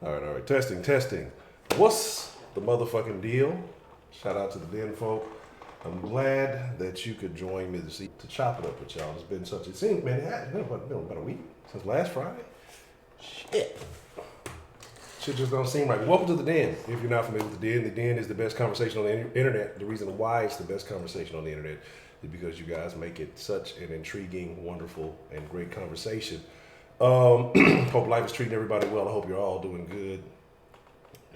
All right. Testing. What's the motherfucking deal? Shout out to the Den folk. I'm glad that you could join me this evening to chop it up with y'all. It's been it seems, man, it's been about a week since last Friday. Shit. Shit just don't seem right. Welcome to the Den. If you're not familiar with the Den is the best conversation on the internet. The reason why it's the best conversation on the internet is because you guys make it such an intriguing, wonderful, and great conversation. Hope life is treating everybody well. I hope you're all doing good.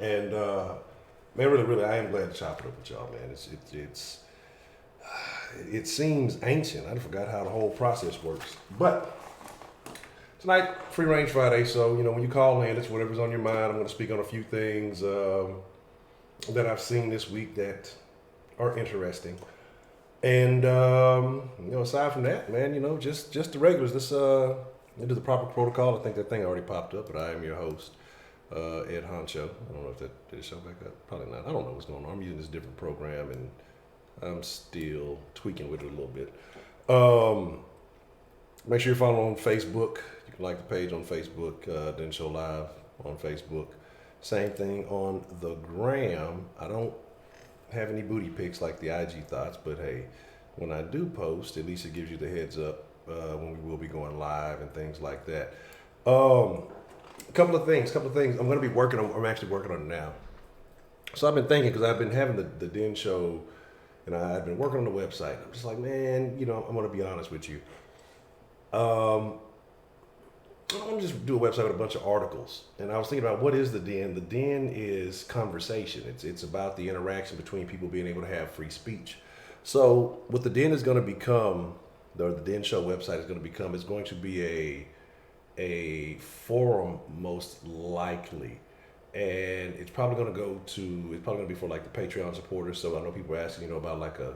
And man, really, I am glad to chop it up with y'all, man. It seems ancient. I forgot how the whole process works. But tonight, Free Range Friday, so when you call in, it's whatever's on your mind. I'm going to speak on a few things that I've seen this week that are interesting. And aside from that, man, just the regulars. Let's into the proper protocol. I think that thing already popped up, but I am your host, Ed Honcho. I don't know if that did it show back up. Probably not. I don't know what's going on. I'm using this different program, and I'm still tweaking with it a little bit. Make sure you're following on Facebook. You can like the page on Facebook, then show live on Facebook. Same thing on the gram. I don't have any booty pics like the IG thoughts, but hey, when I do post, at least it gives you the heads up when we will be going live and things like that. A couple of things. I'm going to be I'm actually working on it now. So I've been thinking, because I've been having the Den show, and I've been working on the website. I'm just like, man, I'm going to be honest with you. I want to just do a website with a bunch of articles. And I was thinking about, what is the Den? The Den is conversation. It's about the interaction between people being able to have free speech. So what the Den is going to become, the Den Show website is going to become, is going to be a forum, most likely. And it's probably going to be for like the Patreon supporters. So I know people are asking, about like a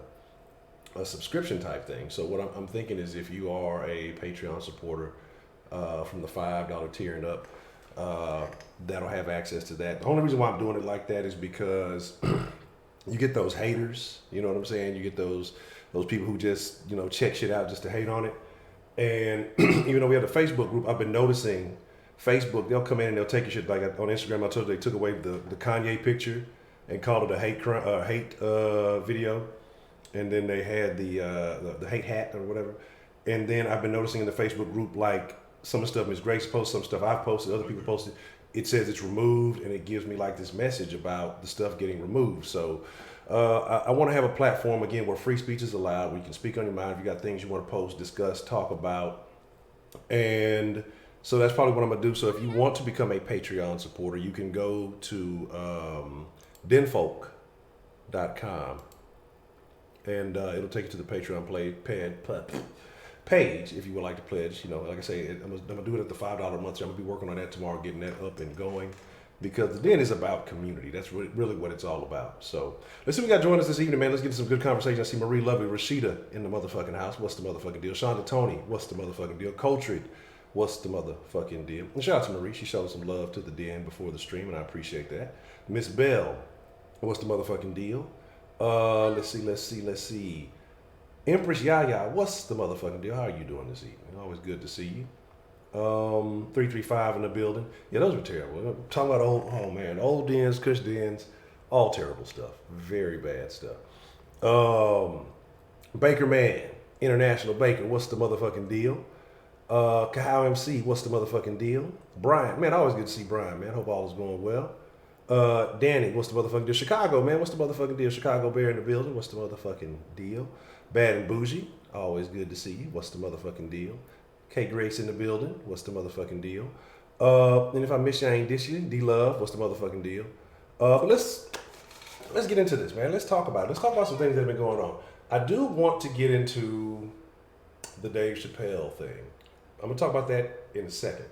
subscription type thing. So what I'm thinking is, if you are a Patreon supporter from the $5 tier and up, that'll have access to that. The only reason why I'm doing it like that is because you get those haters, you know what I'm saying? You get those people who just, check shit out just to hate on it. And even though we have the Facebook group, I've been noticing Facebook, they'll come in and they'll take your shit. Like on Instagram, I told you they took away the Kanye picture and called it a hate video. And then they had the hate hat or whatever. And then I've been noticing in the Facebook group, like some of the stuff Ms. Grace posts, some stuff I've posted, other people posted, it says it's removed, and it gives me like this message about the stuff getting removed. So I want to have a platform, again, where free speech is allowed, where you can speak on your mind if you got things you want to post, discuss, talk about. And so that's probably what I'm going to do. So if you want to become a Patreon supporter, you can go to denfolk.com. And it'll take you to the Patreon page if you would like to pledge. Like I say, I'm gonna do it at the $5 a month. So I'm gonna be working on that tomorrow, getting that up and going, because the Den is about community. That's really what it's all about. So let's see what we got joining us this evening, man. Let's get to some good conversation. I see Marie Lovely, Rashida in the motherfucking house. What's the motherfucking deal? Shonda Tony, what's the motherfucking deal? Coltrane, what's the motherfucking deal? And shout out to Marie. She showed some love to the Den before the stream, and I appreciate that. Miss Bell, what's the motherfucking deal? Let's see. Empress Yaya, what's the motherfucking deal? How are you doing this evening? Always good to see you. 335 in the building. Yeah, those were terrible. I'm talking about old dens, cush dens, all terrible stuff. Very bad stuff. Baker Man, International Baker, what's the motherfucking deal? Kahau MC, what's the motherfucking deal? Brian, man, always good to see Brian, man. Hope all is going well. Danny, what's the motherfucking deal? Chicago, man, what's the motherfucking deal? Chicago Bear in the building, what's the motherfucking deal? Bad and Bougie, always good to see you. What's the motherfucking deal? K Grace in the building, what's the motherfucking deal? And if I miss you, I ain't dish you. D Love, what's the motherfucking deal? But let's get into this, man. Let's talk about it. Let's talk about some things that have been going on. I do want to get into the Dave Chappelle thing. I'm gonna talk about that in a second.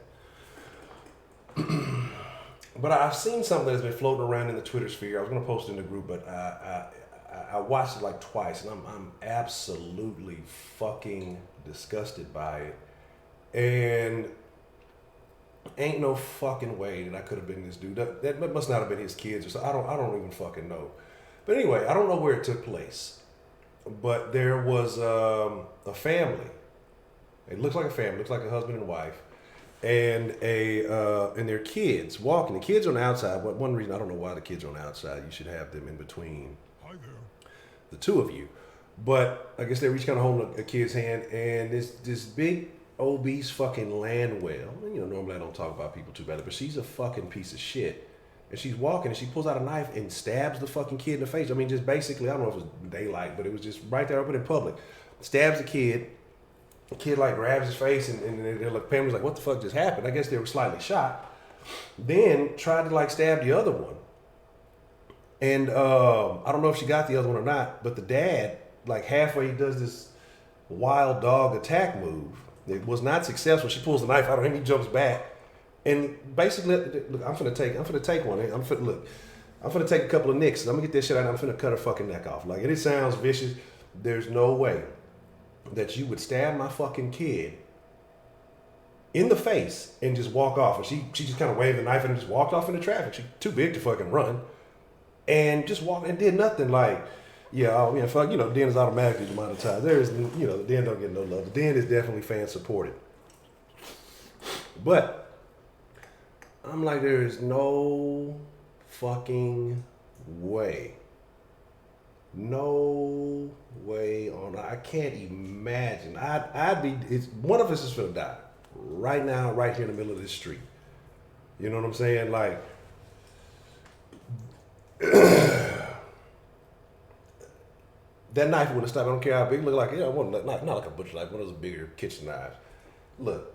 But I've seen something that's been floating around in the Twitter sphere. I was gonna post it in the group, but I watched it like twice, and I'm absolutely fucking disgusted by it. And ain't no fucking way that I could have been this dude. That must not have been his kids or something. I don't even fucking know. But anyway, I don't know where it took place. But there was a family. It looks like a family. It looks like a husband and wife. and and their kids walking. The kids on the outside. One reason I don't know why the kids are on the outside. You should have them in between the two of you. But I guess they were each kind of holding a kid's hand, and this big obese fucking land whale. You know, normally I don't talk about people too badly, but she's a fucking piece of shit. And she's walking, and she pulls out a knife and stabs the fucking kid in the face. I mean, just basically, I don't know if it was daylight, but it was just right there open in public. Stabs the kid. The kid like grabs his face, and they're like, family's like, what the fuck just happened? I guess they were slightly shocked. Then tried to like stab the other one. And I don't know if she got the other one or not, but the dad, like halfway, he does this wild dog attack move. It was not successful. She pulls the knife out of him, he jumps back. And basically, look, I'm finna take one. I'm finna take a couple of nicks, and I'm gonna get this shit out, and I'm finna cut her fucking neck off. Like, it sounds vicious. There's no way that you would stab my fucking kid in the face and just walk off. And she just kind of waved the knife and just walked off into traffic. She's too big to fucking run. And just walked and did nothing. Like, fuck, Den is automatically monetized. There is, the Den don't get no love. The Den is definitely fan supported. But I'm like, there is no fucking way. No way on. I can't imagine. One of us is gonna die right now, right here in the middle of this street. You know what I'm saying? Like, that knife would have stopped. I don't care how big it looked like. Not like a butcher knife, one of those bigger kitchen knives. Look,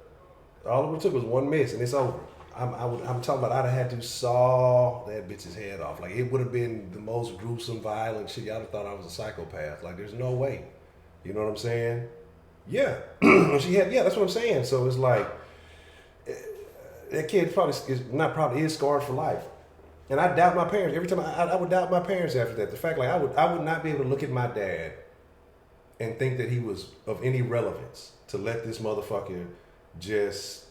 all it took was one miss, and it's over. I'm talking about I'd have had to saw that bitch's head off. Like, it would have been the most gruesome, violent shit. Y'all would have thought I was a psychopath. Like, there's no way. You know what I'm saying? Yeah. That's what I'm saying. So it's like, that kid is scarred for life. And I doubt my parents. Every time I would doubt my parents after that. The fact, like, I would not be able to look at my dad and think that he was of any relevance to let this motherfucker just...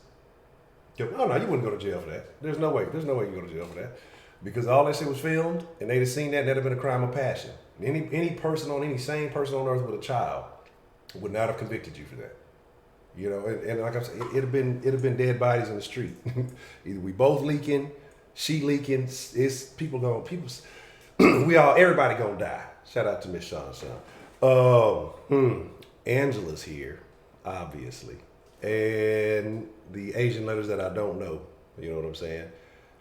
Oh no, you wouldn't go to jail for that. There's no way you go to jail for that. Because all that shit was filmed, and they'd have seen that, and that'd have been a crime of passion. Any sane person on earth with a child would not have convicted you for that. You know, and like I said, it'd have been dead bodies in the street. Either we both leaking, she leaking, everybody gonna die. Shout out to Miss Sean. Angela's here, obviously. And the Asian letters that I don't know, you know what I'm saying?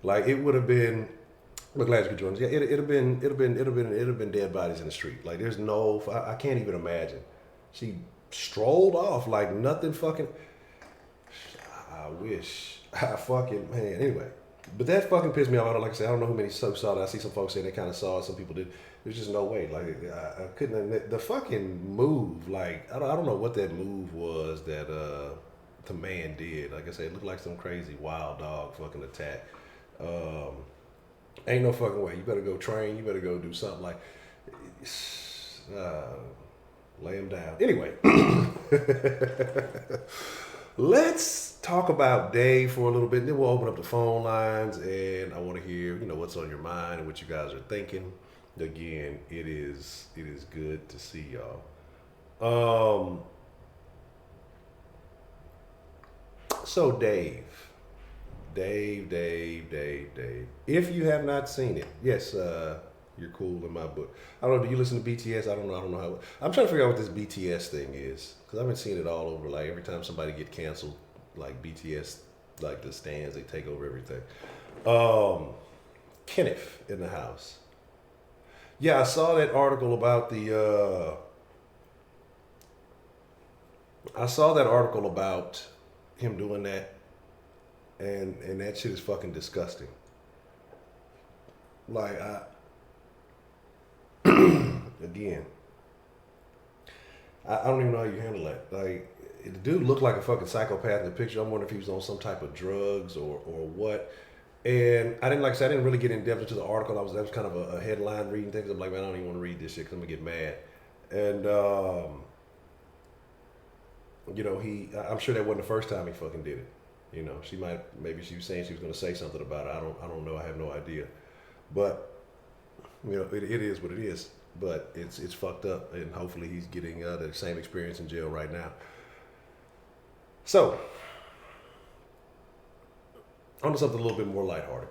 Like, it would have been. We're glad you could join us. Yeah, it'd have been dead bodies in the street. Like, there's no. I can't even imagine. She strolled off like nothing fucking. I wish. Man. Anyway, but that fucking pissed me off. Like I said, I don't know who many folks saw that. I see some folks saying they kind of saw it. Some people did. There's just no way. Like, I couldn't. The fucking move. Like, I don't know what that move was that the man did. Like I said, it looked like some crazy wild dog fucking attack. Ain't no fucking way. You better go train. You better go do something like. Lay him down. Anyway, let's talk about Dave for a little bit. Then we'll open up the phone lines, and I want to hear, what's on your mind and what you guys are thinking. Again, it is good to see y'all. So Dave. If you have not seen it, yes, you're cool in my book. I don't know. Do you listen to BTS? I don't know how. I'm trying to figure out what this BTS thing is, because I've been seeing it all over. Like, every time somebody get canceled, like BTS, like the stands, they take over everything. Kenneth in the house. Yeah, I saw that article about him doing that, and that shit is fucking disgusting. Like, again, I don't even know how you handle that. Like, the dude looked like a fucking psychopath in the picture. I'm wondering if he was on some type of drugs or what. And I didn't really get in depth into the article. That was kind of a headline reading thing. I'm like, man, I don't even want to read this shit because I'm gonna get mad. And I'm sure that wasn't the first time he fucking did it. Maybe she was saying she was gonna say something about it. I don't know. I have no idea. But it is what it is. But it's fucked up, and hopefully he's getting the same experience in jail right now. So, On to something a little bit more lighthearted.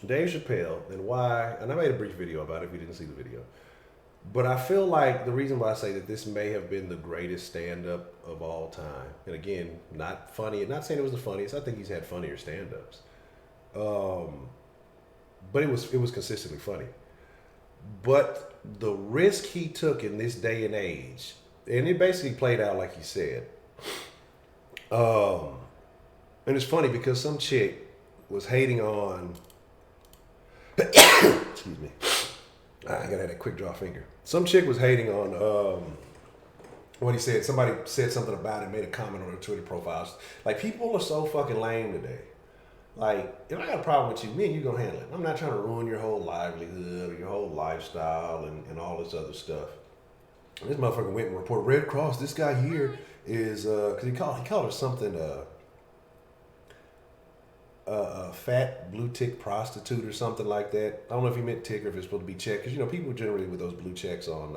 Dave Chappelle and why, and I made a brief video about it if you didn't see the video. But I feel like the reason why I say that this may have been the greatest stand-up of all time, and again, not funny, not saying it was the funniest. I think he's had funnier stand-ups, but it was consistently funny. But the risk he took in this day and age, and it basically played out like he said. And it's funny because some chick was hating on. Excuse me. I gotta have that quick draw finger. Some chick was hating on what he said. Somebody said something about it, made a comment on her Twitter profiles. Like, people are so fucking lame today. Like, if I got a problem with you, me and you gonna handle it. I'm not trying to ruin your whole livelihood or your whole lifestyle and all this other stuff. And this motherfucker went and reported Red Cross. This guy here is because he called her something a fat blue tick prostitute or something like that. I don't know if he meant tick or if it's supposed to be check, because you know people generally with those blue checks on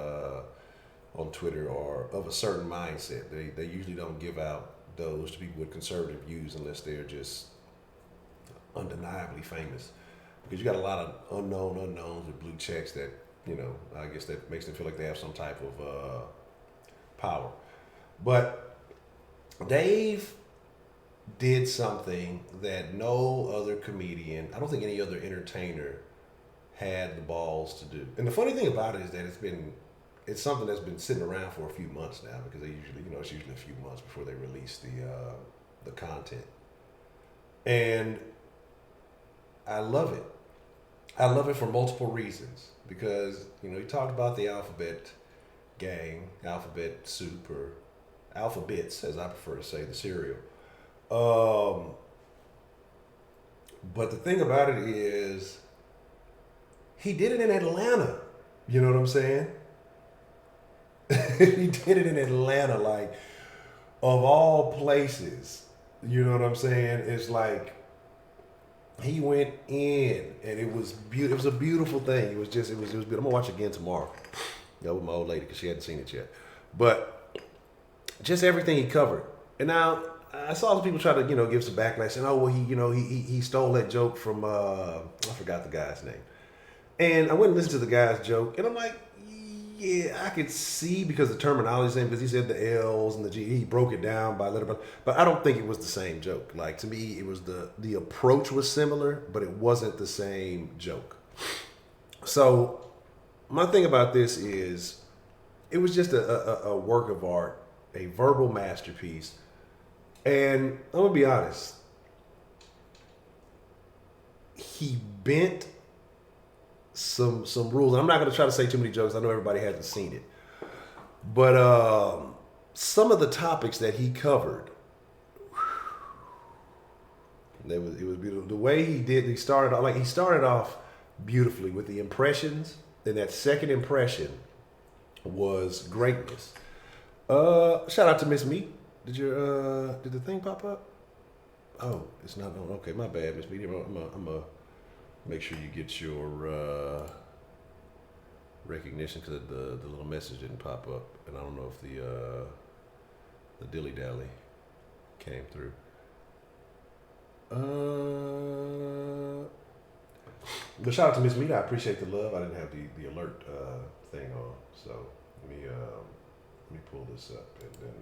Twitter are of a certain mindset. They usually don't give out those to people with conservative views unless they're just undeniably famous, because you got a lot of unknowns with blue checks that, you know, I guess that makes them feel like they have some type of power. But Dave did something that no other comedian, I don't think any other entertainer had the balls to do. And the funny thing about it is that it's something that's been sitting around for a few months now, because they usually, you know, it's usually a few months before they release the content. And I love it. I love it for multiple reasons, because, you know, he talked about the alphabet gang, alphabet soup, or alphabets, as I prefer to say, the cereal. But the thing about it is, he did it in Atlanta. You know what I'm saying? He did it in Atlanta, like, of all places. You know what I'm saying? It's like, he went in, and it was beautiful. It was a beautiful thing. It was beautiful. I'm gonna watch it again tomorrow. With my old lady, because she hadn't seen it yet. But just everything he covered. And now I saw some people try to, you know, give some backlash, saying, "Oh, well, he stole that joke from I forgot the guy's name." And I went and listened to the guy's joke, and I'm like, yeah, I could see, because the terminology is the same, because he said the L's and the G, he broke it down by letter, but I don't think it was the same joke. Like, to me, it was the approach was similar, but it wasn't the same joke. So my thing about this is, it was just a work of art, a verbal masterpiece. And I'm gonna be honest, he bent some rules. And I'm not gonna try to say too many jokes. I know everybody hasn't seen it, but some of the topics that he covered, it was beautiful. The way he started off beautifully with the impressions. Then that second impression was greatness. Shout out to Miss Meat. Did the thing pop up? Oh, it's not on. Okay, my bad, Miss Meat. I'm gonna make sure you get your recognition, because the little message didn't pop up, and I don't know if the dilly dally came through. But shout out to Miss Meat. I appreciate the love. I didn't have the alert thing on, so let me pull this up and then.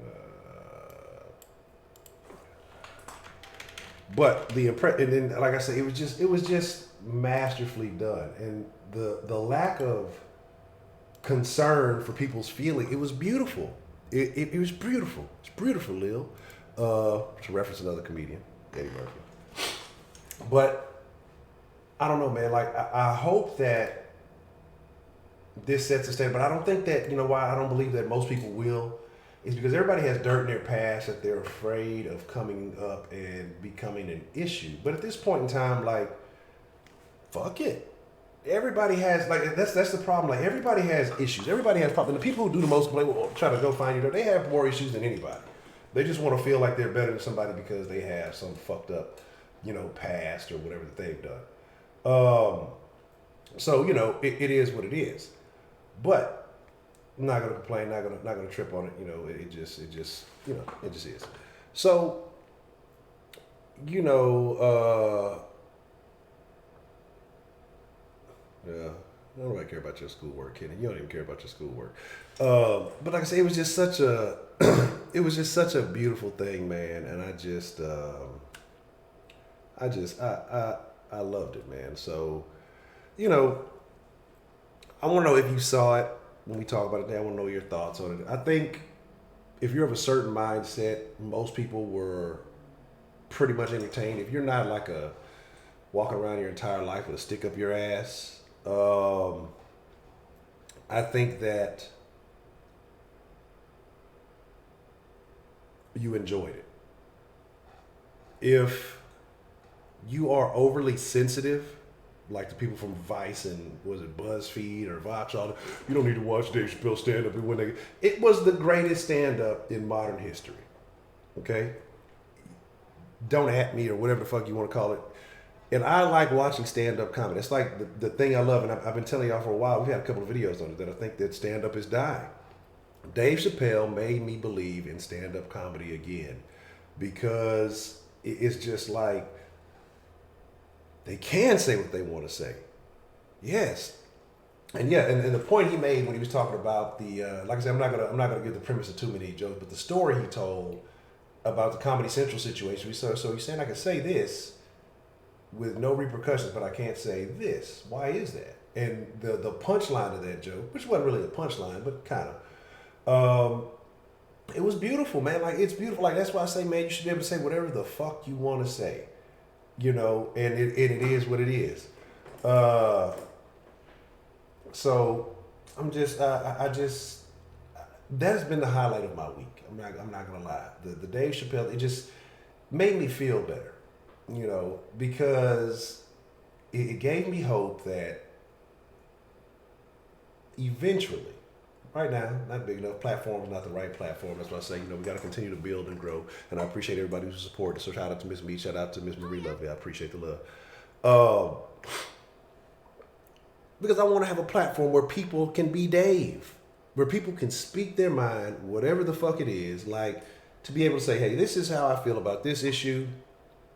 But and then, like I said, it was just masterfully done, and the lack of concern for people's feelings, it was beautiful. It was beautiful. It's beautiful, Lil. To reference another comedian, Eddie Murphy. But I don't know, man. Like, I hope that this sets the standard, but I don't think that, you know why I don't believe that most people will, is because everybody has dirt in their past that they're afraid of coming up and becoming an issue. But at this point in time, like, fuck it. Everybody has, like, that's the problem. Like, everybody has issues. Everybody has problems. The people who do the most complain, will try to go find you dirt. They have more issues than anybody. They just want to feel like they're better than somebody because they have some fucked up, you know, past or whatever that they've done. So, you know, it is what it is. But I'm not gonna complain, not gonna trip on it. You know, it just you know, it just is. So you know, yeah, nobody care about your schoolwork, Kenny. You don't even care about your schoolwork. But like I say, it was just such a, it was just such a beautiful thing, man. And I loved it, man. So, you know, I want to know if you saw it when we talk about it today. I want to know your thoughts on it. I think if you're of a certain mindset, most people were pretty much entertained. If you're not like a walking around your entire life with a stick up your ass, I think that you enjoyed it. If you are overly sensitive, like the people from Vice and was it BuzzFeed or Vox, all you don't need to watch Dave Chappelle stand up. It was the greatest stand up in modern history. Okay, don't at me or whatever the fuck you want to call it. And I like watching stand up comedy. It's like the thing I love, and I've been telling y'all for a while. We've had a couple of videos on it that I think that stand up is dying. Dave Chappelle made me believe in stand up comedy again because it's just like they can say what they want to say. Yes. And yeah, and the point he made when he was talking about the like I said, I'm not gonna give the premise of too many jokes, but the story he told about the Comedy Central situation. So he's saying I can say this with no repercussions, but I can't say this. Why is that? And the punchline of that joke, which wasn't really a punchline, but kind of, it was beautiful, man. Like it's beautiful. Like that's why I say, man, you should be able to say whatever the fuck you want to say, you know. And it is what it is. So I'm just, I just that has been the highlight of my week. I'm not gonna lie. The Dave Chappelle, it just made me feel better, you know, because it gave me hope that eventually, right now, not big enough, platform is not the right platform. That's why I say, you know, we got to continue to build and grow. And I appreciate everybody who's supported. So shout out to Miss Me, shout out to Miss Marie Lovely. I appreciate the love. Because I want to have a platform where people can be Dave, where people can speak their mind, whatever the fuck it is, like to be able to say, hey, this is how I feel about this issue.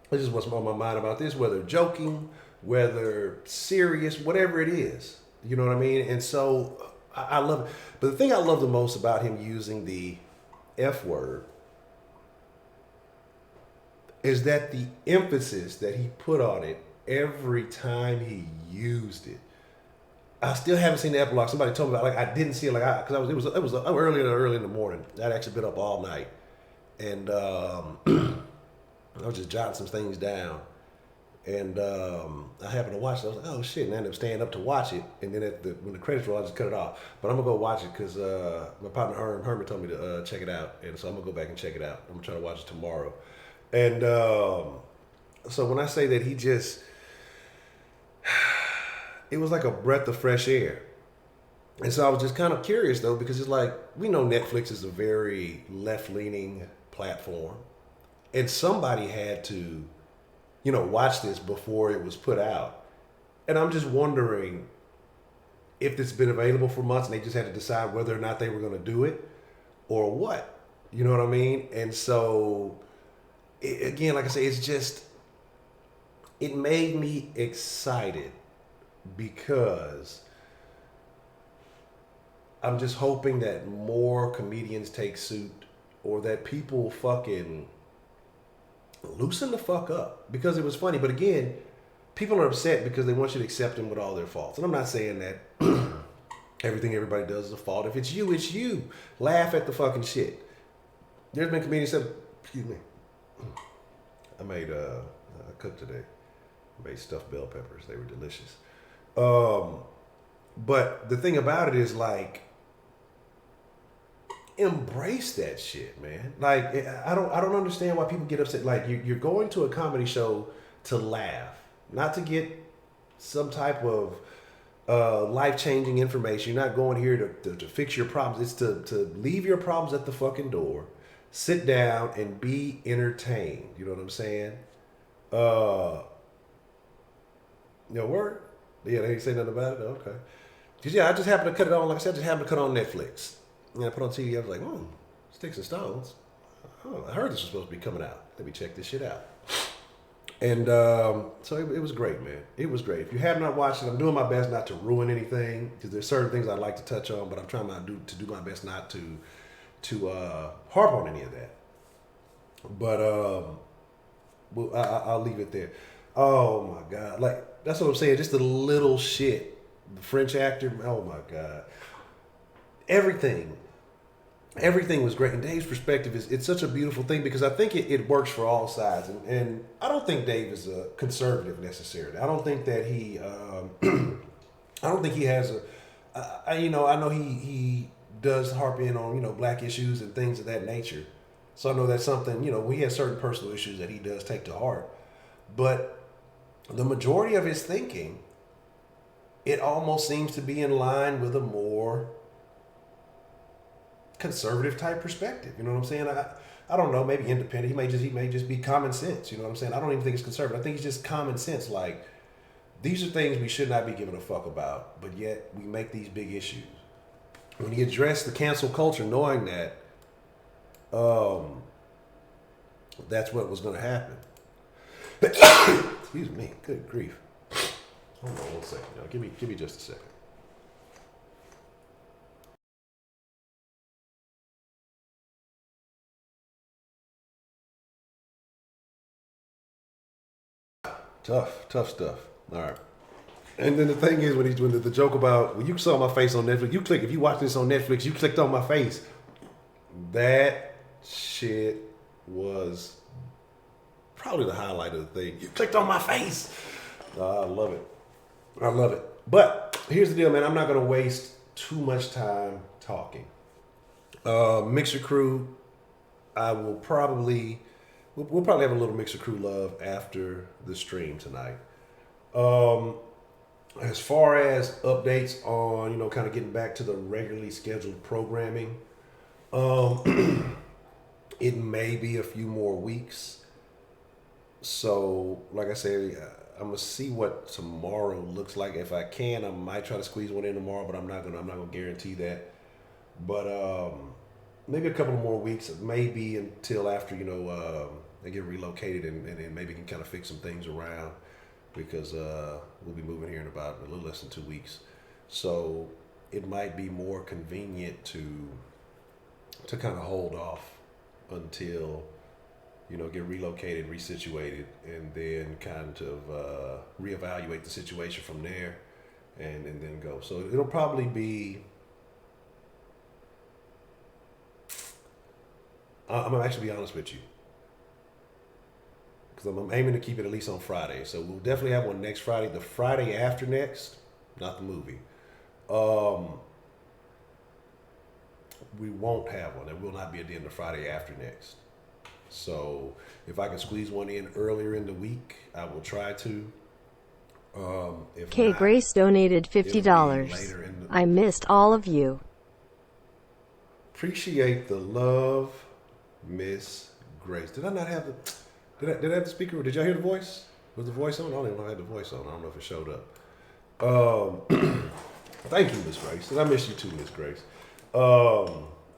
This is what's on my mind about this, whether joking, whether serious, whatever it is. You know what I mean? And so I love it. But the thing I love the most about him using the F word is that the emphasis that he put on it every time he used it. I still haven't seen the epilogue. Somebody told me about, like, I didn't see it, like, because it was early in the morning. I'd actually been up all night, and I was just jotting some things down, and I happened to watch it. I was like, oh shit, and I ended up staying up to watch it, and then when the credits roll, I just cut it off. But I'm gonna go watch it because my partner Herman told me to check it out, and so I'm gonna go back and check it out. I'm gonna try to watch it tomorrow, and so when I say that he just it was like a breath of fresh air. And so I was just kind of curious though, because it's like, we know Netflix is a very left-leaning platform. And somebody had to, you know, watch this before it was put out. And I'm just wondering if it's been available for months and they just had to decide whether or not they were going to do it or what. You know what I mean? And so, again, like I say, it's just, it made me excited because I'm just hoping that more comedians take suit or that people fucking loosen the fuck up, because it was funny. But again, people are upset because they want you to accept them with all their faults. And I'm not saying that everything everybody does is a fault. If it's you, it's you. Laugh at the fucking shit. There's been comedians that, excuse me, I cooked today. I made stuffed bell peppers. They were delicious. But the thing about it is, like, embrace that shit, man. Like, I don't understand why people get upset. Like, you're going to a comedy show to laugh, not to get some type of life-changing information. You're not going here to fix your problems. It's to leave your problems at the fucking door, sit down, and be entertained. You know what I'm saying? Word? Yeah, they ain't say nothing about it? Okay. Because, yeah, I just happened to cut it on. Like I said, I just happened to cut on Netflix. And I put on TV. I was like, Sticks and Stones. Oh, I heard this was supposed to be coming out. Let me check this shit out. And so it was great, man. It was great. If you have not watched it, I'm doing my best not to ruin anything because there's certain things I'd like to touch on, but I'm trying to do my best not to harp on any of that. But well, I'll leave it there. Oh my God, like that's what I'm saying. Just the little shit. The French actor. Oh my God, everything. Everything was great. And Dave's perspective is it's such a beautiful thing because I think it works for all sides. And I don't think Dave is a conservative necessarily. I don't think that he I don't think he has a I know he does harp in on, black issues and things of that nature. So I know that's something, he has certain personal issues that he does take to heart. But the majority of his thinking, it almost seems to be in line with a more conservative type perspective. You know what I'm saying? I don't know, maybe independent. He may just be common sense. You know what I'm saying? I don't even think it's conservative. I think it's just common sense. Like, these are things we should not be giving a fuck about, but yet we make these big issues. When he addressed the cancel culture, knowing that that's what was going to happen. Excuse me. Good grief. Hold on 1 second. Y'all. Give me just a second. Tough stuff. All right. And then the thing is, when he's doing the joke about, when you saw my face on Netflix, if you watch this on Netflix, you clicked on my face. That shit was probably the highlight of the thing. You clicked on my face. I love it. I love it. But here's the deal, man. I'm not going to waste too much time talking. Mixer Crew, we'll probably have a little Mixer Crew love after the stream tonight. As far as updates on, kind of getting back to the regularly scheduled programming, it may be a few more weeks. So, like I said, I'm gonna see what tomorrow looks like. If I can, I might try to squeeze one in tomorrow, but I'm not gonna guarantee that. But maybe a couple of more weeks, maybe until after they get relocated and maybe can kind of fix some things around because we'll be moving here in about a little less than 2 weeks. So it might be more convenient to kind of hold off until get relocated, resituated, and then kind of reevaluate the situation from there, and then go. So it'll probably be. I'm gonna actually be honest with you, because I'm aiming to keep it at least on Friday. So we'll definitely have one next Friday. The Friday after next, not the movie. We won't have one. There will not be a den the Friday after next. So if I can squeeze one in earlier in the week, I will try to. If K. not, Grace donated $50. I missed all of you. Appreciate the love, Miss Grace. Did I not have the? Did I have the speaker? Did y'all hear the voice? Was the voice on? I don't even know I had the voice on. I don't know if it showed up. Thank you, Miss Grace. And I miss you too, Miss Grace.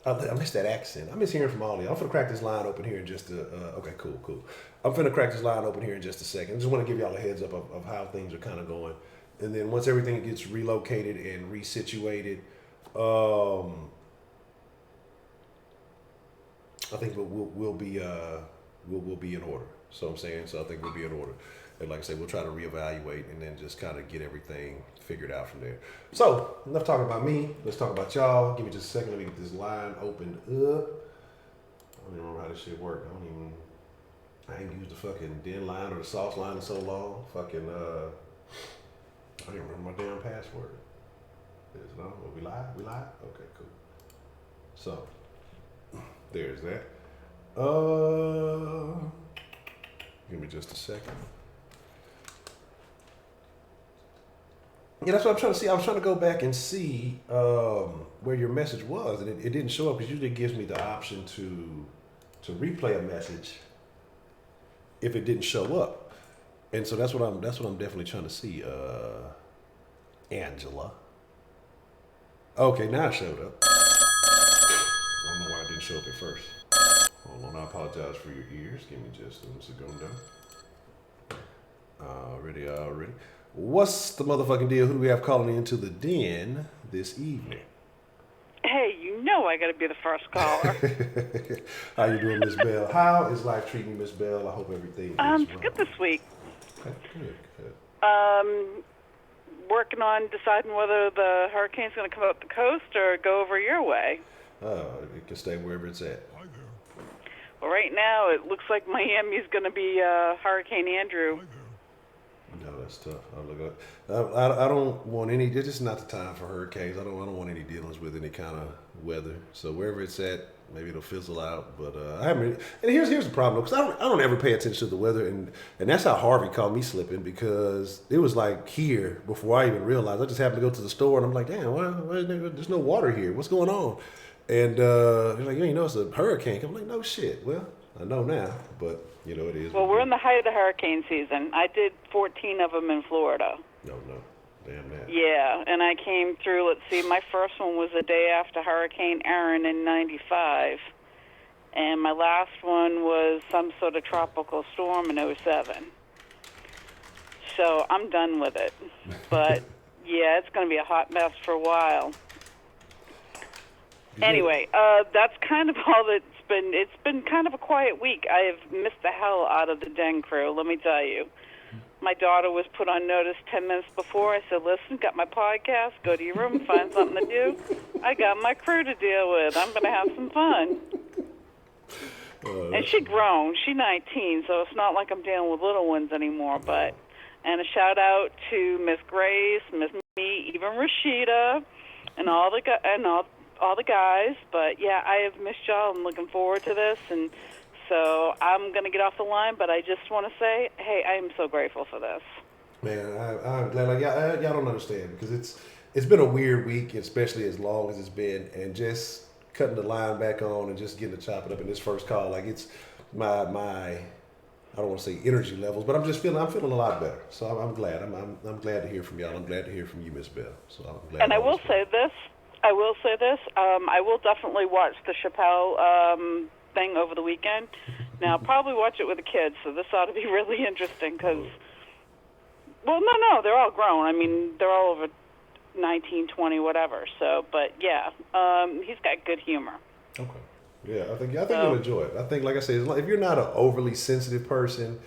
I miss that accent. I miss hearing from all of you. I'm finna crack this line open here in just a. Okay, cool. I'm finna crack this line open here in just a second. I just want to give y'all a heads up of how things are kind of going, and then once everything gets relocated and resituated, I think we'll be in order. So I'm saying, I think we'll be in order. And like I said, we'll try to reevaluate and then just kind of get everything figured out from there. So enough talking about me. Let's talk about y'all. Give me just a second. Let me get this line opened up. I don't even remember how this shit worked. I ain't used the fucking Denline or the sauce line in so long. Fucking I don't even remember my damn password. Is it on? We live? Okay, cool. So there's that. Give me just a second. Yeah, that's what I'm trying to see. I was trying to go back and see where your message was, and it didn't show up because usually it gives me the option to replay a message if it didn't show up, and so that's what I'm definitely trying to see. Angela. Okay, now it showed up. I don't know why it didn't show up at first. Hold on, I apologize for your ears. Give me just a second. Already. What's the motherfucking deal? Who do we have calling into the den this evening? Hey, you know I gotta be the first caller. How you doing, Miss Bell? How is life treating you, Miss Bell? I hope everything is well. It's good this week. Okay, good. Working on deciding whether the hurricane's gonna come up the coast or go over your way. It can stay wherever it's at. Well, right now it looks like Miami's gonna be Hurricane Andrew. No, that's tough. I don't want any. It's just not the time for hurricanes. I don't want any dealings with any kind of weather. So wherever it's at, maybe it'll fizzle out. But I haven't. And here's the problem, because I don't ever pay attention to the weather, and that's how Harvey caught me slipping, because it was like here before I even realized. I just happened to go to the store and I'm like, damn, there's no water here. What's going on? And they're like, you know, it's a hurricane. I'm like, no shit. Well, I know now, but. You know, it is. Well, we're in the height of the hurricane season. I did 14 of them in Florida. No. Damn that. Yeah, and I came through, let's see, my first one was the day after Hurricane Aaron in 95. And my last one was some sort of tropical storm in 07. So I'm done with it. But, yeah, it's going to be a hot mess for a while. Anyway, that's kind of all that's been. It's been kind of a quiet week. I have missed the hell out of the Den crew, let me tell you. My daughter was put on notice 10 minutes before. I said, listen, got my podcast, go to your room, find something to do. I got my crew to deal with. I'm going to have some fun. And she's grown. She's 19, so it's not like I'm dealing with little ones anymore. And a shout-out to Miss Grace, Miss Me, even Rashida, and all the guys. But yeah, I have missed y'all. I'm looking forward to this, and so I'm going to get off the line, but I just want to say, hey, I am so grateful for this. Man, I'm glad. Like y'all don't understand, because it's been a weird week, especially as long as it's been, and just cutting the line back on and just getting to chop it up in this first call, like it's my I don't want to say energy levels, but I'm feeling a lot better. So I'm glad. I'm glad to hear from y'all. I'm glad to hear from you, Miss Bell. So I'm glad. And I will say this. I will definitely watch the Chappelle thing over the weekend. Now, I'll probably watch it with the kids, so this ought to be really interesting because, well, no, they're all grown. I mean, they're all over 19, 20, whatever. So, but yeah, he's got good humor. Okay. Yeah, I think you'll enjoy it. I think, like I said, if you're not an overly sensitive person,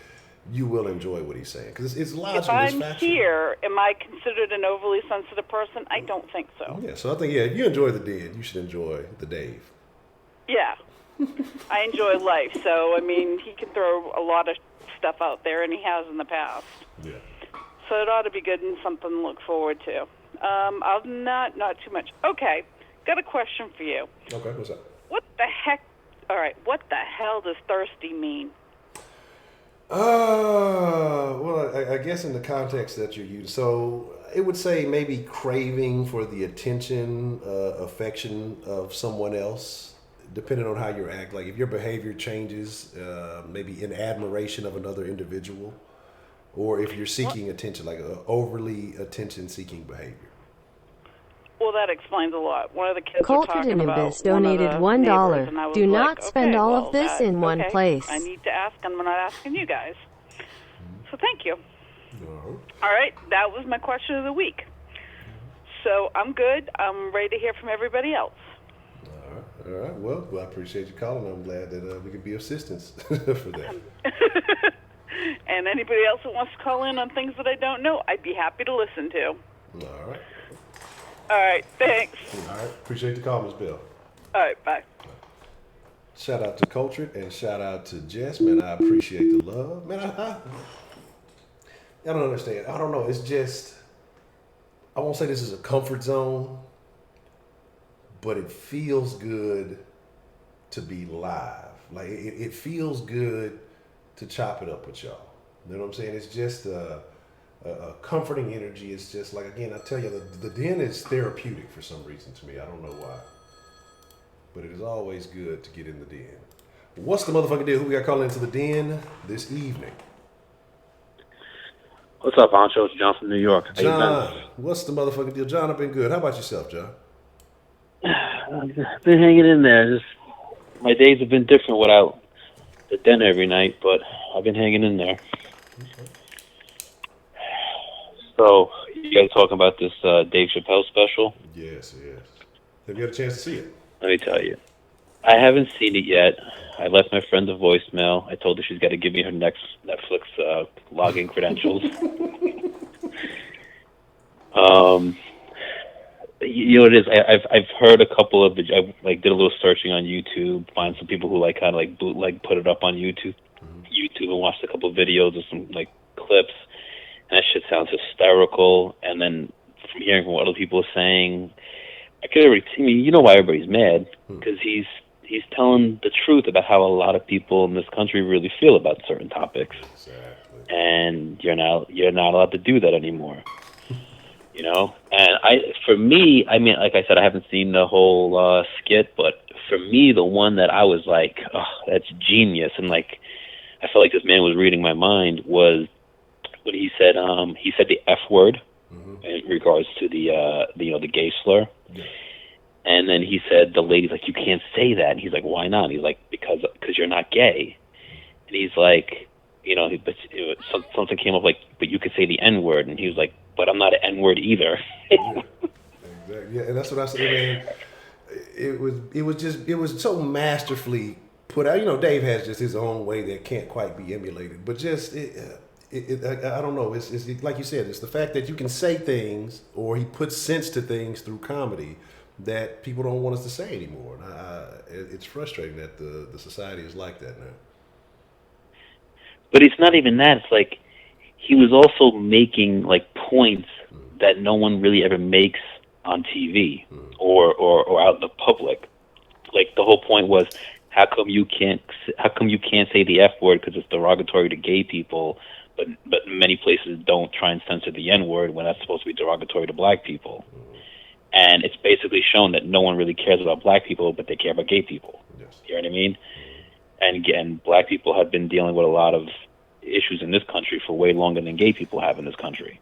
you will enjoy what he's saying, because it's logical. If I'm here, am I considered an overly sensitive person? I don't think so. Yeah, so I think, if you enjoy the Den, you should enjoy the Dave. Yeah. I enjoy life, so, I mean, he can throw a lot of stuff out there, and he has in the past. Yeah. So it ought to be good and something to look forward to. I'll not too much. Okay, got a question for you. Okay, what's up? What the hell does thirsty mean? Well, I guess in the context that you're using, so it would say maybe craving for the attention, affection of someone else, depending on how you act. Like if your behavior changes, maybe in admiration of another individual, or if you're seeking attention, like overly attention-seeking behavior. Well, that explains a lot. One of the kids Colt Nimbus donated $1. Do not spend all of this in one place. I need to ask, and I'm not asking you guys. So thank you. No. All right, that was my question of the week. So I'm good. I'm ready to hear from everybody else. All right. Well, I appreciate you calling. I'm glad that we could be of assistance for that. And anybody else that wants to call in on things that I don't know, I'd be happy to listen to. All right. All right, thanks. All right, appreciate the call, Ms. Bill. All right, bye. Shout out to Cultured and shout out to Jess, man. I appreciate the love, man. I don't understand. I don't know. It's just, I won't say this is a comfort zone, but it feels good to be live. Like it feels good to chop it up with y'all. You know what I'm saying? It's just a comforting energy. It's just like, again, I tell you, the Den is therapeutic for some reason to me. I don't know why. But it is always good to get in the Den. What's the motherfucking deal? Who we got calling into the Den this evening? What's up, Honcho? It's John from New York. How John, what's the motherfucking deal? John, I've been good. How about yourself, John? I've been hanging in there. Just my days have been different without the Den every night, but I've been hanging in there. So, you guys talking about this Dave Chappelle special? Yes. Have you had a chance to see it? Let me tell you. I haven't seen it yet. I left my friend a voicemail. I told her she's got to give me her next Netflix login credentials. You know what it is? I've heard a couple of I did a little searching on YouTube, find some people who kind of bootleg put it up on YouTube, and watched a couple of videos of some clips, and that shit sounds hysterical. And then from hearing from what other people are saying, I could already see. You know why everybody's mad? Because he's telling the truth about how a lot of people in this country really feel about certain topics. Exactly. And you're not allowed to do that anymore. You know, and for me, I mean, like I said, I haven't seen the whole skit, but for me, the one that I was like, oh, that's genius, and I felt like this man was reading my mind, was when he said the F word in regards to the gay slur. Yeah. And then he said, the lady's like, you can't say that. And he's like, why not? And he's like, because you're not gay. And he's like, something came up but you could say the N word. And he was like, but I'm not an N word either. Yeah, exactly. Yeah, and that's what I said, man. It was so masterfully put out. You know, Dave has just his own way that can't quite be emulated. But just I don't know. It's like you said. It's the fact that you can say things, or he puts sense to things through comedy that people don't want us to say anymore. It's frustrating that the society is like that now. But it's not even that. It's like he was also making points that no one really ever makes on TV or out in the public. Like the whole point was, how come you can't say the F word because it's derogatory to gay people, but many places don't try and censor the N word when that's supposed to be derogatory to black people. And it's basically shown that no one really cares about black people, but they care about gay people. Yes. You know what I mean? And again, black people have been dealing with a lot of issues in this country for way longer than gay people have in this country.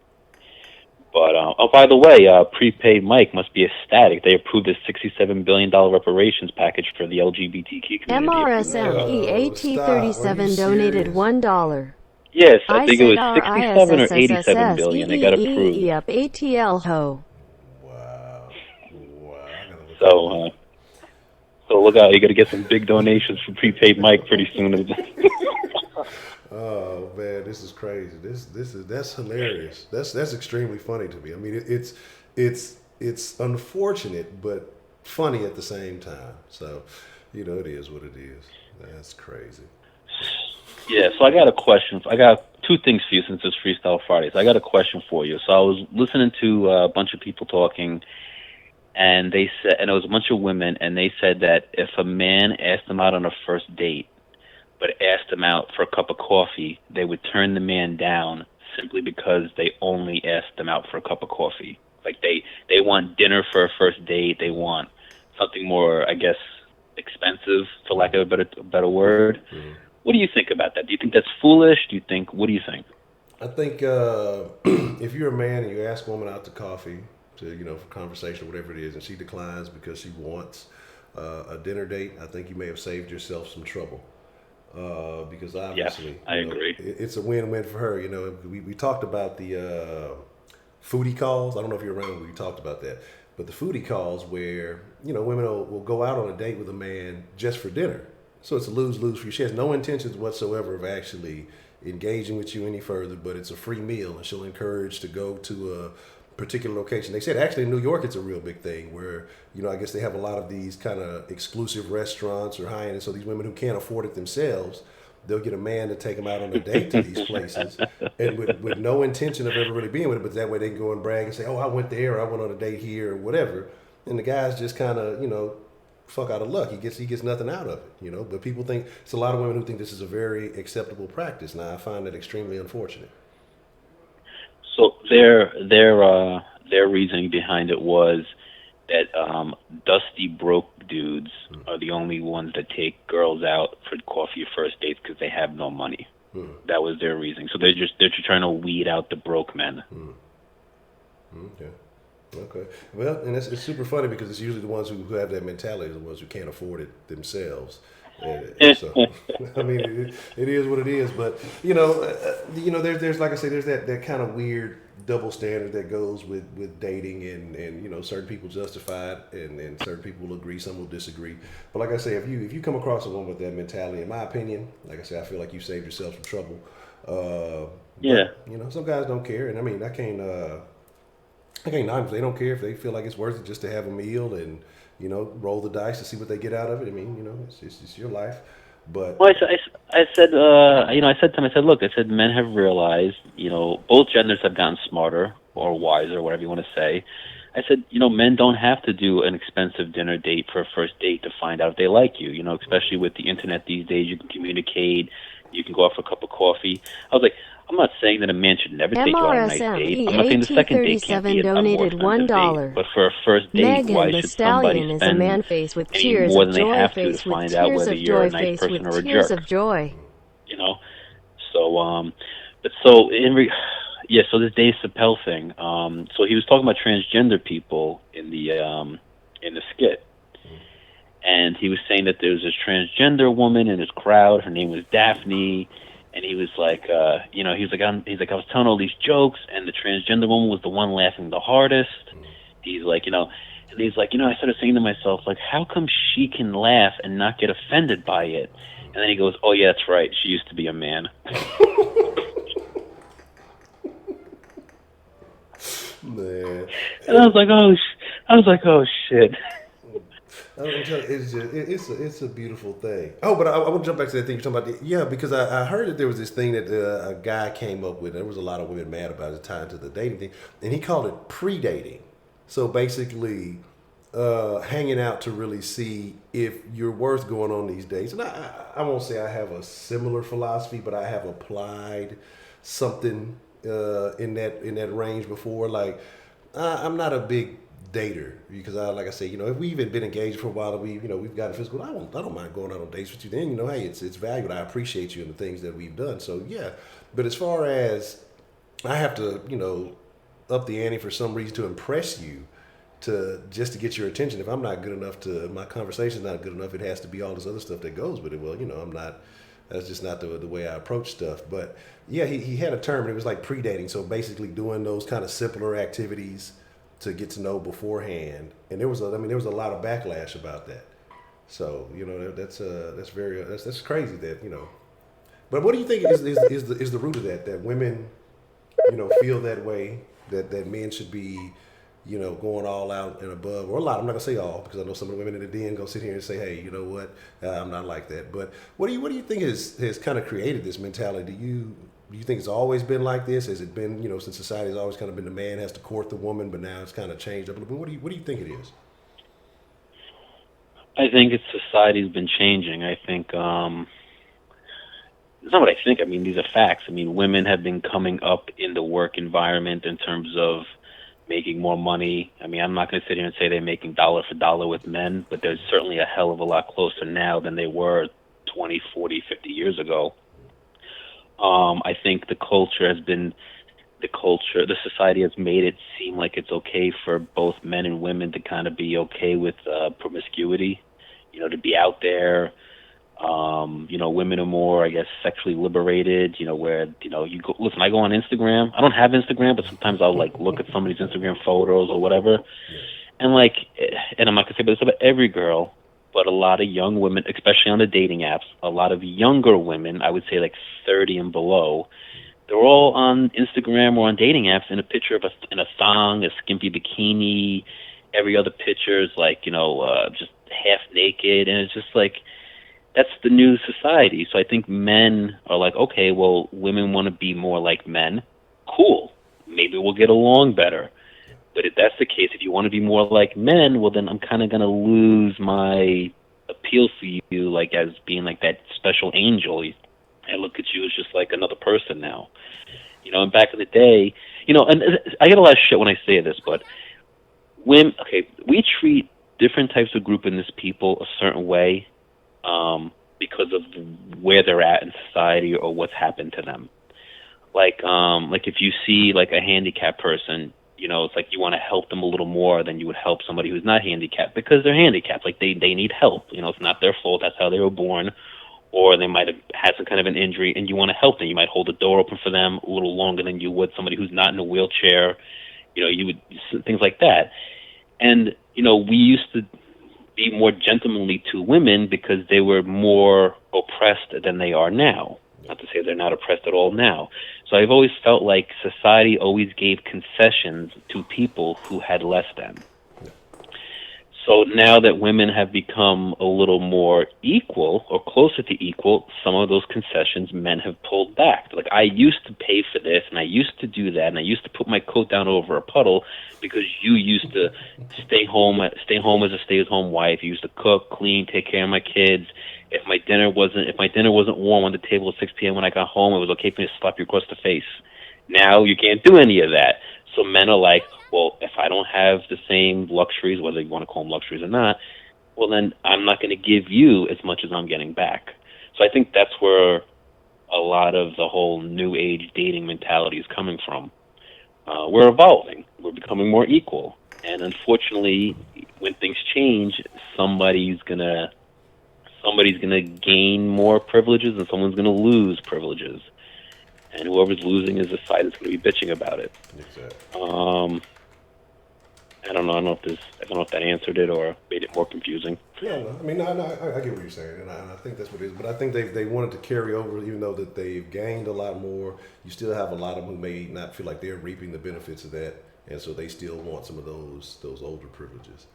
But, by the way, prepaid Mike must be ecstatic. They approved a $67 billion reparations package for the LGBTQ community. MRSMEAT37 donated $1. Yes, I think it was 67 or 87 billion. They got approved. Yep, ATL ho. Wow. So look out! You got to get some big donations for prepaid Mike pretty soon. Oh man, this is crazy. That's hilarious. That's extremely funny to me. I mean, it's unfortunate but funny at the same time. So, it is what it is. That's crazy. Yeah. So I got a question. I got two things for you since it's Freestyle Fridays. I got a question for you. So I was listening to a bunch of people talking. And they said, and it was a bunch of women, and they said that if a man asked them out on a first date, but asked them out for a cup of coffee, they would turn the man down simply because they only asked them out for a cup of coffee. Like they want dinner for a first date. They want something more, I guess, expensive, for lack of a better word. Mm-hmm. What do you think about that? Do you think that's foolish? What do you think? I think if you're a man and you ask a woman out to coffee, for conversation, whatever it is, and she declines because she wants a dinner date, I think you may have saved yourself some trouble. Because obviously, I agree. It's a win-win for her. We talked about the foodie calls. I don't know if you're around when we talked about that, but the foodie calls where women will go out on a date with a man just for dinner. So it's a lose-lose for you. She has no intentions whatsoever of actually engaging with you any further, but it's a free meal, and she'll encourage to go to a particular location. They said actually in New York it's a real big thing where I guess they have a lot of these kind of exclusive restaurants or high end, and so these women who can't afford it themselves, they'll get a man to take them out on a date to these places, and with no intention of ever really being with it, but that way they can go and brag and say, oh, I went there, or I went on a date here, or whatever, and the guy's just kind of fuck out of luck. He gets nothing out of it, but people think it's a lot of women who think this is a very acceptable practice. Now I find that extremely unfortunate. So their reasoning behind it was that dusty broke dudes are the only ones that take girls out for coffee or first dates because they have no money. That was their reasoning. So they're just trying to weed out the broke men. Okay. Well, and it's super funny because it's usually the ones who have that mentality, the ones who can't afford it themselves. And so, I mean, it is what it is. But there's like I say, there's that kind of weird double standard that goes with dating, and certain people justify it, and certain people will agree, some will disagree. But like I say, if you come across a woman with that mentality, in my opinion, like I say, I feel like you saved yourself some trouble. Yeah. But, some guys don't care, and I mean, I can't knock them. They don't care if they feel like it's worth it just to have a meal and roll the dice to see what they get out of it. I mean, it's your life. But well, I said, I said to him, I said, look, I said, men have realized, both genders have gotten smarter or wiser, whatever you want to say. I said, men don't have to do an expensive dinner date for a first date to find out if they like you. Especially with the internet these days, you can communicate, you can go out for a cup of coffee. I was like, I'm not saying that a man should never take you on a nice date. I'm not saying the second date can't be a more expensive date. But for a first date, Megan why the should Stallion somebody is a man spend face with any tears more of than they joy have to face with find out tears whether of you're joy a nice face person with or a tears jerk? of joy. So so this Dave Chappelle thing. So he was talking about transgender people in the skit. And he was saying that there was this transgender woman in his crowd. Her name was Daphne, and he was like, I was telling all these jokes, and the transgender woman was the one laughing the hardest. He's like, and he's like, I started saying to myself, like, how come she can laugh and not get offended by it? And then he goes, oh yeah, that's right. She used to be a man. Man. And I was like, oh shit. It's a beautiful thing. Oh, but I want to jump back to that thing you're talking about. Yeah, because I heard that there was this thing that a guy came up with. There was a lot of women mad about it, tied to the dating thing, and he called it pre-dating. So basically, hanging out to really see if you're worth going on these dates. And I won't say I have a similar philosophy, but I have applied something in that range before. Like I'm not a big dater because like I say, if we've even been engaged for a while and we've gotten physical, I don't mind going out on dates with you. Then hey, it's valued. I appreciate you and the things that we've done. So yeah, but as far as I have to up the ante for some reason to impress you, to get your attention. If I'm not good enough my conversation's not good enough, it has to be all this other stuff that goes with it. Well, I'm not. That's just not the way I approach stuff. But yeah, he had a term. It was like pre-dating. So basically doing those kind of simpler activities to get to know beforehand. And there was a lot of backlash about that. So that's crazy that. But what do you think is the root of that? That women feel that way. That men should be going all out and above, or a lot. I'm not gonna say all because I know some of the women in the den go sit here and say, "Hey, you know what? I'm not like that." But what do you think has kind of created this mentality? Do you think it's always been like this? Has it been since society has always kind of been the man has to court the woman, but now it's kind of changed up a little bit? What do you think it is? I think society's been changing. I think it's not what I think. I mean, these are facts. I mean, women have been coming up in the work environment in terms of making more money. I mean, I'm not going to sit here and say they're making dollar for dollar with men, but they're certainly a hell of a lot closer now than they were 20, 40, 50 years ago. I think the society has made it seem like it's okay for both men and women to kind of be okay with promiscuity, to be out there. Women are more, I guess, sexually liberated, where, you go, listen, I go on Instagram. I don't have Instagram, but sometimes I'll look at somebody's Instagram photos or whatever. And and I'm not going to say this about every girl, but a lot of young women, especially on the dating apps, a lot of younger women, I would say 30 and below, they're all on Instagram or on dating apps in a picture of in a thong, a skimpy bikini. Every other picture is just half naked. And it's just that's the new society. So I think men are okay, well, women want to be more like men. Cool. Maybe we'll get along better. But if that's the case, if you want to be more like men, well, then I'm kind of going to lose my appeal for you, as being that special angel. I look at you as just another person now. And back in the day, and I get a lot of shit when I say this, but we treat different types of group in this people a certain way because of where they're at in society or what's happened to them. If you see a handicapped person, it's like you want to help them a little more than you would help somebody who's not handicapped because they're handicapped. Like they need help. It's not their fault. That's how they were born. Or they might have had some kind of an injury, and you want to help them. You might hold the door open for them a little longer than you would somebody who's not in a wheelchair. You would, things like that. And, we used to be more gentlemanly to women because they were more oppressed than they are now. Not to say they're not oppressed at all now. So I've always felt like society always gave concessions to people who had less than. So now that women have become a little more equal or closer to equal, some of those concessions men have pulled back. Like, I used to pay for this, and I used to do that, and I used to put my coat down over a puddle because you used to stay home as a stay-at-home wife. You used to cook, clean, take care of my kids. If my dinner wasn't warm on the table at 6 p.m. when I got home, it was okay for me to slap you across the face. Now you can't do any of that. So men are like, well, if I don't have the same luxuries, whether you want to call them luxuries or not, well, then I'm not going to give you as much as I'm getting back. So I think that's where a lot of the whole new age dating mentality is coming from. We're evolving. We're becoming more equal. And unfortunately, when things change, somebody's gonna gain more privileges and someone's going to lose privileges. And whoever's losing is the side that's going to be bitching about it. Exactly. I don't know if that answered it or made it more confusing. Yeah, no, I mean, I get what you're saying, and I think that's what it is. But I think they wanted to carry over, even though that they've gained a lot more. You still have a lot of them who may not feel like they're reaping the benefits of that, and so they still want some of those older privileges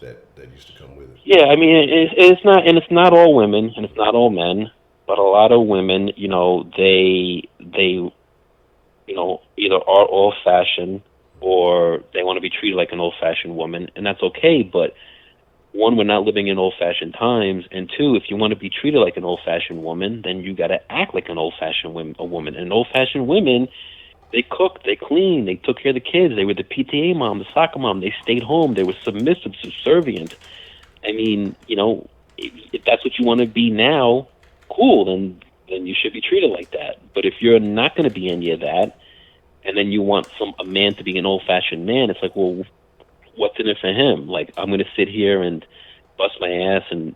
that used to come with it. Yeah, I mean, it's not all women and it's not all men, but a lot of women, they either are old-fashioned or they want to be treated like an old-fashioned woman, and that's okay. But one, we're not living in old-fashioned times, and two, if you want to be treated like an old-fashioned woman, then you got to act like an old-fashioned woman. And old-fashioned women, they cooked, they cleaned, they took care of the kids. They were the PTA mom, the soccer mom. They stayed home. They were submissive, subservient. I mean, if that's what you want to be now, cool, then you should be treated like that. But if you're not going to be any of that, and then you want a man to be an old-fashioned man, it's like, well, what's in it for him? Like, I'm going to sit here and bust my ass and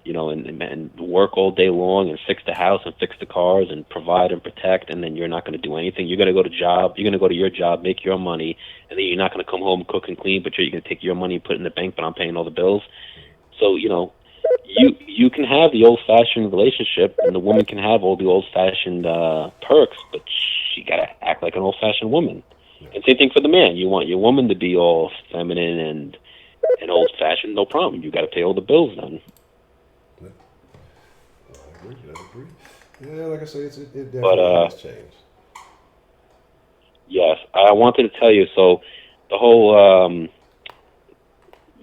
work all day long and fix the house and fix the cars and provide and protect, and then you're not going to do anything. You're going to go to your job, make your money, and then you're not going to come home, cook and clean, but you're going to take your money and put it in the bank, but I'm paying all the bills. So, you can have the old-fashioned relationship, and the woman can have all the old-fashioned perks, but she got to act like an old-fashioned woman. And same thing for the man. You want your woman to be all feminine and old-fashioned, no problem. You got to pay all the bills then. Yeah. I agree. Yeah, like I say, it definitely has changed. Yes, I wanted to tell you, so the whole...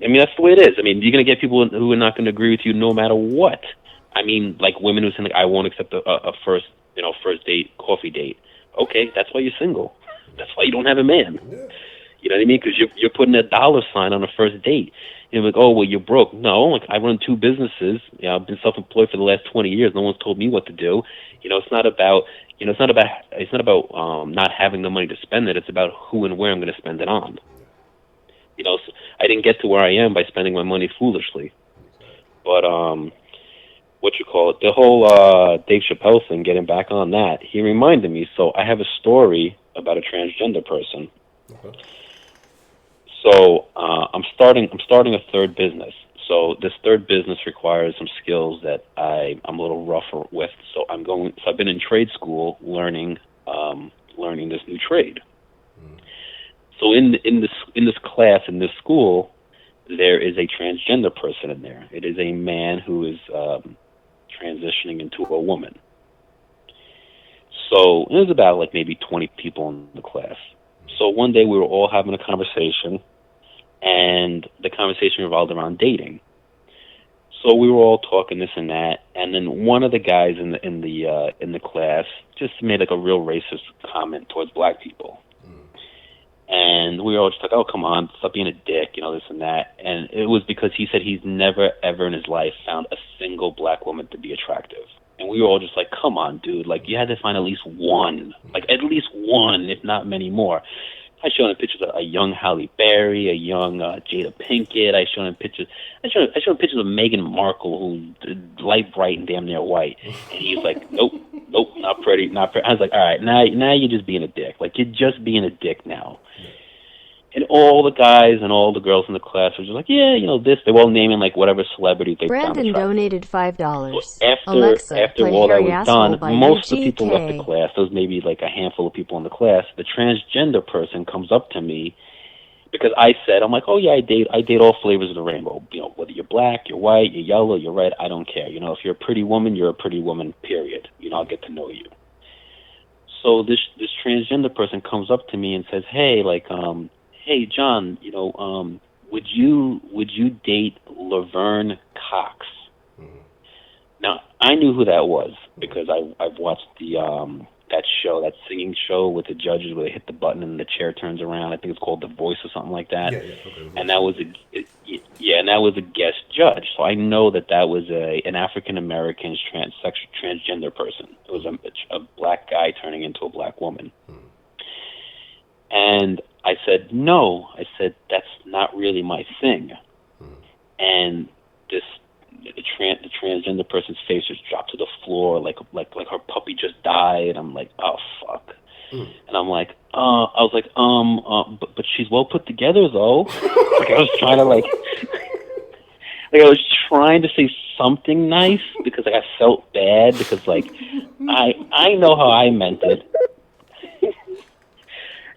I mean, that's the way it is. I mean, you're going to get people who are not going to agree with you no matter what. I mean, like women who say, like, I won't accept a first date, coffee date. Okay, that's why you're single. That's why you don't have a man. Yeah. You know what I mean? Because you're putting a dollar sign on a first date. You're like, oh, well, you're broke. No, like, I run 2 businesses. I've been self-employed for the last 20 years. No one's told me what to do. It's not about not having the money to spend it. It's about who and where I'm going to spend it on. So I didn't get to where I am by spending my money foolishly. But the whole Dave Chappelle thing, getting back on that, he reminded me. So I have a story about a transgender person. Okay. So I'm starting a third business. So this third business requires some skills that I'm a little rougher with. So I've been in trade school learning this new trade. So in this class, in this school, there is a transgender person in there. It is a man who is transitioning into a woman. So there's about like maybe 20 people in the class. So one day we were all having a conversation, and the conversation revolved around dating. So we were all talking this and that, and then one of the guys in the class just made like a real racist comment towards black people. And we were all just like, oh, come on, stop being a dick, this and that. And it was because he said he's never, ever in his life found a single black woman to be attractive. And we were all just like, come on, dude. Like, you had to find at least one, if not many more. I showed him pictures of a young Halle Berry, a young Jada Pinkett. I showed him pictures of Meghan Markle, who's light bright and damn near white. And he's like, nope, not pretty, not pretty. I was like, all right, now you're just being a dick. Like, you're just being a dick now. And all the guys and all the girls in the class were just like, yeah, this. They were all naming like whatever celebrity they found attractive. Brandon donated $5. So after all that was done, most of the people left the class. There was maybe like a handful of people in the class. The transgender person comes up to me because I said, I'm like, oh yeah, I date all flavors of the rainbow. Whether you're black, you're white, you're yellow, you're red, I don't care. If you're a pretty woman, you're a pretty woman. Period. I'll get to know you. So this transgender person comes up to me and says, hey, hey, John, would you date Laverne Cox? Mm-hmm. Now, I knew who that was because I've watched that show, that singing show with the judges where they hit the button and the chair turns around. I think it's called The Voice or something like that. Yeah, okay. And that was a guest judge. So I know that was an African American transgender person. It was a black guy turning into a black woman. Mm-hmm. And I said, no. I said, that's not really my thing. Mm. And the transgender person's face just dropped to the floor like her puppy just died. I'm like, oh, fuck. Mm. And I'm like, but she's well put together, though. I was trying to, I was trying to say something nice because I felt bad because, I know how I meant it.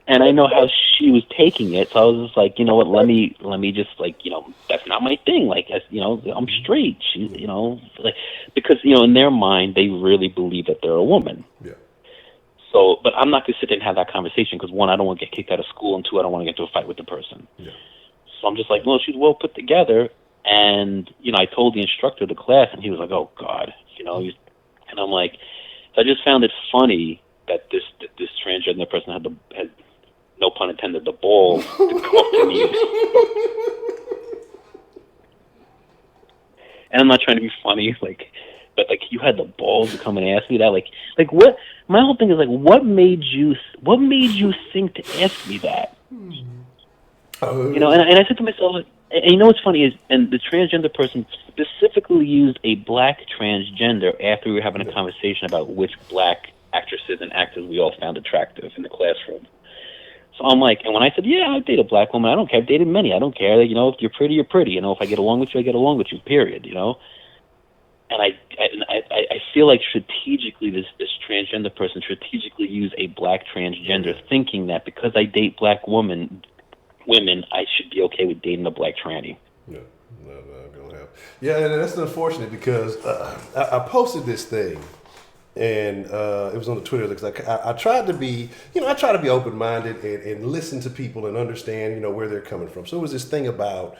And I know how she was taking it, so I was just like, you know what? Let me just that's not my thing. I'm straight. She's, because in their mind they really believe that they're a woman. Yeah. So, but I'm not gonna sit there and have that conversation because one, I don't want to get kicked out of school, and two, I don't want to get into a fight with the person. Yeah. So I'm just like, well, she's well put together, and I told the instructor of the class, and he was like, oh God, and I'm like, so I just found it funny that this transgender person had no pun intended, the balls to come up to me. And I'm not trying to be funny, but you had the balls to come and ask me that, what? My whole thing is what made you think to ask me that? And I said to myself, and what's funny is, and the transgender person specifically used a black transgender after we were having a conversation about which black actresses and actors we all found attractive in the classroom. So I'm like, and when I said, yeah, I date a black woman, I don't care. I've dated many. I don't care. If you're pretty, you're pretty. If I get along with you, I get along with you, period, And I feel like strategically, this transgender person strategically used a black transgender thinking that because I date black women, I should be okay with dating a black tranny. No, gonna happen. Yeah, and that's unfortunate because I posted this thing. And it was on the Twitter because I tried to be, I try to be open-minded and listen to people and understand, where they're coming from. So it was this thing about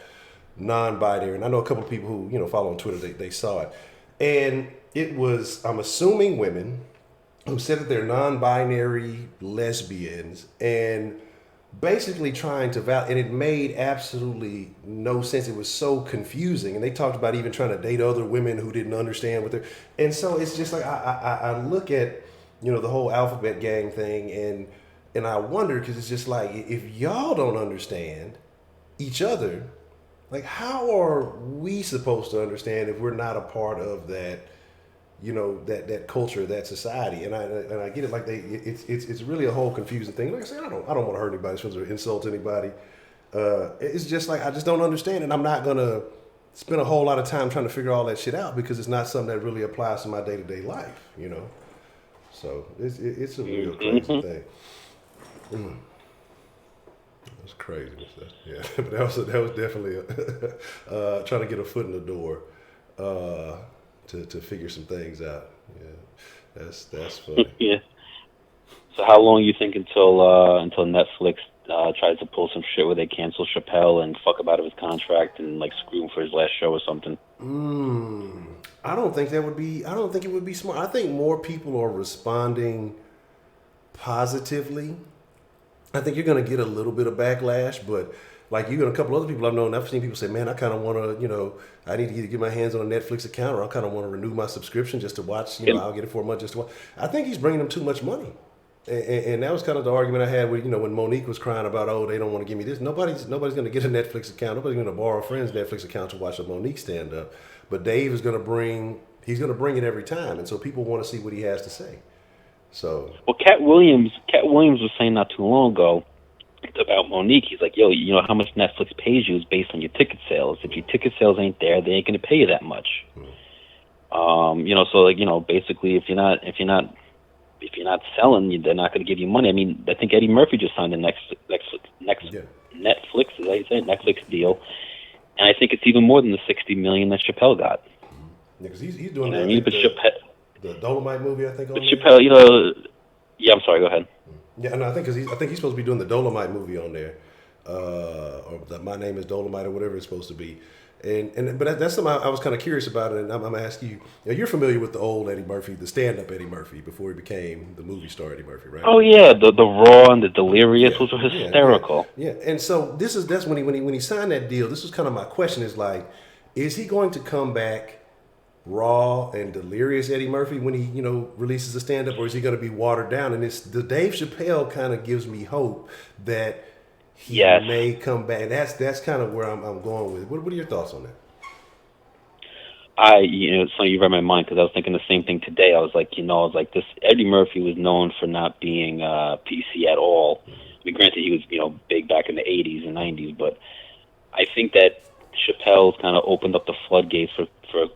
non-binary, and I know a couple of people who, follow on Twitter, they saw it. And it was, I'm assuming, women who said that they're non-binary lesbians and basically trying to and it made absolutely no sense. It was so confusing, and they talked about even trying to date other women who didn't understand what they're. And so it's just like I look at the whole alphabet gang thing, and I wonder because it's just like if y'all don't understand each other, how are we supposed to understand if we're not a part of that? That culture, that society, and I get it. It's really a whole confusing thing. Like I said, I don't want to hurt anybody's feelings or insult anybody. It's just I just don't understand, and I'm not gonna spend a whole lot of time trying to figure all that shit out because it's not something that really applies to my day-to-day life. So it's a real crazy thing. That's crazy. Yeah, but that was definitely trying to get a foot in the door. To figure some things out. Yeah, that's funny. Yeah. So how long you think until Netflix tries to pull some shit where they cancel Chappelle and fuck about his contract and screw him for his last show or something? I don't think it would be smart. I think more people are responding positively. I think you're going to get a little bit of backlash, but you and a couple other people I've known, I've seen people say, man, I kind of want to, I need to either get my hands on a Netflix account or I kind of want to renew my subscription just to watch, I'll get it for a month just to watch. I think he's bringing them too much money. And that was kind of the argument I had with, when Monique was crying about, oh, they don't want to give me this. Nobody's going to get a Netflix account. Nobody's going to borrow a friend's Netflix account to watch a Monique stand up. But Dave is going to bring it every time. And so people want to see what he has to say. So. Well, Cat Williams was saying not too long ago about Monique. He's like, yo, you know how much Netflix pays you is based on your ticket sales. If your ticket sales ain't there, they ain't going to pay you that much. So like, basically if you're not selling, they're not going to give you money. I mean, I think Eddie Murphy just signed the Netflix, is that you say, Netflix deal, and I think it's even more than the $60 million that Chappelle got. Yeah, because he's doing the Dolomite movie, I think. But Chappelle, yeah, I'm sorry. Go ahead. Yeah, no, I think he's supposed to be doing the Dolomite movie on there, or My Name Is Dolomite, or whatever it's supposed to be. But that's something I was kind of curious about, and I'm going to ask you. You're familiar with the old Eddie Murphy, the stand-up Eddie Murphy, before he became the movie star Eddie Murphy, right? Oh yeah, the Raw and the Delirious was hysterical. Yeah. And so that's when he signed that deal. This was kind of my question: is like, is he going to come back raw and delirious Eddie Murphy when he releases a stand-up, or is he going to be watered down? And it's the Dave Chappelle kind of gives me hope that he may come back. That's kind of where I'm going with it. What are your thoughts on that? So you read my mind, because I was thinking the same thing today. I was like, this Eddie Murphy was known for not being PC at all. I mean, granted, he was big back in the 80s and 90s, but I think that Chappelle's kind of opened up the floodgates for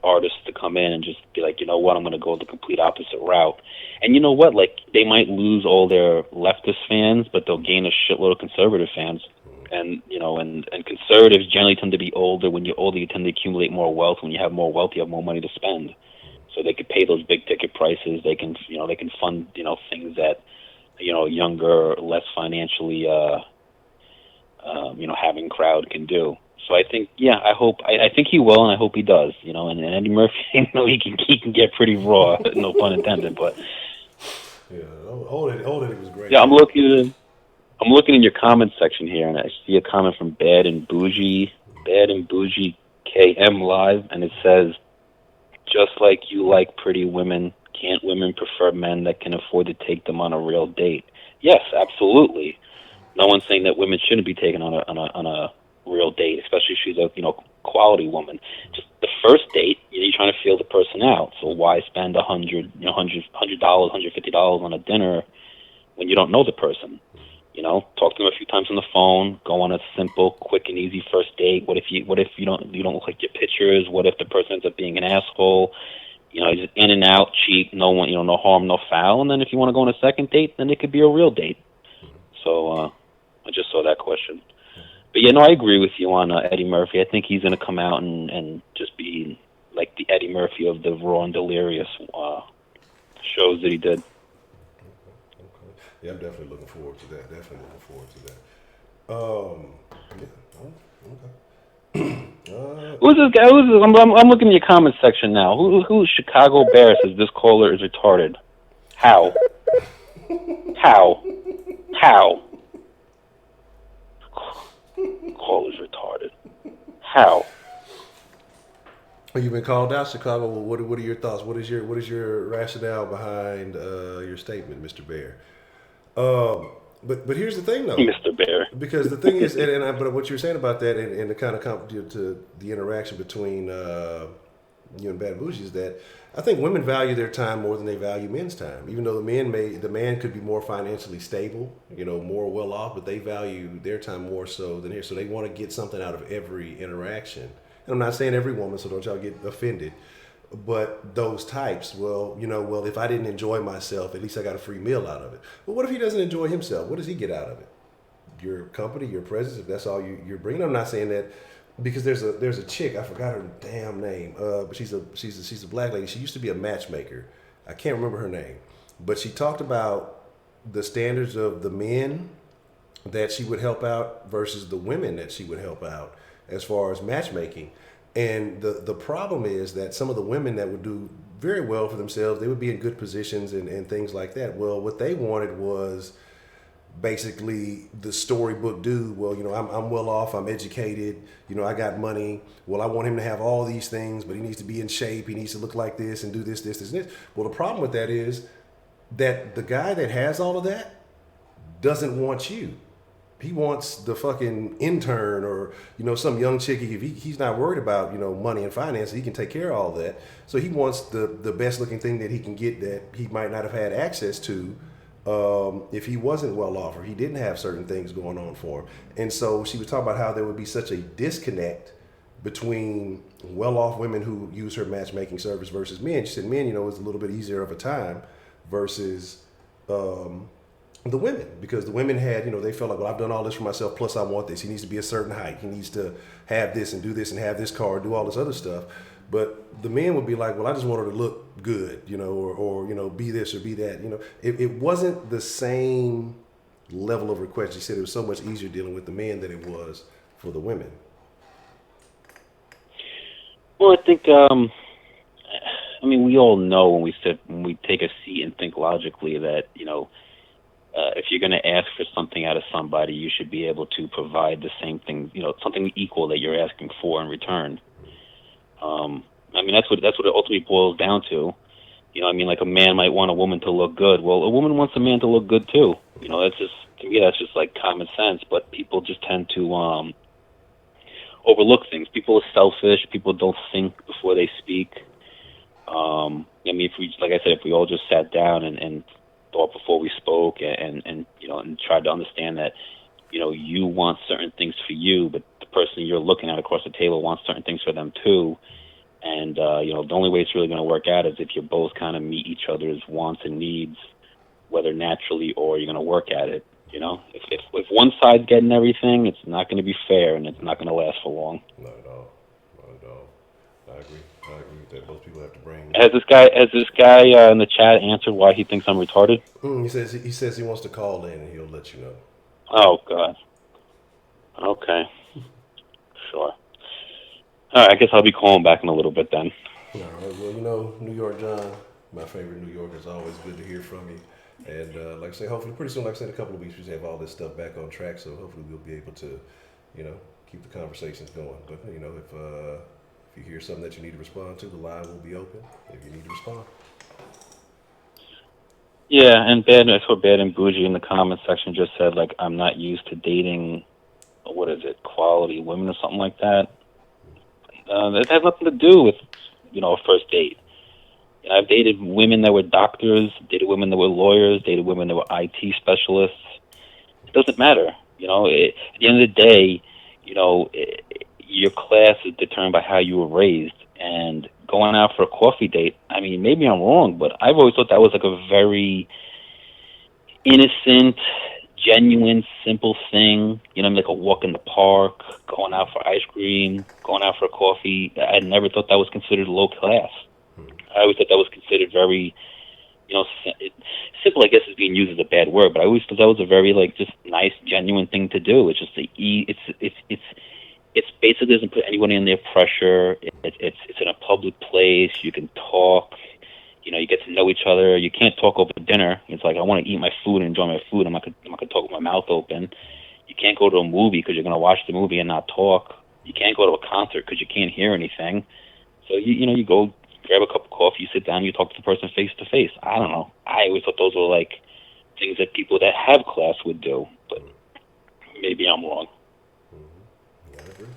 artists to come in and just be like, you know what, I'm going to go the complete opposite route. And you know what, like, they might lose all their leftist fans, but they'll gain a shitload of conservative fans. And and conservatives generally tend to be older. When you're older, you tend to accumulate more wealth. When you have more wealth, you have more money to spend. So they could pay those big ticket prices. They can fund things that younger, less financially having crowd can do. So I think, I think he will, and I hope he does. And Eddie Murphy, he can get pretty raw, no pun intended. But yeah, old Eddie was great. Yeah, I'm looking in your comment section here, and I see a comment from Bad and Bougie KM Live, and it says, just like you like pretty women, can't women prefer men that can afford to take them on a real date? Yes, absolutely. No one's saying that women shouldn't be taken on a real date, especially if she's a quality woman. Just the first date, you're trying to feel the person out. So why spend $100, $150 on a dinner when you don't know the person? Talk to them a few times on the phone. Go on a simple, quick, and easy first date. What if you don't look like your pictures? What if the person ends up being an asshole? Just in and out, cheap, no one, no harm, no foul. And then if you want to go on a second date, then it could be a real date. So I just saw that question. But I agree with you on Eddie Murphy. I think he's going to come out and just be like the Eddie Murphy of the Raw and Delirious shows that he did. Yeah, I'm definitely looking forward to that. Okay. Who's this guy? I'm looking at your comment section now. Who's Chicago Bear says this caller is retarded? How? Caller's retarded. How? Well, you've been called out, Chicago. Well, what are your thoughts? What is your rationale behind your statement, Mr. Bear? But here's the thing, though, Mr. Bear. Because the thing is, but what you're saying about that, and the kind of to the interaction between you and Bad Bougie is that I think women value their time more than they value men's time. Even though the man could be more financially stable, more well off, but they value their time more so than here. So they want to get something out of every interaction. And I'm not saying every woman, so don't y'all get offended. But those types, well, if I didn't enjoy myself, at least I got a free meal out of it. But what if he doesn't enjoy himself? What does he get out of it? Your company, your presence, if that's all you're bringing. I'm not saying that because there's a chick, I forgot her damn name, but she's a black lady. She used to be a matchmaker. I can't remember her name, but she talked about the standards of the men that she would help out versus the women that she would help out as far as matchmaking. And the problem is that some of the women that would do very well for themselves, they would be in good positions and things like that. Well, what they wanted was basically the storybook dude. Well, I'm well off, I'm educated, I got money. Well, I want him to have all these things, but he needs to be in shape. He needs to look like this and do this, this, this, and this. Well, the problem with that is that the guy that has all of that doesn't want you. He wants the fucking intern or, some young chick. If he's not worried about, money and finance, he can take care of all that. So he wants the best looking thing that he can get that he might not have had access to if he wasn't well off or he didn't have certain things going on for him. And so she was talking about how there would be such a disconnect between well-off women who use her matchmaking service versus men. She said men, is a little bit easier of a time versus the women, because the women had, they felt like, well, I've done all this for myself, plus I want this. He needs to be a certain height. He needs to have this and do this and have this car and do all this other stuff. But the men would be like, well, I just want her to look good, or be this or be that. It wasn't the same level of request. She said it was so much easier dealing with the men than it was for the women. Well, I think, we all know when we take a seat and think logically that, if you're going to ask for something out of somebody, you should be able to provide the same thing, something equal that you're asking for in return. That's what it ultimately boils down to. Like a man might want a woman to look good. Well, a woman wants a man to look good too. To me, that's just like common sense. But people just tend to overlook things. People are selfish. People don't think before they speak. If we all just sat down and thought before we spoke and tried to understand that, you want certain things for you, but the person you're looking at across the table wants certain things for them too. And, the only way it's really going to work out is if you both kind of meet each other's wants and needs, whether naturally or you're going to work at it. If one side's getting everything, it's not going to be fair and it's not going to last for long. Not at all. I agree with that. Most people have to bring. Has this guy in the chat answered why he thinks I'm retarded? He says he wants to call in and he'll let you know. Oh God. Okay. Sure. All right. I guess I'll be calling back in a little bit then. All right. Well, New York John, my favorite New Yorker. It's always good to hear from you. And like I say, hopefully pretty soon, like I said, in a couple of weeks, we should have all this stuff back on track. So hopefully we'll be able to, keep the conversations going. But if you hear something that you need to respond to, the line will be open if you need to respond. Yeah, and I saw Bad and Bougie in the comment section just said, like, I'm not used to dating, quality women or something like that. It has nothing to do with, a first date. I've dated women that were doctors, dated women that were lawyers, dated women that were IT specialists. It doesn't matter. At the end of the day, your class is determined by how you were raised. And going out for a coffee date, maybe I'm wrong, but I've always thought that was like a very innocent, genuine, simple thing. Like a walk in the park, going out for ice cream, going out for a coffee. I never thought that was considered low class. I always thought that was considered very, simple. I guess is being used as a bad word, but I always thought that was a very just nice, genuine thing to do. It's just it's basically doesn't put anybody under pressure. It's in a public place. You can talk. You get to know each other. You can't talk over dinner. It's like I want to eat my food and enjoy my food. I'm not gonna talk with my mouth open. You can't go to a movie because you're gonna watch the movie and not talk. You can't go to a concert because you can't hear anything. So you go grab a cup of coffee, you sit down, you talk to the person face to face. I don't know. I always thought those were like things that people that have class would do, but maybe I'm wrong. I agree.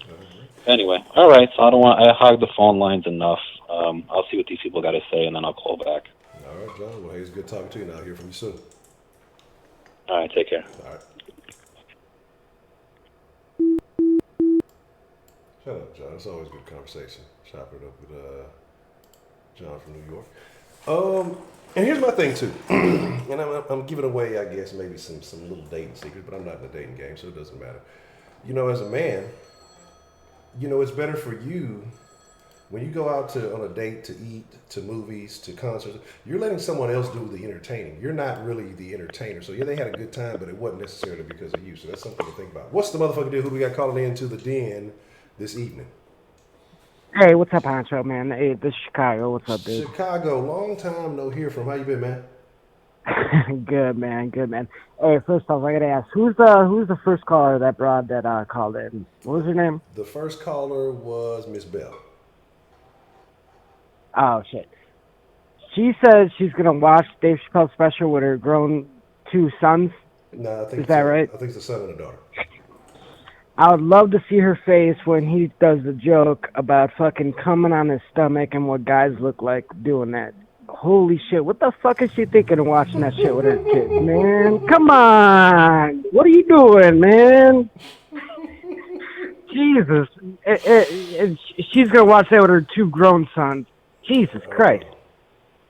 Anyway, all right. So I hogged the phone lines enough. I'll see what these people got to say, and then I'll call back. All right, John. Well, hey, it's good talking to you, and I'll hear from you soon. All right. Take care. All right. Shut up, John. It's always a good conversation. Chopping it up with John from New York. And here's my thing too, and I'm giving away, I guess, maybe some little dating secrets, but I'm not in the dating game, so it doesn't matter. As a man, it's better for you when you go out on a date to eat, to movies, to concerts. You're letting someone else do the entertaining. You're not really the entertainer. So yeah, they had a good time, but it wasn't necessarily because of you. So that's something to think about. What's the motherfucker deal? Who we got calling into the den this evening? Hey, what's up, Honcho, man? Hey, this is Chicago. What's up, dude? Chicago, long time no hear from. How you been, man? Good, man. Hey, first off, I gotta ask, who's the first caller, that broad that called in? What was her name? The first caller was Miss Bell. Oh shit. She says she's gonna watch Dave Chappelle special with her grown 2 sons. No, I think is that right? I think it's a son and a daughter. I would love to see her face when he does the joke about fucking coming on his stomach and what guys look like doing that. Holy shit, what the fuck is she thinking of watching that shit with her kids, man? Come on! What are you doing, man? Jesus. She's gonna watch that with her 2 grown sons. Jesus Christ.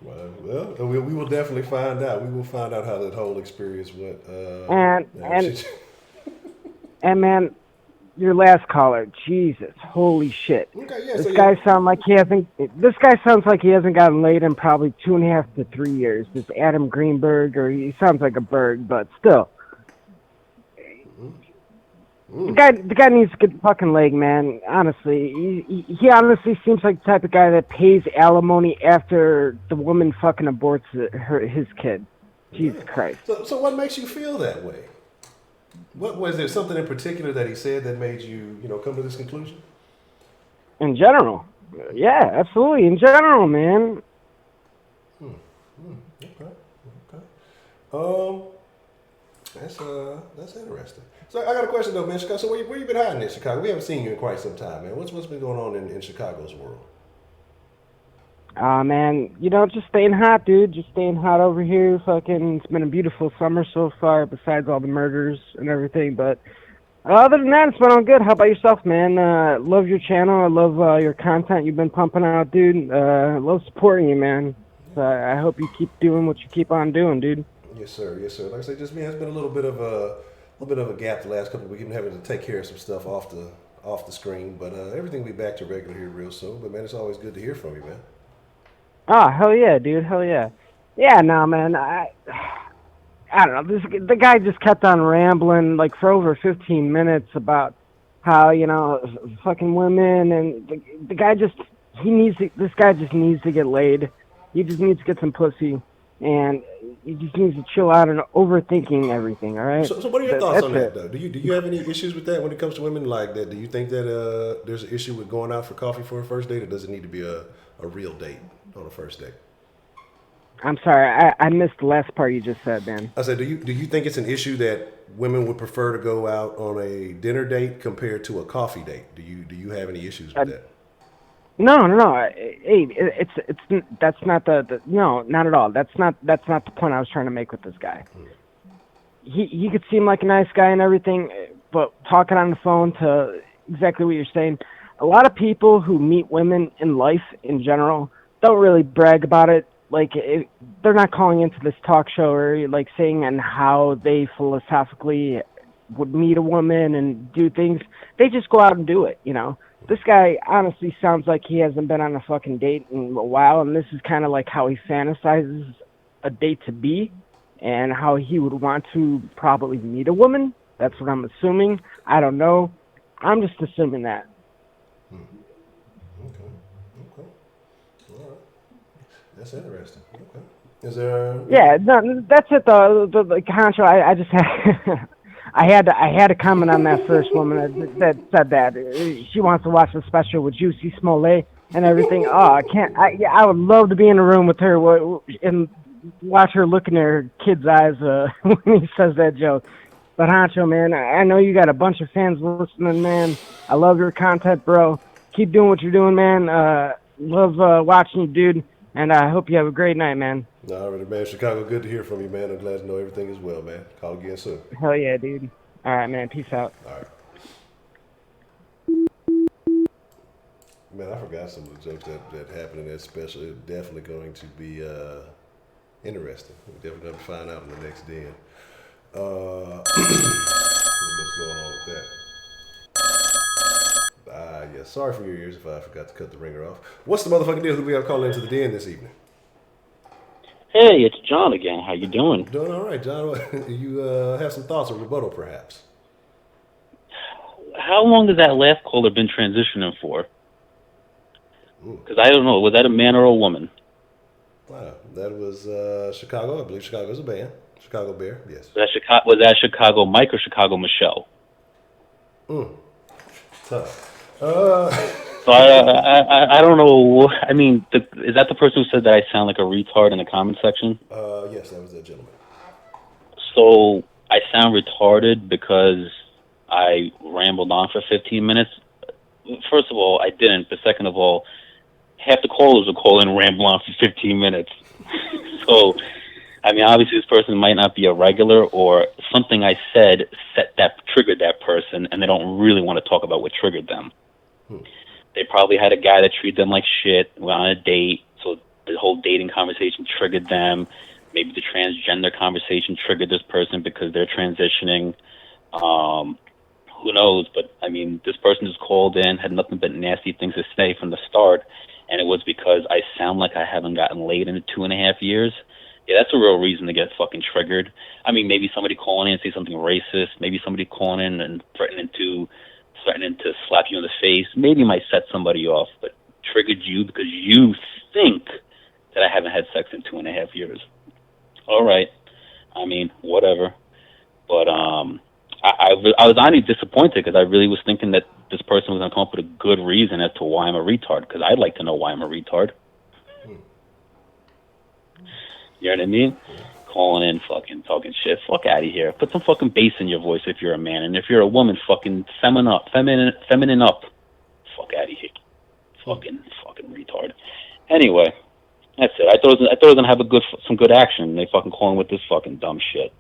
Well, we will definitely find out. We will find out how that whole experience went. And man, your last caller, Jesus, holy shit! Okay, yeah, this guy sounds like he hasn't. This guy sounds like he hasn't gotten laid in probably 2.5 to 3 years. This Adam Greenberg, or he sounds like a bird, but still. The guy needs to get the fucking leg, man. Honestly, he honestly seems like the type of guy that pays alimony after the woman fucking aborts his kid. Jesus Christ. So what makes you feel that way? What was there something in particular that he said that made you, come to this conclusion? In general, yeah, absolutely. In general, man. Okay. That's interesting. So I got a question though, man. Chicago. So where you been hiding in Chicago? We haven't seen you in quite some time, man. What's been going on in Chicago's world? Man, just staying hot, dude. Just staying hot over here. Fucking, it's been a beautiful summer so far, besides all the murders and everything. But other than that, it's been all good. How about yourself, man? Love your channel. I love your content you've been pumping out, dude. Love supporting you, man. So I hope you keep doing what you keep on doing, dude. Yes, sir. Yes, sir. Like I said, just me. It's been a little bit of a gap the last couple of weeks. Been having to take care of some stuff off the screen, but everything will be back to regular here real soon. But man, it's always good to hear from you, man. Oh, hell yeah, dude. Hell yeah. Yeah, no, man. I don't know. The guy just kept on rambling like for over 15 minutes about how, fucking women, and the guy this guy just needs to get laid. He just needs to get some pussy, and he just needs to chill out and overthinking everything, all right? So what are your thoughts on that, though? Do you have any issues with that when it comes to women like that? Do you think that there's an issue with going out for coffee for a first date, or does it need to be a real date on a first date? I'm sorry, I missed the last part you just said, man. I said, do you think it's an issue that women would prefer to go out on a dinner date compared to a coffee date? Do you have any issues with that? No. Hey, that's not no, not at all. That's not the point I was trying to make with this guy. He could seem like a nice guy and everything, but talking on the phone to exactly what you're saying, a lot of people who meet women in life in general don't really brag about it. Like, they're not calling into this talk show or like saying and how they philosophically would meet a woman and do things. They just go out and do it, This guy honestly sounds like he hasn't been on a fucking date in a while, and this is kind of like how he fantasizes a date to be and how he would want to probably meet a woman. That's what I'm assuming. I don't know. I'm just assuming that. Okay. All right. That's interesting. Okay. Is there? Yeah, no, that's it though. The Honcho, I just had. I had to comment on that first woman that said that she wants to watch the special with Juicy Smollett and everything. Oh, I can't. I would love to be in a room with her and watch her look in her kid's eyes when he says that joke. But Honcho, man, I know you got a bunch of fans listening, man. I love your content, bro. Keep doing what you're doing, man. Love watching you, dude. And I hope you have a great night, man. All right, man. Chicago, good to hear from you, man. I'm glad to know everything is well, man. Call again soon. Hell yeah, dude. All right, man. Peace out. All right. Man, I forgot some of the jokes that happened in that special. It's definitely going to be interesting. We're definitely going to find out in the next den. What's going on with that? Yeah. Sorry for your ears if I forgot to cut the ringer off. What's the motherfucking deal? Who do we have calling into the den this evening? Hey, it's John again. How you doing? Doing all right, John. You have some thoughts on rebuttal, perhaps? How long has that last caller been transitioning for? Because I don't know. Was that a man or a woman? Wow, that was Chicago. I believe Chicago's a band. Chicago Bear, yes. Was that Chicago Mike or Chicago Michelle? Tough. So I don't know. I mean, is that the person who said that I sound like a retard in the comment section? Yes, that was that gentleman. So I sound retarded because I rambled on for 15 minutes. First of all, I didn't. But second of all, half the callers will call in and ramble on for 15 minutes. So, I mean, obviously this person might not be a regular, or something I said triggered that person, and they don't really want to talk about what triggered them. They probably had a guy that treated them like shit, went on a date, so the whole dating conversation triggered them. Maybe the transgender conversation triggered this person because they're transitioning. Who knows? But, I mean, this person just called in, had nothing but nasty things to say from the start, and it was because I sound like I haven't gotten laid in 2.5 years. Yeah, that's a real reason to get fucking triggered. I mean, maybe somebody calling in and say something racist. Maybe somebody calling in and threatening to slap you in the face. Maybe might set somebody off, but triggered you because you think that I haven't had sex in 2.5 years. All right. I mean, whatever. But I was honestly disappointed because I really was thinking that this person was going to come up with a good reason as to why I'm a retard, because I'd like to know why I'm a retard. You know what I mean? Calling in, fucking talking shit. Fuck out of here. Put some fucking bass in your voice if you're a man, and if you're a woman, fucking feminine up. Fuck out of here. Fucking retard. Anyway, that's it. I thought it was gonna have some good action. They fucking calling with this fucking dumb shit.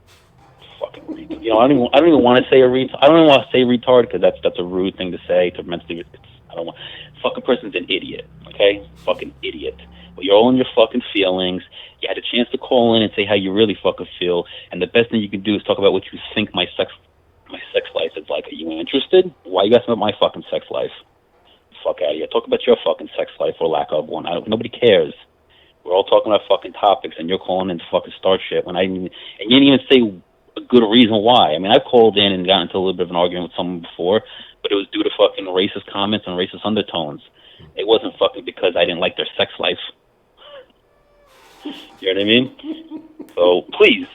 Fucking retard. You know, I don't even want to say a retard. I don't even want to say retard because that's a rude thing to say to mentally. I don't want. Fucking person's an idiot. Okay, fucking idiot. Well, you're all in your fucking feelings. You had a chance to call in and say how you really fucking feel, and the best thing you can do is talk about what you think my sex life is like. Are you interested? Why you asking about my fucking sex life? Fuck out of here. Talk about your fucking sex life or lack of one. Nobody cares. We're all talking about fucking topics, and you're calling in to fucking start shit and you didn't even say a good reason why. I mean, I've called in and gotten into a little bit of an argument with someone before, but it was due to fucking racist comments and racist undertones. It wasn't fucking because I didn't like their sex life. You know what I mean? So please,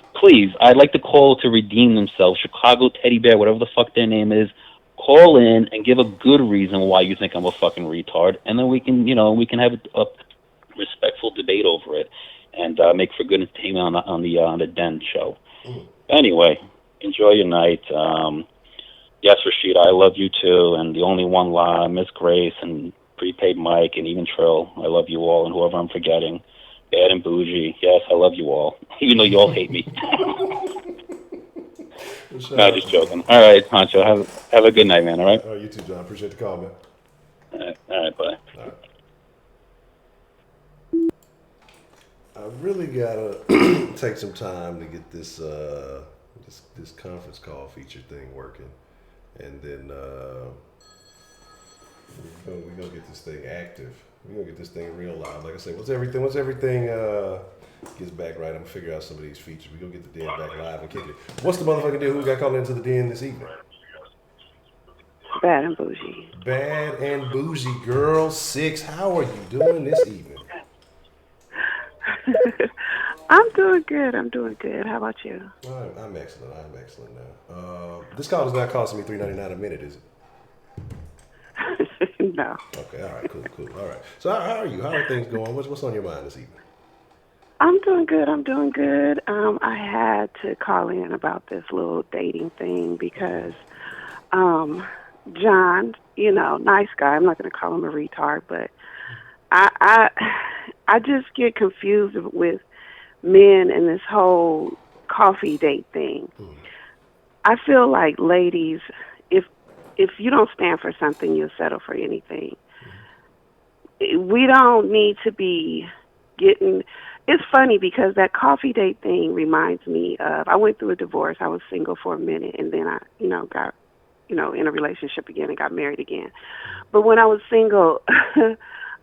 I'd like to call to redeem themselves. Chicago Teddy Bear, whatever the fuck their name is, call in and give a good reason why you think I'm a fucking retard, and then we can have a respectful debate over it, and make for good entertainment on the Den show. Anyway, enjoy your night. Yes, Rashida, I love you too, and the only one, Miss Grace, and Prepaid Mike, and even Trill. I love you all, and whoever I'm forgetting. Bad and Bougie. Yes, I love you all, even though you all hate me. No, just joking. All right, Honcho, have a good night, man. All right. Oh, you too, John. Appreciate the call, man. All right, bye. All right. I really gotta take some time to get this conference call feature thing working, and then we're gonna get this thing active. We're gonna get this thing real live. Like I said, once everything gets back right, I'm gonna figure out some of these features. We're gonna get the Den back live and kick it. What's the motherfucking deal? Who got called into the Den this evening? Bad and Bougie. Bad and Bougie, girl 6. How are you doing this evening? I'm doing good. How about you? I'm excellent. Now. This call is not costing me $3.99 a minute, is it? No. Okay. All right. Cool. All right. So how are you? How are things going? What's on your mind this evening? I'm doing good. I had to call in about this little dating thing because John, nice guy. I'm not going to call him a retard, but I just get confused with men and this whole coffee date thing. I feel like ladies, if you don't stand for something, you'll settle for anything. We don't need to be getting... It's funny because that coffee date thing reminds me of... I went through a divorce. I was single for a minute, and then I, got, in a relationship again and got married again. But when I was single...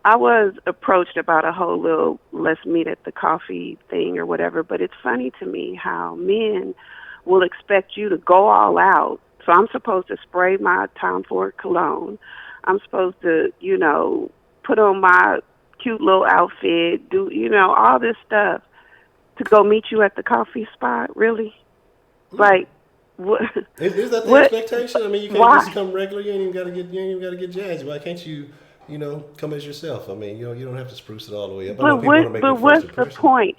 I was approached about a whole little let's meet at the coffee thing or whatever, but it's funny to me how men will expect you to go all out. So I'm supposed to spray my Tom Ford cologne. I'm supposed to, put on my cute little outfit, do, all this stuff to go meet you at the coffee spot. Really? Like, what? Is that the expectation? I mean, you can't just come regular. You ain't even got to get jazzy. Why can't you come as yourself. I mean, you don't have to spruce it all the way up. I But know people want to make their what's first the impression. point?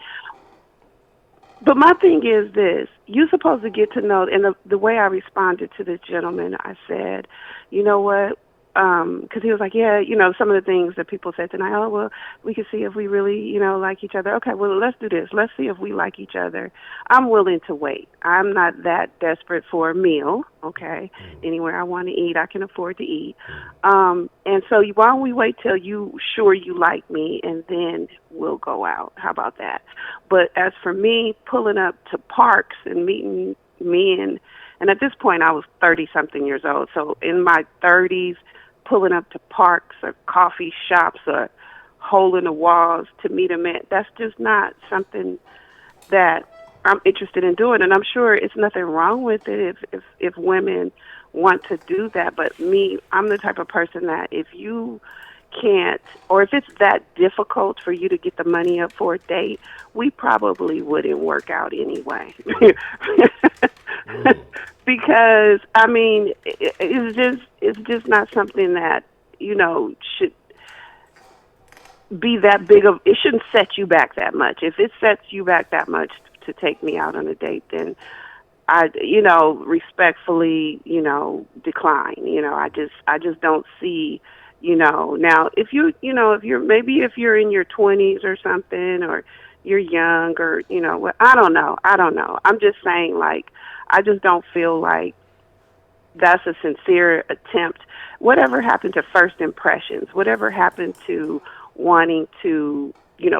But my thing is this: you're supposed to get to know. And the way I responded to this gentleman, I said, you know what? Because he was like, yeah, some of the things that people said tonight. Oh, well, we can see if we really, like each other. Okay, well, let's do this. Let's see if we like each other. I'm willing to wait. I'm not that desperate for a meal. Okay, anywhere I want to eat, I can afford to eat. And so why don't we wait till you sure you like me, and then we'll go out. How about that? But as for me, pulling up to parks and meeting men, and at this point I was 30-something years old. So in my 30s, pulling up to parks or coffee shops or hole in the walls to meet a man, that's just not something that I'm interested in doing. And I'm sure it's nothing wrong with it if women want to do that. But me, I'm the type of person that if you can't, or if it's that difficult for you to get the money up for a date, we probably wouldn't work out anyway. Because I mean, it's just not something that should be that big of. It shouldn't set you back that much. If it sets you back that much to take me out on a date, then I respectfully decline. I just don't see. Now if you're if you're in your 20s or something, or you're young, or I don't know. I'm just saying, like, I just don't feel like that's a sincere attempt. Whatever happened to first impressions? Whatever happened to wanting to,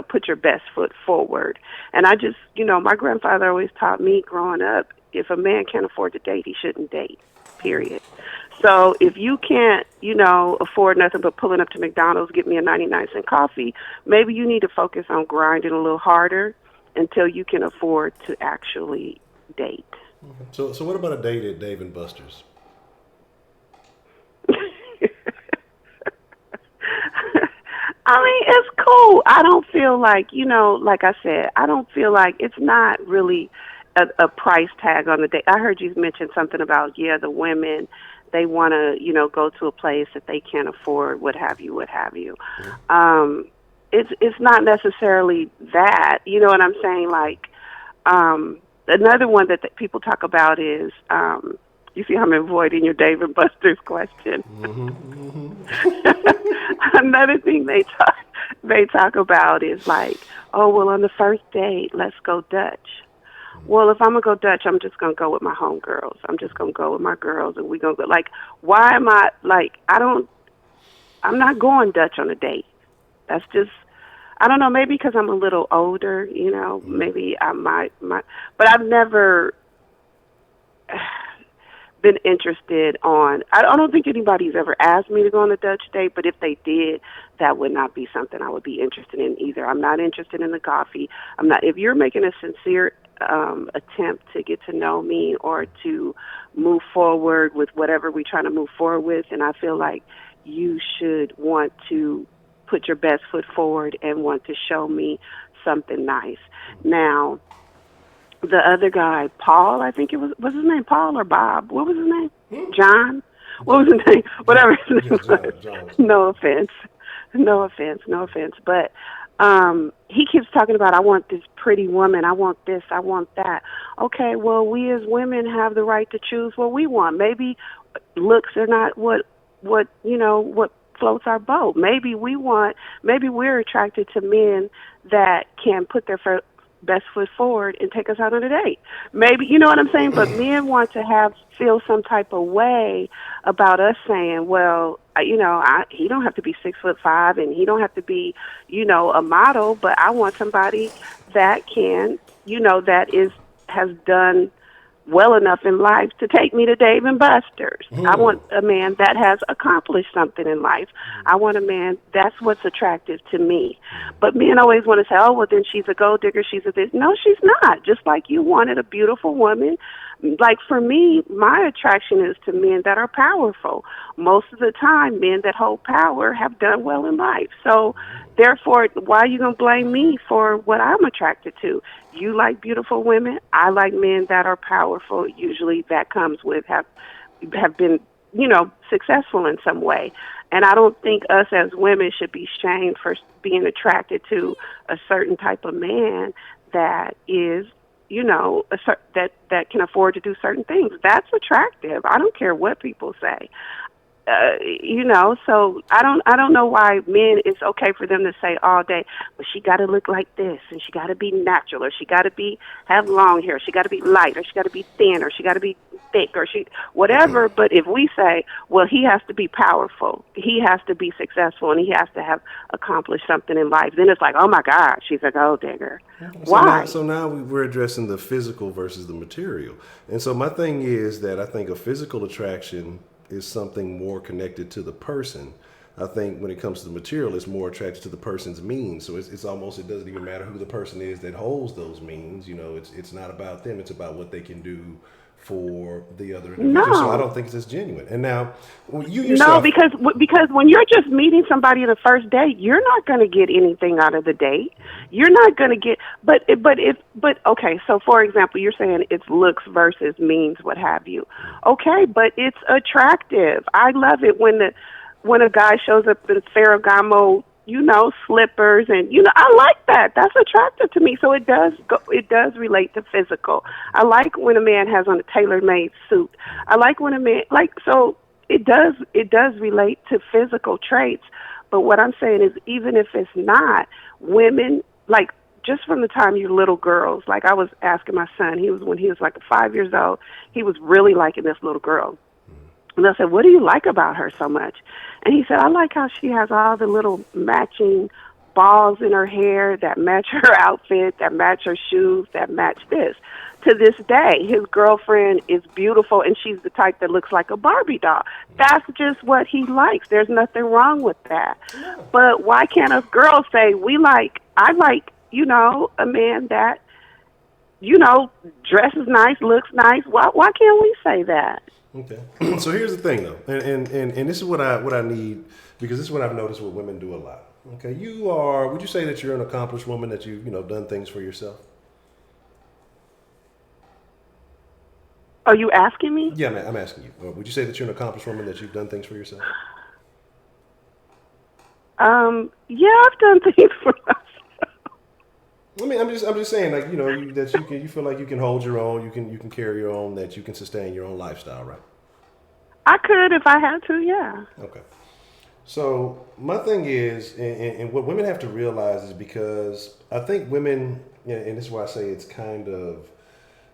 put your best foot forward? And I just, my grandfather always taught me growing up, if a man can't afford to date, he shouldn't date, period. So if you can't, afford nothing but pulling up to McDonald's, get me a 99-cent coffee, maybe you need to focus on grinding a little harder until you can afford to actually date. So what about a date at Dave and Buster's? I mean, it's cool. I don't feel like, like I said, I don't feel like it's not really a price tag on the date. I heard you mention something about, the women, they want to, go to a place that they can't afford, what have you. It's not necessarily that, you know what I'm saying? Like, another one that people talk about is, you see how I'm avoiding your Dave and Buster's question. Another thing they talk about is like, oh, well, on the first date, let's go Dutch. Well, if I'm going to go Dutch, I'm just going to go with my homegirls. I'm just going to go with my girls, and we're going to go. Like, why am I, like, I'm not going Dutch on a date. That's just, I don't know, maybe because I'm a little older, maybe I might, but I've never been interested I don't think anybody's ever asked me to go on a Dutch date, but if they did, that would not be something I would be interested in either. I'm not interested in the coffee. If you're making a sincere attempt to get to know me or to move forward with whatever we're trying to move forward with, and I feel like you should want to put your best foot forward and want to show me something nice. Now, the other guy, Paul, I think what's his name, Paul or Bob? What was his name? John? What was his name? Whatever his name was. John. No offense. But he keeps talking about, I want this pretty woman, I want this, I want that. Okay, well, we as women have the right to choose what we want. Maybe looks are not what floats our boat. Maybe we're attracted to men that can put their best foot forward and take us out on a date. Maybe, you know what I'm saying? But men want to feel some type of way about us saying, well, he don't have to be 6'5", and he don't have to be, a model, but I want somebody that can, has done well enough in life to take me to Dave and Buster's. I want a man that has accomplished something in life. I want a man, that's what's attractive to me. But men always want to say, oh, well, then she's a gold digger, she's a this. No, she's not. Just like you wanted a beautiful woman. Like for me, my attraction is to men that are powerful. Most of the time, men that hold power have done well in life. So therefore, why are you going to blame me for what I'm attracted to? You like beautiful women. I like men that are powerful. Usually that comes with have been, successful in some way. And I don't think us as women should be shamed for being attracted to a certain type of man that is, that can afford to do certain things. That's attractive. I don't care what people say. So I don't know why men, it's okay for them to say all day, well, she got to look like this, and she got to be natural, or she got to have long hair, she got to be light, or she got to be thin, or she got to be thick, or whatever. But if we say, well, he has to be powerful, he has to be successful, and he has to have accomplished something in life, then it's like, oh my God, she's a gold digger. Why? So now we're addressing the physical versus the material. And so my thing is that I think a physical attraction is something more connected to the person. I think when it comes to the material, it's more attracted to the person's means. So it's almost, it doesn't even matter who the person is that holds those means. It's not about them. It's about what they can do for the other individual. No. So I don't think it's as genuine. And now, you yourself... No, because when you're just meeting somebody on the first date, you're not going to get anything out of the date. You're not going to get... But okay, so for example, you're saying it's looks versus means, what have you. Okay, but it's attractive. I love it when a guy shows up in Ferragamo, slippers, and I like that. That's attractive to me. So it does relate to physical. I like when a man has on a tailor-made suit. I like when a man so it does relate to physical traits. But what I'm saying is, even if it's not, women, just from the time you're little girls, I was asking my son, when he was 5 years old, he was really liking this little girl. And I said, what do you like about her so much? And he said, I like how she has all the little matching balls in her hair that match her outfit, that match her shoes, that match this. To this day, his girlfriend is beautiful, and she's the type that looks like a Barbie doll. That's just what he likes. There's nothing wrong with that. But why can't us girls say, I like, a man that, dresses nice, looks nice. Why can't we say that? Okay. So here's the thing, though, and this is what I need, because this is what I've noticed what women do a lot. Okay, would you say that you're an accomplished woman, that you've done things for yourself? Are you asking me? Yeah, I'm asking you. Would you say that you're an accomplished woman, that you've done things for yourself? Yeah, I've done things for myself. I mean, I'm just saying, that you feel like you can hold your own, you can carry your own, that you can sustain your own lifestyle, right? I could if I had to, yeah. Okay. So my thing is, and what women have to realize is, because I think women, and this is why I say it's kind of,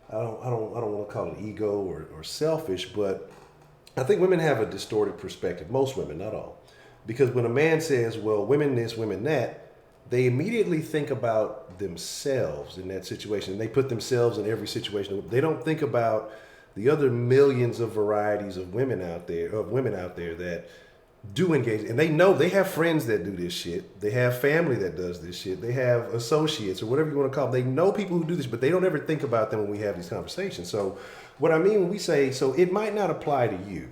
I don't want to call it ego or selfish, but I think women have a distorted perspective. Most women, not all, because when a man says, well, women this, women that, they immediately think about themselves in that situation. And they put themselves in every situation. They don't think about the other millions of varieties of women out there that do engage. And they know they have friends that do this shit. They have family that does this shit. They have associates or whatever you want to call them. They know people who do this, but they don't ever think about them when we have these conversations. So what I mean when we say, so it might not apply to you,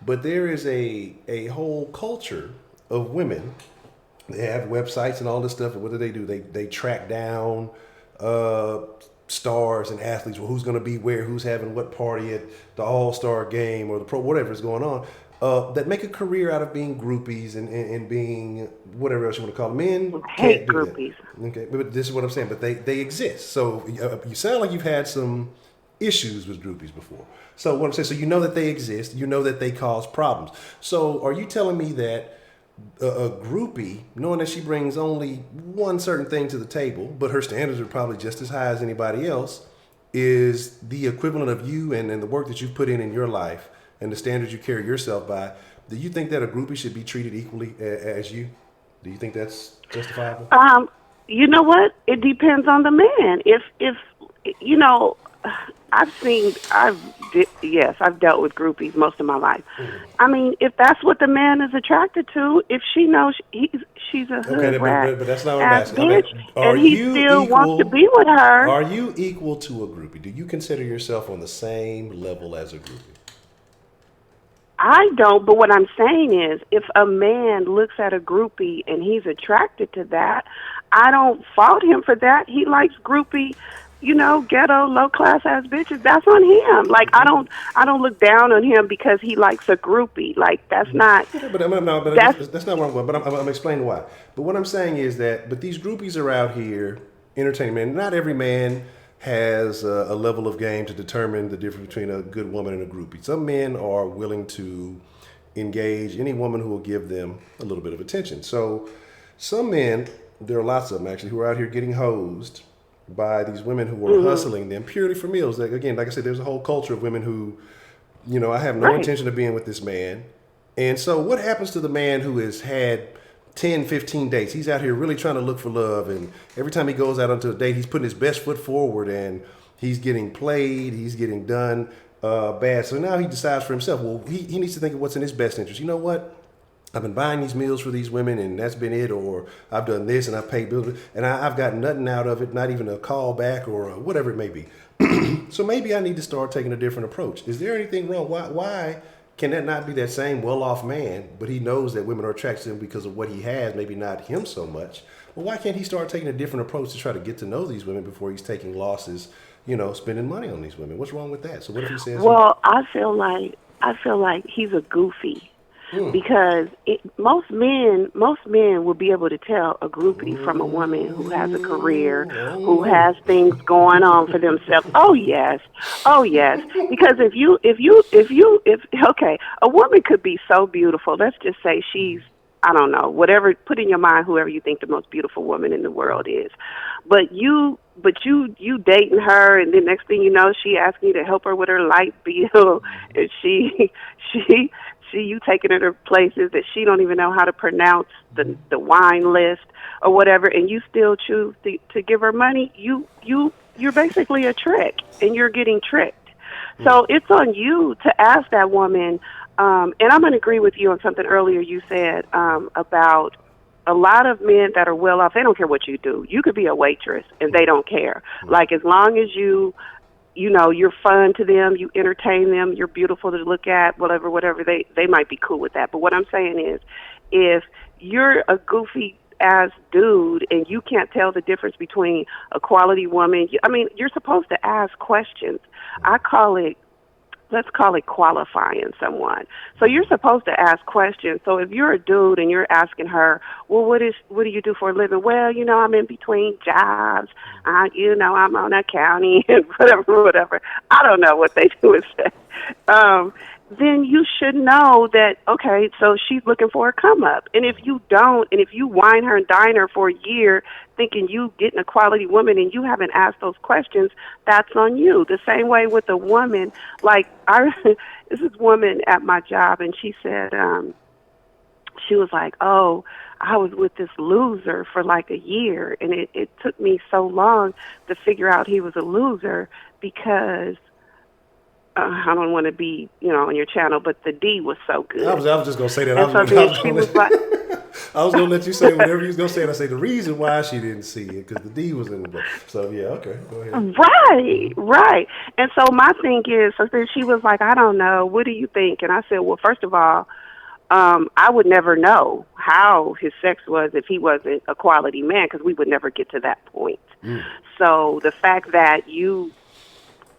but there is a whole culture of women. They have websites and all this stuff, and what do? They track down stars and athletes. Well, who's going to be where? Who's having what party at the All-Star game or the pro, whatever is going on. That make a career out of being groupies and being whatever else you want to call them. Men hate groupies. That. Okay, but this is what I'm saying. But they exist. So you sound like you've had some issues with groupies before. So what I'm saying, so you know that they exist. You know that they cause problems. So are you telling me that a groupie, knowing that she brings only one certain thing to the table, but her standards are probably just as high as anybody else, is the equivalent of you and the work that you've put in your life and the standards you carry yourself by? Do you think that a groupie should be treated equally as you? Do you think that's justifiable? You know what? It depends on the man. If I've dealt with groupies most of my life. Mm-hmm. I mean, if that's what the man is attracted to, if she knows she's a hood rat, but that's not what I'm asking. Bitch, and he still wants to be with her. Are you equal to a groupie? Do you consider yourself on the same level as a groupie? I don't, but what I'm saying is, if a man looks at a groupie and he's attracted to that, I don't fault him for that. He likes groupie. ghetto, low class ass bitches. That's on him. Like I don't look down on him because he likes a groupie. Like that's not. That's not what I'm going. But I'm explaining why. But what I'm saying is but these groupies are out here entertaining men. Not every man has a level of game to determine the difference between a good woman and a groupie. Some men are willing to engage any woman who will give them a little bit of attention. So some men, there are lots of them actually, who are out here getting hosed by these women who are hustling them purely for meals. Again, like I said, there's a whole culture of women who, I have no intention of being with this man. And so what happens to the man who has had 10, 15 dates? He's out here really trying to look for love, and every time he goes out onto a date, he's putting his best foot forward, and he's getting played, he's getting done bad. So now he decides for himself, well, he needs to think of what's in his best interest. You know what? I've been buying these meals for these women, and that's been it. Or I've done this, and I've paid bills, and I've got nothing out of it, not even a call back or whatever it may be. So maybe I need to start taking a different approach. Is there anything wrong? Why can that not be that same well-off man, but he knows that women are attracted to him because of what he has, maybe not him so much? Well, why can't he start taking a different approach to try to get to know these women before he's taking losses, spending money on these women? What's wrong with that? So what if he says... Well, I feel like he's a goofy. Because most men will be able to tell a groupie from a woman who has a career, who has things going on for themselves. Oh yes. Because if a woman could be so beautiful. Let's just say she's, I don't know, whatever. Put in your mind whoever you think the most beautiful woman in the world is, but you dating her, and then next thing you know, she asking you to help her with her light bill, and you taking her to places that she don't even know how to pronounce the wine list or whatever, and you still choose to give her money. You're basically a trick, and you're getting tricked. So it's on you to ask that woman. And I'm going to agree with you on something earlier you said about a lot of men that are well off. They don't care what you do. You could be a waitress, and they don't care. Like as long as you're fun to them, you entertain them, you're beautiful to look at, whatever, they might be cool with that. But what I'm saying is, if you're a goofy ass dude and you can't tell the difference between a quality woman, you're supposed to ask questions. Let's call it qualifying someone. So you're supposed to ask questions. So if you're a dude and you're asking her, well, what do you do for a living? Well, I'm in between jobs. I'm on accounting and whatever. I don't know what they do instead. Then you should know that, okay, so she's looking for a come up. And if you don't, and if you wine her and dine her for a year thinking you getting a quality woman and you haven't asked those questions, that's on you. The same way with a woman, like this is woman at my job, and she said, she was like, oh, I was with this loser for like a year, and it took me so long to figure out he was a loser because I don't want to be, on your channel, but the D was so good. I was just going to say that. I was going to let you say whatever you was going to say, and I say the reason why she didn't see it, because the D was in the book. So, yeah, okay, go ahead. Right. And so my thing is, so then she was like, I don't know, what do you think? And I said, well, first of all, I would never know how his sex was if he wasn't a quality man, because we would never get to that point. So the fact that you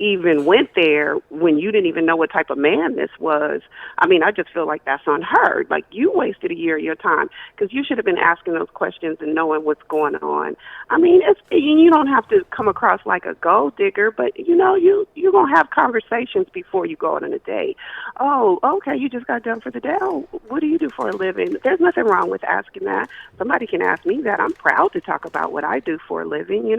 even went there when you didn't even know what type of man this was, I just feel like that's on her. Like, you wasted a year of your time, because you should have been asking those questions and knowing what's going on. You don't have to come across like a gold digger, but you're going to have conversations before you go on a date. Oh, okay, you just got done for the day. Oh, what do you do for a living? There's nothing wrong with asking that. Somebody can ask me that. I'm proud to talk about what I do for a living,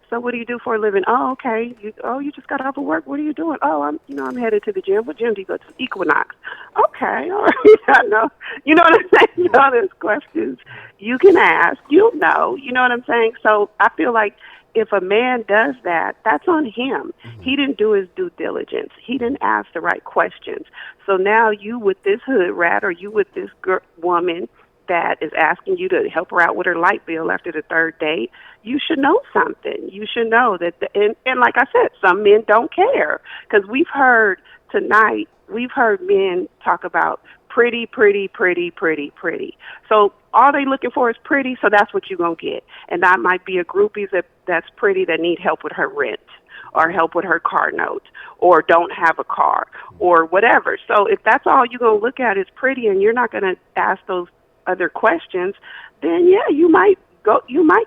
So what do you do for a living? Oh, okay. You just got off of work. What are you doing? Oh, I'm headed to the gym. What gym do you go to? Equinox. Okay, all right. I know. You know what I'm saying? All those questions you can ask. You know what I'm saying? So I feel like if a man does that, that's on him. He didn't do his due diligence. He didn't ask the right questions. So now you with this hood rat, or you with this woman that is asking you to help her out with her light bill after the third date, you should know something. You should know that, and like I said, some men don't care, because we've heard men talk about pretty, pretty, pretty, pretty, pretty. So all they looking for is pretty, so that's what you're going to get. And that might be a groupie that's pretty that need help with her rent or help with her car note or don't have a car or whatever. So if that's all you're going to look at is pretty and you're not going to ask those other questions, then yeah, you might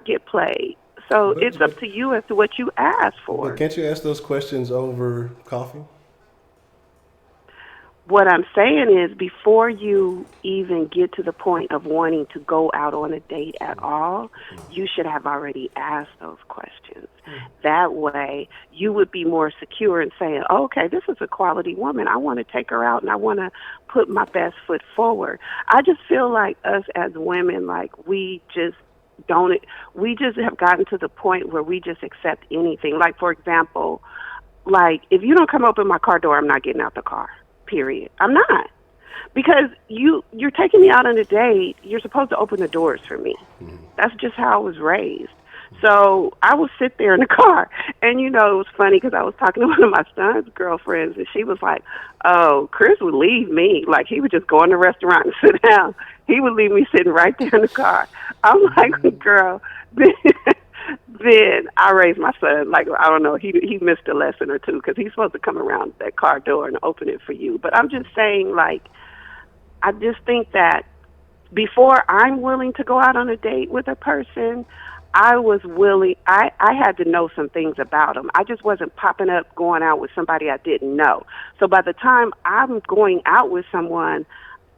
get played. So it's up to you as to what you ask for. But can't you ask those questions over coffee? What I'm saying is before you even get to the point of wanting to go out on a date at all, you should have already asked those questions. That way you would be more secure in saying, oh, okay, this is a quality woman. I want to take her out and I want to put my best foot forward. I just feel like us as women, like we just have gotten to the point where we just accept anything. Like, for example, like if you don't come open my car door, I'm not getting out the car. Period. I'm not. Because you're taking me out on a date, you're supposed to open the doors for me. That's just how I was raised. So I would sit there in the car. And, it was funny because I was talking to one of my son's girlfriends, and she was like, oh, Chris would leave me. Like, he would just go in the restaurant and sit down. He would leave me sitting right there in the car. I'm like, girl, then I raised my son. Like, I don't know, he missed a lesson or two because he's supposed to come around that car door and open it for you. But I'm just saying, like, I just think that before I'm willing to go out on a date with a person, I was willing, I had to know some things about them. I just wasn't popping up going out with somebody I didn't know. So by the time I'm going out with someone,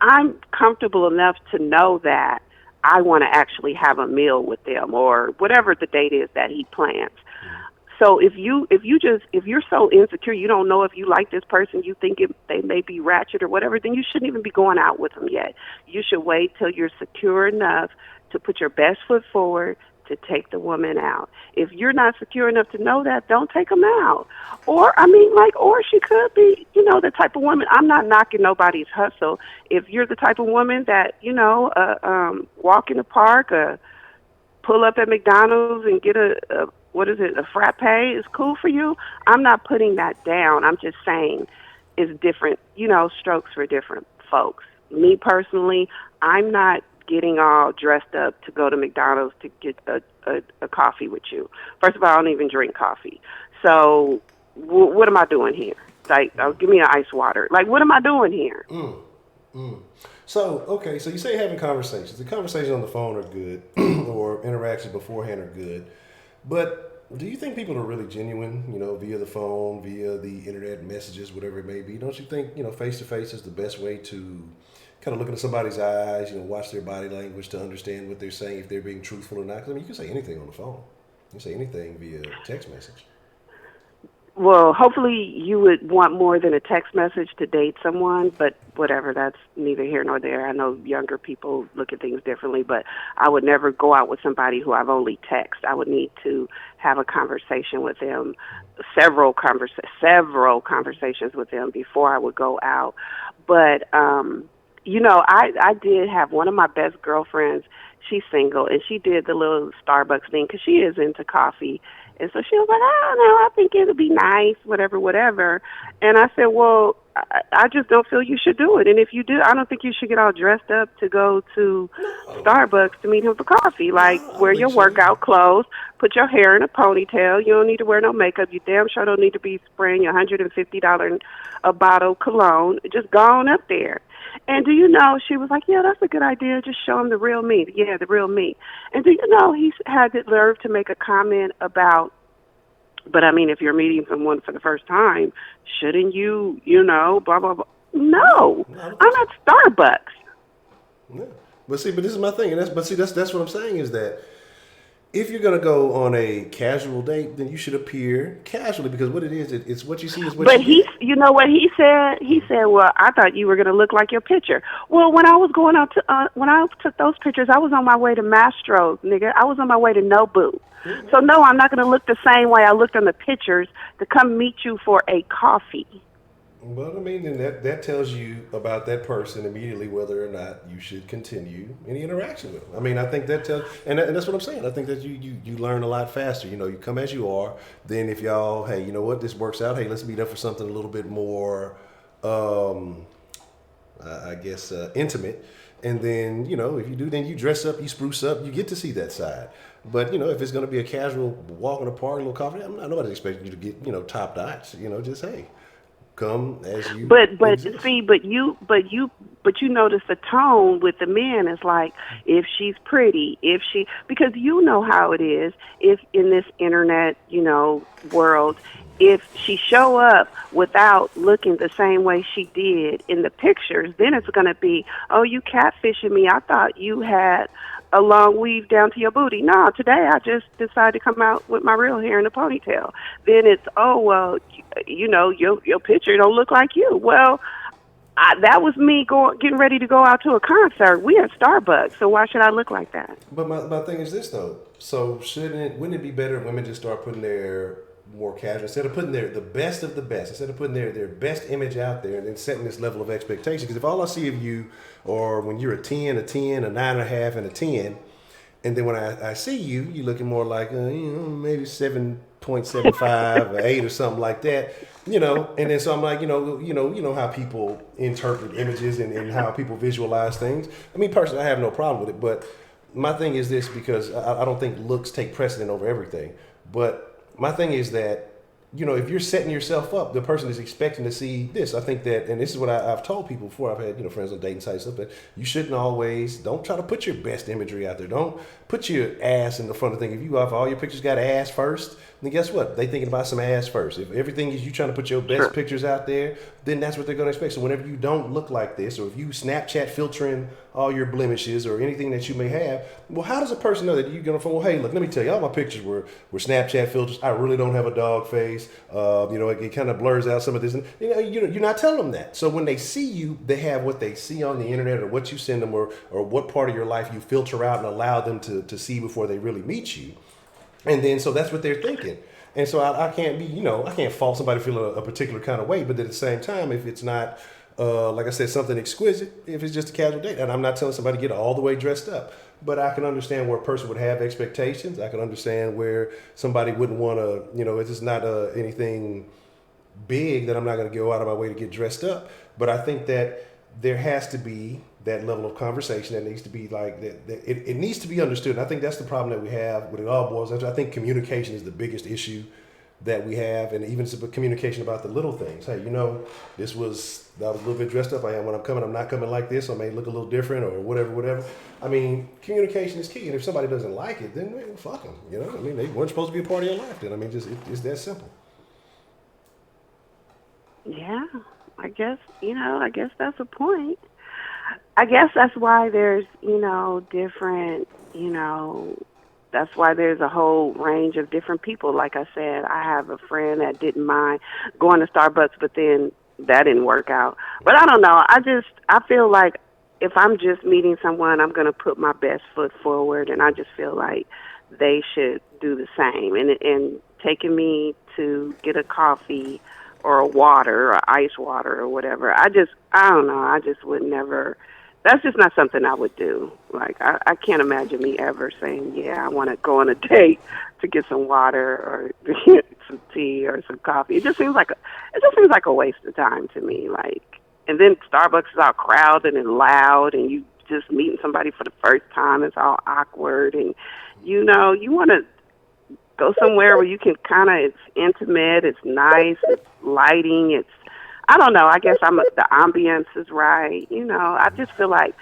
I'm comfortable enough to know that I want to actually have a meal with them or whatever the date is that he plans. So if you're so insecure, you don't know if you like this person, you think they may be ratchet or whatever, then you shouldn't even be going out with them yet. You should wait till you're secure enough to put your best foot forward to take the woman out. If you're not secure enough to know that, don't take them out. Or she could be, the type of woman. I'm not knocking nobody's hustle. If you're the type of woman that, walk in the park, pull up at McDonald's and get a frappe is cool for you. I'm not putting that down. I'm just saying it's different, strokes for different folks. Me personally, I'm not getting all dressed up to go to McDonald's to get a coffee with you. First of all, I don't even drink coffee. So what am I doing here? Like, give me an ice water. Like, what am I doing here? So, okay, so you say having conversations. The conversations on the phone are good or interactions beforehand are good. But do you think people are really genuine, via the phone, via the internet messages, whatever it may be? Don't you think, face-to-face is the best way to kind of look into somebody's eyes, watch their body language to understand what they're saying, if they're being truthful or not? 'Cause, you can say anything on the phone. You can say anything via text message. Well, hopefully you would want more than a text message to date someone, but whatever, that's neither here nor there. I know younger people look at things differently, but I would never go out with somebody who I've only texted. I would need to have a conversation with them, several conversations with them before I would go out. But, I did have one of my best girlfriends. She's single, and she did the little Starbucks thing because she is into coffee. And so she was like, I don't know, I think it'll be nice, whatever. And I said, well, I just don't feel you should do it. And if you do, I don't think you should get all dressed up to go to Starbucks to meet him for coffee. Like, wear your workout clothes, put your hair in a ponytail. You don't need to wear no makeup. You damn sure don't need to be spraying your $150 a bottle cologne. Just go on up there. And do you know, she was like, yeah, that's a good idea. Just show him the real me. Yeah, the real me. And do you know, he had the nerve to make a comment about, but I mean, if you're meeting someone for the first time, shouldn't you, blah, blah, blah. No, I'm at Starbucks. Yeah. But this is my thing. And that's what I'm saying is that if you're going to go on a casual date, then you should appear casually, because what it is, it's what you see is what but you get. You know what he said? He said, well, I thought you were going to look like your picture. Well, when I was going out to, when I took those pictures, I was on my way to Mastro's, nigga. I was on my way to Nobu. Mm-hmm. So, no, I'm not going to look the same way I looked on the pictures to come meet you for a coffee. Well, I mean, then that tells you about that person immediately whether or not you should continue any interaction with them. I mean, I think that tells, and that's what I'm saying. I think that you learn a lot faster. You come as you are. Then if y'all, hey, you know what, this works out. Hey, let's meet up for something a little bit more, I guess, intimate. And then, if you do, then you dress up, you spruce up, you get to see that side. But, if it's going to be a casual walk in the park, a little coffee, nobody's expecting you to get, top notch. Just, hey, come as you exist. But you notice the tone with the men is like, if she's pretty, because you know how it is, if in this internet, world, if she show up without looking the same way she did in the pictures, then it's going to be, oh, you catfishing me. I thought you had a long weave down to your booty. No, today I just decided to come out with my real hair in a ponytail. Then it's, oh, well, your picture don't look like you. Well, that was me getting ready to go out to a concert. We at Starbucks, so why should I look like that? But my thing is this, though. So wouldn't it be better if women just start putting their more casual, instead of putting the best of the best, instead of putting their best image out there and then setting this level of expectation? Because if all I see of you, or when you're a 10, a 9.5, and a 10, and then when I see you, you're looking more like, maybe 7.75 or 8 or something like that, and then so I'm like, how people interpret images and how people visualize things. I mean, personally, I have no problem with it, but my thing is this, because I don't think looks take precedent over everything. But my thing is that, if you're setting yourself up, the person is expecting to see this. I think that, and this is what I've told people before. I've had, friends on dating sites and stuff, that you shouldn't don't try to put your best imagery out there. Don't put your ass in the front of the thing. If you have all your pictures got ass first, then guess what? They thinking about some ass first. If everything is you trying to put your best pictures out there, then that's what they're going to expect. So whenever you don't look like this, or if you Snapchat filtering all your blemishes or anything that you may have, well, how does a person know that you're going to, well, hey, look, let me tell you, all my pictures were Snapchat filters. I really don't have a dog face. It kind of blurs out some of this. And, you're not telling them that. So when they see you, they have what they see on the internet, or what you send them, or what part of your life you filter out and allow them to see before they really meet you. And then, so that's what they're thinking. And so I can't be, I can't fault somebody feeling a particular kind of way. But at the same time, if it's not, like I said, something exquisite, if it's just a casual date, and I'm not telling somebody to get all the way dressed up, but I can understand where a person would have expectations. I can understand where somebody wouldn't want to, it's just not anything big that I'm not going to go out of my way to get dressed up. But I think that there has to be that level of conversation that needs to be like that. It needs to be understood. And I think that's the problem that we have when it all boils down to. I think communication is the biggest issue that we have, and even communication about the little things. Hey, I was a little bit dressed up. I am when I'm coming. I'm not coming like this. I may look a little different or whatever. I mean, communication is key. And if somebody doesn't like it, then fuck them. They weren't supposed to be a part of your life. Then it's that simple. Yeah, I guess that's a point. I guess that's why there's, different, that's why there's a whole range of different people. Like I said, I have a friend that didn't mind going to Starbucks, but then that didn't work out. But I don't know. I feel like if I'm just meeting someone, I'm going to put my best foot forward, and I just feel like they should do the same. And taking me to get a coffee or a water or ice water or whatever, I don't know. I just would never. That's just not something I would do. Like, I can't imagine me ever saying, yeah, I want to go on a date to get some water or some tea or some coffee. It just seems like a waste of time to me. Like, and then Starbucks is all crowded and loud, and you just meeting somebody for the first time. It's all awkward, and you want to go somewhere where you can it's intimate, it's nice, it's lighting, I don't know. I guess the ambience is right. I just feel like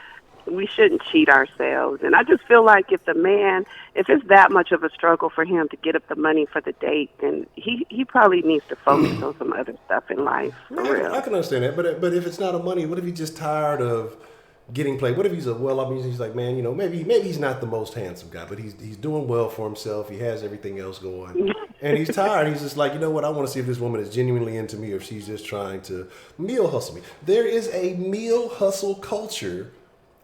we shouldn't cheat ourselves. And I just feel like if it's that much of a struggle for him to get up the money for the date, then he probably needs to focus on some other stuff in life. For real. I can understand that. But if it's not a money, what if he's just tired of getting played? What if he's he's like, man, maybe he's not the most handsome guy, but he's doing well for himself. He has everything else going, and he's tired. He's just like, you know what? I want to see if this woman is genuinely into me, or if she's just trying to meal hustle me. There is a meal hustle culture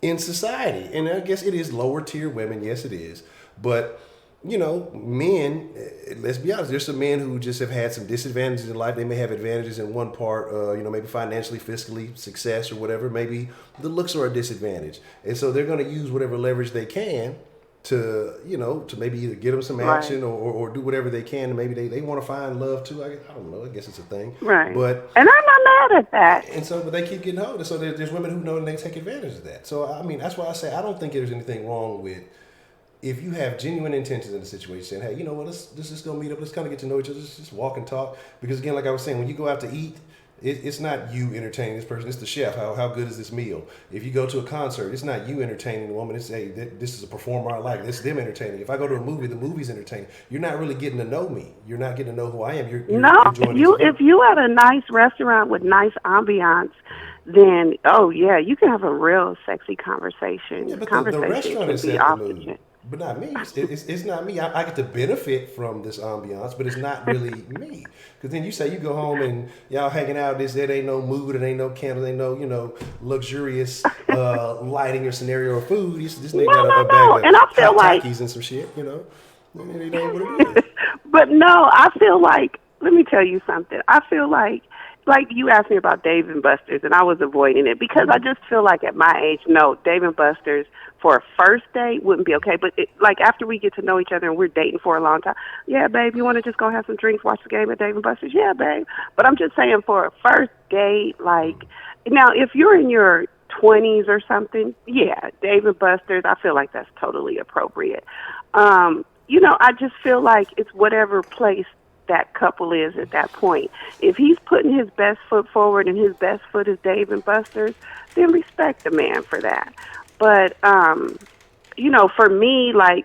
in society, and I guess it is lower tier women. Yes, it is, but. Men, let's be honest, there's some men who just have had some disadvantages in life. They may have advantages in one part, maybe financially, fiscally, success or whatever. Maybe the looks are a disadvantage. And so they're going to use whatever leverage they can to, to maybe either get them some action or do whatever they can. Maybe they want to find love too. I don't know. I guess it's a thing. Right. But and I'm not mad at that. And so, but they keep getting older. So there's women who know and they take advantage of that. So, I mean, that's why I say I don't think there's anything wrong with if you have genuine intentions in the situation, saying, hey, you know what, let's just go meet up. Let's kind of get to know each other. Let's just walk and talk. Because again, like I was saying, when you go out to eat, it's not you entertaining this person. It's the chef. How good is this meal? If you go to a concert, it's not you entertaining the woman. It's, hey, this is a performer I like. It's them entertaining. If I go to a movie, the movie's entertaining. You're not really getting to know me. You're not getting to know who I am. You're enjoying if you at a nice restaurant with nice ambiance, then you can have a real sexy conversation. Yeah, but conversation the restaurant can is be set off the the mood. chain. But not me. It's not me. I get to benefit from this ambiance, but it's not really me. Because then you say you go home and y'all hanging out. There ain't no mood. It ain't no candles. Ain't no luxurious lighting or scenario or food. This nigga got a bag of and I feel like Takis and some shit. It ain't what it is. But no, I feel like. Let me tell you something. I feel like you asked me about Dave and Buster's, and I was avoiding it because I just feel like at my age, no, Dave and Buster's for a first date wouldn't be okay. But after we get to know each other and we're dating for a long time, yeah, babe, you want to just go have some drinks, watch the game at Dave and Buster's? Yeah, babe. But I'm just saying for a first date, now if you're in your 20s or something, yeah, Dave and Buster's, I feel like that's totally appropriate. I just feel like it's whatever place that couple is at that point. If he's putting his best foot forward and his best foot is Dave and Buster's, then respect the man for that. But, for me, I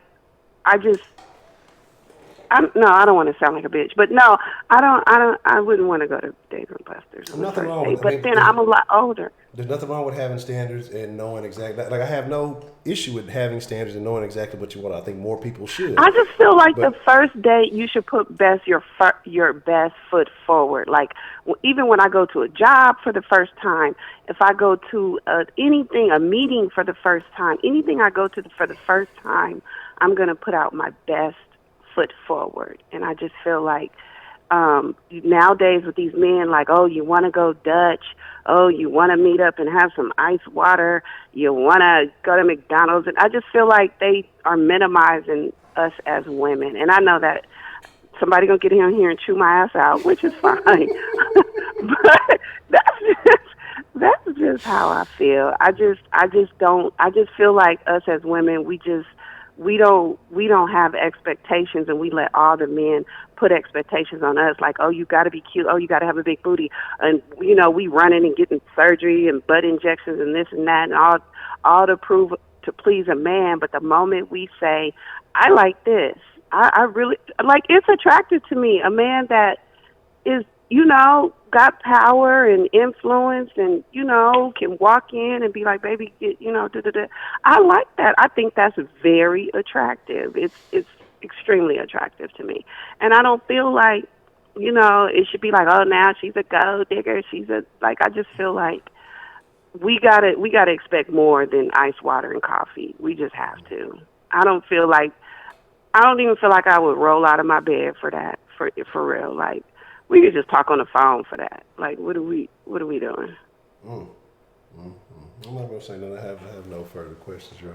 don't want to sound like a bitch, but no, I wouldn't want to go to Dave and Buster's. Nothing wrong with it. But then I'm a lot older. There's nothing wrong with having standards and knowing exactly. I have no issue with having standards and knowing exactly what you want. I think more people should. I just feel like the first date you should put your best foot forward. Like even when I go to a job for the first time, if I go to a meeting for the first time, anything I go to for the first time, I'm going to put out my best foot forward. And I just feel like nowadays with these men, you want to go Dutch, you want to meet up and have some ice water, you want to go to McDonald's, and I just feel like they are minimizing us as women. And I know that somebody gonna get in here and chew my ass out, which is fine. But that's just how I feel. I just feel like us as women, we don't have expectations, and we let all the men put expectations on us, like, you got to be cute, you got to have a big booty, and we running and getting surgery and butt injections and this and that, and all to please a man. But the moment we say, I like this, I really like, it's attractive to me, a man that is got power and influence and, can walk in and be like, baby, I like that. I think that's very attractive. It's extremely attractive to me. And I don't feel like, it should be like, now she's a gold digger. I just feel like we gotta expect more than ice water and coffee. We just have to. I don't even feel like I would roll out of my bed for that, for real. Like, we could just talk on the phone for that. Like, what are we doing? I'm not gonna say that. I have no further questions, Your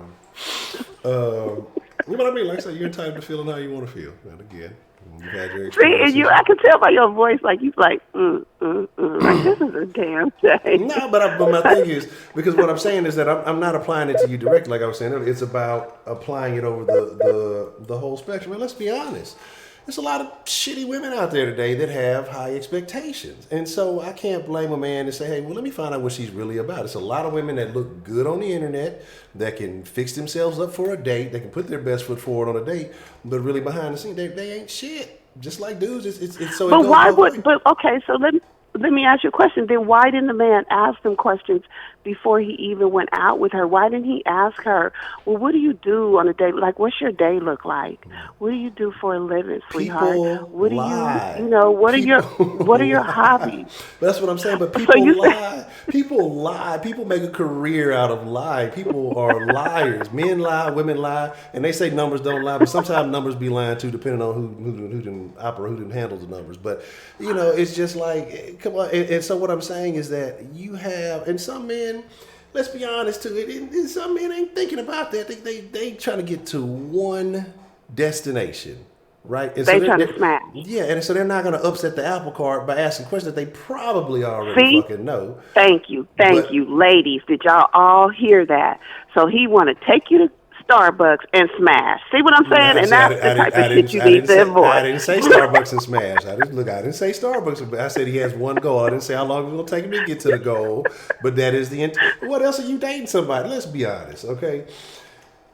Honor. What I mean, like I said, you're entitled to feeling how you want to feel. And again, you've had your experience. See, I can tell by your voice, like you're like, like this is a damn thing. No, but my thing is, because what I'm saying is that I'm not applying it to you directly, like I was saying earlier. It's about applying it over the whole spectrum. And let's be honest. There's a lot of shitty women out there today that have high expectations. And so I can't blame a man to say, hey, well, let me find out what she's really about. It's a lot of women that look good on the internet, that can fix themselves up for a date, they can put their best foot forward on a date, but really behind the scenes, they ain't shit. Just like dudes, it's so. But why would? But okay, so let me ask you a question. Then why didn't the man ask them questions before he even went out with her? Why didn't he ask her, well, what do you do on a day? Like, what's your day look like? What do you do for a living, sweetheart? What do lie. What are your hobbies? That's what I'm saying. But people lie. People lie. People make a career out of lying. People are liars. Men lie, women lie, and they say numbers don't lie, but sometimes numbers be lying too, depending on who handles the numbers. But it's just like, come on. And so what I'm saying is that you have, and some men, let's be honest too. Some men ain't thinking about that. They trying to get to one destination, right? And they trying to smash. Yeah, and so they're not going to upset the apple cart by asking questions that they probably already fucking know. Thank you, ladies. Did y'all all hear that? So he want to take you to Starbucks and smash. See what I'm saying? And that's the type of shit you need to avoid. I didn't say Starbucks and smash. I didn't say Starbucks. I said he has one goal. I didn't say how long it's going to take him to get to the goal. But that is the what else are you dating somebody? Let's be honest, okay?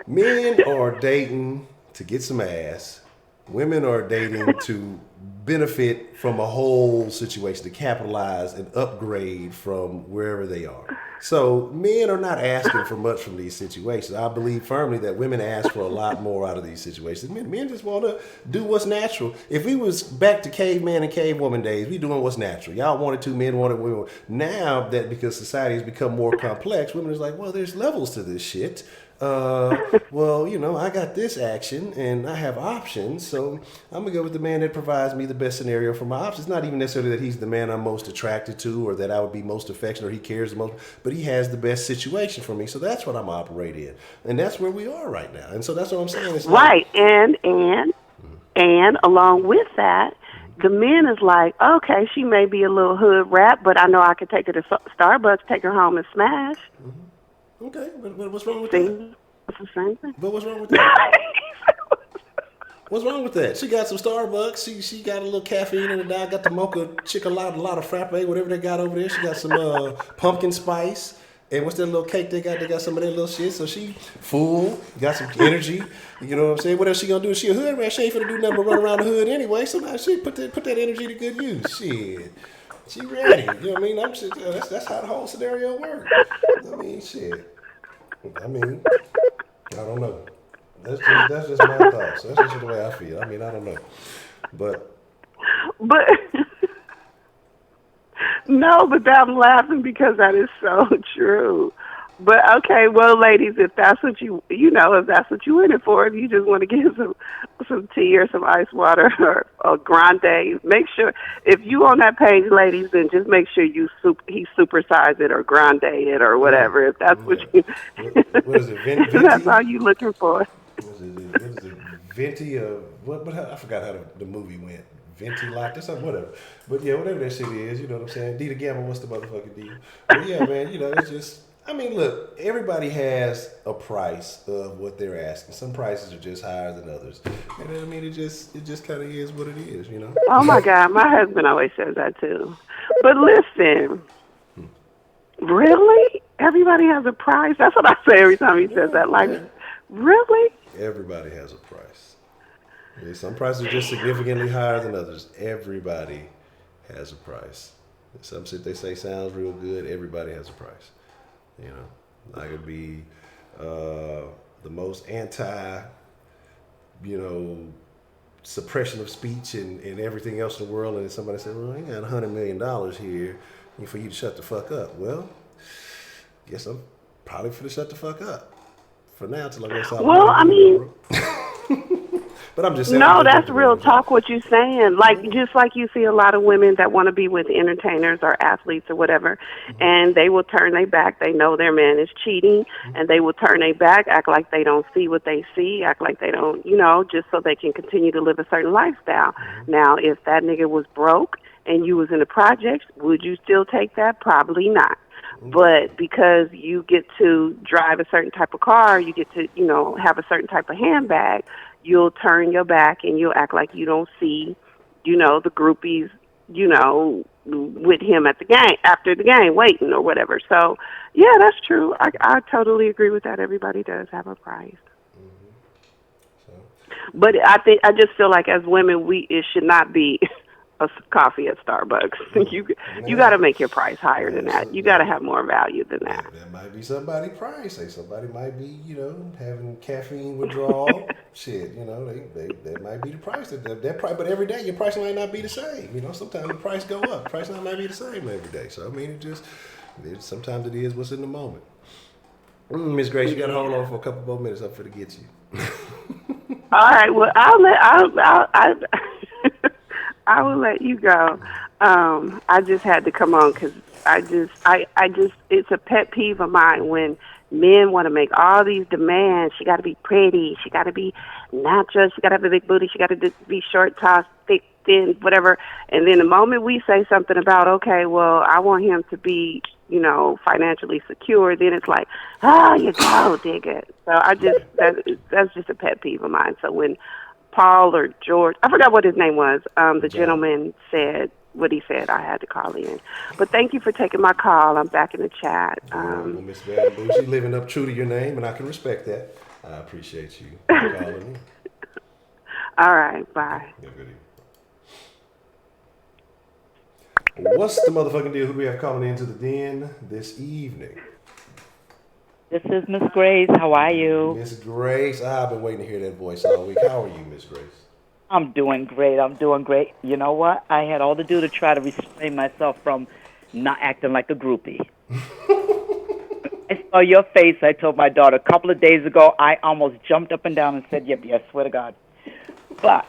Men are dating to get some ass. Women are dating to benefit from a whole situation, to capitalize and upgrade from wherever they are. So men are not asking for much from these situations. I believe firmly that women ask for a lot more out of these situations. Men just want to do what's natural. If we was back to caveman and cavewoman days, we doing what's natural. Y'all wanted two, men wanted women. Now that because society has become more complex, women is like, well, there's levels to this shit. Well, I got this action and I have options, so I'm gonna go with the man that provides me the best scenario for my options. Not even necessarily that he's the man I'm most attracted to or that I would be most affectionate or he cares the most, but he has the best situation for me. So that's what I'm operating in, and that's where we are right now. And so that's what I'm saying. It's right, and along with that, the man is like, okay, she may be a little hood rat, but I know I could take her to Starbucks, take her home and smash. Mm-hmm. Okay, but what's wrong with that? It's the same thing. But what's wrong with that? What's wrong with that? She got some Starbucks. She got a little caffeine in it. I got the mocha chocolate, a lot of frappe, whatever they got over there. She got some pumpkin spice. And what's that little cake they got? They got some of that little shit. So she full, got some energy. You know what I'm saying? What else she gonna do? She a hood rat. She ain't finna do nothing but run around the hood anyway. So now she put that energy to good use. Shit. She ready. You know what I mean? I'm just, that's how the whole scenario works. I mean, shit. I don't know. That's just my thoughts. That's just the way I feel. I mean, I don't know. But no, but I'm laughing because that is so true. But okay, well, ladies, if that's what if that's what you in it for, if you just want to get some tea or some ice water or a grande, make sure if you on that page, ladies, then just make sure he supersize it or grande it or whatever. If that's what you, what is it? Venti? That's all you looking for. What is it? Venti? What? I forgot how the movie went. Venti locked or something, whatever. But yeah, whatever that shit is, you know what I'm saying? D the Gamma, what's the motherfucking deal? But yeah, man, it's just. I mean, look, everybody has a price of what they're asking. Some prices are just higher than others. And I mean, it just kind of is what it is, Oh, my God. My husband always says that, too. But listen, really? Everybody has a price? That's what I say every time he says that. Like, really? Everybody has a price. Yeah, some prices are just significantly higher than others. Everybody has a price. Some shit they say sounds real good. Everybody has a price. I could be the most anti, suppression of speech and everything else in the world, and then somebody said, well, I got $100 million here for you to shut the fuck up. Well, guess I'm probably finna shut the fuck up for now till I go south. Well, I mean... But I'm just saying. No, that's real talk what you're saying. Like, just like you see a lot of women that want to be with entertainers or athletes or whatever, and they will turn their back. They know their man is cheating, and they will turn their back, act like they don't see what they see, act like they don't, just so they can continue to live a certain lifestyle. Now, if that nigga was broke and you was in the projects, would you still take that? Probably not. But because you get to drive a certain type of car, you get to, have a certain type of handbag, you'll turn your back and you'll act like you don't see, the groupies, with him at the game, after the game, waiting or whatever. So, yeah, that's true. I totally agree with that. Everybody does have a price. But I just feel like as women, it should not be a coffee at Starbucks. You got to make your price higher than that. You got to have more value than that. That might be somebody's price. Somebody might be, having caffeine withdrawal. Shit, that might be the price. That price, but every day your price might not be the same. Sometimes the price go up. The price might be the same every day. So I mean, sometimes it is what's in the moment. Miss Grace, you got to hold on for a couple more minutes. I'm finna get you. All right. Well, I will let you go. I just had to come on because it's a pet peeve of mine when men want to make all these demands. She got to be pretty. She got to be natural. She got to have a big booty. She got to be short, tall, thick, thin, whatever. And then the moment we say something about, okay, well, I want him to be, financially secure, then it's like, oh, you go, dig it. So that's just a pet peeve of mine. So when Paul or George, I forgot what his name was, the gentleman said what he said, I had to call in. But thank you for taking my call. I'm back in the chat. Well, Miss Bad Bougie, living up true to your name, and I can respect that. I appreciate you calling in. All right, bye. Yeah, good evening. What's the motherfucking deal? Who do we have calling into the den this evening? This is Miss Grace. How are you? Miss Grace, I've been waiting to hear that voice all week. How are you, Miss Grace? I'm doing great. You know what? I had all to do to try to restrain myself from not acting like a groupie. I saw your face. I told my daughter a couple of days ago, I almost jumped up and down and said, yep, I swear to God. But,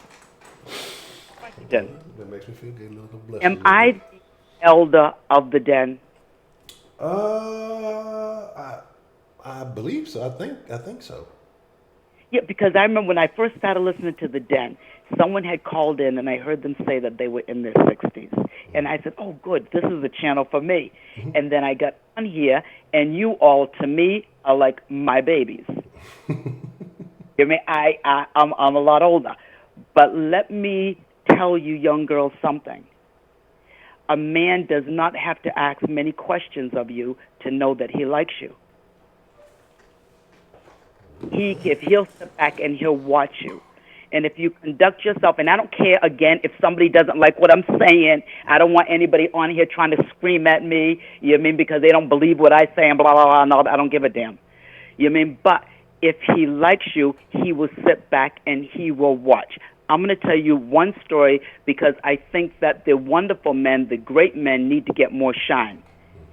that makes me feel good. Am I the elder of the den? I believe so. I think so. Yeah, because I remember when I first started listening to the den, someone had called in and I heard them say that they were in their 60s. And I said, oh, good, this is a channel for me. Mm-hmm. And then I got on here, and you all, to me, are like my babies. I mean, I'm a lot older. But let me tell you, young girls, something. A man does not have to ask many questions of you to know that he likes you. If he'll sit back and he'll watch you. And if you conduct yourself, and I don't care, again, if somebody doesn't like what I'm saying, I don't want anybody on here trying to scream at me, you know what I mean, because they don't believe what I say and blah, blah, blah, no, I don't give a damn. You know what I mean? But if he likes you, he will sit back and he will watch. I'm going to tell you one story because I think that the wonderful men, the great men, need to get more shine.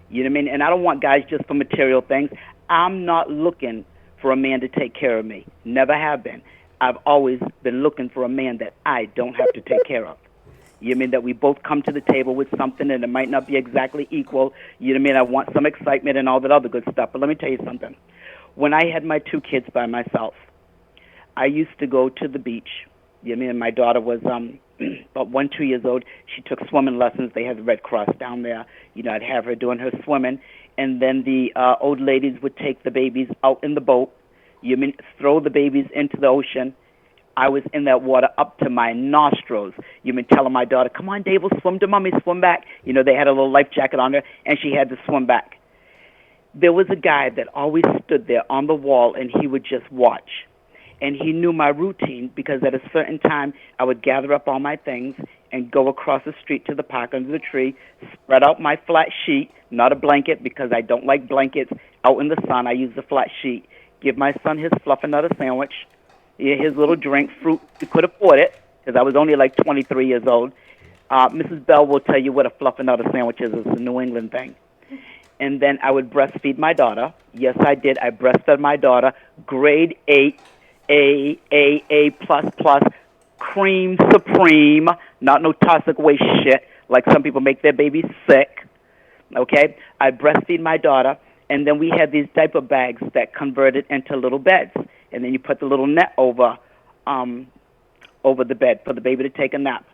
You know what I mean? And I don't want guys just for material things. I'm not looking for a man to take care of me. Never have been. I've always been looking for a man that I don't have to take care of. You know what I mean? That we both come to the table with something and it might not be exactly equal. You know what I mean? I want some excitement and all that other good stuff. But let me tell you something. When I had my two kids by myself, I used to go to the beach. You know what I mean? My daughter was about 2 years old. She took swimming lessons. They had the Red Cross down there. You know, I'd have her doing her swimming. And then the old ladies would take the babies out in the boat. You know what I mean? Throw the babies into the ocean. I was in that water up to my nostrils. You know, telling my daughter, come on, Dave, we'll swim to mommy, swim back. You know, they had a little life jacket on her, and she had to swim back. There was a guy that always stood there on the wall, and he would just watch. And he knew my routine because at a certain time, I would gather up all my things and go across the street to the park under the tree, spread out my flat sheet, not a blanket because I don't like blankets out in the sun. I use the flat sheet. Give my son his fluffernutter sandwich, his little drink, fruit. He could afford it because I was only like 23 years old. Mrs. Bell will tell you what a fluffernutter sandwich is. It's a New England thing. And then I would breastfeed my daughter. Yes, I did. I breastfed my daughter. Grade 8, A++, cream supreme, not no toxic waste shit like some people make their babies sick. Okay? I breastfeed my daughter. And then we had these diaper bags that converted into little beds. And then you put the little net over the bed for the baby to take a nap.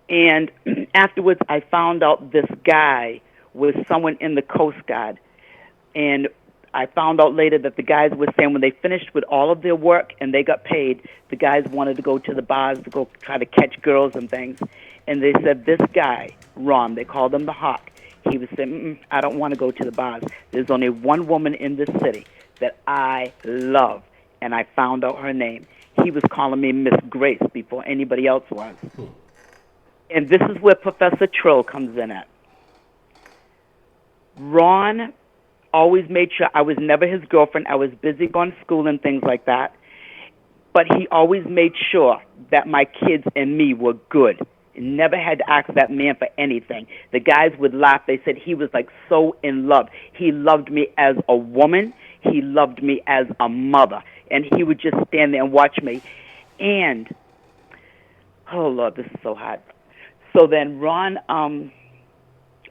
And afterwards, I found out this guy was someone in the Coast Guard. And I found out later that the guys were saying when they finished with all of their work and they got paid, the guys wanted to go to the bars to go try to catch girls and things. And they said, this guy, Ron, they called him the Hawk, he was saying, I don't want to go to the bars. There's only one woman in this city that I love, and I found out her name. He was calling me Miss Grace before anybody else was. And this is where Professor Trill comes in at. Ron always made sure I was never his girlfriend. I was busy going to school and things like that. But he always made sure that my kids and me were good. Never had to ask that man for anything. The guys would laugh. They said he was like so in love. He loved me as a woman. He loved me as a mother. And he would just stand there and watch me. And, oh, Lord, this is so hot. So then Ron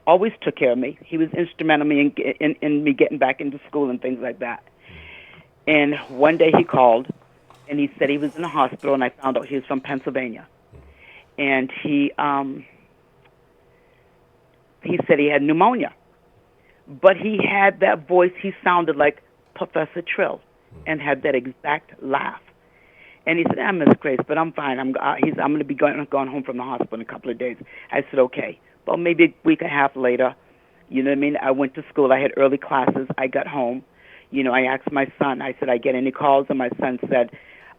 always took care of me. He was instrumental in me getting back into school and things like that. And one day he called, and he said he was in the hospital, and I found out he was from Pennsylvania. And he said he had pneumonia. But he had that voice. He sounded like Professor Trill and had that exact laugh. And he said, "I'm Miss Grace, but I'm fine. I'm going to be going home from the hospital in a couple of days." I said, "Okay." Well, maybe a week and a half later, you know what I mean? I went to school. I had early classes. I got home. You know, I asked my son. I said, "I get any calls?" And my son said,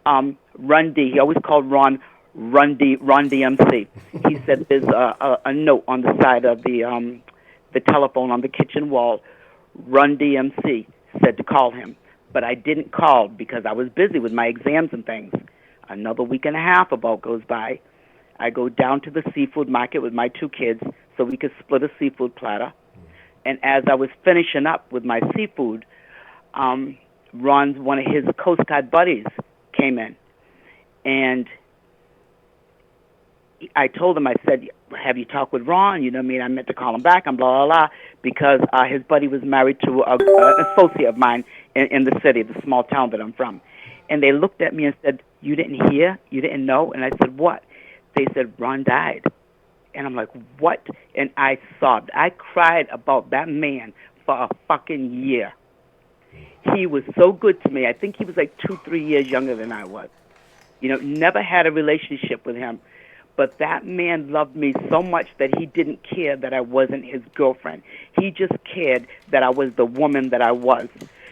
"Run D." He always called Ron DMC. He said, "There's a note on the side of the telephone on the kitchen wall. Run DMC said to call him." But I didn't call because I was busy with my exams and things. Another week and a half about goes by. I go down to the seafood market with my 2 kids so we could split a seafood platter. And as I was finishing up with my seafood, Ron's one of his Coast Guard buddies came in. And I told him, I said, "Have you talked with Ron?" You know what I mean? I meant to call him back and blah, blah, blah, because his buddy was married to an associate of mine in the city, the small town that I'm from. And they looked at me and said, "You didn't hear? You didn't know?" And I said, "What?" They said, "Ron died." And I'm like, "What?" And I sobbed. I cried about that man for a fucking year. He was so good to me. I think he was like 2-3 years younger than I was. You know, never had a relationship with him. But that man loved me so much that he didn't care that I wasn't his girlfriend. He just cared that I was the woman that I was.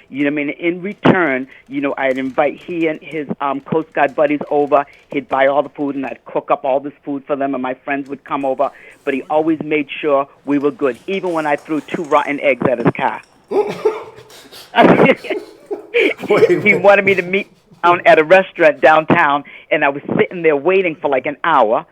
You know what I mean? In return, you know, I'd invite he and his Coast Guard buddies over. He'd buy all the food, and I'd cook up all this food for them, and my friends would come over. But he always made sure we were good, even when I threw 2 rotten eggs at his car. He wanted me to meet at a restaurant downtown, and I was sitting there waiting for like an hour.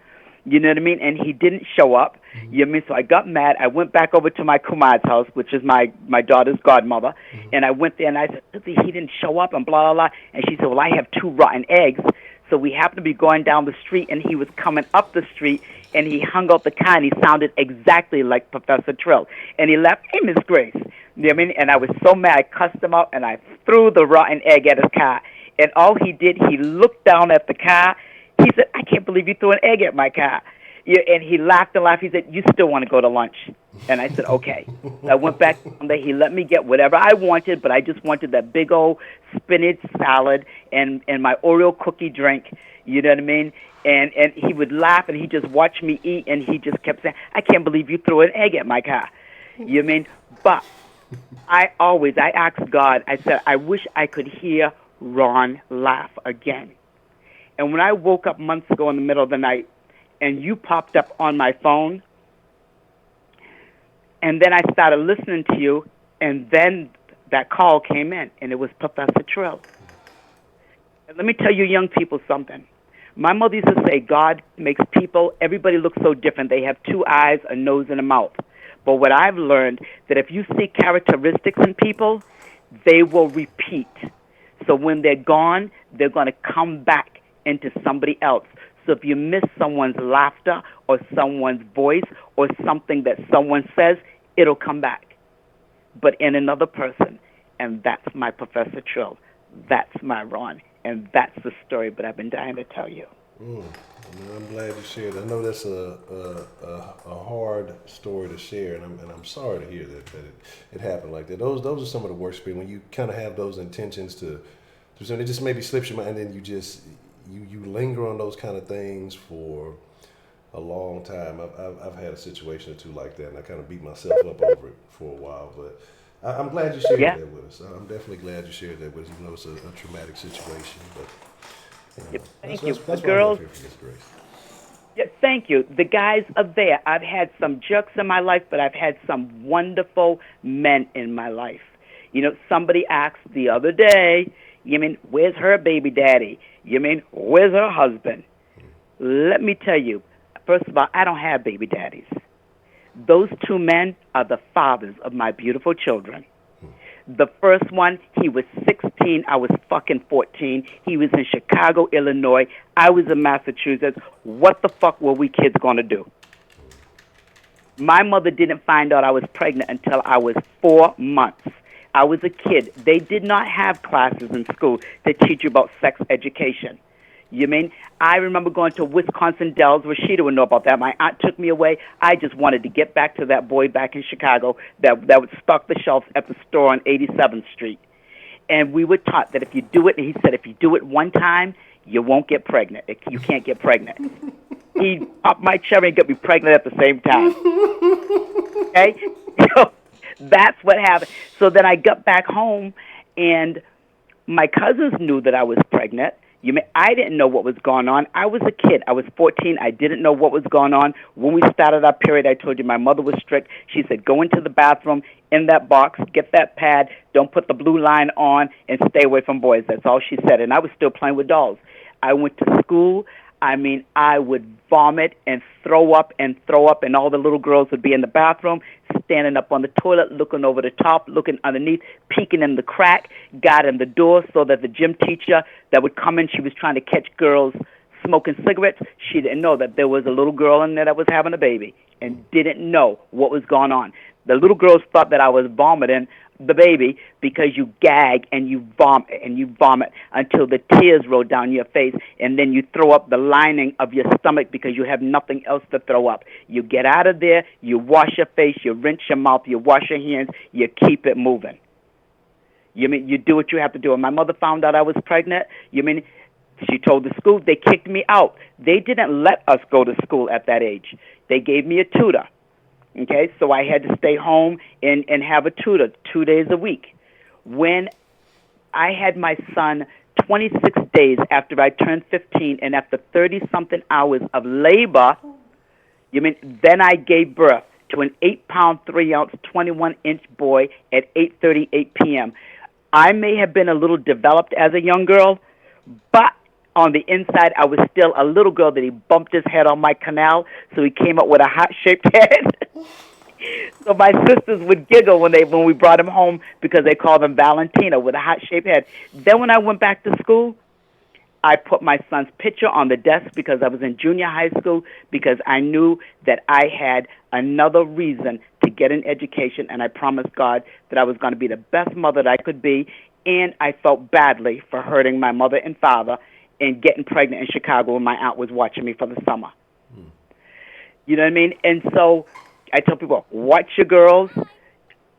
You know what I mean? And he didn't show up. You know what I mean? So I got mad. I went back over to my Kumad's house, which is my daughter's godmother. And I went there, and I said, "He didn't show up," and blah, blah, blah. And she said, "Well, I have 2 rotten eggs." So we happened to be going down the street, and he was coming up the street, and he hung out the car, and he sounded exactly like Professor Trill. And he laughed, "Hey, Miss Grace." You know what I mean? And I was so mad. I cussed him out, and I threw the rotten egg at his car. And all he did, he looked down at the car. He said, "I can't believe you threw an egg at my car." Yeah, and he laughed and laughed. He said, "You still want to go to lunch?" And I said, "Okay." I went back there. He let me get whatever I wanted, but I just wanted that big old spinach salad and my Oreo cookie drink. You know what I mean? And he would laugh, and he just watched me eat, and he just kept saying, "I can't believe you threw an egg at my car." You know what I mean? But I asked God, I said, I wish I could hear Ron laugh again. And when I woke up months ago in the middle of the night, and you popped up on my phone, and then I started listening to you, and then that call came in, and it was Professor Trill. And let me tell you young people something. My mother used to say, God makes people, everybody looks so different. They have 2 eyes, a nose, and a mouth. But what I've learned, that if you see characteristics in people, they will repeat. So when they're gone, they're going to come back into somebody else. So if you miss someone's laughter or someone's voice or something that someone says, it'll come back, but in another person. And that's my Professor Trill. That's my Ron. And that's the story, but I've been dying to tell you. I'm glad you shared. I know that's a hard story to share, and I'm sorry to hear that it happened like that. Those are some of the worst things when you kind of have those intentions to it just maybe slips your mind, and then you just you linger on those kind of things for a long time. I've had a situation or two like that, and I kind of beat myself up over it for a while. But I'm glad you shared that with us. I'm definitely glad you shared that with us, even though it's a traumatic situation. But thank you. That's the girls. Grace. Yeah, thank you. The guys are there. I've had some jerks in my life, but I've had some wonderful men in my life. You know, somebody asked the other day, you mean, where's her baby daddy? You mean, where's her husband? Let me tell you, first of all, I don't have baby daddies. Those 2 men are the fathers of my beautiful children. The first one, he was 16. I was fucking 14. He was in Chicago, Illinois. I was in Massachusetts. What the fuck were we kids going to do? My mother didn't find out I was pregnant until I was 4 months. I was a kid. They did not have classes in school that teach you about sex education. You mean? I remember going to Wisconsin Dells. Rashida would know about that. My aunt took me away. I just wanted to get back to that boy back in Chicago that would stock the shelves at the store on 87th Street. And we were taught that if you do it, and he said, if you do it one time, you won't get pregnant. You can't get pregnant. He popped my cherry and got me pregnant at the same time. Okay? So that's what happened. So then I got back home, and my cousins knew that I was pregnant. I didn't know what was going on. I was a kid. I was 14. I didn't know what was going on. When we started our period, I told you my mother was strict. She said, go into the bathroom, in that box, get that pad, don't put the blue line on, and stay away from boys. That's all she said. And I was still playing with dolls. I went to school. I would vomit and throw up, and all the little girls would be in the bathroom, standing up on the toilet, looking over the top, looking underneath, peeking in the crack, got in the door so that the gym teacher that would come in, she was trying to catch girls smoking cigarettes. She didn't know that there was a little girl in there that was having a baby and didn't know what was going on. The little girls thought that I was vomiting the baby because you gag and you vomit until the tears roll down your face, and then you throw up the lining of your stomach because you have nothing else to throw up. You get out of there, you wash your face, you rinse your mouth, you wash your hands, you keep it moving. You do what you have to do. And my mother found out I was pregnant. She told the school, they kicked me out. They didn't let us go to school at that age. They gave me a tutor. Okay, so I had to stay home and have a tutor 2 days a week. When I had my son 26 days after I turned 15 and after 30-something hours of labor, then I gave birth to an 8-pound, 3-ounce, 21-inch boy at 8:38 p.m. I may have been a little developed as a young girl, but on the inside, I was still a little girl that he bumped his head on my canal, so he came up with a heart-shaped head. So my sisters would giggle when we brought him home because they called him Valentina with a heart-shaped head. Then when I went back to school, I put my son's picture on the desk because I was in junior high school, because I knew that I had another reason to get an education, and I promised God that I was going to be the best mother that I could be, and I felt badly for hurting my mother and father and getting pregnant in Chicago when my aunt was watching me for the summer. You know what I mean? And so I tell people, watch your girls,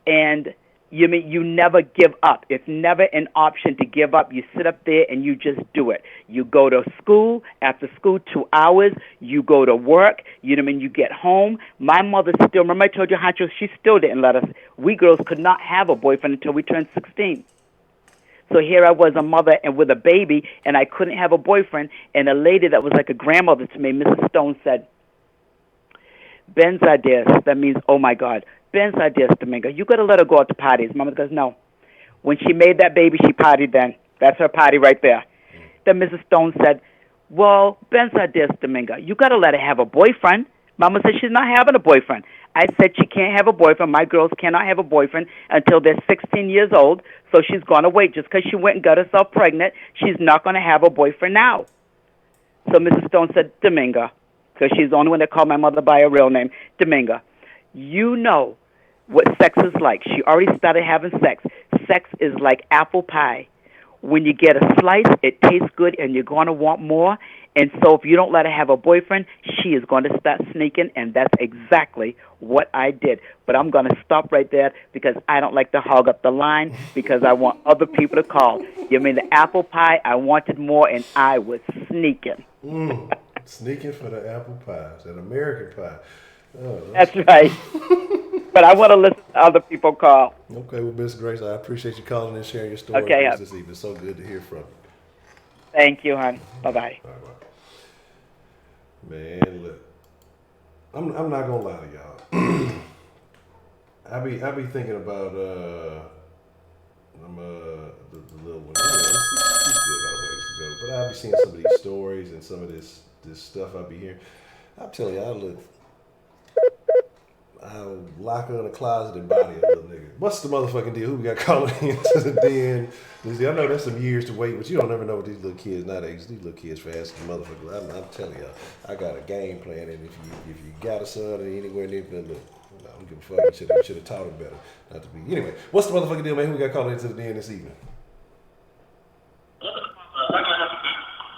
and you never give up. It's never an option to give up. You sit up there and you just do it. You go to school, after school 2 hours, you go to work, you get home. My mother still, remember I told you, Honcho, she still didn't let us. We girls could not have a boyfriend until we turned 16. So here I was, a mother and with a baby, and I couldn't have a boyfriend. And a lady that was like a grandmother to me, Mrs. Stone, said, Benzadias, that means, oh my God, Benzadias, Domingo, you got to let her go out to parties. Mama goes, no. When she made that baby, she partied then. That's her party right there. Then Mrs. Stone said, well, Benzadias, Domingo, you got to let her have a boyfriend. Mama said she's not having a boyfriend. I said she can't have a boyfriend. My girls cannot have a boyfriend until they're 16 years old, so she's going to wait. Just because she went and got herself pregnant, she's not going to have a boyfriend now. So Mrs. Stone said, Dominga, because she's the only one that called my mother by her real name, Dominga, you know what sex is like. She already started having sex. Sex is like apple pie. When you get a slice, it tastes good, and you're going to want more. And so if you don't let her have a boyfriend, she is going to start sneaking, and that's exactly what I did. But I'm going to stop right there because I don't like to hog up the line because I want other people to call. You mean the apple pie? I wanted more, and I was sneaking. Sneaking for the apple pies, that American pie. Oh, that's right. But I want to listen to other people call. Okay, well, Miss Grace, I appreciate you calling and sharing your story with us this evening. So good to hear from you. Thank you, hon. Bye-bye. Man, look, I'm not gonna lie to y'all. I be thinking about the little one. He's still got a ways to go, but I be seeing some of these stories and some of this stuff I be hearing. I'm telling you, I'll lock her in a closet and body a little nigga. What's the motherfucking deal? Who we got calling into the den? I know there's some years to wait, but you don't ever know what these little kids nowadays. These little kids fast as motherfuckers. I'm telling y'all, I got a game plan, and if you got a son or anywhere near, then look, I don't give a fuck. You should have taught him better not to be. Anyway, what's the motherfucking deal, man? Who we got calling into the den this evening?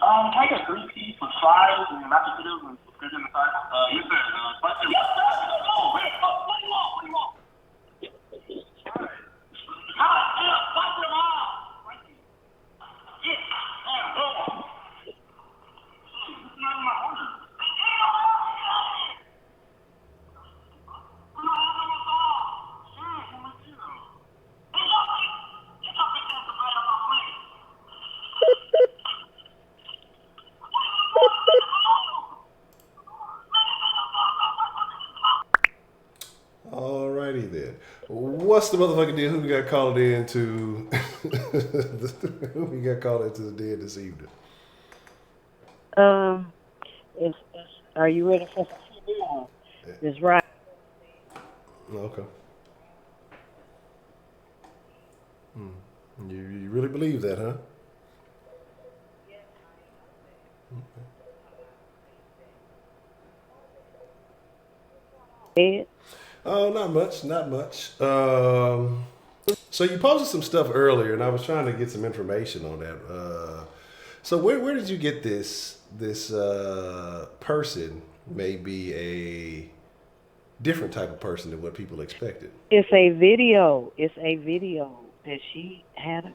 I got 3 piece with fries and mashed potatoes and good in the side. Yes, sir. What do you want? Alrighty then. What's the motherfucking deal? Who we got called in to? Who we got called into the den this evening? Are you ready for some video? It's right. Okay. You really believe that, huh? Okay. Oh, not much. So you posted some stuff earlier, and I was trying to get some information on that. So where did you get this person may be a different type of person than what people expected? It's a video. That she had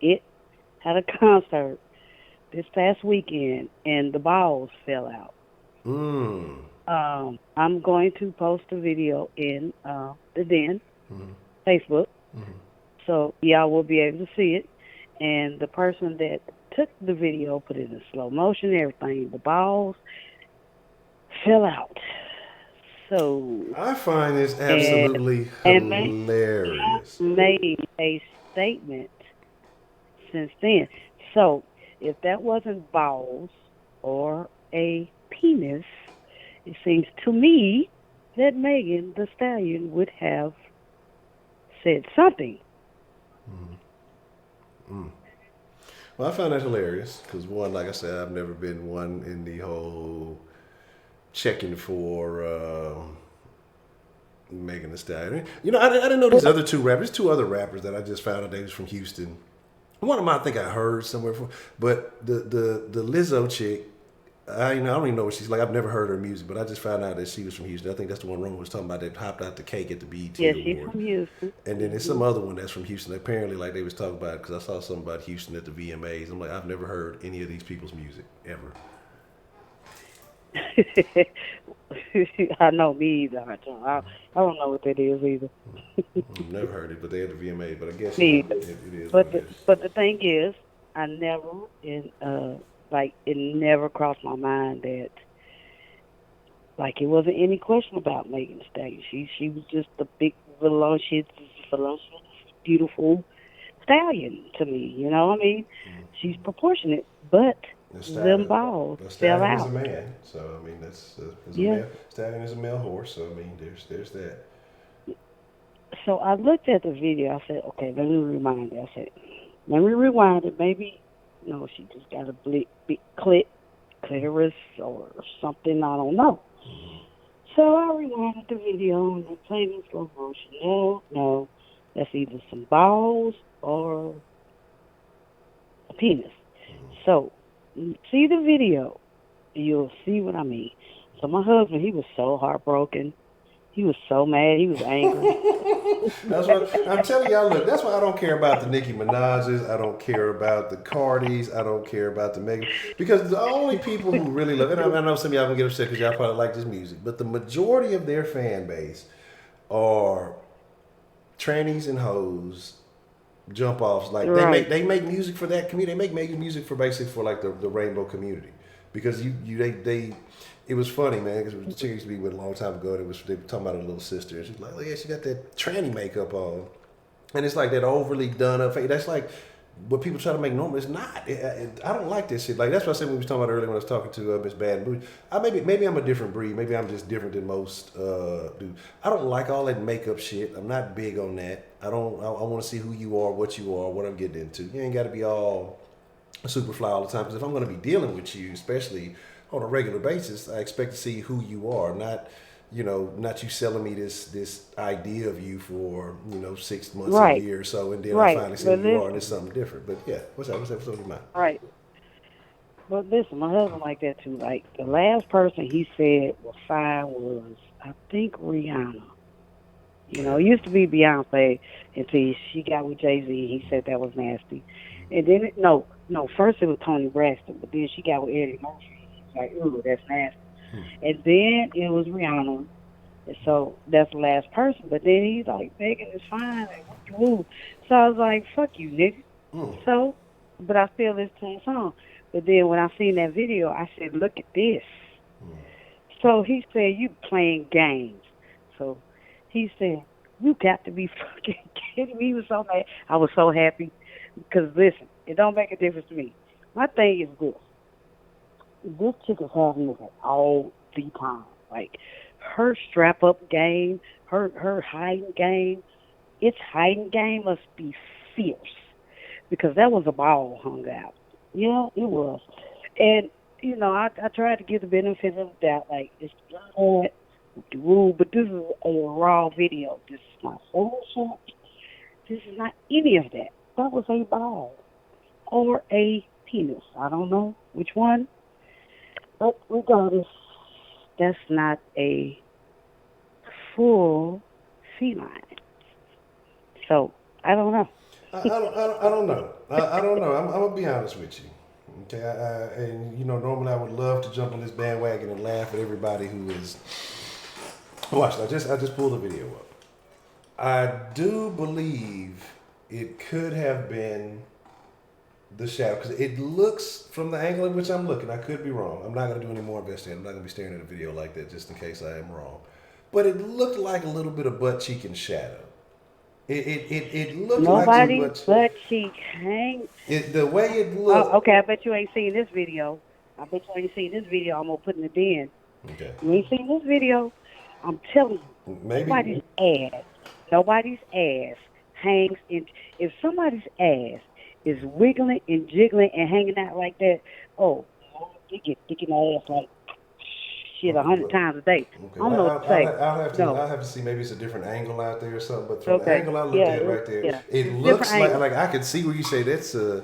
it had a concert this past weekend, and the balls fell out. I'm going to post a video in the Den, Facebook, so y'all will be able to see it. And the person that took the video put it in slow motion, everything. The balls fell out. So I find this absolutely hilarious. Made a statement since then. So if that wasn't balls or a penis, it seems to me that Megan Thee Stallion would have said something. Well, I found that hilarious because, one, like I said, I've never been one in the whole checking for Megan Thee Stallion. You know, I didn't know these other two rappers. There's 2 other rappers that I just found out they was from Houston. One of them I think I heard somewhere from, but the Lizzo chick, I don't even know what she's like. I've never heard her music, but I just found out that she was from Houston. I think that's the one Roman was talking about that hopped out the cake at the BET Yeah, Award. she's from Houston. And then there's some other one that's from Houston. Apparently, like they was talking about, because I saw something about Houston at the VMAs. I'm like, I've never heard any of these people's music ever. I know me either. I don't know what that is either. I've never heard it, but they had the VMA. But I guess Me it is. But the thing is, I never it never crossed my mind that it wasn't any question about Megan Thee Stallion. She was just a big voluptuous, beautiful stallion to me. You know what I mean? She's proportionate, but them balls fell out. Stallion is a man, so I mean Stallion is a male horse, so I mean there's that. So I looked at the video. I said, okay, let me rewind it. I said, let me rewind it. Maybe she just got a big clitoris or something. I don't know. So I rewinded the video and I played in slow motion. No, that's either some balls or a penis. So see the video, you'll see what I mean. So my husband, he was so heartbroken. He was so mad. He was angry. That's what I'm telling y'all. Look, that's why I don't care about the Nicki Minaj's. I don't care about the Cardis. I don't care about the Megan. Because the only people who really love it, and I know some of y'all gonna get upset because y'all probably like this music, but the majority of their fan base are trannies and hoes, jump offs. Like right. they make music for that community. They make music for basically for like the rainbow community. Because they it was funny, man, because the chick used to be with a long time ago. They were talking about her little sister, and she's like, "Oh yeah, she got that tranny makeup on," and it's like that overly done up face. That's like what people try to make normal, it's not. I don't like this shit. Like that's what I said when we was talking about earlier when I was talking to Miss Bad Booty. Maybe I'm a different breed. Maybe I'm just different than most dudes. I don't like all that makeup shit. I'm not big on that. I want to see who you are, what I'm getting into. You ain't got to be all super fly all the time. Because if I'm going to be dealing with you, especially on a regular basis, I expect to see who you are, not you selling me this idea of you for 6 months, a year or so, and then I finally see who you are, and it's something different. But yeah, what's on your mind? Right. But listen, my husband like that too. Like the last person he said was fired was, I think, Rihanna. It used to be Beyonce until she got with Jay-Z. He said that was nasty. And then, first it was Toni Braxton, but then she got with Eddie Murphy. He's like, ooh, that's nasty. And then it was Rihanna. And so that's the last person. But then he's like, Megan is fine. Like, woo. So I was like, fuck you, nigga. So, but I still listen to his song. But then when I seen that video, I said, look at this. So he said, you playing games. So he said, you got to be fucking kidding me. He was so mad. I was so happy. Because, listen, it don't make a difference to me. My thing is this. This chick is having this all the time. Like, her strap-up game, her hiding game, its hiding game must be fierce. Because that was a ball hung out. Yeah, it was. And, I tried to give the benefit of the doubt. Like, it's not the rule, but this is a raw video. This is not Photoshop. This is not any of that. That was a ball. Or a penis. I don't know which one. But regardless, that's not a full feline. So, I don't know. I don't know. I don't know. I'm gonna be honest with you. Okay, and normally I would love to jump on this bandwagon and laugh at everybody who is. Watch, I just pulled the video up. I do believe it could have been the shadow because it looks from the angle in which I'm looking. I could be wrong. I'm not gonna do any more investigating. I'm not gonna be staring at a video like that just in case I am wrong. But it looked like a little bit of butt cheek and shadow. It looked Nobody like but cheek hang. The way it looked. Okay, I bet you ain't seen this video. I'm gonna put in the den. Okay. You ain't seen this video. I'm telling you. Maybe. Nobody's ass hangs in. If somebody's ass is wiggling and jiggling and hanging out like that, you get sticking their ass like shit 100 times a day. Okay. I'm gonna say I'll have to see. Maybe it's a different angle out there or something. But from the angle I looked at right there, it looks like I can see where you say that's a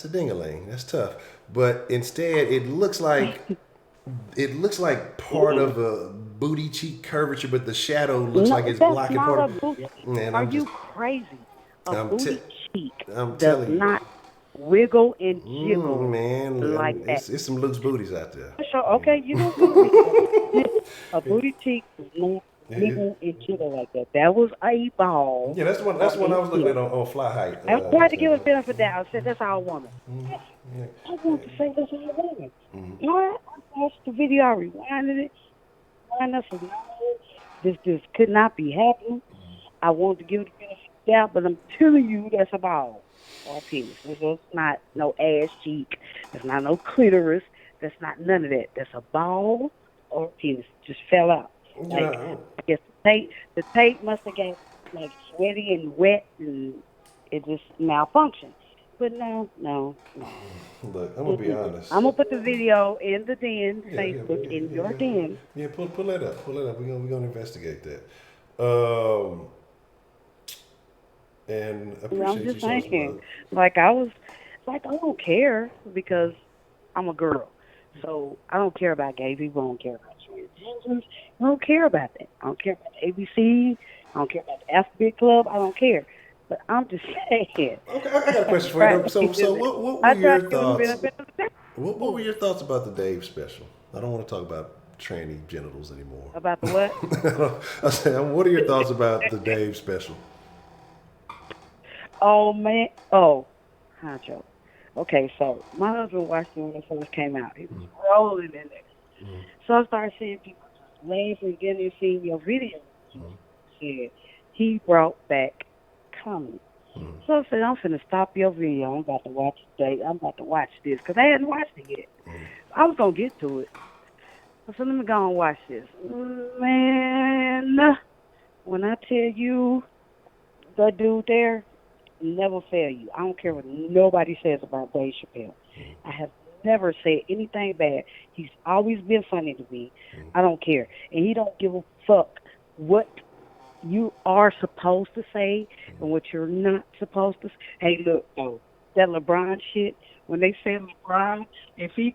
ding-a-ling. That's tough. But instead, it looks like part of a booty cheek curvature, but the shadow looks like it's blocking part of. Man, Are you crazy? A booty cheek I'm does telling not wiggle and jiggle like that. It's some loose booties out there. Sure, okay, you know a booty cheek does not wiggle and jiggle like that. That was a ball. Yeah, that's one I was looking at on Fly Height. I tried to give a benefit of that. I said that's our woman. I want to say that's our woman. You know what? I watched the video. I rewinded it. I said, no, this could not be happening. I want to give it the benefit of the doubt, but I'm telling you, that's a ball or a penis. It's not no ass cheek. There's not no clitoris. That's not none of that. That's a ball or a penis. Just fell out. Like, I guess the tape must have got like sweaty and wet, and it just malfunctioned. But no. Look, I'm gonna be honest. I'm gonna put the video in the den, Facebook, in your den. Yeah, pull that up. We're gonna investigate that. And appreciate I'm just you saying, I don't care because I'm a girl, so I don't care about gay people. I don't care about transgenders. I don't care about that. I don't care about the ABC. I don't care about the Alphabet Club. I don't care. But I'm just saying. Okay, I got a question for you. So what were your thoughts? What were your thoughts about the Dave special? I don't want to talk about tranny genitals anymore. About the what? I said, what are your thoughts about the Dave special? Oh, man. Oh, Honcho. Okay, so my husband watched it when it first came out. He was rolling in there. So I started seeing people just laughing, getting and seeing your video. Said he brought back comedy. So I said, I'm finna stop your video. I'm about to watch this because I hadn't watched it yet. I was gonna get to it. I said, let me go and watch this. Man, when I tell you that dude there never fail you. I don't care what nobody says about Dave Chappelle. I have never said anything bad. He's always been funny to me. I don't care. And he don't give a fuck what you are supposed to say and what you're not supposed to say. Hey, look, though, that LeBron shit, when they say LeBron, if he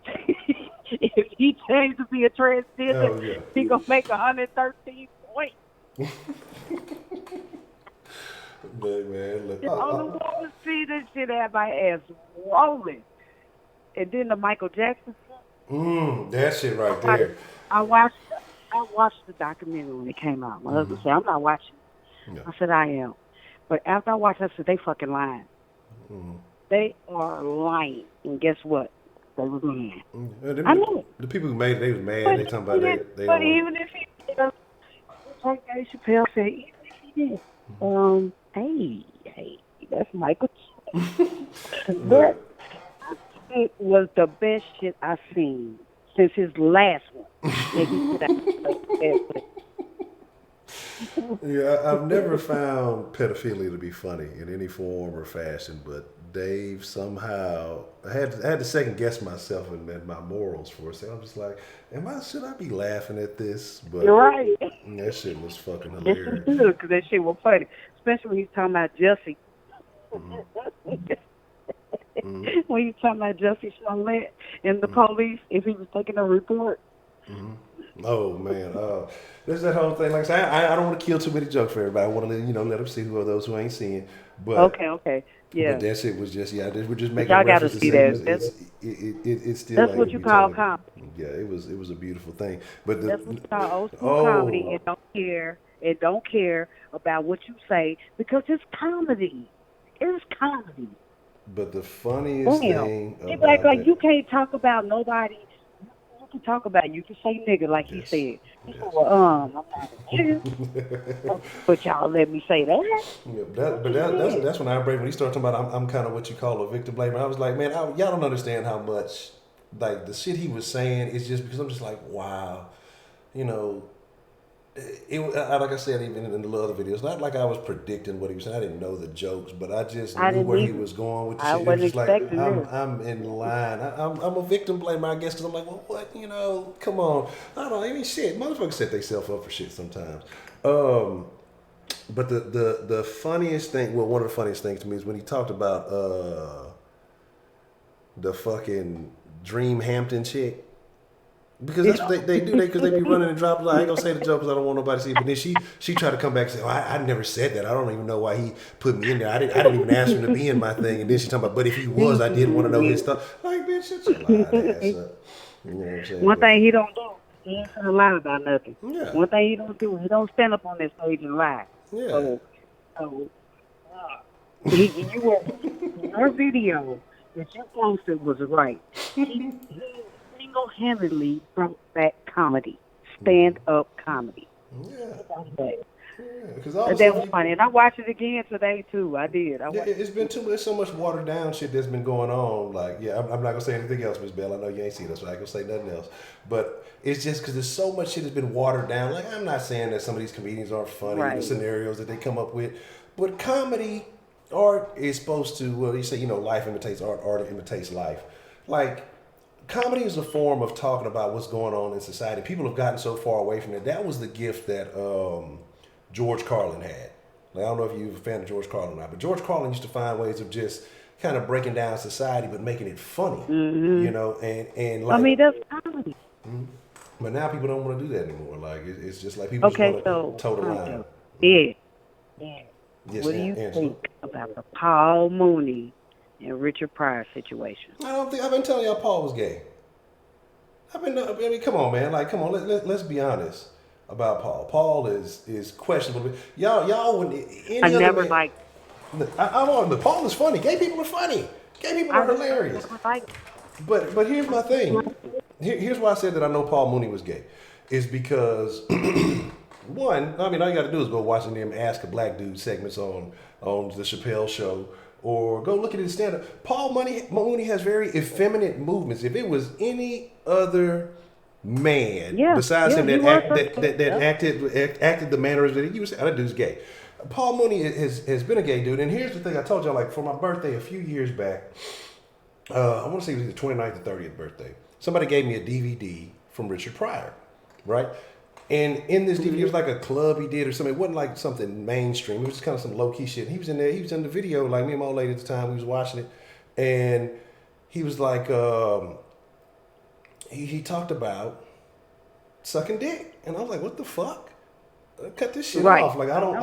changed to be a transgender, he gonna make 113 points. Man, look. On the wall to see this shit had my ass rolling. And then the Michael Jackson shit. That shit right there. I watched the documentary when it came out. My husband said, I'm not watching it. No. I said, I am. But after I watched it, I said, they fucking lying. They are lying. And guess what? They was lying. I know it. The people who made it, they was mad. But they talking about they but even if he did, like Dave Chappelle said, even if he did, hey, that's Michael Jackson. But it was the best shit I've seen since his last one. Yeah, I've never found pedophilia to be funny in any form or fashion, but Dave somehow I had to second guess myself and my morals for a second. I'm just like, should I be laughing at this? But you're right. That shit was fucking hilarious. Yes, it is, because that shit was funny, especially when he's talking about Jussie. When you talking about Jussie Smollett and the police, if he was taking a report. Oh man, there's that whole thing. Like I said, I don't want to kill too many jokes for everybody. I want to let them see who are those who ain't seeing. But okay, yeah. But that shit was just we're just making. Y'all got to see that. It's still. That's what you call comedy. Yeah, it was a beautiful thing. But that's what you call old school comedy, and don't care about what you say because it's comedy. It's comedy. But the funniest thing about like you can't talk about nobody. You can talk about it. You can say nigga like he said. He said, well, I'm not a nigga. But y'all let me say that. Yeah, that's when I break. When he started talking about I'm kind of what you call a victim blamer. I was like, man, y'all don't understand how much like the shit he was saying is just because I'm just like, wow, It like I said, even in the other videos, not like I was predicting what he was saying. I didn't know the jokes, but I just knew where he was going with the shit. It was just like, I'm in line. I'm a victim blamer, I guess, because I'm like, well, what? Come on. I don't know. Shit. Motherfuckers set themselves up for shit sometimes. But the funniest thing, well, one of the funniest things to me is when he talked about the fucking Dream Hampton chick. Because that's what they do. Because they be running and dropping. I ain't gonna say the joke because I don't want nobody to see it. But then she tried to come back and say, I never said that. I don't even know why he put me in there. I didn't even ask him to be in my thing. And then she talking about, but if he was, I did want to know his stuff. Like, bitch, shut your lying ass up. You know what I'm saying? One thing he don't do, he ain't gonna lie about nothing. Yeah. One thing he don't do, he don't stand up on that stage and lie. Yeah. So your video that you posted was right. He single-handedly brought back comedy, stand-up comedy. Yeah. That was funny, and I watched it again today too. I did. It's been there's so much watered down shit that's been going on. Like, I'm not gonna say anything else, Miss Bell. I know you ain't seen us, so I ain't gonna say nothing else. But it's just because there's so much shit that's been watered down. Like, I'm not saying that some of these comedians aren't funny, the scenarios that they come up with, but comedy art is supposed to. Well, you say life imitates art, art imitates life. Like, comedy is a form of talking about what's going on in society. People have gotten so far away from it. That was the gift that George Carlin had. Like, I don't know if you're a fan of George Carlin or not, but George Carlin used to find ways of just kind of breaking down society, but making it funny. And like, I mean, that's comedy. But now people don't want to do that anymore. Like, it's just like people just want to toe the line. Yeah. Yes, what do you think about the Paul Mooney and Richard Pryor situation? I've been telling y'all Paul was gay. Come on, man. Like, come on. Let's be honest about Paul. Paul is questionable. Y'all wouldn't. I never liked. Paul is funny. Gay people are funny. Gay people are hilarious. But here's my thing. Here's why I said that I know Paul Mooney was gay. Is because One, I mean, all you got to do is go watching them Ask a Black Dude segments on the Chappelle Show, or go look at his stand-up. Paul Mooney has very effeminate movements. If it was any other man besides him that acted the mannerisms that he was, that dude's gay. Paul Mooney has been a gay dude, and here's the thing: I told y'all, like, for my birthday a few years back, I want to say it was the 29th or 30th birthday. Somebody gave me a DVD from Richard Pryor, right? And in this DVD, it was like a club he did or something. It wasn't like something mainstream. It was just kind of some low key shit. He was in there. He was in the video. Like me and my old lady at the time, we was watching it, and he was like, he talked about sucking dick, and I was like, what the fuck? Cut this shit off. Like I don't even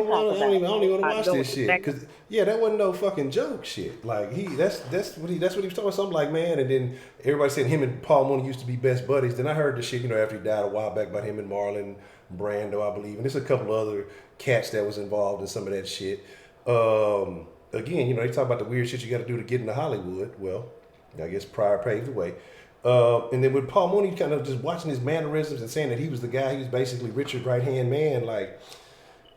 want to watch this shit because that wasn't no fucking joke shit. Like that's what he was talking about. Something like, man, and then everybody said him and Paul Mooney used to be best buddies. Then I heard the shit, after he died a while back, about him and Marlon Brando, I believe, and there's a couple other cats that was involved in some of that shit. Again, they talk about the weird shit you got to do to get into Hollywood. Well, I guess Pryor paved the way. And then with Paul Mooney kind of just watching his mannerisms and saying that he was the guy, he was basically Richard's right-hand man, like,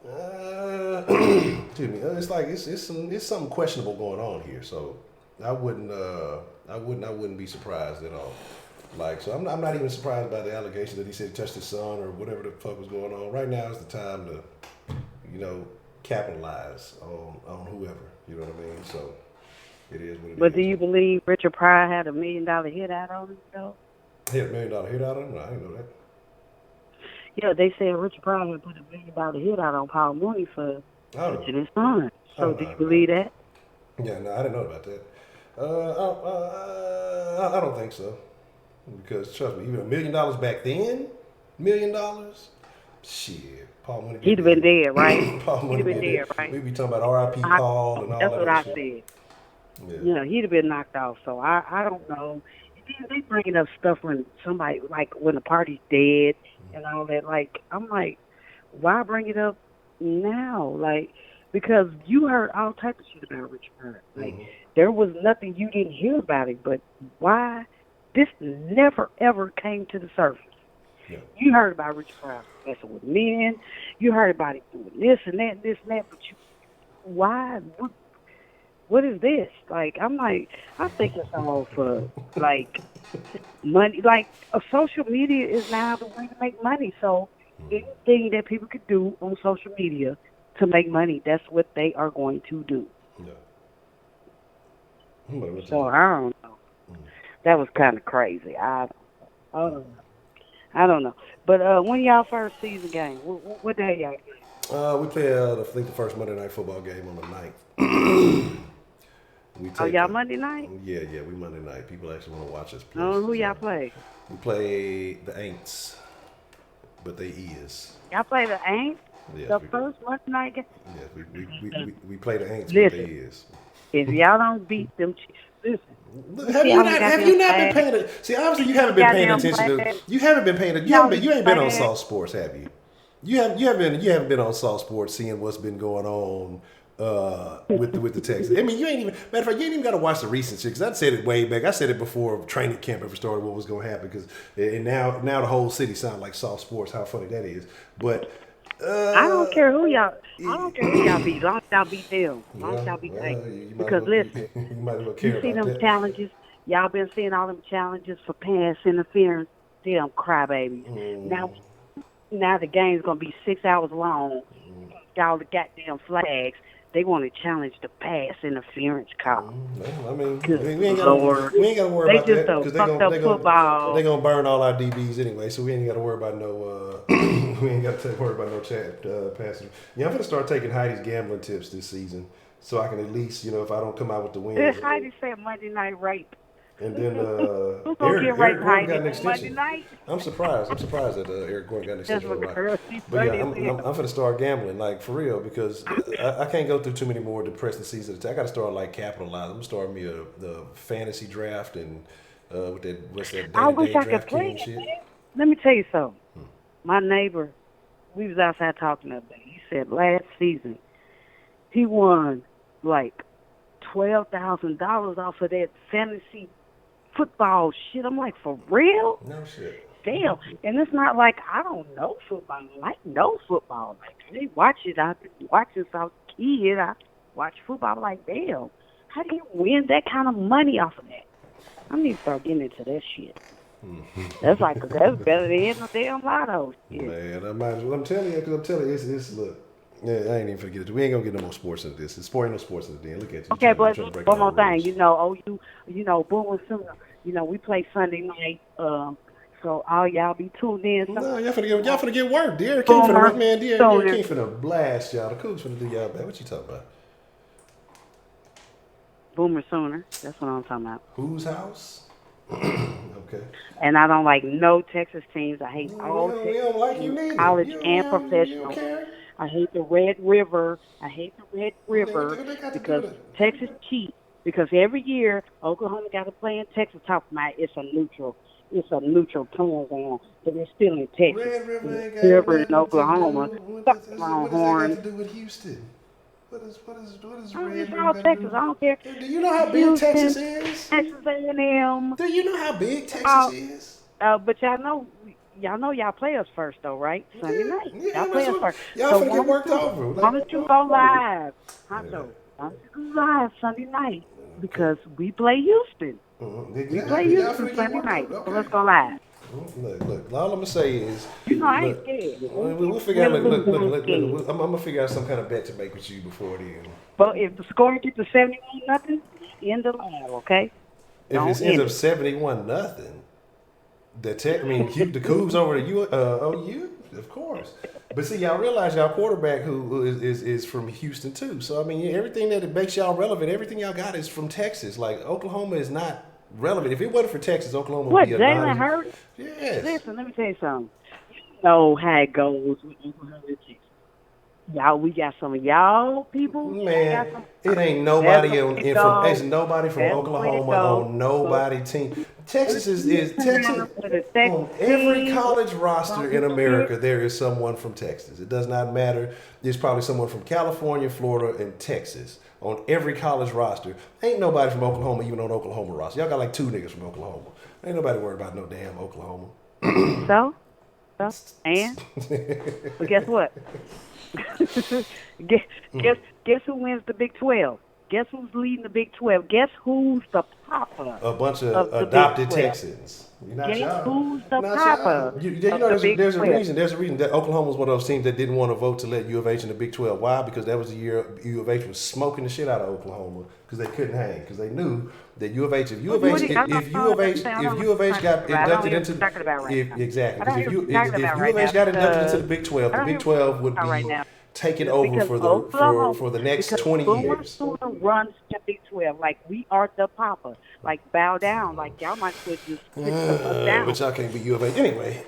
excuse me, it's like, it's something questionable going on here. So I wouldn't be surprised at all. Like, so I'm not even surprised by the allegation that he said he touched his son or whatever the fuck was going on. Right now is the time to, capitalize on whoever, you know what I mean? So. It is what it is. But do you believe Richard Pryor had $1 million hit out on him, though? He had $1 million hit out on him? No, I didn't know that. Yeah, they said Richard Pryor had put $1 million hit out on Paul Mooney for touching his son. So do you believe that? Yeah, no, I didn't know about that. I don't think so. Because trust me, even $1 million back then, $1 million, shit. Paul Mooney. He'd have been dead, right? Paul Mooney he'd have been dead, right? We'd be talking about R.I.P. Paul and all that. That's what I shit. said. Yeah, he'd have been knocked off. So I don't know. They bringing up stuff when somebody, like, when the party's dead and all that. Like, I'm like, why bring it up now? Like, because you heard all types of shit about Richard Pryor. Like, there was nothing you didn't hear about it. But why? This never, ever came to the surface. Yeah. You heard about Richard Pryor messing with men. You heard about it doing this and that, but why? What is this? Like, I'm like, I think it's all for, like, money. Like, social media is now the way to make money. So anything that people could do on social media to make money, that's what they are going to do. Yeah. So I don't know. That was kind of crazy. I don't know. But when y'all first season game? What day y'all? We play, I think, the first Monday Night Football game on the 9th. Y'all Monday night? Yeah, we Monday night. People actually want to watch us play. Who y'all play? We play the Aints, but they is. Y'all play the Aints? Yes, the first Monday night game? Yes, we play the Aints, but they is. If y'all don't beat them, listen. Have you not been paying attention? See, obviously you haven't been paying attention. You haven't been paying attention. You ain't been on Soft Sports, have you? You haven't been on Soft Sports seeing what's been going on. With the Texans. I mean, you ain't even, matter of fact, you ain't even got to watch the recent shit, because I said it way back. I said it before training camp ever started, what was going to happen, because and now the whole city sounds like Soft Sports, how funny that is. But I don't care who y'all beat. As long as y'all beat them. As long as y'all beat them. Because listen, you might as well care you see about them that. challenges. Y'all been seeing all them challenges for pass interference. Damn crybabies. Now the game's gonna be 6 hours long. All the goddamn flags. They want to challenge the pass interference call. I mean, we ain't got to worry about that, because they're gonna burn all our DBs anyway. So we ain't got to worry about no. We ain't got to worry about no passing. Yeah, I'm gonna start taking Heidi's gambling tips this season, so I can at least, if I don't come out with the win. Heidi said Monday night rape. And then Who's gonna get Eric raped, Gordon got an Monday extension. night? I'm surprised that Eric Gordon got an extension. But yeah, I'm gonna start gambling, like, for real, because I can't go through too many more depressing seasons. I got to start, like, capitalizing. I'm gonna start me the fantasy draft and with that, what's that? I wish I could play shit. Let me tell you something. My neighbor, we was outside talking the other day. He said last season he won like $12,000 off of that fantasy football shit. I'm like, for real? No shit. damn. And it's not like I don't know football. I know football. Like, I watch it. I've been watching since I was a kid. I watch football. I'm like, damn, how do you win that kind of money off of that? I need to start getting into that shit. That's better than hitting a damn lotto. Shit. Man, I'm telling you, it's look. Yeah, I ain't even forget it. We ain't gonna get no more sports into this. It's no sports into the end. Look at you. Okay, but one more thing, Boom and Sooner, we play Sunday night. So all y'all be tuned in. No, y'all finna get work. Derek King finna blast y'all. The Cougs finna do y'all bad. What you talking about? Boomer Sooner. That's what I'm talking about. Whose house? Okay. And I don't like no Texas teams. I hate all Texas we don't like you neither. College and professional. I hate the Red River. Because Texas cheats. Because every year Oklahoma got to play in Texas. Talk about it's a neutral playing ground, but they're still in Texas. Red River in Oklahoma. What does that got to do with Houston? What is Red River? Texas. I don't care. Do you know how big Texas is? Texas A&M. Do you know how big Texas is? But y'all play us first though, right? Sunday night. Y'all play us first. Y'all finna get worked over. Why don't you go live? Honcho, why don't you go live Sunday night? Because we play Houston. We play Houston Sunday night. So let's go live. Look, all I'm gonna say is, I ain't scared. We'll figure out. Look, I'm gonna figure out some kind of bet to make with you before then. But if the score gets to 71-0, end the live, okay? If it ends up 71-0, the Cougs over to OU, of course. But see, y'all realize y'all quarterback who is from Houston too. So I mean, everything that makes y'all relevant, everything y'all got is from Texas. Like Oklahoma is not relevant. If it wasn't for Texas, Oklahoma would be a Jalen Hurts? Yes. Listen, let me tell you something. You know how it goes with Oklahoma and Texas. Y'all, we got some of y'all people. Man, it ain't nobody there's nobody from Oklahoma on nobody team. Texas is Texas. On every college roster in America, there is someone from Texas. It does not matter. There's probably someone from California, Florida, and Texas on every college roster. Ain't nobody from Oklahoma even on Oklahoma roster. Y'all got like 2 niggas from Oklahoma. Ain't nobody worried about no damn Oklahoma. And but guess what? guess who wins the Big 12? Guess who's leading the Big 12? Guess who's the papa? A bunch of adopted Texans. Guess who's the papa? There's a reason. There's a reason that Oklahoma was one of those teams that didn't want to vote to let U of H in the Big 12. Why? Because that was the year U of H was smoking the shit out of Oklahoma because they couldn't hang because they knew that U of H if U of H got inducted into exactly because if U of H got inducted into the Big 12, the Big 12 would be taking over for the next 20 years. Runs the Big 12 like we are the papa. Like bow down. Like y'all might just sit down. But y'all can't be U of H anyway.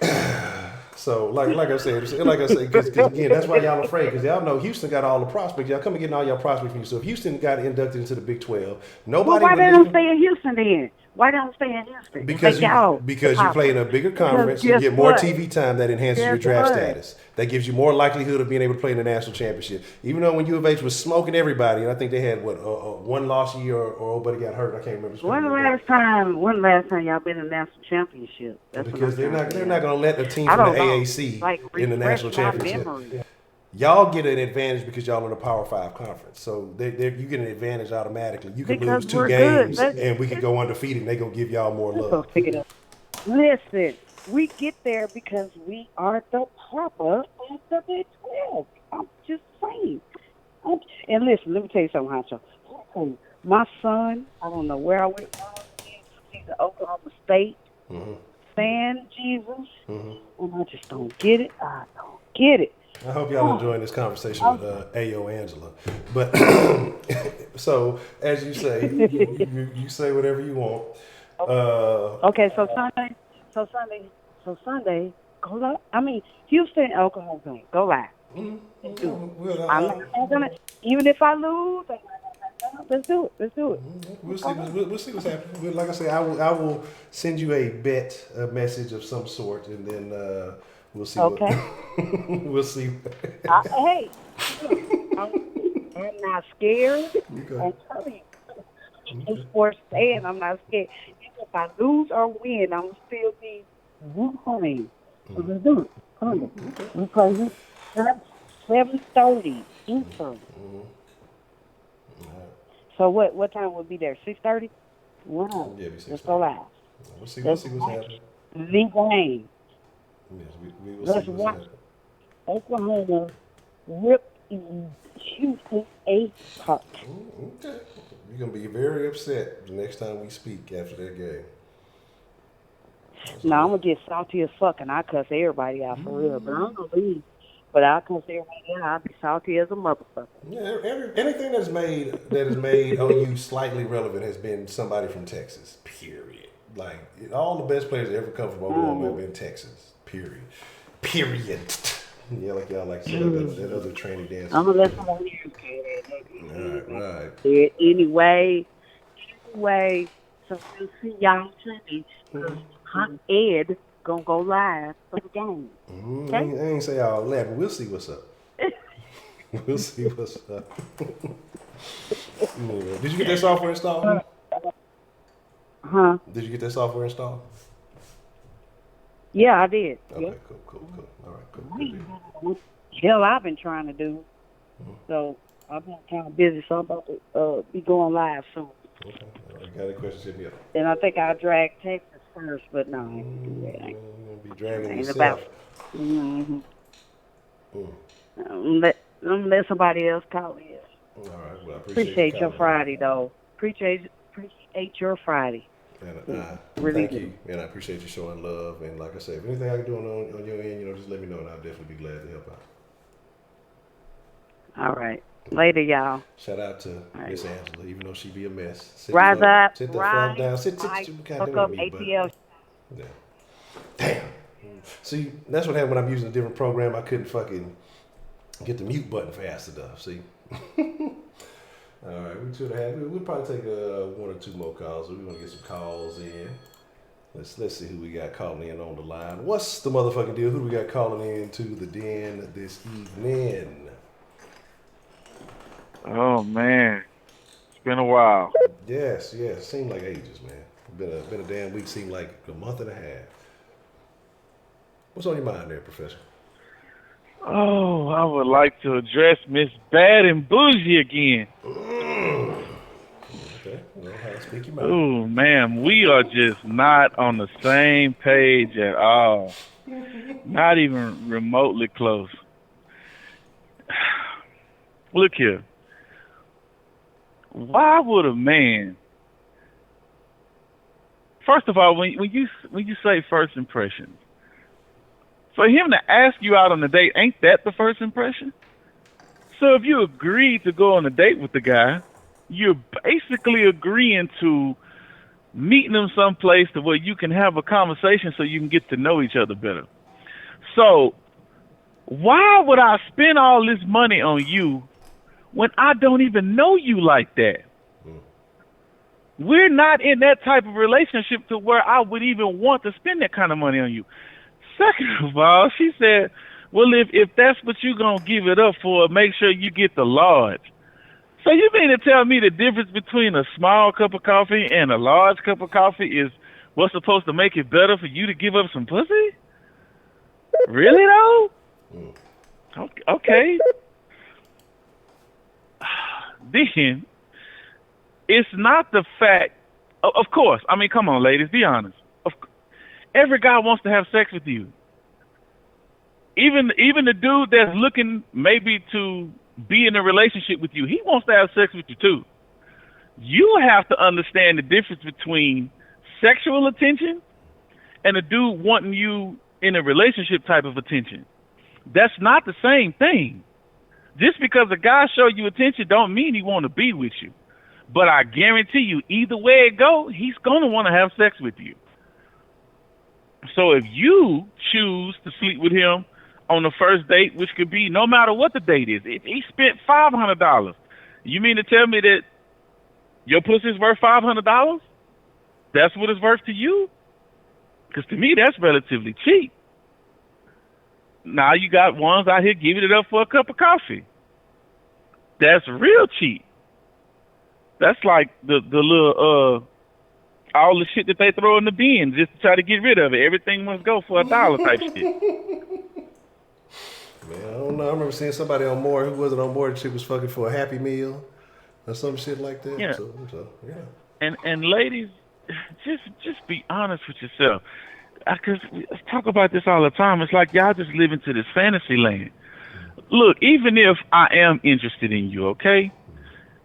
So like I said, because again, that's why y'all afraid because y'all know Houston got all the prospects. Y'all come and getting all y'all prospects from you. So if Houston got inducted into the Big 12, nobody. Well, why they don't stay in Houston then? Why don't stay in Houston? Because you play in a bigger conference, you get more TV time that enhances your draft status. That gives you more likelihood of being able to play in the national championship. Even though when U of H was smoking everybody, and I think they had one loss year or nobody got hurt. I can't remember. When last time y'all been in the national championship? Because they're not going to let a team from the AAC in the national championship. Y'all get an advantage because y'all in a Power 5 conference. So you get an advantage automatically. You can lose 2 games and we can go undefeated and they're going to give y'all more love. Listen, we get there because we are the papa of the Big 12. I'm just saying. And listen, let me tell you something, Honcho. My son, I don't know where I went from. He's at Oklahoma State. Fan Jesus. And I just don't get it. I don't get it. I hope y'all enjoying this conversation with Ayo Angela. But so as you say, you say whatever you want. Okay, so Sunday, go live. I mean, Houston, Oklahoma thing. Go live. I'm not gonna. Even if I lose, let's do it. We'll see what's happening. Like I say, I will send you a message of some sort, and then. We'll see. Okay. We'll see. Hey, I'm not scared. I'm telling you. I'm sports fan. I'm not scared. If I lose or win, I'm still be Denline. So let's do it. We play this at 7:30 Eastern. So what time would be there? 6:30. Wow. Yeah, Let's go live. We'll see what's happening. The game. Yes, we will Let's see what's watch happening. Oklahoma rip Houston apart. Okay. You're going to be very upset the next time we speak after that game. No, I'm going to get salty as fuck and I cuss everybody out for real. But I'm going to leave. But I'll cuss everybody out. I'll be salty as a motherfucker. Yeah, anything that is made on you slightly relevant has been somebody from Texas, period. Like, all the best players that ever come from Oklahoma have been Texas, period. Yeah, like y'all like to say that other training dance. I'm going to let somebody else say that. Right. Anyway, so we'll see y'all Sunday. Hot Ed gonna go live for the game. Okay? I ain't say all that, but we'll see what's up. We'll see what's up. Yeah. Did you get that software installed? Huh? Did you get that software installed? Yeah, I did. Okay, Yeah. cool. All right, cool. Hell, I've been trying to do. So I've been kind of busy, so I'm about to be going live soon. Okay. All right, got any questions? Hit me up. And I think I'll drag Texas first, but no, I ain't gonna do that. You're gonna be dragging yourself. Let somebody else call in. All right. Well, I appreciate your Friday, though. Appreciate your Friday. And really thank you, and I appreciate you showing love. And like I said, if anything I can do on your end, just let me know, and I'll definitely be glad to help out. All right. Later, y'all. Shout out to Miss Angela, even though she be a mess. Rise up. Sit the fuck down. Sit fuck up ATL. Yeah. Damn. See, that's what happened when I'm using a different program. I couldn't fucking get the mute button fast enough. See. All right, we'll probably take one or two more calls. We want to get some calls in. Let's see who we got calling in on the line. What's the motherfucking deal? Who do we got calling in to the den this evening? Oh man, it's been a while. Yes. Seemed like ages, man. Been a damn week. Seemed like a month and a half. What's on your mind there, Professor? Oh, I would like to address Miss Bad and Bougie again. Okay, well, how to speak your mind. Oh, ma'am, we are just not on the same page at all. Not even remotely close. Look here. Why would a man? First of all, when you say first impression, for him to ask you out on a date, ain't that the first impression? So if you agree to go on a date with the guy, you're basically agreeing to meeting him someplace to where you can have a conversation so you can get to know each other better. So why would I spend all this money on you when I don't even know you like that? We're not in that type of relationship to where I would even want to spend that kind of money on you. Second of all, she said, well, if that's what you're going to give it up for, make sure you get the large. So you mean to tell me the difference between a small cup of coffee and a large cup of coffee is what's supposed to make it better for you to give up some pussy? Really, though? Okay. Then, it's not the fact, of course, I mean, come on, ladies, be honest. Every guy wants to have sex with you. Even the dude that's looking maybe to be in a relationship with you, he wants to have sex with you too. You have to understand the difference between sexual attention and a dude wanting you in a relationship type of attention. That's not the same thing. Just because a guy show you attention don't mean he want to be with you. But I guarantee you, either way it go, he's going to want to have sex with you. So if you choose to sleep with him on the first date, which could be no matter what the date is, if he spent $500, you mean to tell me that your pussy's worth $500? That's what it's worth to you? Because to me, that's relatively cheap. Now you got ones out here giving it up for a cup of coffee. That's real cheap. That's like the little all the shit that they throw in the bin just to try to get rid of it. Everything must go for $1 type shit. Man, I don't know. I remember seeing somebody on More who wasn't on board. She was fucking for a Happy Meal or some shit like that. Yeah. So yeah. And ladies, just be honest with yourself. Because we talk about this all the time. It's like y'all just live into this fantasy land. Look, even if I am interested in you, okay,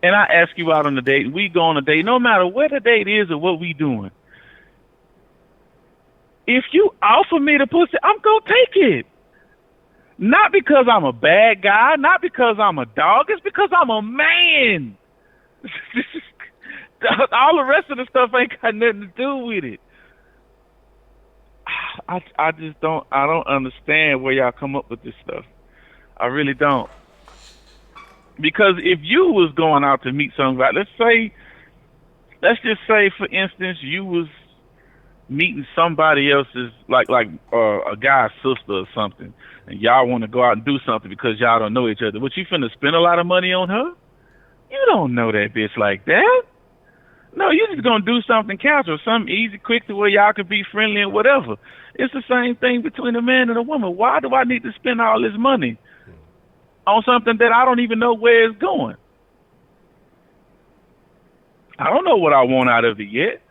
and I ask you out on a date, we go on a date, no matter where the date is or what we doing, if you offer me the pussy, I'm going to take it. Not because I'm a bad guy, not because I'm a dog, it's because I'm a man. All the rest of the stuff ain't got nothing to do with it. I just don't understand where y'all come up with this stuff. I really don't. Because if you was going out to meet somebody, let's just say for instance you was meeting somebody else's like a guy's sister or something, and y'all want to go out and do something because y'all don't know each other. But you finna spend a lot of money on her? You don't know that bitch like that. No, you're just gonna do something casual, something easy, quick, to where y'all can be friendly and whatever. It's the same thing between a man and a woman. Why do I need to spend all this money on something that I don't even know where it's going? I don't know what I want out of it yet.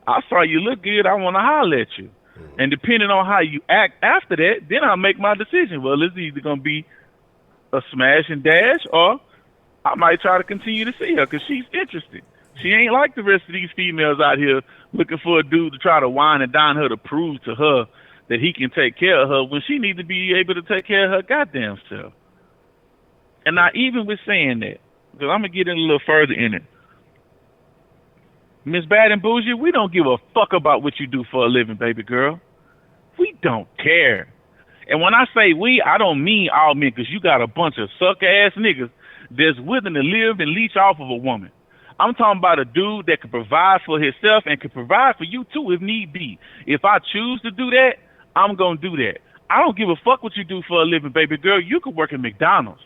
I saw you look good, I want to holler at you. And depending on how you act after that, then I'll make my decision. Well, it's either going to be a smash and dash, or I might try to continue to see her because she's interested. She ain't like the rest of these females out here looking for a dude to try to wine and dine her to prove to her that he can take care of her when she needs to be able to take care of her goddamn self. And now, even with saying that, because I'm going to get in a little further in it, Miss Bad and Bougie, we don't give a fuck about what you do for a living, baby girl. We don't care. And when I say we, I don't mean all men, because you got a bunch of sucker-ass niggas that's willing to live and leech off of a woman. I'm talking about a dude that can provide for himself and can provide for you too if need be. If I choose to do that, I'm going to do that. I don't give a fuck what you do for a living, baby girl. You can work at McDonald's.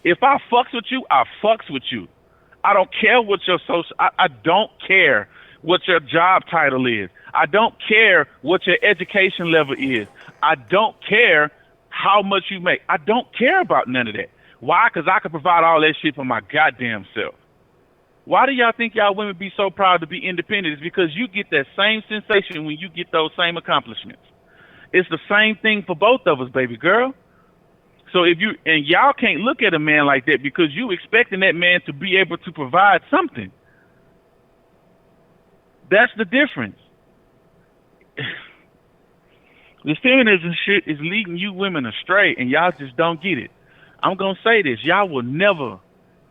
If I fucks with you, I fucks with you. I don't care what your I don't care what your job title is. I don't care what your education level is. I don't care how much you make. I don't care about none of that. Why? Because I can provide all that shit for my goddamn self. Why do y'all think y'all women be so proud to be independent? It's because you get that same sensation when you get those same accomplishments. It's the same thing for both of us, baby girl. So if you, and y'all can't look at a man like that because you expecting that man to be able to provide something. That's the difference. This feminism shit is leading you women astray, and y'all just don't get it. I'm going to say this. Y'all will never,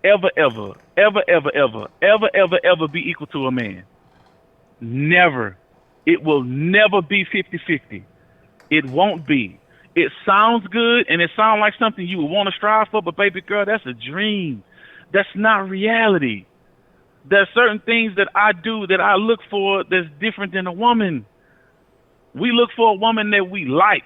ever, ever, ever, ever, ever, ever, ever, ever be equal to a man. Never. It will never be 50-50. It won't be. It sounds good, and it sounds like something you would want to strive for, but baby girl, that's a dream. That's not reality. There's certain things that I do that I look for that's different than a woman. We look for a woman that we like,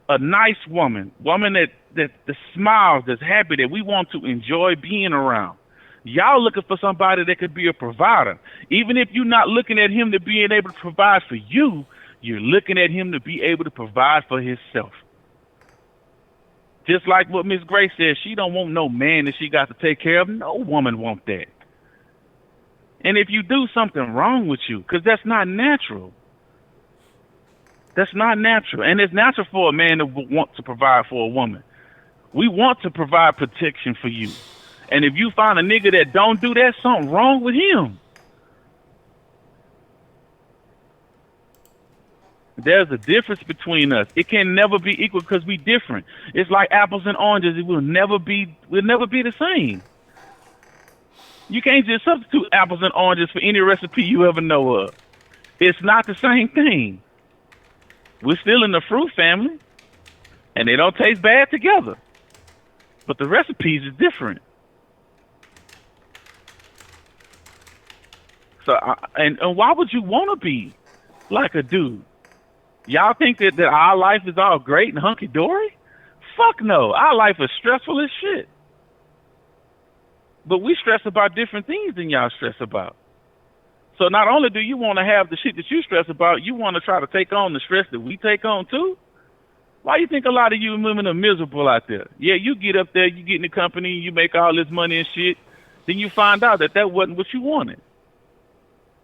a nice woman that smiles, that's happy, that we want to enjoy being around. Y'all looking for somebody that could be a provider. Even if you're not looking at him to be able to provide for you, you're looking at him to be able to provide for himself. Just like what Miss Grace said, she don't want no man that she got to take care of. No woman want that. And if you do, something wrong with you, because that's not natural. That's not natural. And it's natural for a man to want to provide for a woman. We want to provide protection for you. And if you find a nigga that don't do that, something wrong with him. There's a difference between us. It can never be equal because we different. It's like apples and oranges. It will never be the same. You can't just substitute apples and oranges for any recipe you ever know of. It's not the same thing. We're still in the fruit family, and they don't taste bad together. But the recipes is different. So, and why would you want to be like a dude? Y'all think that our life is all great and hunky-dory? Fuck no. Our life is stressful as shit. But we stress about different things than y'all stress about. So not only do you want to have the shit that you stress about, you want to try to take on the stress that we take on too? Why you think a lot of you women are miserable out there? Yeah, you get up there, you get in the company, you make all this money and shit, then you find out that wasn't what you wanted.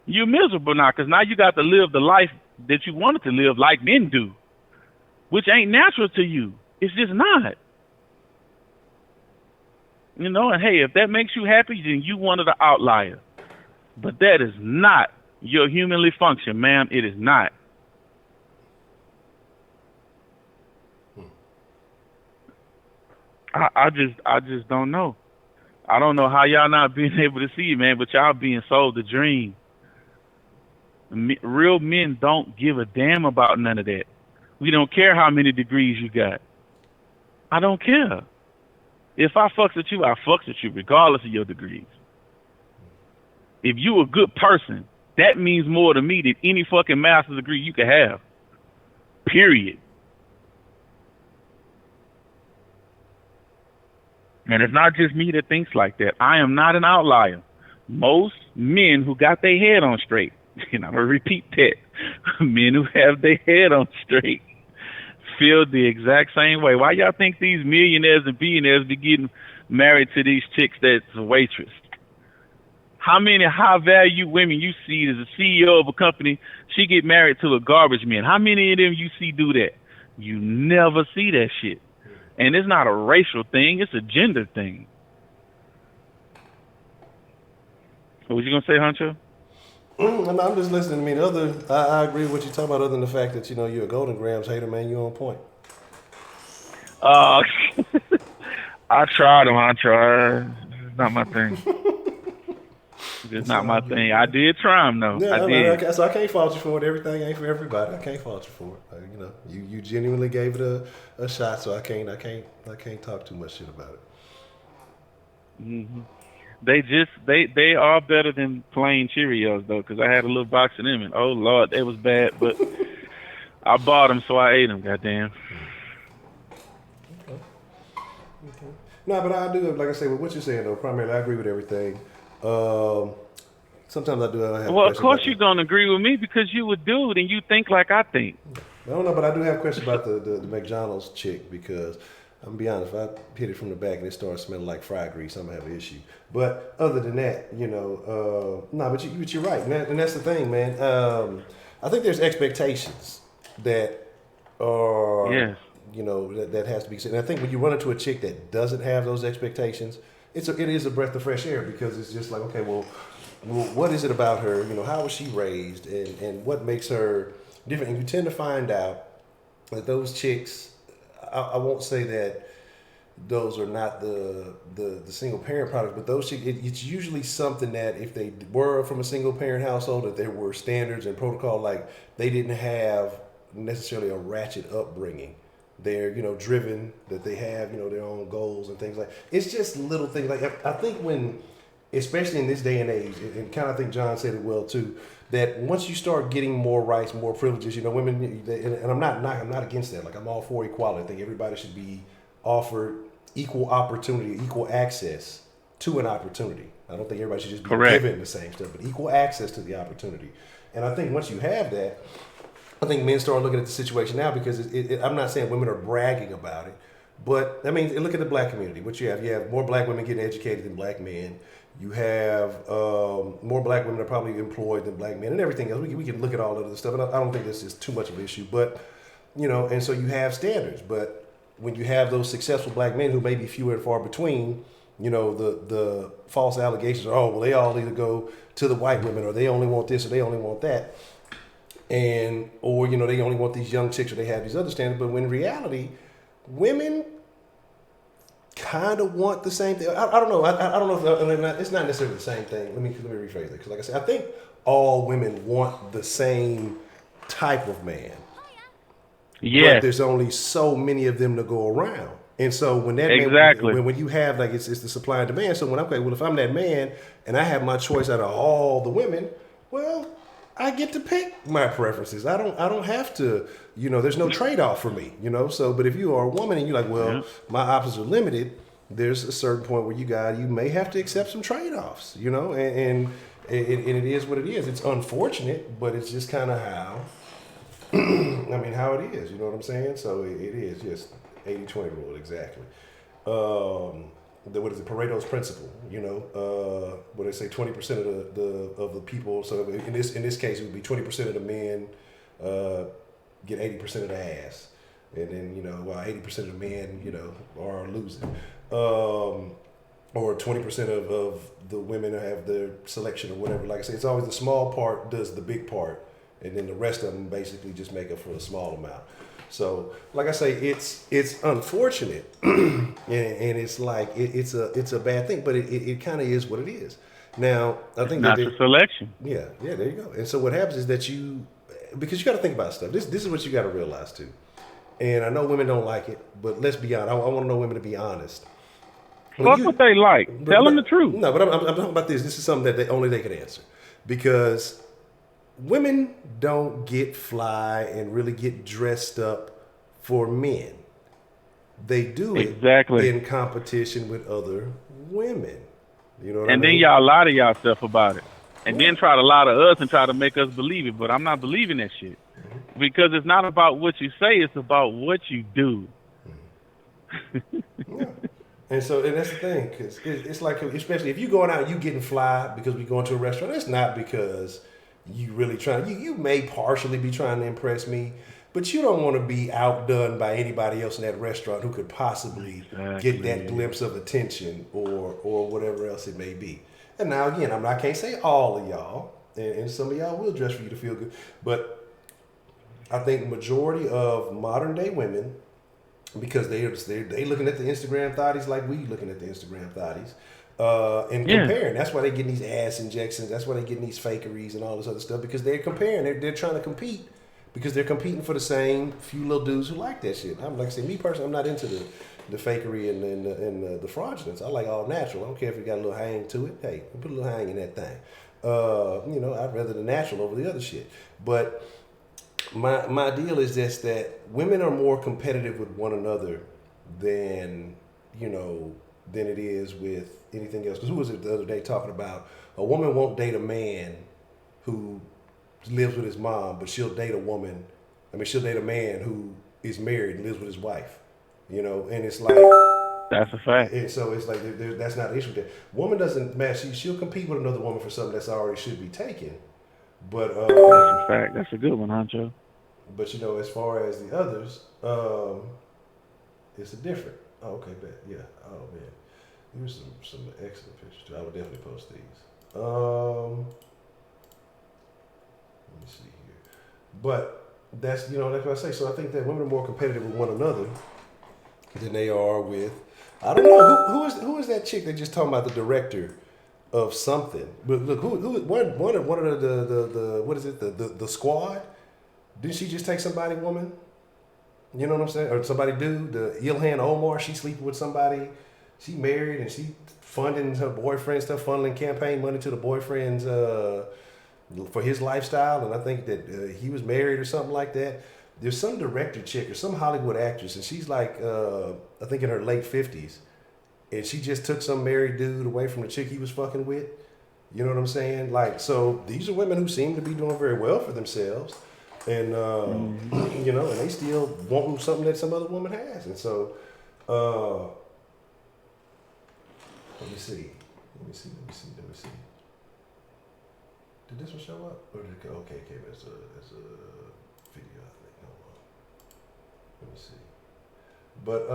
You're miserable now because now you got to live the life that you wanted to live like men do, which ain't natural to you. It's just not. You know, and hey, if that makes you happy, then you one of the outliers. But that is not your humanly function, ma'am. It is not. I just don't know. I don't know how y'all not being able to see it, man, but y'all being sold the dream. Real men don't give a damn about none of that. We don't care how many degrees you got. I don't care. If I fucks with you, I fucks with you regardless of your degrees. If you a good person, that means more to me than any fucking master's degree you could have. Period. And it's not just me that thinks like that. I am not an outlier. Most men who got their head on straight, and I'm going to repeat that, men who have their head on straight feel the exact same way. Why y'all think these millionaires and billionaires be getting married to these chicks that's a waitress? How many high-value women you see as a CEO of a company, she get married to a garbage man? How many of them you see do that? You never see that shit. And it's not a racial thing, it's a gender thing. What was you going to say, Honcho? I'm just listening. I mean, I agree with what you're talking about, other than the fact that, you know, you're a Golden Grams hater, man. You're on point. I tried them, Honcho. It's not my thing. It's not my thing. I did try them, though. Yeah, I did. So I can't fault you for it. Everything ain't for everybody. I can't fault you for it. You know, you genuinely gave it a shot, so I can't talk too much shit about it. Mm-hmm. They are better than plain Cheerios though, because I had a little box of them, and oh Lord, they was bad. But I bought them, so I ate them. Goddamn. Okay. No, but I do, like I say, with what you're saying though. Primarily, I agree with everything. Sometimes I do have. Well, of course you're gonna agree with me because you a dude and you think like I think. I don't know, but I do have a question about the McDonald's chick, because I'm gonna be honest, if I hit it from the back and it starts smelling like fried grease, I'm gonna have an issue. But other than that, you know, but you're right, and that's the thing, man. I think there's expectations that are, you know, that has to be said. And I think when you run into a chick that doesn't have those expectations, it is a breath of fresh air, because it's just like, okay, well, what is it about her? You know, how was she raised, and what makes her different? And you tend to find out that those chicks, I won't say that those are not the single parent products, but those chicks, it's usually something that if they were from a single parent household, that there were standards and protocol, like they didn't have necessarily a ratchet upbringing. They're, you know, driven, that they have, you know, their own goals and things like. It's just little things like, I think when, especially in this day and age, and kind of think John said it well too, that once you start getting more rights, more privileges, you know, women, and I'm not against that. Like, I'm all for equality. I think everybody should be offered equal opportunity, equal access to an opportunity. I don't think everybody should just be given the same stuff, but equal access to the opportunity. And I think once you have that, I think men start looking at the situation now, because I'm not saying women are bragging about it, but I mean, look at the black community. What you have more black women getting educated than black men. You have more black women are probably employed than black men, and everything else. We can look at all of this stuff, and I don't think this is too much of an issue. But, you know, and so you have standards. But when you have those successful black men who may be few and far between, you know, the false allegations are, oh, well, they all either go to the white women, or they only want this, or they only want that. And, or, you know, they only want these young chicks, or they have these other standards. But when in reality, women kind of want the same thing. I don't know. I don't know if it's not necessarily the same thing. Let me rephrase it. Because like I said, I think all women want the same type of man. Yeah. But there's only so many of them to go around. And so when that man, when you have, like, it's the supply and demand. So when if I'm that man and I have my choice out of all the women, well, I get to pick my preferences. I don't have to, you know, there's no trade-off for me, you know. So, but if you are a woman and you're like, well, my options are limited, there's a certain point where you may have to accept some trade-offs, you know, and And it is what it is. It's unfortunate, but it's just kind of how, how it is. You know what I'm saying? So it is just 80-20 rule, exactly. What is it? Pareto's principle. What they say, 20% of the people. So in this case, it would be 20% of the men get 80% of the ass, and then while 80% of the men are losing. Or 20% of the women have their selection or whatever. Like I say, it's always the small part does the big part, and then the rest of them basically just make up for the small amount. So, like I say, it's unfortunate, and it's like it's a bad thing, but it kind of is what it is. Now, I think not the selection. Yeah, there you go. And so what happens is that because you got to think about stuff. This is what you got to realize too. And I know women don't like it, but let's be honest. I want to know women to be honest. Fuck what they like. Tell them the truth. No, but I'm talking about this. This is something that only they can answer, because women don't get fly and really get dressed up for men. They do it in competition with other women. You know what I mean? And then y'all lie to yourself about it. And then try to lie to us and try to make us believe it. But I'm not believing that shit. Because it's not about what you say, it's about what you do. Yeah. And that's the thing, because it's like, especially if you going out and you getting fly because we going to a restaurant, it's not because you really trying. You may partially be trying to impress me, but you don't want to be outdone by anybody else in that restaurant who could possibly get that glimpse of attention or whatever else it may be. And now again, I can't say all of y'all, and some of y'all will dress for you to feel good, but I think majority of modern day women, because they looking at the Instagram thotties like we looking at the Instagram thotties, and comparing. That's why they getting these ass injections. That's why they getting these fakeries and all this other stuff, because they're comparing. They're trying to compete, because they're competing for the same few little dudes who like that shit. I'm like I say, me personally, I'm not into the fakery and the fraudulence. I like all natural. I don't care if it got a little hang to it. Hey, put a little hang in that thing. I'd rather the natural over the other shit. But my deal is just that women are more competitive with one another than it is with anything else. Because who was it the other day talking about a woman won't date a man who lives with his mom, but she'll date a man who is married and lives with his wife. And it's like, that's a fact. And so it's like that's not an issue there. Woman doesn't match. She'll compete with another woman for something that's already should be taken. But that's a fact. That's a good one, Honcho. But as far as the others, it's a different. Oh, okay, bet. Yeah. Oh man, here's some excellent pictures too. I would definitely post these. Let me see here. But that's what I say. So I think that women are more competitive with one another than they are with. I don't know who is that chick that just talking about the director of something. But look, one of the what is it, the squad? Didn't she just take somebody, woman? You know what I'm saying? Or somebody dude, the Ilhan Omar, she sleeping with somebody. She married and she funding her boyfriend stuff, funneling campaign money to the boyfriend's for his lifestyle. And I think that he was married or something like that. There's some director chick or some Hollywood actress, and she's like, I think in her late 50s. And she just took some married dude away from the chick he was fucking with. You know what I'm saying? Like, so these are women who seem to be doing very well for themselves. And, and they still want something that some other woman has. And so, let me see. Did this one show up? Or did it go? Okay, it came as a video, I think. Hold on. Let me see. But, okay,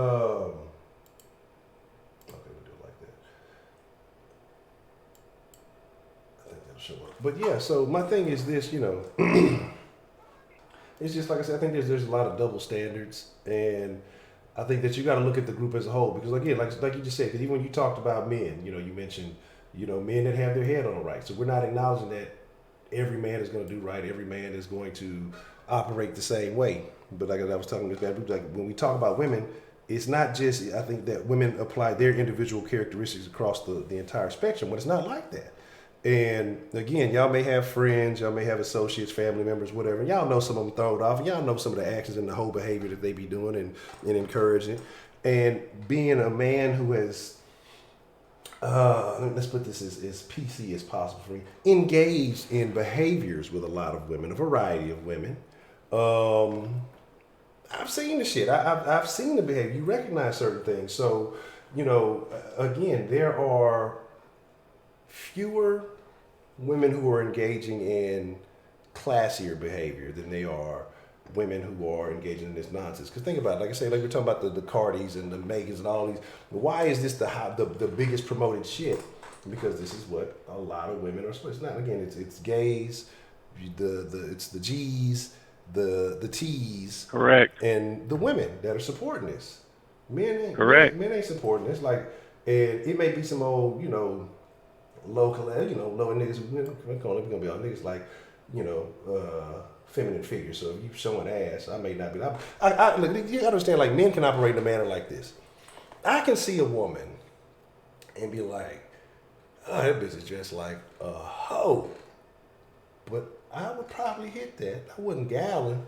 we'll do it like that. I think that'll show up. But yeah, so my thing is this, it's just like I said, I think there's a lot of double standards, and I think that you got to look at the group as a whole, because again, like you just said, because even when you talked about men, you mentioned, men that have their head on right. So we're not acknowledging that every man is going to do right. Every man is going to operate the same way. But like I was talking about, like when we talk about women, it's not just, I think that women apply their individual characteristics across the entire spectrum, but it's not like that. And again, y'all may have friends, y'all may have associates, family members, whatever. And y'all know some of them throw it off. And y'all know some of the actions and the whole behavior that they be doing and encouraging. And being a man who has, let's put this as PC as possible for me, engaged in behaviors with a lot of women, a variety of women. I've seen the shit. I've seen the behavior. You recognize certain things. So, again, there are fewer women who are engaging in classier behavior than they are women who are engaging in this nonsense. Because think about it, like I say, like we're talking about the Cardis and the Megans and all these. Why is this the biggest promoted shit? Because this is what a lot of women are supposed to. Now again, it's gays, it's the G's, the T's, correct, and the women that are supporting this. Men ain't supporting this. Like, and it may be some old, local, lower niggas. We're gonna be all niggas like, feminine figures. So if you showing ass, I may not be. I look, you understand, like, men can operate in a manner like this. I can see a woman and be like, oh, that bitch is dressed like a hoe. But I would probably hit that. I wouldn't gallon.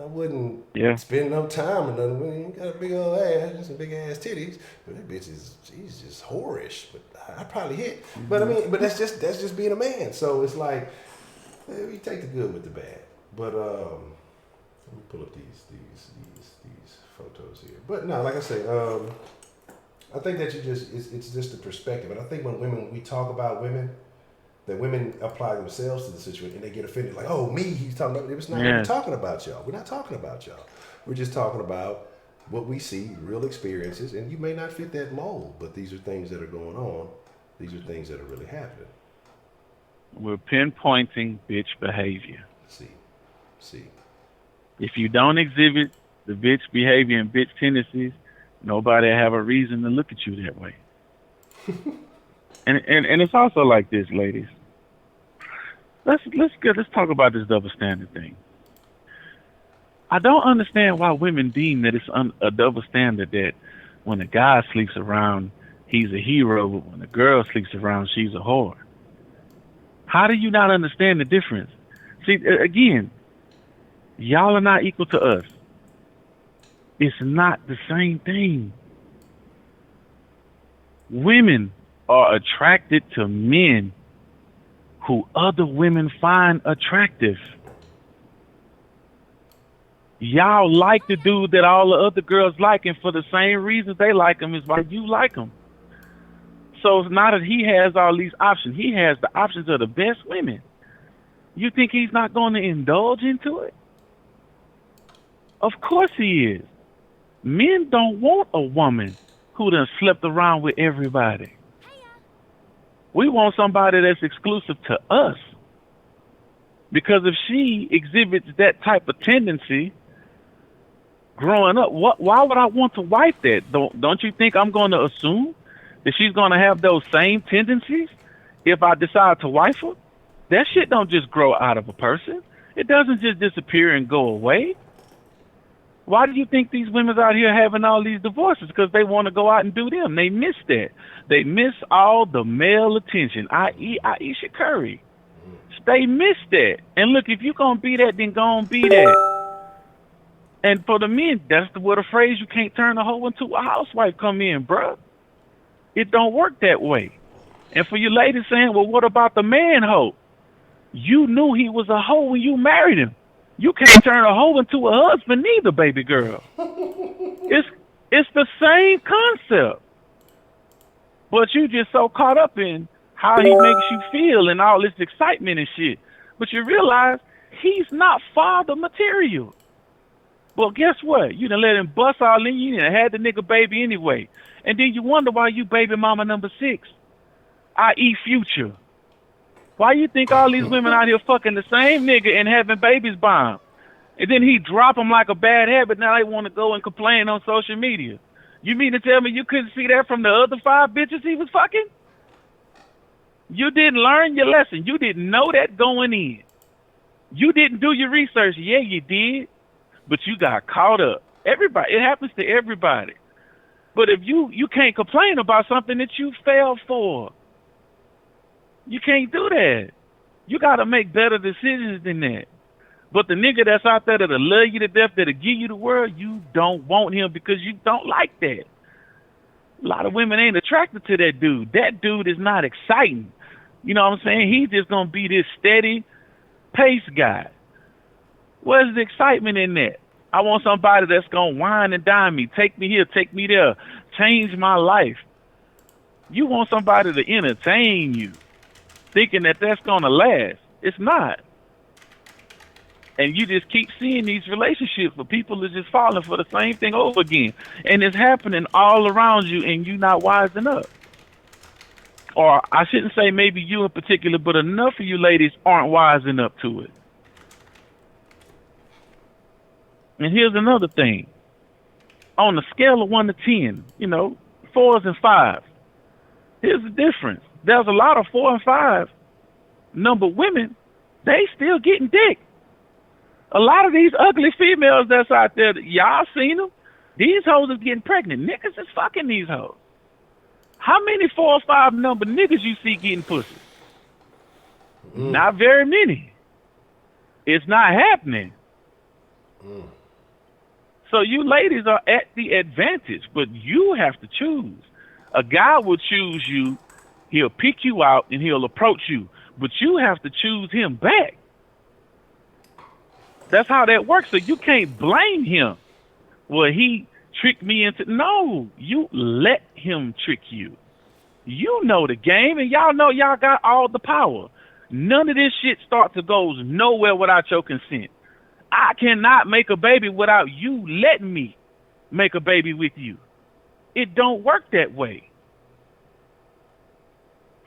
I wouldn't spend no time or nothing. We ain't got a big old ass and some big ass titties. But that bitch she's just whorish. But I'd probably hit. Mm-hmm. But I mean, that's just being a man. So it's like, you take the good with the bad. But let me pull up these photos here. But no, like I say, I think that it's just the perspective. And I think when we talk about women, that women apply themselves to the situation and they get offended, like, oh, me, he's talking about. It's not even talking about y'all. We're not talking about y'all. We're just talking about what we see, real experiences, and you may not fit that mold, but these are things that are going on. These are things that are really happening. We're pinpointing bitch behavior. See. If you don't exhibit the bitch behavior and bitch tendencies, nobody have a reason to look at you that way. and it's also like this, ladies. Let's talk about this double standard thing. I don't understand why women deem that it's a double standard that when a guy sleeps around, he's a hero, but when a girl sleeps around, she's a whore. How do you not understand the difference? See, again, y'all are not equal to us. It's not the same thing. Women are attracted to men who other women find attractive. Y'all like the dude that all the other girls like, and for the same reasons they like him is why you like him. So it's not that he has all these options. He has the options of the best women. You think he's not going to indulge into it? Of course he is. Men don't want a woman who done slept around with everybody. We want somebody that's exclusive to us. Because if she exhibits that type of tendency growing up, why would I want to wife that? Don't you think I'm going to assume that she's going to have those same tendencies if I decide to wife her? That shit don't just grow out of a person. It doesn't just disappear and go away. Why do you think these women out here having all these divorces? Because they want to go out and do them. They miss that. They miss all the male attention, i.e. Aisha Curry. They miss that. And look, if you're going to be that, then go and be that. And for the men, that's where the phrase, you can't turn a hoe into a housewife, come in, bruh. It don't work that way. And for you ladies saying, well, what about the man hoe? You knew he was a hoe when you married him. You can't turn a hoe into a husband neither, baby girl. It's the same concept. But you just so caught up in how he makes you feel and all this excitement and shit. But you realize he's not father material. Well, guess what? You done let him bust all in you and had the nigga baby anyway. And then you wonder why you baby mama number 6, i.e. Future. Why you think all these women out here fucking the same nigga and having babies by him? And then he drop them like a bad habit. Now they want to go and complain on social media. You mean to tell me you couldn't see that from the other 5 bitches he was fucking? You didn't learn your lesson. You didn't know that going in. You didn't do your research. Yeah, you did. But you got caught up. Everybody. It happens to everybody. But if you can't complain about something that you fell for. You can't do that. You got to make better decisions than that. But the nigga that's out there that'll love you to death, that'll give you the world, you don't want him because you don't like that. A lot of women ain't attracted to that dude. That dude is not exciting. You know what I'm saying? He's just going to be this steady pace guy. Where's the excitement in that? I want somebody that's going to wine and dine me, take me here, take me there, change my life. You want somebody to entertain you, thinking that that's going to last. It's not. And you just keep seeing these relationships where people are just falling for the same thing over again. And it's happening all around you and you're not wising up. Or I shouldn't say maybe you in particular, but enough of you ladies aren't wising up to it. And here's another thing. On a scale of 1 to 10, 4s and 5s, here's the difference. There's a lot of 4 and 5 number women, they still getting dick. A lot of these ugly females that's out there, y'all seen them? These hoes is getting pregnant. Niggas is fucking these hoes. How many 4 or 5 number niggas you see getting pussy? Not very many. It's not happening. So you ladies are at the advantage, but you have to choose. A guy will choose you, he'll pick you out, and he'll approach you. But you have to choose him back. That's how that works. So you can't blame him. Well, he tricked me into... No, you let him trick you. You know the game, and y'all know y'all got all the power. None of this shit starts or goes nowhere without your consent. I cannot make a baby without you letting me make a baby with you. It don't work that way.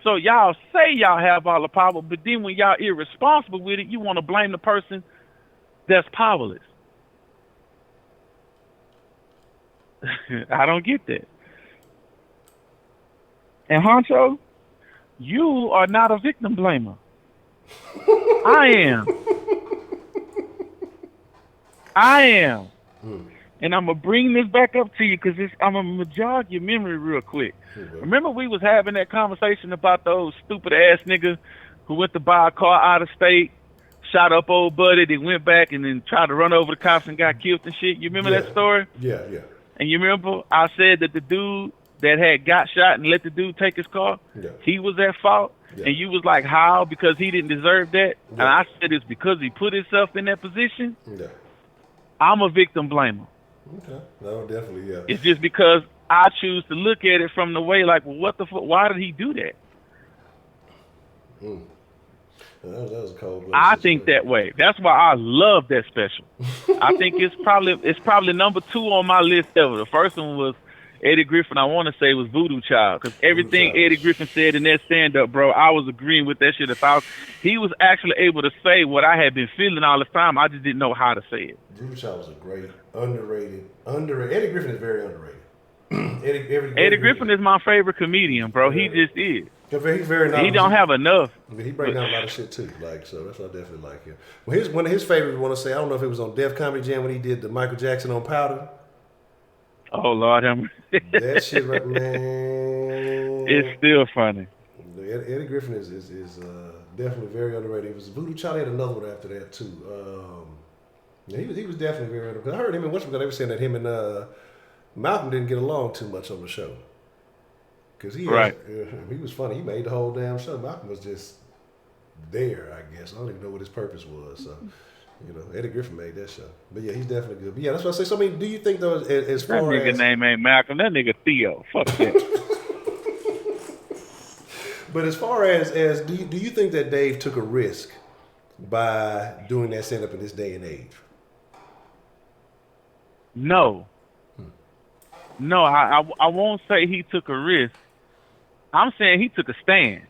So y'all say y'all have all the power, but then when y'all irresponsible with it, you want to blame the person that's powerless. I don't get that. And Honcho, you are not a victim blamer. I am. And I'm going to bring this back up to you because I'm going to jog your memory real quick. Remember we was having that conversation about those stupid ass niggas who went to buy a car out of state, shot up old buddy, they went back and then tried to run over the cops and got killed and shit. You remember that story? Yeah. And you remember I said that the dude that had got shot and let the dude take his car, he was at fault? Yeah. And you was like, how? Because he didn't deserve that? Yeah. And I said it's because he put himself in that position? Yeah. I'm a victim blamer. Okay. No, definitely, yeah. It's just because I choose to look at it from the way like, well, what the fuck? Why did he do that? That was a cold. I think that way. That's why I love that special. I think it's probably number 2 on my list ever. The first one was Eddie Griffin. I want to say was Voodoo Child because everything Eddie Griffin said in that stand-up, bro, I was agreeing with that shit. He was actually able to say what I had been feeling all the time. I just didn't know how to say it. Voodoo Child was a great, underrated. Eddie Griffin is very underrated. Eddie Griffin is my favorite comedian, bro. Yeah. He just is. He's very nice. He don't have enough. He breaks down a lot of shit too. So that's why I definitely like him. Well, one of his favorites, I want to say, I don't know if it was on Def Comedy Jam when he did the Michael Jackson on Powder. Oh Lord, that shit, right, man. It's still funny. Eddie Griffin is definitely very underrated. It was Voodoo Child. Had another one after that too. Yeah, he was definitely very underrated. I heard him and Westbrook. They were saying that him and Malcolm didn't get along too much on the show. Because he was funny. He made the whole damn show. Malcolm was just there, I guess. I don't even know what his purpose was. So, Eddie Griffin made that show. But yeah, he's definitely good. But yeah, that's what I say. So, I mean, do you think, though, as far as... That nigga name ain't Malcolm. That nigga Theo. Fuck that. But as far as do you think that Dave took a risk by doing that stand-up in this day and age? No. No, I won't say he took a risk. I'm saying he took a stand.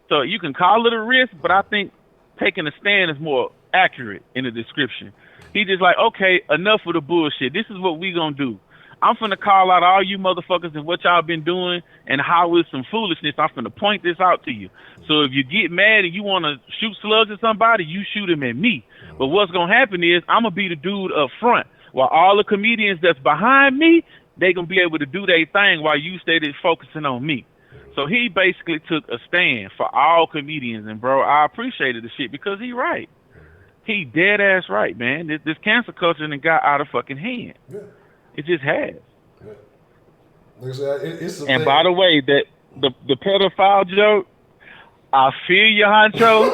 So you can call it a risk, but I think taking a stand is more accurate in the description. He just like, okay, enough of the bullshit. This is what we gonna do. I'm finna call out all you motherfuckers and what y'all been doing and how it's some foolishness. I'm finna point this out to you. So if you get mad and you want to shoot slugs at somebody, you shoot them at me. But what's gonna happen is I'm gonna be the dude up front while all the comedians that's behind me, they gonna be able to do their thing while you stay focusing on me. So he basically took a stand for all comedians, and bro, I appreciated the shit because he right. He dead ass right, man. This cancer culture done got out of fucking hand. Yeah. It just has. Yeah. Like I said, it's a And thing. by the way, that the pedophile joke, I feel you, Honcho.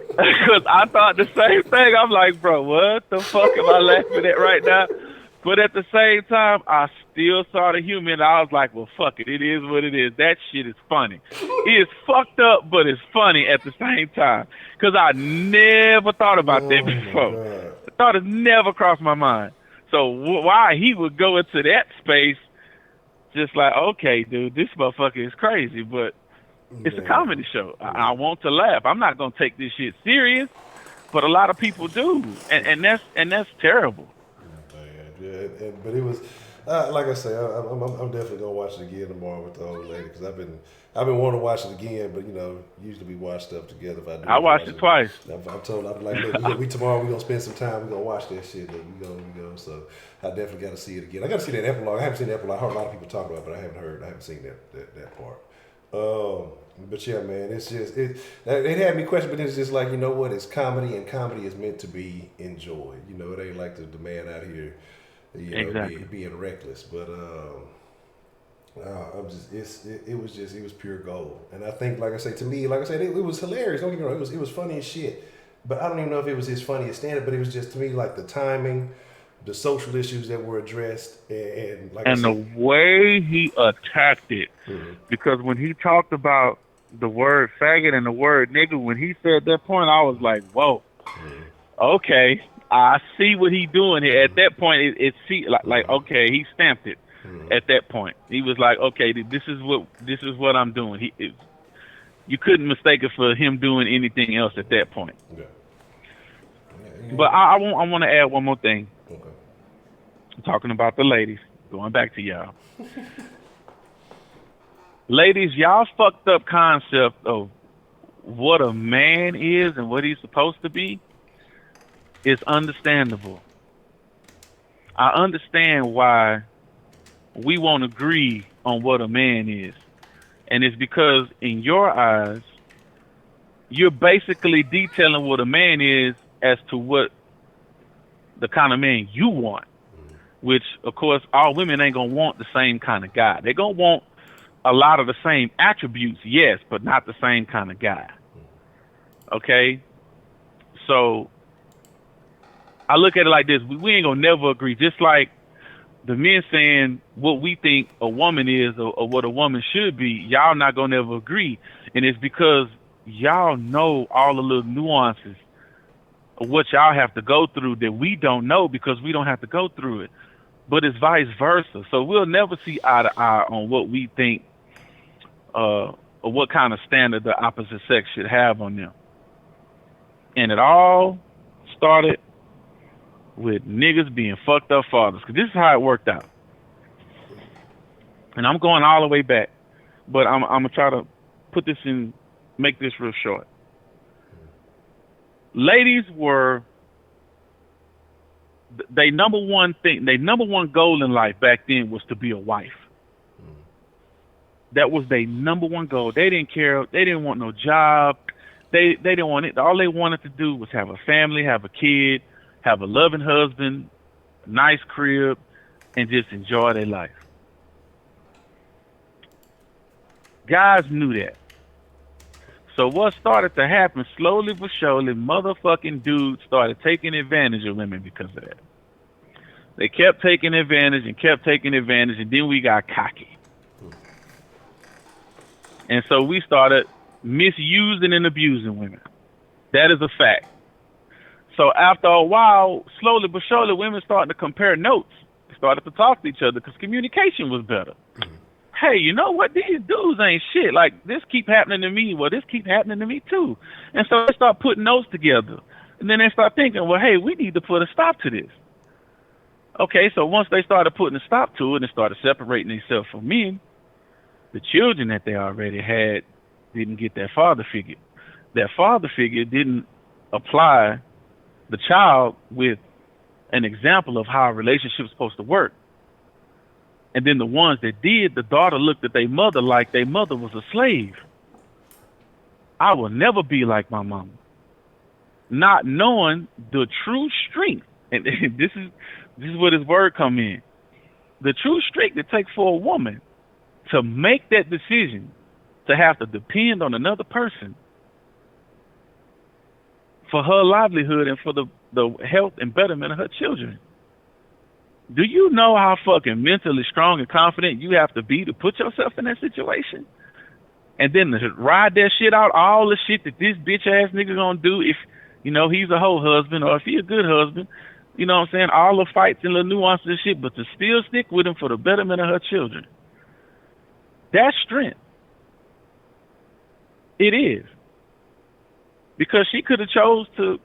Because I thought the same thing. I'm like, bro, what the fuck am I laughing at right now? But at the same time, I still saw the humor, and I was like, well, fuck it. It is what it is. That shit is funny. It is fucked up, but it's funny at the same time. Because I never thought about that before. I thought it never crossed my mind. So why he would go into that space, just like, okay, dude, this motherfucker is crazy, but it's a comedy show. I want to laugh. I'm not going to take this shit serious, but a lot of people do, and that's terrible. Yeah, but it was like I say, I'm definitely gonna watch it again tomorrow with the old lady because I've been wanting to watch it again, but usually we watch stuff together. If I do, I watched it twice. I'm told I'm like, look, we tomorrow we gonna spend some time. We gonna watch that shit. We go. So I definitely got to see it again. I got to see that epilogue. I haven't seen the epilogue. I heard a lot of people talk about it, but I haven't seen that part. But yeah, man, it's just it had me question, but it's just like, you know what? It's comedy, and comedy is meant to be enjoyed. It ain't like the man out here. Exactly. Being reckless, but it was pure gold. And I think, like I say, to me, like I said, it was hilarious. Don't get me wrong, it was funny as shit. But I don't even know if it was his funniest stand-up, but it was just, to me, like the timing, the social issues that were addressed, and like and the way he attacked it, because when he talked about the word faggot and the word nigga, when he said that point, I was like, whoa, okay. I see what he's doing here. At that point, okay, he stamped it. At that point, he was like, okay, this is what I'm doing. You couldn't mistake it for him doing anything else at that point. Yeah. But I want to add one more thing. Okay. I'm talking about the ladies. Going back to y'all. Ladies, y'all fucked up concept of what a man is and what he's supposed to be. It's understandable. I understand why we won't agree on what a man is. And it's because in your eyes, you're basically detailing what a man is as to what the kind of man you want. Which, of course, all women ain't going to want the same kind of guy. They're going to want a lot of the same attributes, yes, but not the same kind of guy. Okay? So I look at it like this. We ain't gonna never agree. Just like the men saying what we think a woman is or what a woman should be, y'all not gonna never agree. And it's because y'all know all the little nuances of what y'all have to go through that we don't know because we don't have to go through it. But it's vice versa. So we'll never see eye to eye on what we think or what kind of standard the opposite sex should have on them. And it all started with niggas being fucked up fathers. Because this is how it worked out. And I'm going all the way back. But I'm going to try to put this in, make this real short. Ladies were, their number one goal in life back then was to be a wife. That was their number one goal. They didn't care. They didn't want no job. They didn't want it. All they wanted to do was have a family, have a kid, have a loving husband, a nice crib, and just enjoy their life. Guys knew that. So what started to happen, slowly but surely, motherfucking dudes started taking advantage of women because of that. They kept taking advantage, and then we got cocky. And so we started misusing and abusing women. That is a fact. So after a while, slowly but surely, women started to compare notes. They started to talk to each other because communication was better. Hey, you know what? These dudes ain't shit. Like, this keep happening to me. Well, this keep happening to me too. And so they start putting notes together. And then they start thinking, well, hey, we need to put a stop to this. Okay, so once they started putting a stop to it and started separating themselves from men, the children that they already had didn't get that father figure. That father figure didn't apply the child with an example of how a relationship is supposed to work. And then the ones that did, the daughter looked at their mother like their mother was a slave. I will never be like my mama. Not knowing the true strength. And this is where this word come in. the true strength it takes for a woman to make that decision to have to depend on another person for her livelihood and for the health and betterment of her children. Do you know how fucking mentally strong and confident you have to be to put yourself in that situation? And then to ride that shit out, all the shit that this bitch ass nigga gonna do if, you know, he's a whole husband or if he a good husband, you know what I'm saying? All the fights and the nuances and shit, but to still stick with him for the betterment of her children. That's strength. It is. Because she could have chose to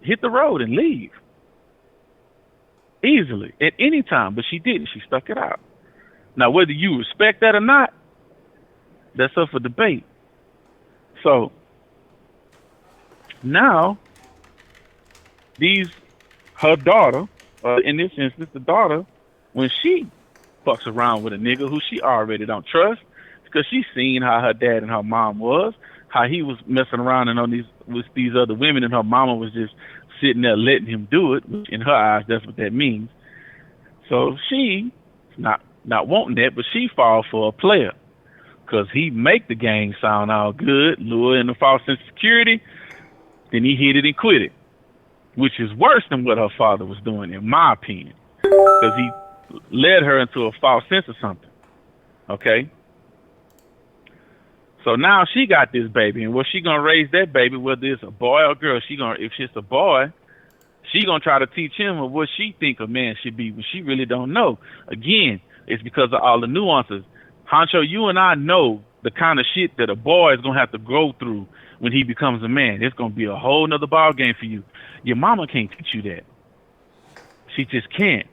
hit the road and leave. Easily, at any time, but she didn't. She stuck it out. Now, whether you respect that or not, that's up for debate. So, now, her daughter, in this instance, the daughter, when she fucks around with a nigga who she already don't trust, because she's seen how her dad and her mom was, how he was messing around and with these other women, and her mama was just sitting there letting him do it, which in her eyes, that's what that means. So she, not wanting that, but she falls for a player because he make the game sound all good, lure in the false sense of security, then he hit it and quit it, which is worse than what her father was doing, in my opinion, because he led her into a false sense of something, okay? So now she got this baby, and she gonna raise that baby, whether it's a boy or a girl. If it's a boy, she gonna try to teach him of what she think a man should be, when she really don't know. Again, it's because of all the nuances. Honcho, you and I know the kind of shit that a boy is gonna have to go through when he becomes a man. It's gonna be a whole nother ball game for you. Your mama can't teach you that. She just can't.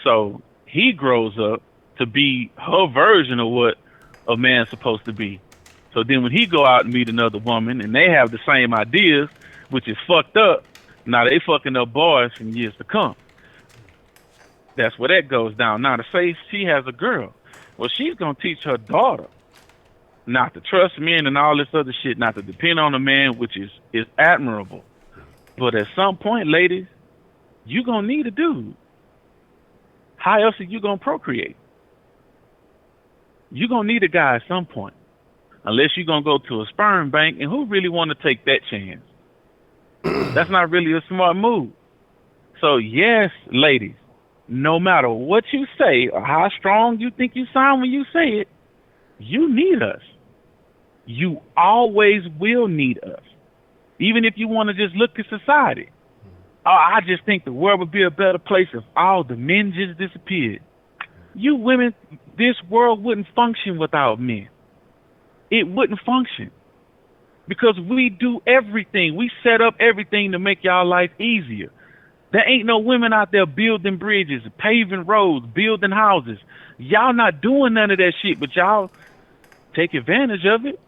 So he grows up to be her version of what a man's supposed to be. So then when he go out and meet another woman and they have the same ideas, which is fucked up, now they fucking up boys in years to come. That's where that goes down. Now to say she has a girl, well, she's gonna teach her daughter not to trust men and all this other shit, not to depend on a man, which is admirable. But at some point, ladies, you gonna need a dude. How else are you gonna procreate? You're going to need a guy at some point, unless you're going to go to a sperm bank, and who really want to take that chance? That's not really a smart move. So, yes, ladies, no matter what you say or how strong you think you sound when you say it, you need us. You always will need us. Even if you want to just look at society. Oh, I just think the world would be a better place if all the men just disappeared. You women, this world wouldn't function without men. It wouldn't function. Because we do everything. We set up everything to make y'all life easier. There ain't no women out there building bridges, paving roads, building houses. Y'all not doing none of that shit, but y'all take advantage of it.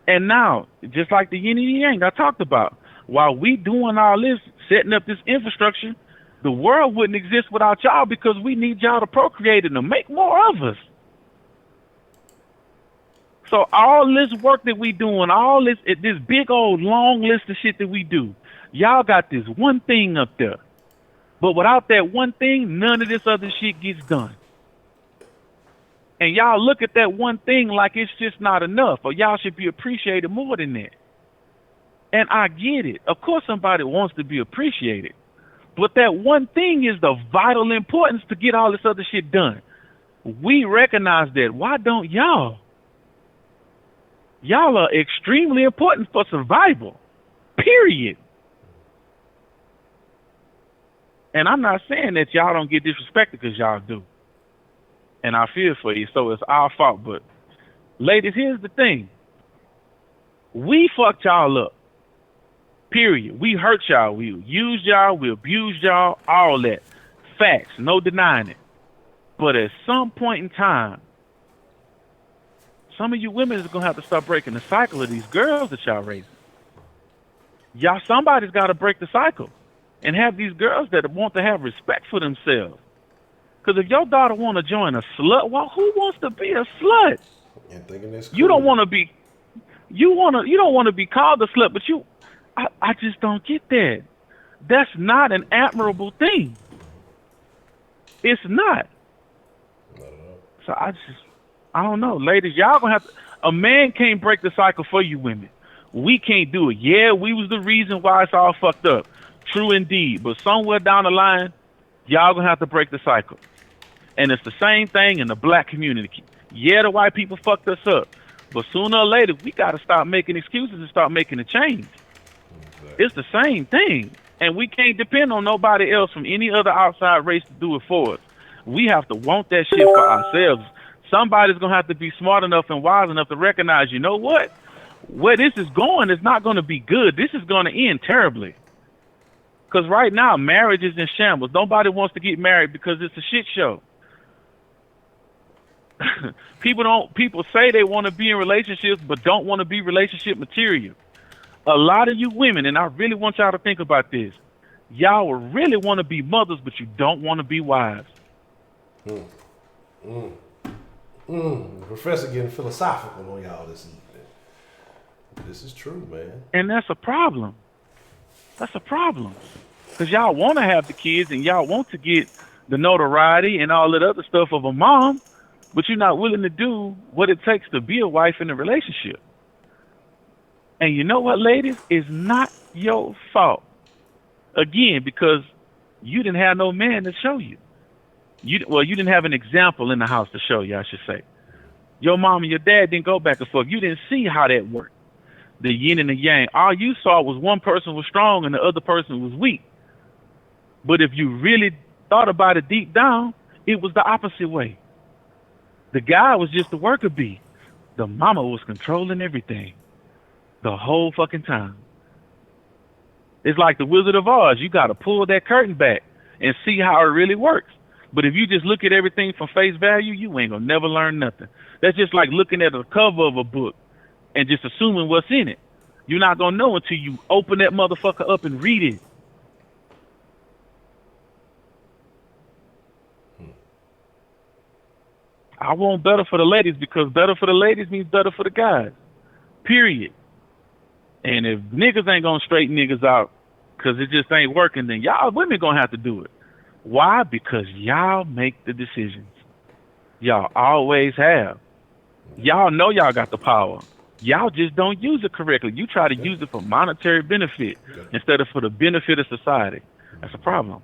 And now, just like the yin and yang I talked about, while we doing all this, setting up this infrastructure, the world wouldn't exist without y'all, because we need y'all to procreate and to make more of us. So all this work that we doing, all this big old long list of shit that we do, y'all got this one thing up there. But without that one thing, none of this other shit gets done. And y'all look at that one thing like it's just not enough, or y'all should be appreciated more than that. And I get it. Of course somebody wants to be appreciated. But that one thing is the vital importance to get all this other shit done. We recognize that. Why don't y'all? Y'all are extremely important for survival. Period. And I'm not saying that y'all don't get disrespected, because y'all do. And I feel for you, so it's our fault. But, ladies, here's the thing. We fucked y'all up. Period. We hurt y'all. We used y'all. We abused y'all. All that. Facts. No denying it. But at some point in time, some of you women is going to have to start breaking the cycle of these girls that y'all raising. Y'all, somebody's got to break the cycle and have these girls that want to have respect for themselves. Because if your daughter want to join a slut, well, who wants to be a slut? And thinking that's cool. You don't want to be. You don't want to be called a slut, but you. I just don't get that. That's not an admirable thing. It's not. So I don't know, ladies. Y'all gonna have to. A man can't break the cycle for you women. We can't do it. Yeah, we was the reason why it's all fucked up. True indeed. But somewhere down the line, y'all gonna have to break the cycle. And it's the same thing in the black community. Yeah, the white people fucked us up. But sooner or later, we gotta stop making excuses and start making a change. It's the same thing. And we can't depend on nobody else from any other outside race to do it for us. We have to want that shit for ourselves. Somebody's going to have to be smart enough and wise enough to recognize, you know what? Where this is going is not going to be good. This is going to end terribly. Because right now, marriage is in shambles. Nobody wants to get married because it's a shit show. People say they want to be in relationships but don't want to be relationship material. A lot of you women, and I really want y'all to think about this, y'all will really want to be mothers, but you don't want to be wives. Professor getting philosophical on y'all this evening. This is true, man. And that's a problem. That's a problem. Because y'all want to have the kids and y'all want to get the notoriety and all that other stuff of a mom, but you're not willing to do what it takes to be a wife in a relationship. And you know what, ladies? It's not your fault. Again, because you didn't have no man to show you. You didn't have an example in the house to show you, I should say. Your mom and your dad didn't go back and forth. You didn't see how that worked. The yin and the yang. All you saw was one person was strong and the other person was weak. But if you really thought about it deep down, it was the opposite way. The guy was just the worker bee. The mama was controlling everything. The whole fucking time. It's like the Wizard of Oz. You got to pull that curtain back and see how it really works. But if you just look at everything from face value, you ain't going to never learn nothing. That's just like looking at the cover of a book and just assuming what's in it. You're not going to know until you open that motherfucker up and read it. I want better for the ladies because better for the ladies means better for the guys. Period. And if niggas ain't going to straighten niggas out because it just ain't working, then y'all women going to have to do it. Why? Because y'all make the decisions. Y'all always have. Y'all know y'all got the power. Y'all just don't use it correctly. You try to use it for monetary benefit instead of for the benefit of society. That's a problem.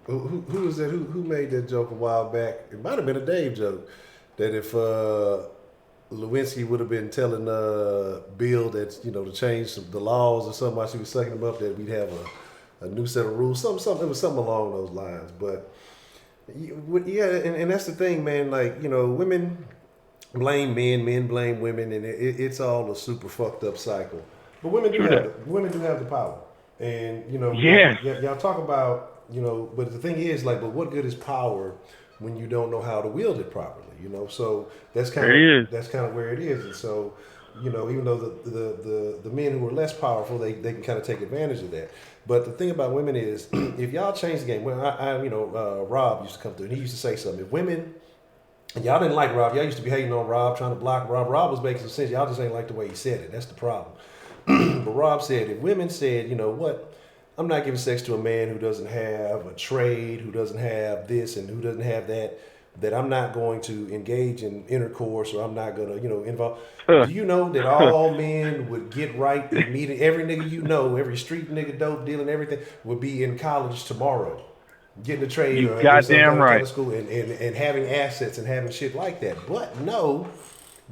Who was that? Who made that joke a while back? It might have been a Dave joke. That if Lewinsky would have been telling Bill that, to change the laws or something while she was sucking him up, that we'd have a new set of rules. Something. It was something along those lines. But yeah, and that's the thing, man. Like, women blame men blame women, and it's all a super fucked up cycle. But women do have the power, and y'all talk about But the thing is, like, but what good is power when you don't know how to wield it properly? So that's kind of where it is. And so, even though the men who are less powerful, they can kind of take advantage of that. But the thing about women is, if y'all change the game, Rob used to come through and he used to say something. If women, and y'all didn't like Rob, y'all used to be hating on Rob, trying to block Rob. Rob was making some sense. Y'all just ain't like the way he said it. That's the problem. But Rob said, if women said, you know what, I'm not giving sex to a man who doesn't have a trade, who doesn't have this and who doesn't have that I'm not going to engage in intercourse, or I'm not going to, involve. Do you know that all men would get right immediately? Every nigga every street nigga, dope dealing, everything would be in college tomorrow, getting a trade you or goddamn right. School and having assets and having shit like that. But no,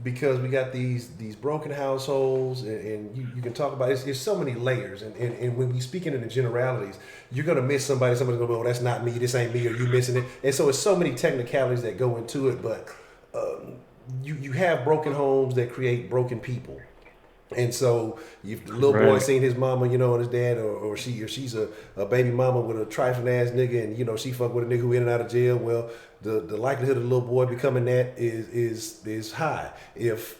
because we got these broken households, and you can talk about it. There's so many layers, and when we speaking in the generalities, you're gonna miss somebody. Somebody's gonna go, "Oh, that's not me. This ain't me," or you missing it. And so it's so many technicalities that go into it. But you have broken homes that create broken people. And so if the little boy seen his mama, and his dad, or she's a baby mama with a trifling ass nigga, and she fuck with a nigga who in and out of jail. Well, the likelihood of the little boy becoming that is high. If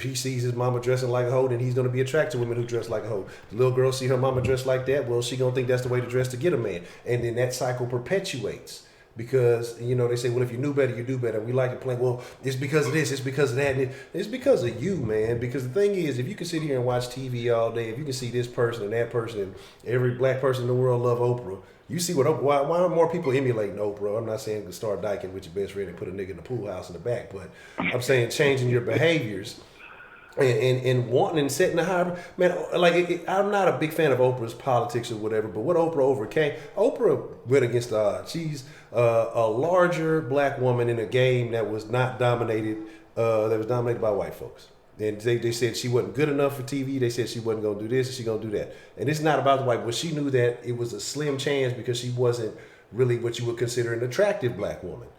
he sees his mama dressing like a hoe, then he's gonna be attracted to women who dress like a hoe. The little girl see her mama dress like that, well, she gonna think that's the way to dress to get a man, and then that cycle perpetuates. Because, you know, they say, well, if you knew better, you do better. We like to play, well, it's because of this, it's because of that. It's because of you, man. Because the thing is, if you can sit here and watch TV all day, if you can see this person and that person and every black person in the world love Oprah, you see what why are more people emulating Oprah? I'm not saying to start dyking with your best friend and put a nigga in the pool house in the back, but I'm saying changing your behaviors and wanting and setting a higher, man, like I'm not a big fan of Oprah's politics or whatever, but what Oprah overcame, Oprah went against the odds. She's a larger black woman in a game that was not dominated, by white folks. And they said she wasn't good enough for TV. They said she wasn't going to do this and she going to do that. And it's not about the white, but she knew that it was a slim chance because she wasn't really what you would consider an attractive black woman.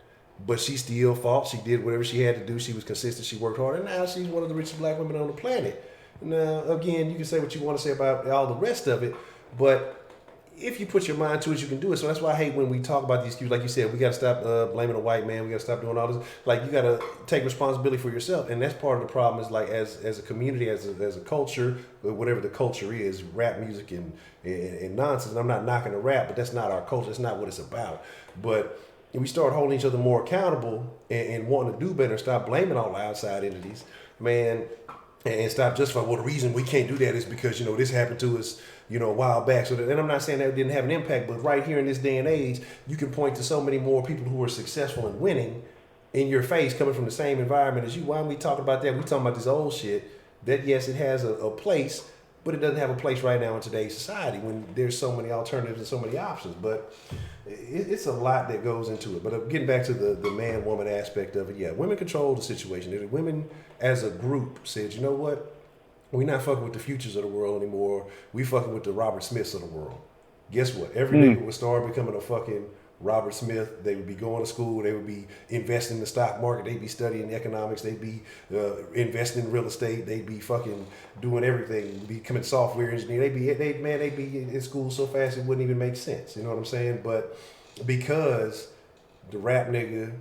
But she still fought. She did whatever she had to do. She was consistent. She worked hard. And now she's one of the richest black women on the planet. Now, again, you can say what you want to say about all the rest of it. But if you put your mind to it, you can do it. So that's why I hate when we talk about these excuses. Like you said, we got to stop blaming a white man. We got to stop doing all this. Like, you got to take responsibility for yourself. And that's part of the problem is, like, as a community, as a culture, whatever the culture is, rap music and nonsense. And I'm not knocking the rap, but that's not our culture. That's not what it's about. But we start holding each other more accountable and wanting to do better, stop blaming all the outside entities, man, and stop justifying, well, the reason we can't do that is because, you know, this happened to us, you know, a while back. So and I'm not saying that it didn't have an impact, but right here in this day and age, you can point to so many more people who are successful and winning in your face coming from the same environment as you. Why are we talking about that? We talking about this old shit that, yes, it has a place, but it doesn't have a place right now in today's society when there's so many alternatives and so many options. But it's a lot that goes into it. But getting back to the man-woman aspect of it, yeah, women control the situation. If women as a group said, you know what, we're not fucking with the Futures of the world anymore. We fucking with the Robert Smiths of the world. Guess what? Every nigga would start becoming a fucking Robert Smith. They would be going to school. They would be investing in the stock market. They'd be studying economics. They'd be investing in real estate. They'd be fucking doing everything. Becoming software engineer. They'd be in school so fast it wouldn't even make sense. You know what I'm saying? But because the rap nigga,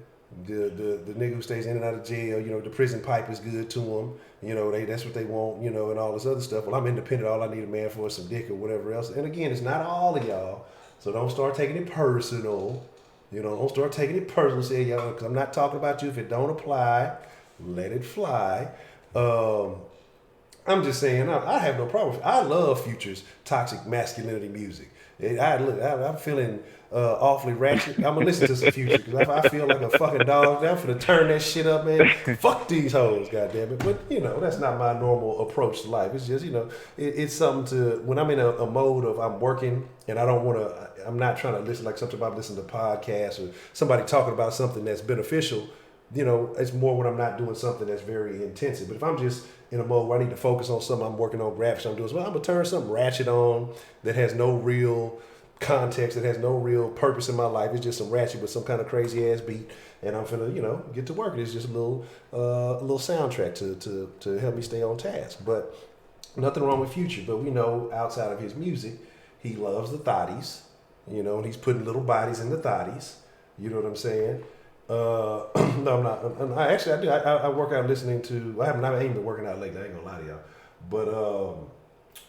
the nigga who stays in and out of jail, you know, the prison pipe is good to them. You know, that's what they want. You know, and all this other stuff. Well, I'm independent. All I need a man for is some dick or whatever else. And again, it's not all of y'all. So don't start taking it personal. You know, don't start taking it personal. Say, yo, because I'm not talking about you. If it don't apply, let it fly. I'm just saying, I have no problem. I love Future's toxic masculinity music. I'm feeling awfully ratchet. I'm going to listen to some Future because I feel like a fucking dog. I'm finna turn that shit up, man. Fuck these hoes, goddammit. But, you know, that's not my normal approach to life. It's just, you know, it's something to, when I'm in a mode of I'm working and I don't want to, I'm not trying to listen like something about listening to podcasts or somebody talking about something that's beneficial. You know, it's more when I'm not doing something that's very intensive. But if I'm just in a mode where I need to focus on something, I'm working on graphics, I'm doing, well, I'm going to turn something ratchet on that has no real context, that has no real purpose in my life. It's just some ratchet with some kind of crazy ass beat, and I'm finna, you know, get to work. It's just a little soundtrack to help me stay on task. But nothing wrong with Future. But we know outside of his music, he loves the thotties, you know, and he's putting little bodies in the thotties. You know what I'm saying? No, I'm not. I do. I work out listening to. I ain't even been working out lately. I ain't gonna lie to y'all. But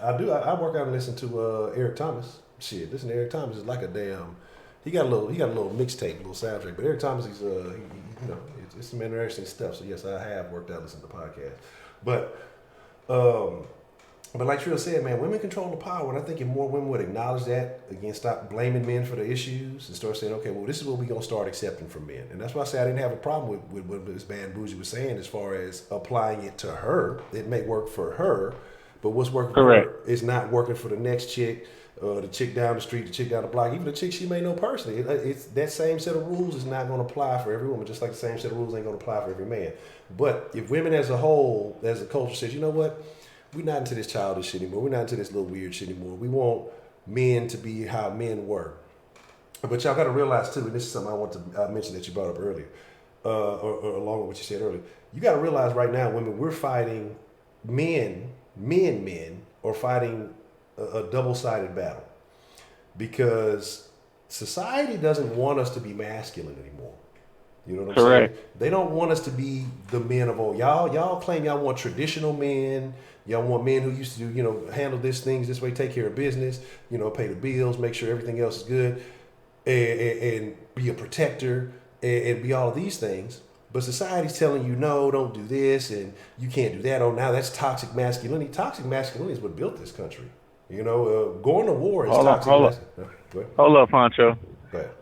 I do. I work out and listen to Eric Thomas. Shit, listen to Eric Thomas is like a damn. He got a little mixtape, a little soundtrack. But Eric Thomas, he's you know, it's some interesting stuff. So yes, I have worked out listening to podcasts. But like Trill said, man, women control the power, and I think if more women would acknowledge that, again, stop blaming men for the issues and start saying, okay, well, this is what we're going to start accepting from men. And that's why I say I didn't have a problem with what Ms. Bad Bougie was saying as far as applying it to her. It may work for her, but what's working for her is not working for the next chick, the chick down the street, the chick down the block, even the chick she may know personally. It's that same set of rules is not going to apply for every woman, just like the same set of rules ain't going to apply for every man. But if women as a whole, as a culture says, you know what? We're not into this childish shit anymore. We're not into this little weird shit anymore. We want men to be how men were. But y'all got to realize too, and this is something I want to mention that you brought up earlier, or along with what you said earlier. You got to realize right now, women, we're fighting men are fighting a double-sided battle because society doesn't want us to be masculine anymore. You know what I'm saying? They don't want us to be the men of old. Y'all claim y'all want traditional men. Y'all want men who used to, you know, handle these things this way, take care of business, you know, pay the bills, make sure everything else is good. and be a protector and be all of these things. But society's telling you, no, don't do this, and you can't do that. Oh, now that's toxic masculinity. Toxic masculinity is what built this country. You know, going to war is toxic masculinity. Hold up, Honcho.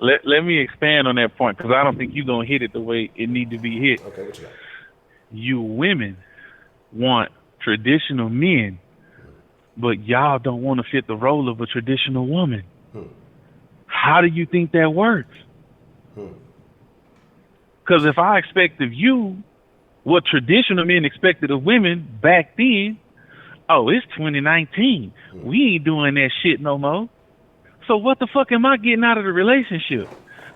Let me expand on that point, because I don't think you're going to hit it the way it need to be hit. Okay, what you got? You women want traditional men, but y'all don't want to fit the role of a traditional woman. How do you think that works? Because if I expect of you what traditional men expected of women back then, oh, it's 2019. We ain't doing that shit no more. So what the fuck am I getting out of the relationship?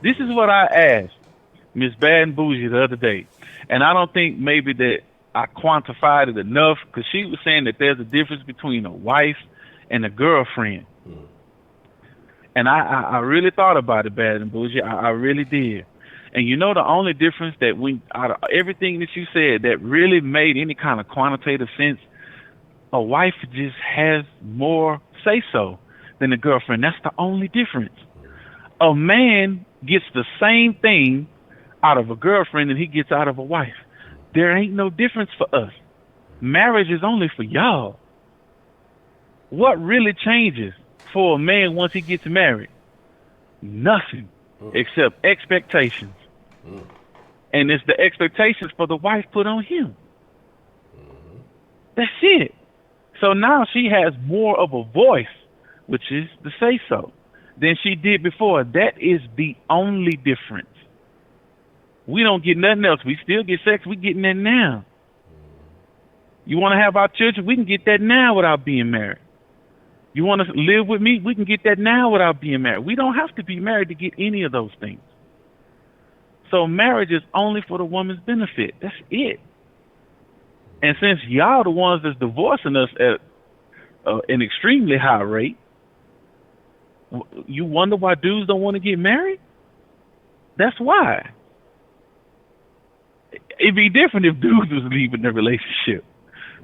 This is what I asked Miss Bad and Bougie the other day. And I don't think maybe that I quantified it enough, because she was saying that there's a difference between a wife and a girlfriend. And I really thought about it, Bad and Bougie. I really did. And you know, the only difference that out of everything that you said that really made any kind of quantitative sense, a wife just has more say-so than a girlfriend. That's the only difference. A man gets the same thing out of a girlfriend that he gets out of a wife. There ain't no difference for us. Marriage is only for y'all. What really changes for a man once he gets married? Nothing except expectations. And it's the expectations for the wife put on him. That's it. So now she has more of a voice, which is the say-so, than she did before. That is the only difference. We don't get nothing else. We still get sex. We getting that now. You want to have our children? We can get that now without being married. You want to live with me? We can get that now without being married. We don't have to be married to get any of those things. So marriage is only for the woman's benefit. That's it. And since y'all the ones that's divorcing us at an extremely high rate, you wonder why dudes don't want to get married? That's why. It'd be different if dudes was leaving the relationship.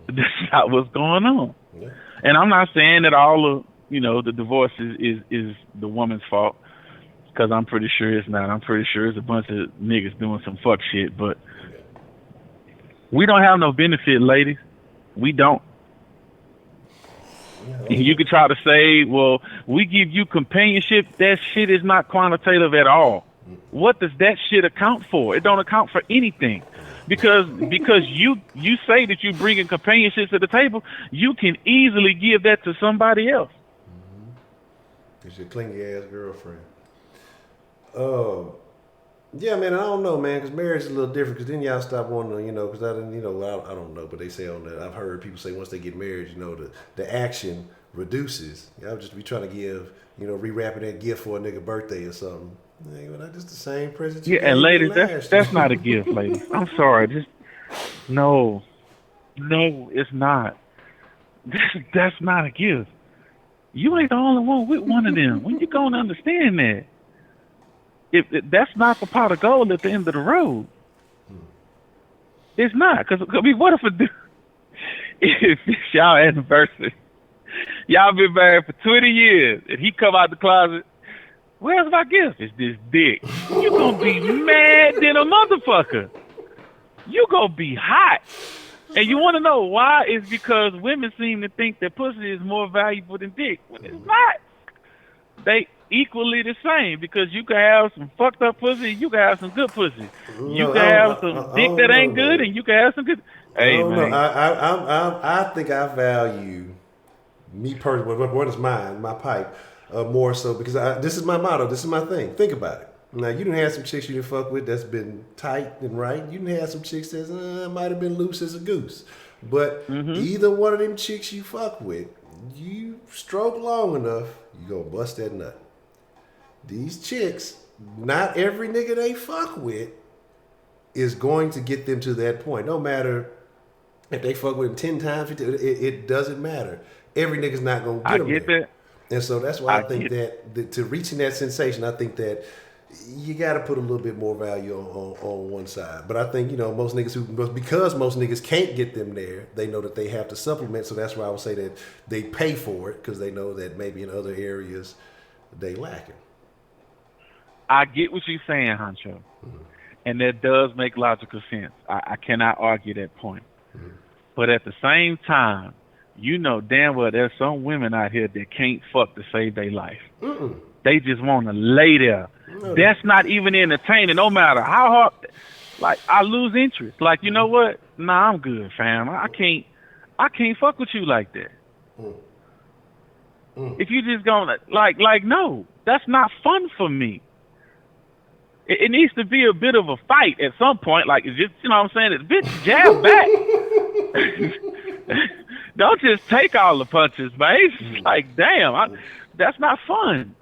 But that's not what's going on. Yeah. And I'm not saying that all of, the divorce is the woman's fault, because I'm pretty sure it's not. I'm pretty sure it's a bunch of niggas doing some fuck shit. But we don't have no benefit, ladies. We don't. You could try to say, well, we give you companionship. That shit is not quantitative at all. What does that shit account for? It don't account for anything. Because you say that you bringing companionship to the table, you can easily give that to somebody else. It's your clingy ass girlfriend. Yeah, man, I don't know, man, because marriage is a little different. Because then y'all stop wanting to, because I didn't, I don't know, but they say on that. I've heard people say once they get married, the action reduces. Y'all just be trying to give, rewrapping that gift for a nigga birthday or something. That's just the same present. Yeah, and ladies, that's not a gift, ladies. I'm sorry, no, it's not. That's not a gift. You ain't the only one with one of them. When you gonna understand that? If that's not the pot of gold at the end of the road, it's not. Because what if it's y'all anniversary? Y'all been married for 20 years, and he come out the closet. Where's my gift? It's this dick. You gonna be mad than a motherfucker. You gonna be hot. And you want to know why? It's because women seem to think that pussy is more valuable than dick. When it's not. They equally the same, because you can have some fucked up pussy, you can have some good pussy. You can have some dick that ain't good, and you can have some good. Hey, man. I think I value me personally. What is mine? My pipe. More so because this is my motto. This is my thing. Think about it. Now, you done had some chicks you done fuck with that's been tight and right. You done had some chicks that might have been loose as a goose. But either one of them chicks you fuck with, you stroke long enough, you gonna bust that nut. These chicks, not every nigga they fuck with is going to get them to that point. No matter if they fuck with them 10 times, it doesn't matter. Every nigga's not gonna get them there. That. And so that's why I think that to reaching that sensation, I think that you got to put a little bit more value on one side. But I think, most niggas because most niggas can't get them there, they know that they have to supplement. So that's why I would say that they pay for it, because they know that maybe in other areas they lacking. I get what you're saying, Honcho. And that does make logical sense. I cannot argue that point. But at the same time, you know damn well there's some women out here that can't fuck to save their life. They just want to lay there. That's not even entertaining, no matter how hard. Like, I lose interest. Like, you know what? Nah, I'm good, fam. I can't fuck with you like that. If you just gonna, like, no, that's not fun for me. It needs to be a bit of a fight at some point. Like, it's just, you know what I'm saying? It's bitch, jab back. Don't just take all the punches, man. Like, damn, that's not fun.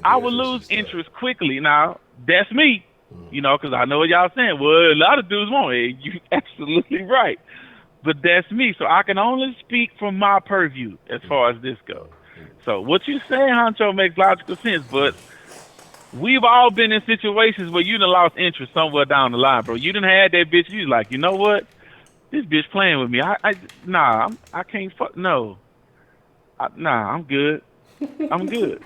I would lose interest quickly. Now, that's me, you know, because I know what y'all saying. Well, a lot of dudes won't. Hey, you absolutely right. But that's me. So I can only speak from my purview as far as this goes. So what you saying, Honcho, makes logical sense, but we've all been in situations where you done lost interest somewhere down the line, bro. You done had that bitch. You like, you know what? This bitch playing with me. I can't fuck. No. I'm good. I'm good.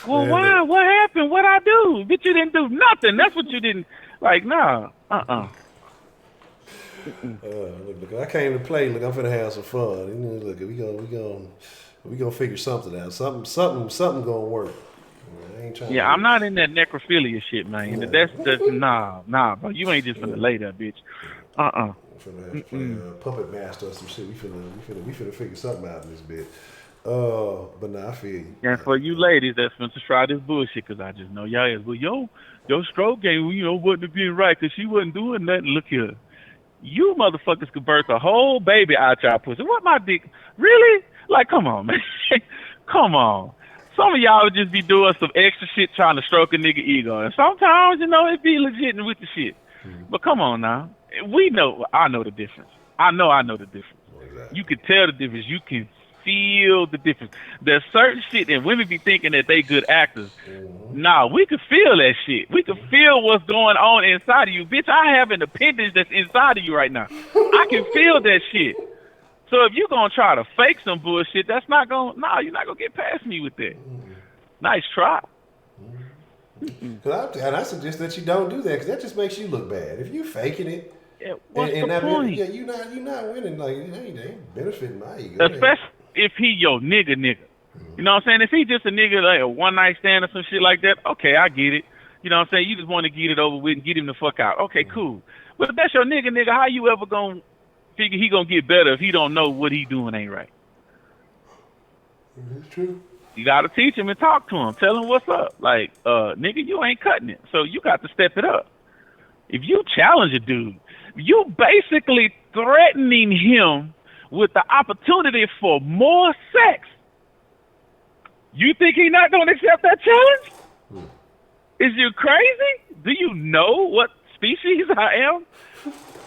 Well, why? What happened? What I do? Bitch, you didn't do nothing. That's what you didn't. Like, nah. Look, I came to play. Look, I'm finna have some fun. Look, we gonna figure something out. Something gonna work. I'm not in that necrophilia shit, man. That's nah, bro. You ain't just finna lay there, bitch. Finna have puppet master or some shit. We finna figure something out in this bit. But nah, I feel you. And for you ladies that's finna try this bullshit, cause I just know y'all is. Well, your stroke game, you know, wasn't being right, cause she wasn't doing nothing. Look here. You motherfuckers could birth a whole baby out y'all pussy. What my dick? Really? Like, come on, man. Come on. Some of y'all would just be doing some extra shit trying to stroke a nigga ego. And sometimes, you know, it be legit with the shit. But come on now. I know the difference. I know the difference. Exactly. You can tell the difference. You can feel the difference. There's certain shit that women be thinking that they good actors. Nah, we can feel that shit. We can feel what's going on inside of you. Bitch, I have an appendage that's inside of you right now. I can feel that shit. So if you're going to try to fake some bullshit, you're not going to get past me with that. Nice try. And I suggest that you don't do that, because that just makes you look bad. If you faking it, what's the point? You're not winning. Like, they ain't benefiting my ego. Especially if he your nigga. You know what I'm saying? If he just a nigga, like a one night stand or some shit like that, okay, I get it. You know what I'm saying? You just want to get it over with and get him the fuck out. Okay, cool. But if that's your nigga, how you ever gonna figure he gonna get better if he don't know what he doing ain't right? That's true. You gotta teach him and talk to him. Tell him what's up. Like, nigga, you ain't cutting it. So you got to step it up. If you challenge a dude, you basically threatening him with the opportunity for more sex. You think he not gonna accept that challenge? Is you crazy? Do you know what species I am?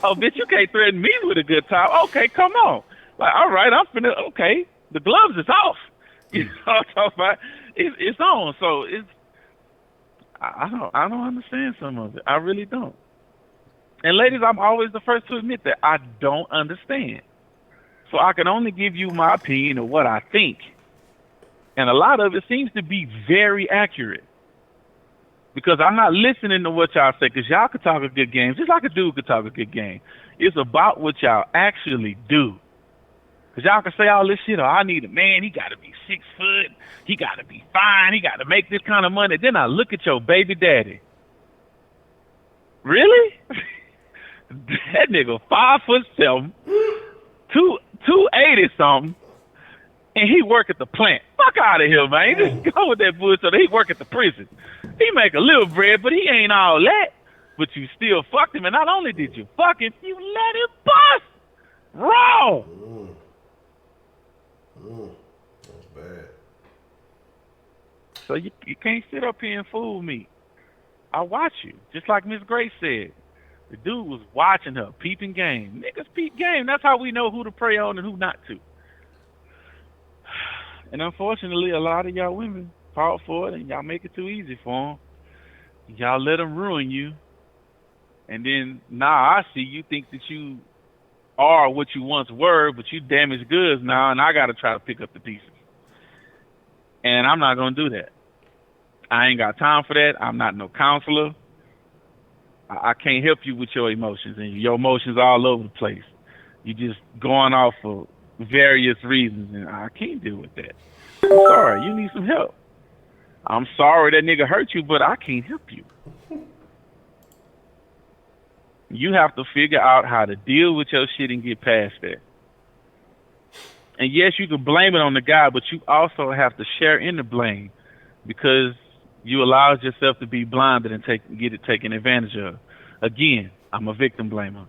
Oh, bitch, you can't threaten me with a good time. Okay, come on. Like, all right, okay, the gloves is off. You know what I'm talking about? It's on. So I don't understand some of it. I really don't. And ladies, I'm always the first to admit that I don't understand. So I can only give you my opinion of what I think. And a lot of it seems to be very accurate. Because I'm not listening to what y'all say, because y'all could talk a good game, just like a dude could talk a good game. It's about what y'all actually do. Because y'all can say all this shit, I need a man, he got to be 6 foot, he got to be fine, he got to make this kind of money. Then I look at your baby daddy. Really? That nigga 5'7", 280 something, and he work at the plant. Fuck out of here, man. Just go with that bullshit. He work at the prison. He make a little bread, but he ain't all that. But you still fucked him, and not only did you fuck him, you let him bust raw. That's bad. So you can't sit up here and fool me. I watch you, just like Miss Grace said. The dude was watching her, peeping game. Niggas peep game. That's how we know who to prey on and who not to. And unfortunately, a lot of y'all women fall for it, and y'all make it too easy for them. Y'all let them ruin you. And then, I see you think that you are what you once were, but you damaged goods now, and I got to try to pick up the pieces. And I'm not going to do that. I ain't got time for that. I'm not no counselor. I can't help you with your emotions, and your emotions all over the place. You just going off for various reasons, and I can't deal with that. I'm sorry. You need some help. I'm sorry that nigga hurt you, but I can't help you. You have to figure out how to deal with your shit and get past that. And yes, you can blame it on the guy, but you also have to share in the blame because you allowed yourself to be blinded and get it taken advantage of. Again, I'm a victim blamer.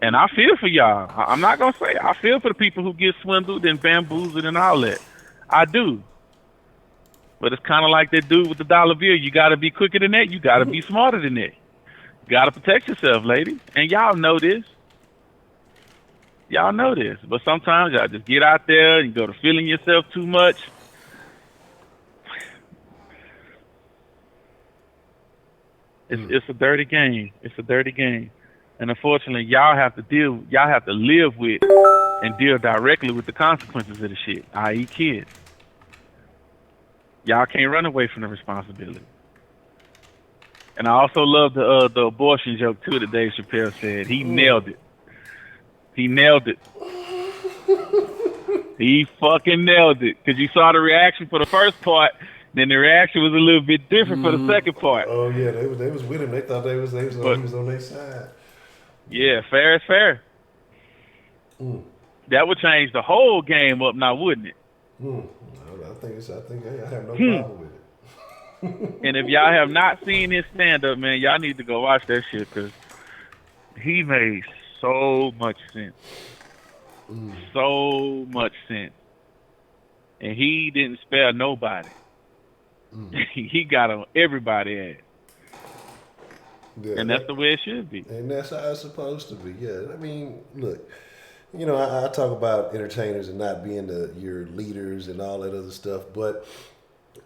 And I feel for y'all. I'm not going to say it. I feel for the people who get swindled and bamboozled and all that. I do. But it's kind of like that dude with the dollar bill. You got to be quicker than that. You got to be smarter than that. You got to protect yourself, lady. And y'all know this. Y'all know this. But sometimes y'all just get out there and go to feeling yourself too much. It's a dirty game. It's a dirty game. And unfortunately, y'all have to live with and deal directly with the consequences of the shit, i.e. kids. Y'all can't run away from the responsibility. And I also love the abortion joke too that Dave Chappelle said. He nailed it. He nailed it. He fucking nailed it. Because you saw the reaction for the first part, then the reaction was a little bit different for the second part. Oh yeah, they was with him. They thought he was on their side. Yeah, fair is fair. That would change the whole game up now, wouldn't it? I think I have no problem with it. And if y'all have not seen his stand-up, man, y'all need to go watch that shit because he made so much sense. So much sense. And he didn't spare nobody. He got on everybody's ass. Yeah, and that's the way it should be. And that's how it's supposed to be. Yeah, I mean, look, you know, I talk about entertainers and not being your leaders and all that other stuff, but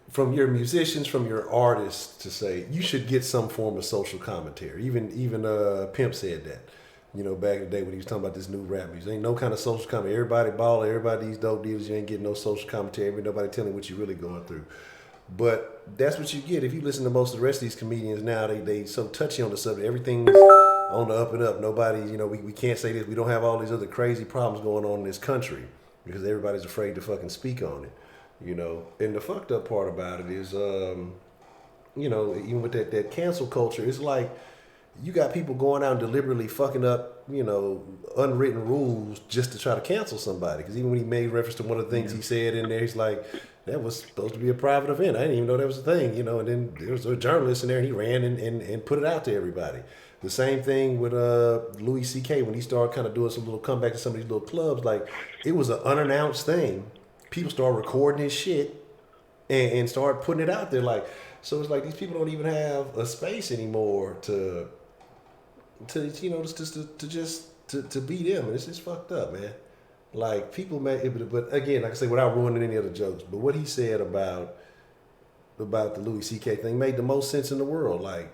from your musicians, from your artists to say you should get some form of social commentary. Even Pimp said that, you know, back in the day when he was talking about this new rap music. Ain't no kind of social commentary. Everybody balling, everybody these dope dealers, you ain't getting no social commentary. Ain't nobody telling what you're really going through. But that's what you get if you listen to most of the rest of these comedians now. They so touchy on the subject. Everything's on the up and up. Nobody, you know, we can't say this. We don't have all these other crazy problems going on in this country because everybody's afraid to fucking speak on it. You know, and the fucked up part about it is, you know, even with that cancel culture, it's like you got people going out and deliberately fucking up, you know, unwritten rules just to try to cancel somebody. Because even when he made reference to one of the things he said in there, he's like, that was supposed to be a private event. I didn't even know that was a thing, you know. And then there was a journalist in there, and he ran and put it out to everybody. The same thing with Louis C.K. when he started kind of doing some little comeback to some of these little clubs. Like, it was an unannounced thing. People started recording his shit and started putting it out there. Like, so it's like these people don't even have a space anymore to you know, to be them. And it's just fucked up, man. Like, people may, but again, like I say, without ruining any other jokes, but what he said about the Louis C.K. thing made the most sense in the world. Like,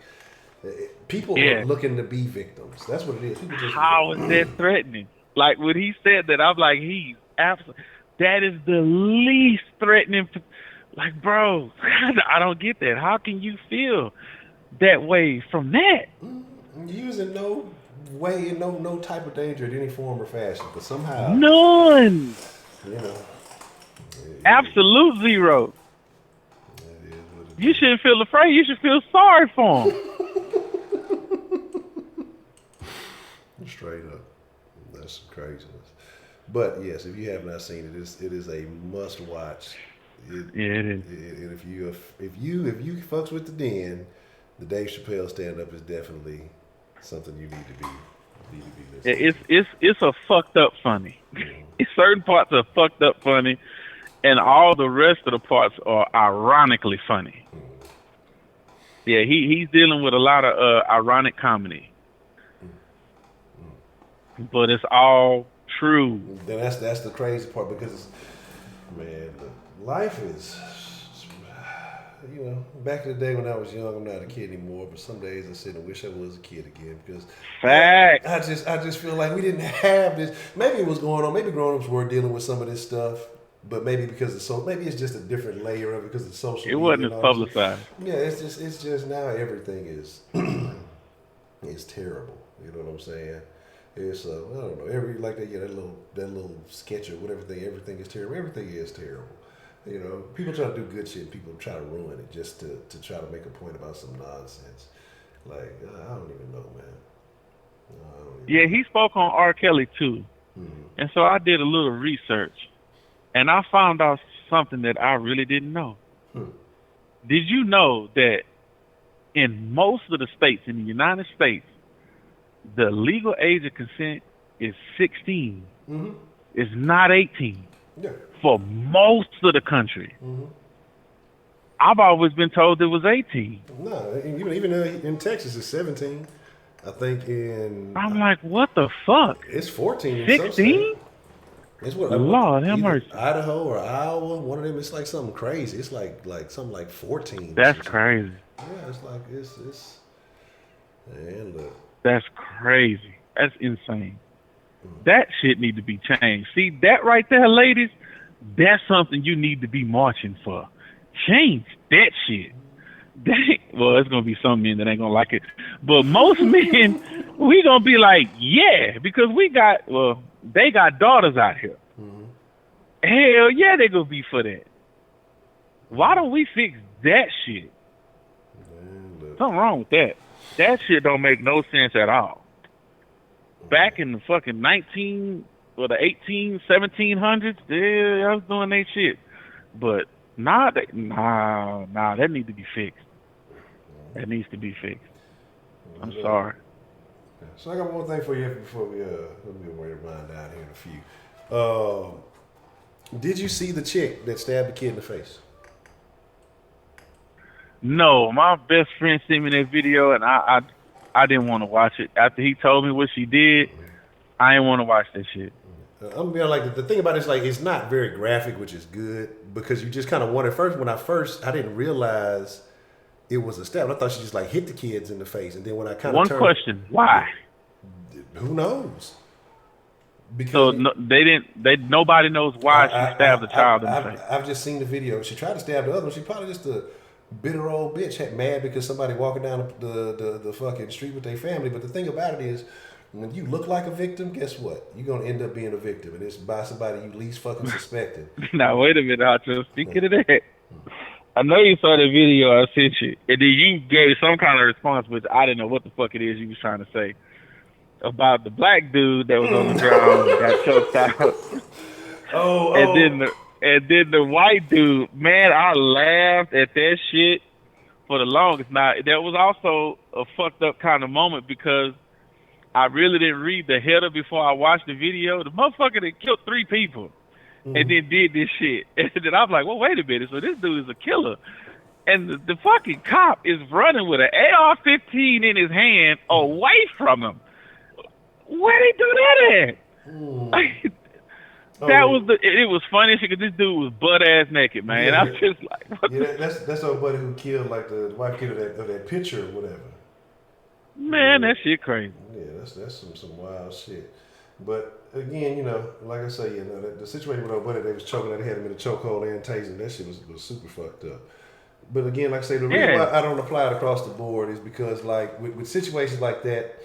people are looking to be victims. That's what it is. People just how is that threatening? Like, when he said that, I'm like, he's absolutely. That is the least threatening. Like, bro, I don't get that. How can you feel that way from that? Using no way in no type of danger in any form or fashion, but somehow none. You know, absolute zero. You shouldn't feel afraid. You should feel sorry for him. Straight up, that's craziness. But yes, if you have not seen it, it is a must watch. It is. And if you fucks with the Den, the Dave Chappelle stand up is definitely something you need to be listening. It's a fucked up funny. Certain parts are fucked up funny, and all the rest of the parts are ironically funny. Yeah, he's dealing with a lot of ironic comedy, but it's all true. Then that's the crazy part because, man, life is, you know, back in the day when I was young, I'm not a kid anymore, but some days I sit and wish I was a kid again because I just feel like we didn't have this. Maybe it was going on. Maybe grown-ups were dealing with some of this stuff, But maybe because maybe it's just a different layer of it because it's social. It wasn't as publicized. Yeah, it's just now everything is is terrible. You know what I'm saying? It's I don't know, like that little sketch or whatever thing. Everything is terrible. Everything is terrible. You know, people try to do good shit. People try to ruin it just to try to make a point about some nonsense. Like I don't even know, man. Yeah, he spoke on R. Kelly too, and so I did a little research, and I found out something that I really didn't know. Did you know that in most of the states in the United States, the legal age of consent is 16. It's not 18. Yeah. For most of the country. I've always been told it was 18. No, even in Texas it's 17. I think I'm like, what the fuck? It's 14. 16? It's what Lord have mercy. Idaho or Iowa, one of them. It's like something crazy. It's like something like 14. That's crazy. Yeah, it's like it's. Man, look. That's crazy. That's insane. That shit need to be changed. See, that right there, ladies, that's something you need to be marching for. Change that shit. Well, it's going to be some men that ain't going to like it. But most men, we going to be like, yeah, because they got daughters out here. Hell yeah, they going to be for that. Why don't we fix that shit? Something wrong with that. That shit don't make no sense at all. Back in the fucking 1700s, yeah, I was doing that shit. But nah, that needs to be fixed. That needs to be fixed. I'm sorry. So I got one thing for you before we wind down here in a few. Did you see the chick that stabbed the kid in the face? No, my best friend sent me that video, and I didn't want to watch it. After he told me what she did, I didn't want to watch that shit. I'm being like, the thing about it is like it's not very graphic, which is good because you just kind of wonder. I didn't realize it was a stab. I thought she just like hit the kids in the face, and then when I kind of question, why? Who knows? Because nobody knows why she stabbed the child in the face. I've just seen the video. She tried to stab the other one. She probably just a bitter old bitch, mad because somebody walking down the fucking street with their family. But the thing about it is, when you look like a victim, guess what? You're gonna end up being a victim, and it's by somebody you least fucking suspected. Now wait a minute, Honcho. Speaking of that, I know you saw the video I sent you, and then you gave some kind of response, which I didn't know what the fuck it is you was trying to say about the black dude that was on the ground and got choked out. And then the white dude, man, I laughed at that shit for the longest. Now, that was also a fucked up kind of moment because I really didn't read the header before I watched the video. The motherfucker that killed 3 people and then did this shit. And then I was like, well, wait a minute. So this dude is a killer. And the fucking cop is running with an AR-15 in his hand away from him. Where'd he do that at? It was funny because this dude was butt ass naked, man. Yeah, I was just like, what that's our buddy who killed like the wife kid of that picture or whatever. Man, that shit crazy. Yeah, that's some wild shit. But again, like I say, the situation with our buddy, they was choking, they had him in a chokehold and tasing. That shit was super fucked up. But again, like I say, the reason why I don't apply it across the board is because like with situations like that,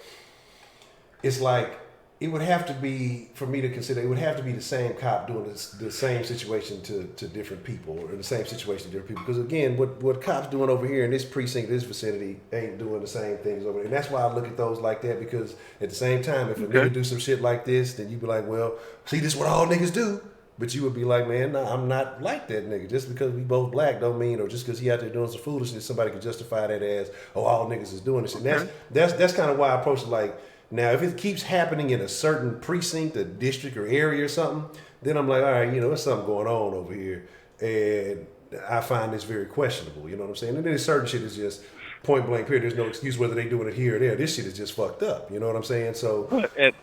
it's like it would have to be, for me to consider, it would have to be the same cop doing the same situation to different people, or the same situation to different people. Because again, what cops doing over here in this precinct, this vicinity, ain't doing the same things over there. And that's why I look at those like that, because at the same time, if a nigga do some shit like this, then you be like, well, see, this is what all niggas do. But you would be like, man, nah, I'm not like that nigga. Just because we both black don't mean, or just because he out there doing some foolishness, somebody can justify that as, oh, all niggas is doing this. And that's kind of why I approach it like, now, if it keeps happening in a certain precinct, a district or area or something, then I'm like, all right, there's something going on over here. And I find this very questionable, you know what I'm saying? And then certain shit is just point blank period. There's no excuse whether they doing it here or there. This shit is just fucked up, you know what I'm saying? So, But at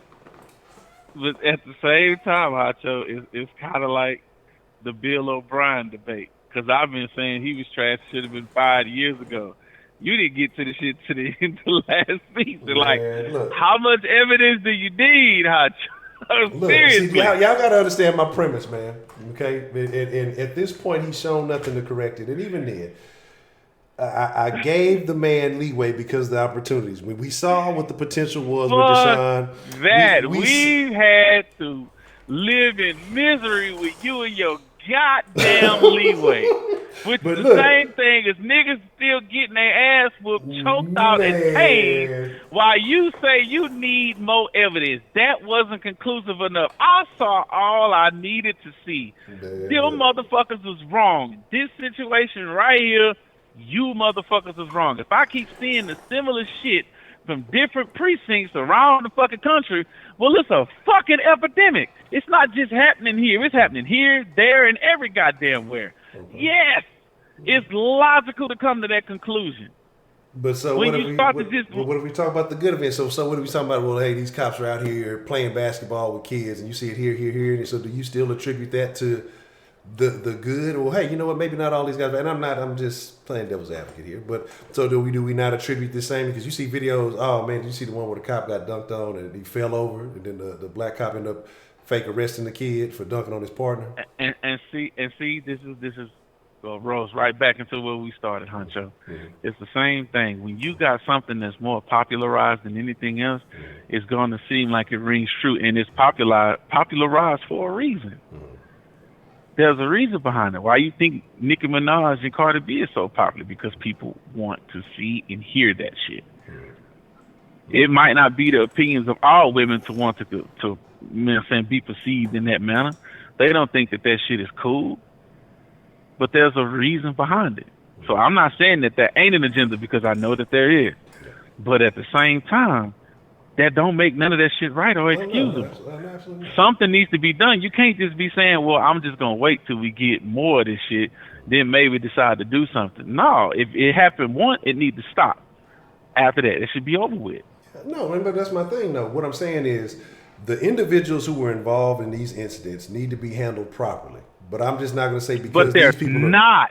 the same time, Honcho, it's kind of like the Bill O'Brien debate. Because I've been saying he was trash, should have been 5 years ago. You didn't get to the shit to the last season. Man, like, look, how much evidence do you need, Honcho? Look, Seriously. see, y'all got to understand my premise, man. Okay, and at this point, he's shown nothing to correct it, and even then, I gave the man leeway because of the opportunities. When we saw what the potential was with Deshaun, we had to live in misery with you and your goddamn leeway. Which is the same thing as niggas still getting their ass whooped, choked out, and tased while you say you need more evidence. That wasn't conclusive enough. I saw all I needed to see. Them motherfuckers was wrong. This situation right here, you motherfuckers was wrong. If I keep seeing the similar shit from different precincts around the fucking country, well, it's a fucking epidemic. It's not just happening here. It's happening here, there, and every goddamn where. Yes, it's logical to come to that conclusion. But so what if we talk about the good of it? So what are we talking about? Well, hey, these cops are out here playing basketball with kids, and you see it here. And so do you still attribute that to the good? Or hey, you know what? Maybe not all these guys. And I'm just playing devil's advocate here. But so do we not attribute the same? Because you see videos. Oh man, you see the one where the cop got dunked on and he fell over, and then the black cop ended up fake arresting the kid for dunking on his partner. And see, this is rolls right back into where we started, Honcho. Mm-hmm. It's the same thing. When you got something that's more popularized than anything else, it's going to seem like it rings true, and it's popularized for a reason. There's a reason behind it. Why you think Nicki Minaj and Cardi B is so popular? Because people want to see and hear that shit. It might not be the opinions of all women to want to be perceived in that manner. They don't think that shit is cool. But there's a reason behind it. So I'm not saying that there ain't an agenda, because I know that there is. But at the same time, that don't make none of that shit right or excusable. Something needs to be done. You can't just be saying, well, I'm just going to wait till we get more of this shit, then maybe decide to do something. No, if it happened once, it needs to stop. After that, it should be over with. No, but that's my thing, though. What I'm saying is the individuals who were involved in these incidents need to be handled properly. But I'm just not going to say because these people are not.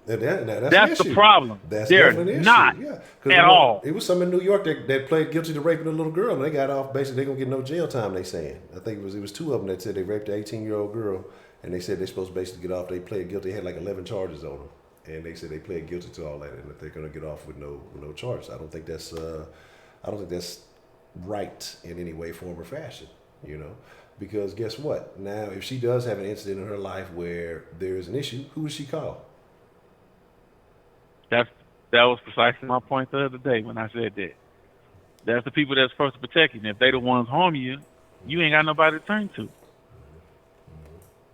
That's the problem. They're not at all. It was some in New York that pled guilty to raping a little girl, and they got off. Basically, they're going to get no jail time, they saying. I think it was two of them that said they raped an 18-year-old girl, and they said they're supposed to basically get off. They pled guilty. They had like 11 charges on them, and they said they pled guilty to all that, and that they're going to get off with no charges. I don't think that's right in any way, form, or fashion, you know. Because guess what? Now, if she does have an incident in her life where there is an issue, who does she call? That was precisely my point the other day when I said that. That's the people that's supposed to protect you. And if they the ones harming you, you ain't got nobody to turn to.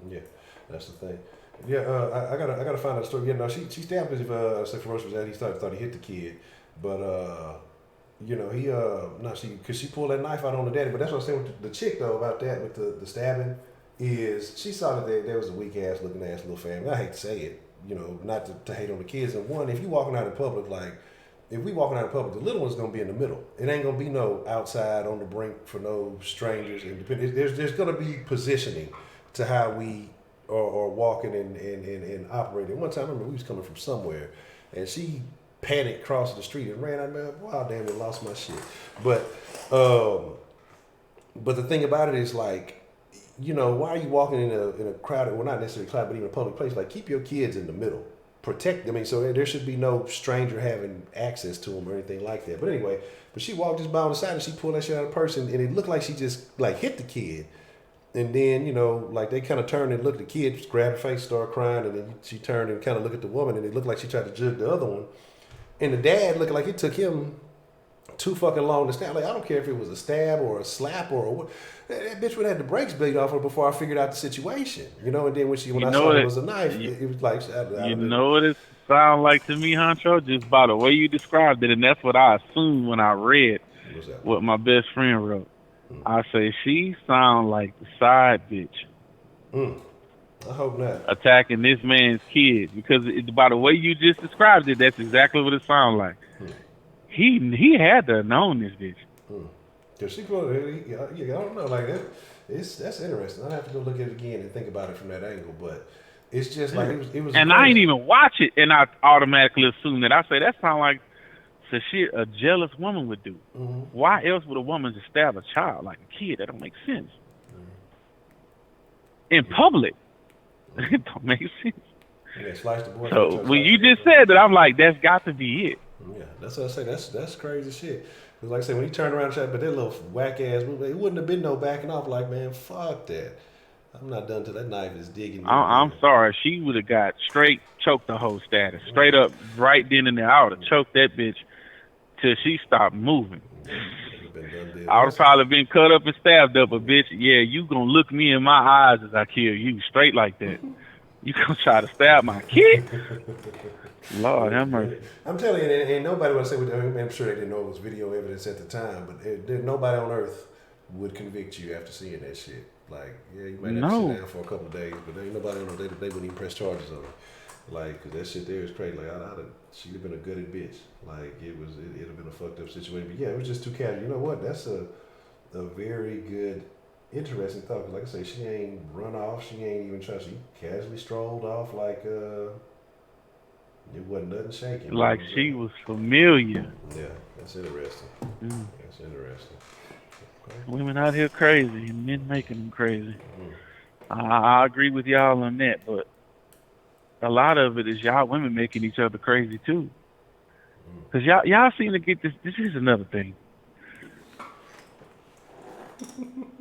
Yeah, that's the thing. Yeah, I gotta find out the story. Yeah, no, she stabbed him. Say ferocious was at. He thought he hit the kid, but you know, because she pulled that knife out on the daddy. But that's what I'm saying with the chick, though, about that, with the stabbing, is she saw that there was a weak-ass looking little family. I hate to say it, you know, not to hate on the kids. And one, if you walking out in public, if we walking out in public, the little one's going to be in the middle. It ain't going to be no outside on the brink for no strangers. There's going to be positioning to how we are walking and operating. One time, I remember we was coming from somewhere, and she panicked crossing the street and ran out, man. Wow, damn, it lost my shit. But the thing about it is, like, you know, why are you walking in a crowded, well, not necessarily crowded, but even a public place? Like, keep your kids in the middle. Protect them. I mean, so there should be no stranger having access to them or anything like that. But anyway, she walked just by on the side and she pulled that shit out of the purse, and it looked like she just, like, hit the kid. And then, you know, like, they kind of turned and looked at the kid, grabbed her face, started crying, and then she turned and kind of looked at the woman, and it looked like she tried to jug the other one. And the dad looked like it took him too fucking long to stab. Like, I don't care if it was a stab or a slap or what. That bitch would have had the brakes beat off her before I figured out the situation. You know, and then when I saw it was a knife, it was like... You know what it sounds like to me, Honcho? Just by the way you described it, and that's what I assumed when I read what my best friend wrote. I say, she sound like the side bitch. I hope not. Attacking this man's kids, because by the way you just described it, that's exactly what it sounds like. He had to have known this bitch. Cause she probably, I don't know, like that. That's interesting. I have to go look at it again and think about it from that angle. But it's just like it was. And I ain't even watch it, and I automatically assume that. I say that sounds like the shit a jealous woman would do. Why else would a woman just stab a child like a kid? That don't make sense. in public. It don't make sense. Yeah, slice the boy. So when you just said that, I'm like, that's got to be it. Yeah, that's what I say. That's crazy shit. Because like I say, when he turned around and shot, but that little whack ass move, it wouldn't have been no backing off. Like, man, fuck that. I'm not done till that knife is digging. I'm sorry. She would have got straight choked the whole status. Straight up, right then and there. I would have choked that bitch till she stopped moving. I would have probably been cut up and stabbed up a bitch. Yeah, you gonna look me in my eyes as I kill you, straight like that. You gonna try to stab my kid? Lord have mercy. I'm telling you, ain't nobody would say. I'm sure they didn't know it was video evidence at the time, but nobody on earth would convict you after seeing that shit. Like, yeah, you might have to sit down for a couple of days, but ain't nobody on they wouldn't even press charges on it. Like, cause that shit there is crazy. Like, she'd have been a goody bitch. Like, it'd have been a fucked up situation. But yeah, it was just too casual. You know what? That's a very good, interesting thought. Cause like I say, she ain't run off. She ain't even tried. She casually strolled off like it wasn't nothing shaking. Like she was familiar. Yeah, that's interesting. That's interesting. Okay. Women out here crazy and men making them crazy. I agree with y'all on that, but a lot of it is y'all women making each other crazy too. Cause y'all seem to get this. This is another thing.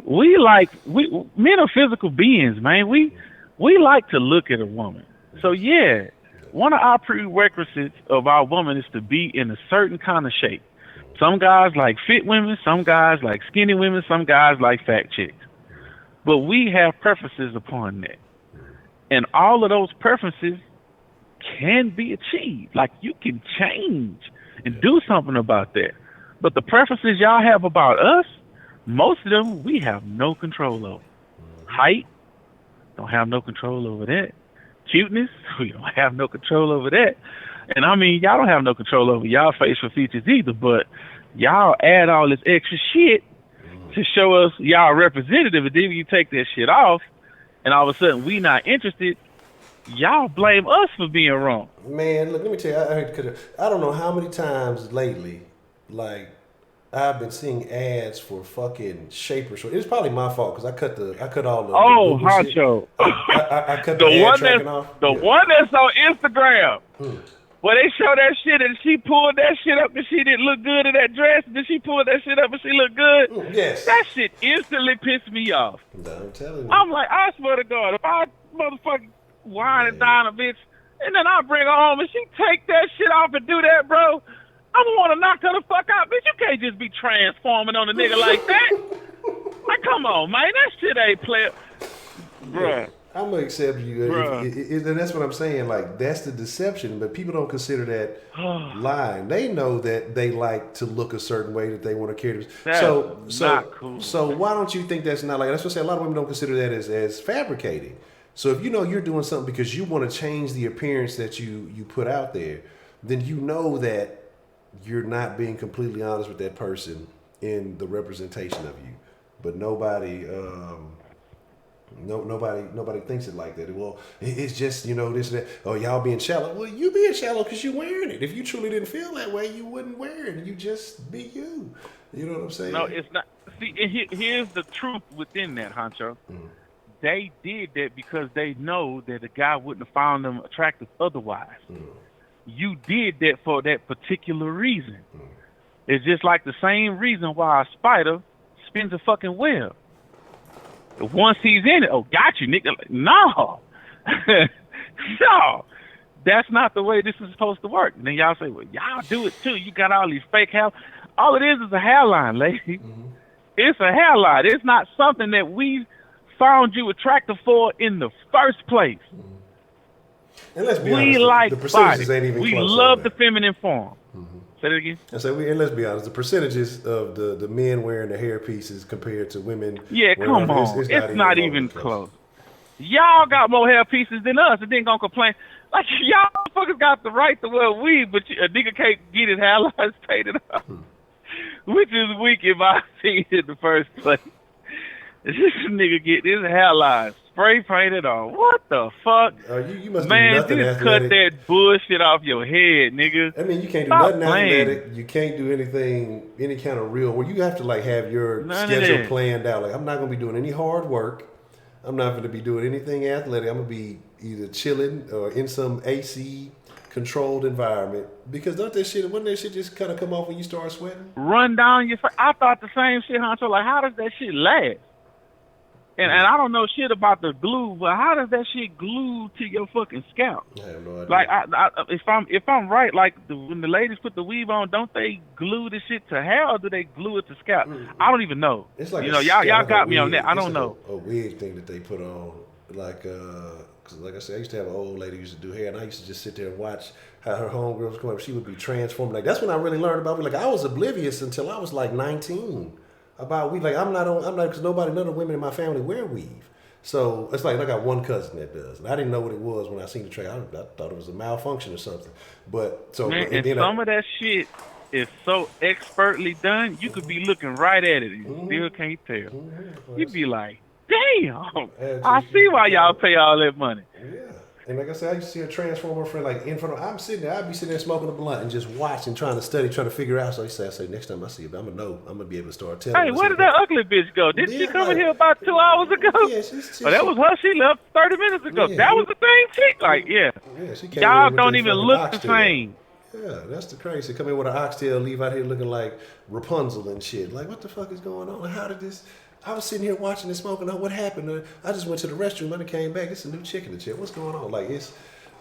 Men are physical beings, man. We like to look at a woman. So yeah, one of our prerequisites of our woman is to be in a certain kind of shape. Some guys like fit women, some guys like skinny women, some guys like fat chicks. But we have preferences upon that. And all of those preferences can be achieved. Like, you can change and do something about that. But the preferences y'all have about us, most of them we have no control over. Height, don't have no control over that. Cuteness, we don't have no control over that. And I mean, y'all don't have no control over y'all facial features either, but y'all add all this extra shit to show us y'all representative, and then you take that shit off, and all of a sudden we not interested, y'all blame us for being wrong. Man, look, let me tell you, I don't know how many times lately, like, I've been seeing ads for fucking shaper shorts. It's probably my fault because I cut all the. Oh, Honcho. I cut the ad tracking off. The one that's on Instagram. Where they show that shit and she pulled that shit up and she didn't look good in that dress. And then she pulled that shit up and she looked good. Yes. That shit instantly pissed me off. No, I'm telling you. I'm like, I swear to God, if I motherfucking whine and dine a bitch, and then I bring her home and she take that shit off and do that, bro, I'm gonna want to knock her the fuck out. Bitch, you can't just be transforming on a nigga like that. Like, come on, man. That shit ain't play. Bruh. I'm gonna accept you, and that's what I'm saying. Like, that's the deception, but people don't consider that lying. They know that they like to look a certain way, that they want to carry. Not cool. So why don't you think that's not like? That's what I say. A lot of women don't consider that as fabricating. So if you know you're doing something because you want to change the appearance that you put out there, then you know that you're not being completely honest with that person in the representation of you. But nobody thinks it like that. Well, it's just, this and that. Oh, y'all being shallow. Well, you being shallow because you're wearing it. If you truly didn't feel that way, you wouldn't wear it. You just be you. You know what I'm saying? No, it's not. See, here's the truth within that, Honcho. They did that because they know that the guy wouldn't have found them attractive otherwise. You did that for that particular reason. It's just like the same reason why a spider spins a fucking web. Once he's in it, oh, got you, nigga. Like, no. No. That's not the way this is supposed to work. And then y'all say, well, y'all do it too. You got all these fake hair. All it is a hairline, lady. It's a hairline. It's not something that we found you attractive for in the first place. And let's be we honest, like the percentages body. ain't even we close. We love the feminine form. Say that again. And let's be honest, the percentages of the men wearing the hair pieces compared to women. Yeah, come on. It's not even close. Y'all got more hair pieces than us and then gonna complain. Like, y'all fuckers got the right to wear weave, but a nigga can't get his hairlines painted up. Which is weak if I see it in the first place. This nigga get his hairline spray painted on. What the fuck? You must Man, do nothing just athletic. cut that bullshit off your head, nigga. I mean, you can't do Stop nothing playing. athletic. You can't do anything, any kind of real work. You have to, like, have your schedule planned out. Like, I'm not going to be doing any hard work. I'm not going to be doing anything athletic. I'm going to be either chilling or in some AC controlled environment. Because wouldn't that shit just kind of come off when you start sweating? Run down your face. I thought the same shit, Honcho. Like, how does that shit last? And I don't know shit about the glue, but how does that shit glue to your fucking scalp? I have no idea. Like, if I'm right, like when the ladies put the weave on, don't they glue the shit to hair or do they glue it to scalp? I don't even know. It's like y'all got me on that. I don't know. A wig thing that they put on, like, cause like I said, I used to have an old lady who used to do hair, and I used to just sit there and watch how her homegirls come up. She would be transformed. Like that's when I really learned about weave. Like I was oblivious until I was like 19 about weave. Like I'm not because none of the women in my family wear weave. So it's like I got one cousin that does, and I didn't know what it was when I seen the track. I thought it was a malfunction or something. But so man, and some of that shit is so expertly done, you could be looking right at it and you still can't tell. You'd be like, damn, I see why y'all pay all that money. Yeah. And like I said, I used to see her transform her friend like in front of. I'd be sitting there smoking a blunt and just watching, trying to study, trying to figure out. So I say next time I see it, I'm gonna be able to start telling. Hey, where did that ugly bitch go? Did she come in here about 2 hours ago? Yeah, she's that was her. She left 30 minutes ago. Yeah, that was the same chick. Like, yeah, she came y'all don't even look the same. Yeah, that's the crazy. Come in with an oxtail, leave out here looking like Rapunzel and shit. Like, what the fuck is going on? How did this? I was sitting here watching and smoking. What happened? I just went to the restroom and I came back. It's a new chick in the chair. What's going on? Like, it's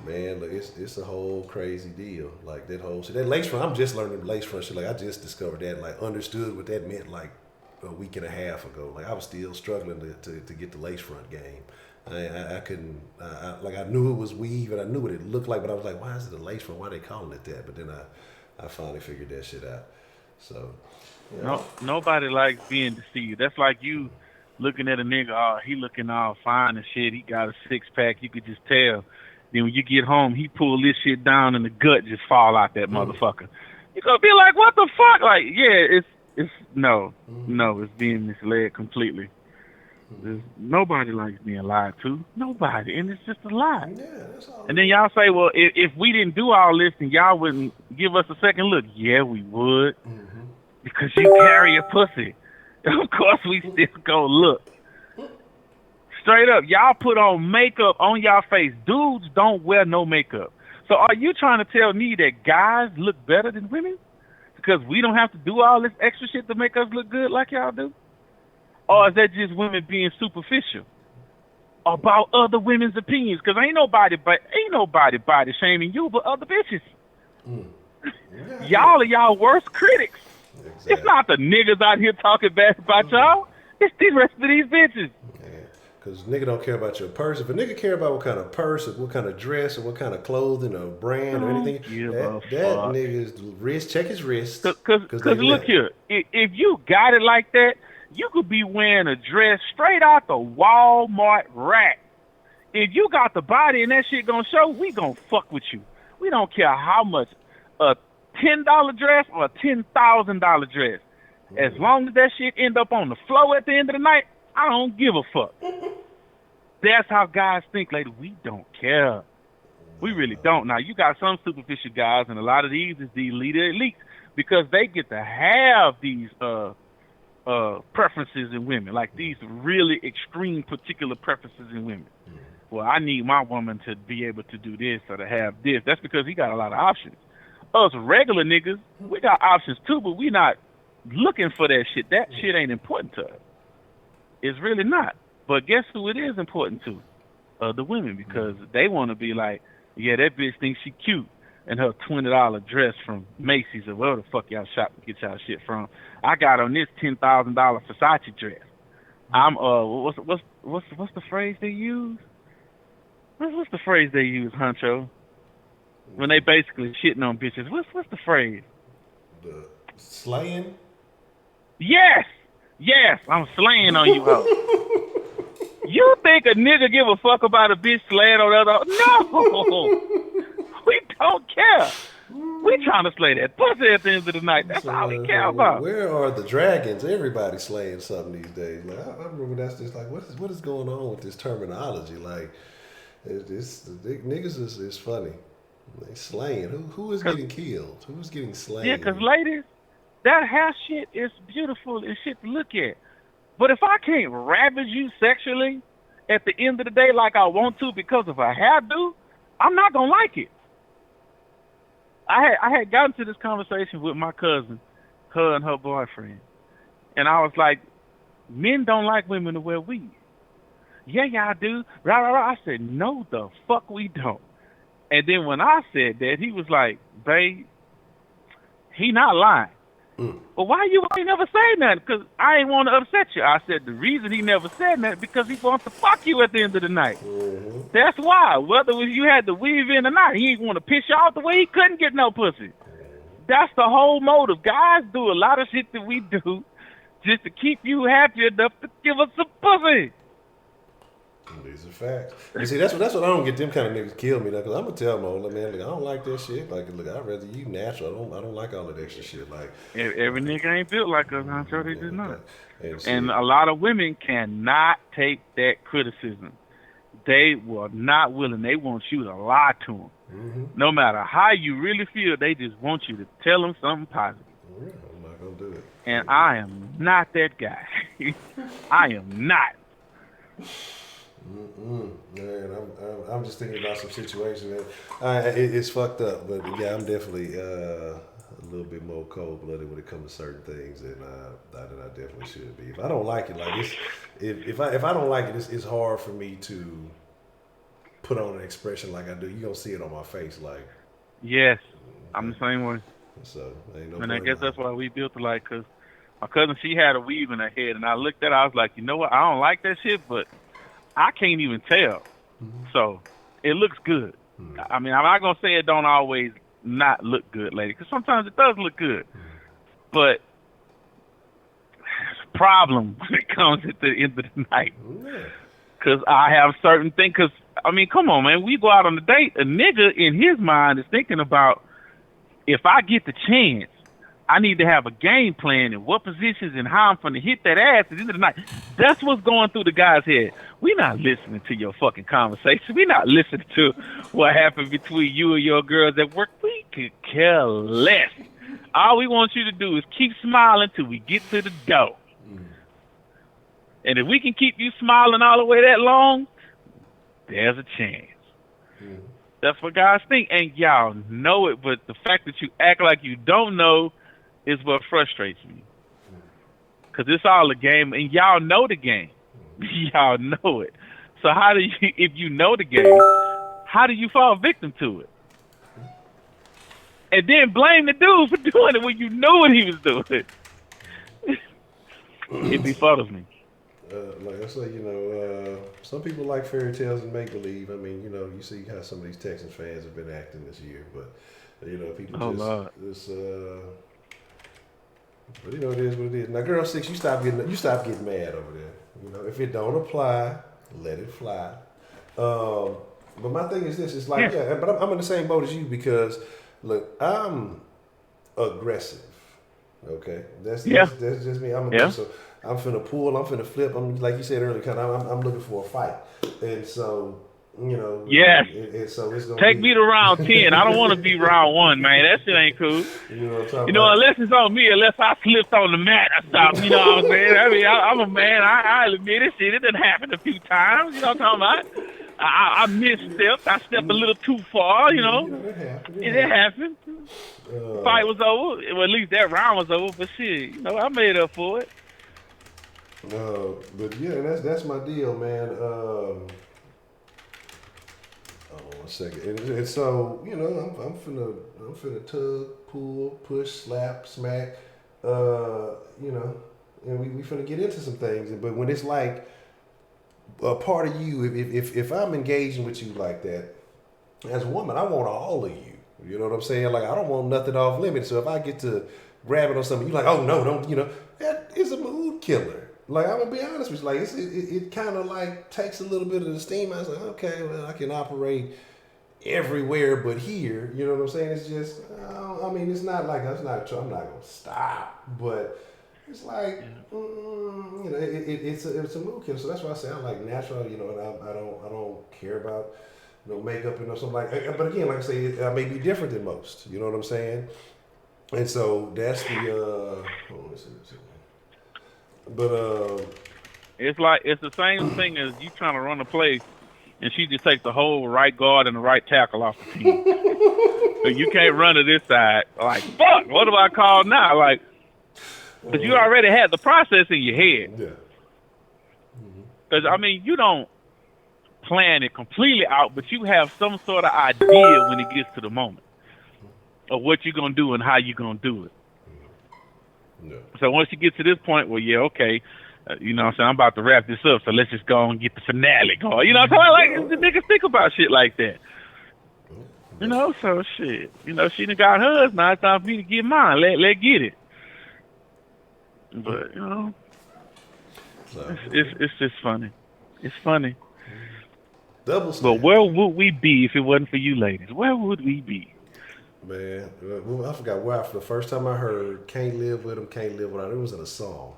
a whole crazy deal. Like that whole shit. That lace front. I'm just learning lace front shit. Like I just discovered that. Like understood what that meant. Like a week and a half ago. Like I was still struggling to get the lace front game. I couldn't. I knew it was weave and I knew what it looked like, but I was like, why is it a lace front? Why are they calling it that? But then I finally figured that shit out. So. Yeah. No, nobody likes being deceived. That's like you looking at a nigga, oh, he looking all fine and shit. He got a six-pack. You could just tell. Then when you get home, he pull this shit down and the gut just fall out that motherfucker. You're going to be like, what the fuck? Like, yeah, it's it's being misled completely. Nobody likes being lied to. Nobody. And it's just a lie. Yeah, that's all. And then y'all say, well, if we didn't do all this, then y'all wouldn't give us a second look. Yeah, we would. Mm-hmm. Because you carry a pussy. Of course we still go look. Straight up, y'all put on makeup on y'all face. Dudes don't wear no makeup. So are you trying to tell me that guys look better than women? Because we don't have to do all this extra shit to make us look good like y'all do? Or is that just women being superficial about other women's opinions? Because ain't nobody body shaming you but other bitches. Y'all are y'all worst critics. Exactly. It's not the niggas out here talking bad about y'all. It's the rest of these bitches. Because nigga don't care about your purse. If a nigga care about what kind of purse or what kind of dress or what kind of clothing or brand or anything, that nigga's wrist, check his wrist. Because look here, if you got it like that, you could be wearing a dress straight out the Walmart rack. If you got the body and that shit gonna show, we gonna fuck with you. We don't care how much a $10 dress or a $10,000 dress. As long as that shit end up on the floor at the end of the night, I don't give a fuck. That's how guys think, lady. We don't care. We really don't. Now, you got some superficial guys, and a lot of these is the leader elites because they get to have these preferences in women, like these really extreme particular preferences in women. Well, I need my woman to be able to do this or to have this. That's because he got a lot of options. Us regular niggas, we got options too, but we not looking for that shit. That shit ain't important to us. It's really not. But guess who it is important to? The women, because they want to be like, yeah, that bitch thinks she cute, and her $20 dress from Macy's or wherever the fuck y'all shop and get y'all shit from. I got on this $10,000 Versace dress. I'm what's the phrase they use? What's the phrase they use, Honcho? When they basically shitting on bitches. What's the phrase? The slaying? Yes, I'm slaying on you, ho. You think a nigga give a fuck about a bitch slaying on the other? No, we don't care. We trying to slay that pussy at the end of the night. That's all we care about. Where are the dragons? Everybody's slaying something these days. Like I remember that's just like what is going on with this terminology? Like niggas is funny. They slaying. Who is getting killed? Who's getting slain? Yeah, because ladies, that hair shit is beautiful and shit to look at. But if I can't ravage you sexually at the end of the day like I want to because if I have to, I'm not gonna like it. I had gotten to this conversation with my cousin, her and her boyfriend, and I was like, men don't like women to wear weave. Yeah, y'all do. Rah, rah, rah. I said, no, the fuck we don't. And then when I said that, he was like, babe, he not lying. But why you ain't never say nothing? Because I ain't want to upset you. I said the reason he never said that because he wants to fuck you at the end of the night. That's why. Whether you had to weave in or not, he ain't want to piss you off the way he couldn't get no pussy. That's the whole motive. Guys do a lot of shit that we do just to keep you happy enough to give us some pussy. These are facts. You see, that's what I don't get them kind of niggas kill me though, because I'm gonna tell them, look, man, look, I don't like that shit. Like, look, I'd rather you natural. I don't like all that extra shit. Like, every nigga ain't built like us, Honcho. They just not. And a lot of women cannot take that criticism. They were not willing. They want you to lie to them. No matter how you really feel, they just want you to tell them something positive. I'm not gonna do it. And I am not that guy. I am not. Man, I'm just thinking about some situations, man. It's fucked up, but yeah, I'm definitely a little bit more cold-blooded when it comes to certain things than I definitely should be. If I don't like it, like if I don't like it, it's hard for me to put on an expression like I do. You gonna see it on my face, like. Yes, I'm the same way. So ain't no. And I guess that's why we built alike, cause my cousin, she had a weave in her head, and I looked at her, I was like, you know what? I don't like that shit, but I can't even tell. So it looks good. I mean, I'm not going to say it don't always not look good, lady, because sometimes it does look good. But there's a problem when it comes at the end of the night. Because I have certain things. Because, I mean, come on, man. We go out on a date. A nigga in his mind is thinking about, if I get the chance, I need to have a game plan and what positions and how I'm going to hit that ass at the end of the night. That's what's going through the guy's head. We're not listening to your fucking conversation. We're not listening to what happened between you and your girls at work. We could care less. All we want you to do is keep smiling till we get to the door. And if we can keep you smiling all the way that long, there's a chance. That's what guys think. And y'all know it, but the fact that you act like you don't know is what frustrates me. Because it's all a game, and y'all know the game. Y'all know it. So how do you, if you know the game, how do you fall victim to it? And then blame the dude for doing it when you knew what he was doing. It befuddles me. Like I say, some people like fairy tales and make-believe. I mean, you see how some of these Texans fans have been acting this year, but, people just but it is what it is. Now, Girl 6, you stop getting mad over there. If it don't apply, let it fly. But my thing is this: it's like, but I'm in the same boat as you because, look, I'm aggressive. Okay, that's just me. I'm aggressive. So I'm finna pull. I'm finna flip. I'm like you said earlier. I'm looking for a fight, and so. Yes. So it's gonna take me to round 10. I don't want to be round 1, man. That shit ain't cool. Unless it's on me, unless I slipped on the mat or something. You know what I'm saying? I mean, I'm a man. I'll admit it. Shit, it didn't happen a few times. You know what I'm talking about? I misstepped. I stepped a little too far. It happened. Fight was over. Well, at least that round was over. But shit, I made up for it. But yeah, that's my deal, man. Hold on 1 second. And so, I'm finna tug, pull, push, slap, smack, and we finna get into some things. But when it's like a part of you, if I'm engaging with you like that, as a woman, I want all of you. You know what I'm saying? Like, I don't want nothing off limits. So if I get to grab it on something, you're like, oh no, don't, that is a mood killer. Like, I'm gonna be honest with you, like it kind of like takes a little bit of the steam. I was like, okay, well, I can operate everywhere but here. You know what I'm saying? It's just, I mean, it's not like I'm not gonna stop, but it's like, it's a mood killer. So that's why I say I like natural. And I don't care about makeup and something like. But again, like I say, I may be different than most. You know what I'm saying? And so that's the. Hold on, let's see. But It's like it's the same thing as you trying to run a play, and she just takes the whole right guard and the right tackle off the team. So you can't run to this side. Like, fuck, what do I call now? Like, because you already had the process in your head. Yeah. Because, I mean, you don't plan it completely out, but you have some sort of idea when it gets to the moment of what you're going to do and how you're going to do it. Yeah. So once you get to this point where, yeah, okay, you know what I'm saying, I'm about to wrap this up, so let's just go and get the finale going. You know what I'm saying? Like, the niggas think about shit like that. You know, so shit. You know, she done got hers, now it's time for me to get mine. Let get it. But, you know, it's just funny. It's funny. Double But standard. where would we be if it wasn't for you ladies? Where would we be? Man, I forgot where. The first time I heard "Can't Live With Him, Can't Live Without Him," it was in a song,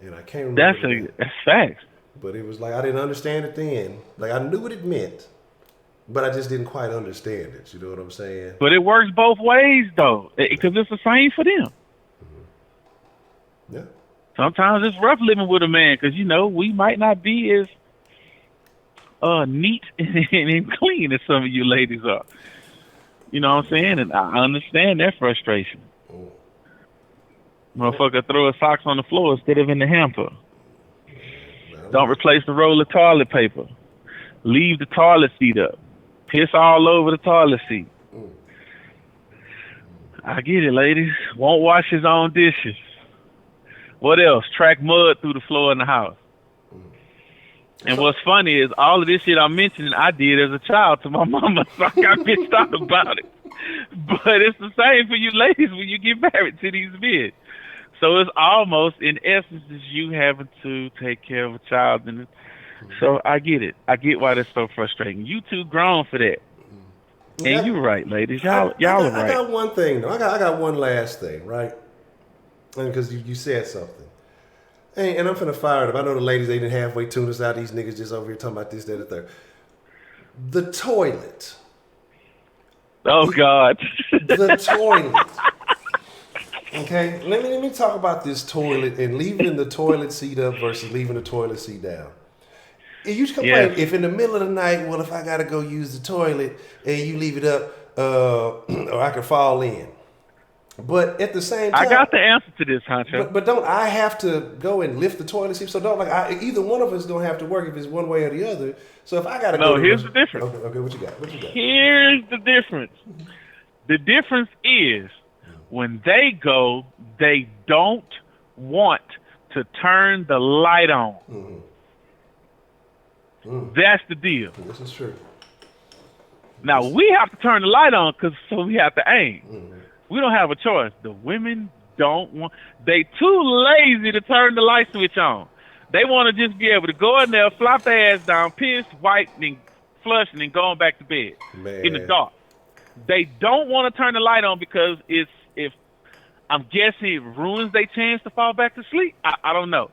and I can't remember. That's facts. But it was like I didn't understand it then. Like I knew what it meant, but I just didn't quite understand it. You know what I'm saying? But it works both ways though, because it's the same for them. Yeah. Sometimes it's rough living with a man because, you know, we might not be as neat and clean as some of you ladies are. You know what I'm saying? And I understand that frustration. Motherfucker throw his socks on the floor instead of in the hamper. Don't replace the roll of toilet paper. Leave the toilet seat up. Piss all over the toilet seat. I get it, ladies. Won't wash his own dishes. What else? Track mud through the floor in the house. And what's funny is all of this shit I'm mentioning, I did as a child to my mama, so I got pissed off about it. But it's the same for you ladies when you get married to these men. So it's almost, in essence, is you having to take care of a child. And so I get it. I get why that's so frustrating. You too grown for that. And you're right, ladies. Y'all are right. I got one thing, though. I got one last thing, right? And because you said something. And I'm finna fire it up. I know the ladies, they didn't halfway tune us out. These niggas just over here talking about this, that, and the third. The toilet. Oh, God. The toilet. Okay? Let me talk about this toilet and leaving the toilet seat up versus leaving the toilet seat down. If you complain, if in the middle of the night, well, if I got to go use the toilet and you leave it up, or I could fall in. But at the same time, I got the answer to this, Honcho. But don't I have to go and lift the toilet seat? So don't either one of us don't have to work if it's one way or the other. So if I got to go, here's the difference. Okay, what you got? Here's the difference. The difference is when they go, they don't want to turn the light on. That's the deal. This is true. Now we have to turn the light on so we have to aim. We don't have a choice. The women don't want. They too lazy to turn the light switch on. They want to just be able to go in there, flop their ass down, piss, wipe, and flush, and then going back to bed in the dark. They don't want to turn the light on because if I'm guessing it ruins their chance to fall back to sleep. I don't know.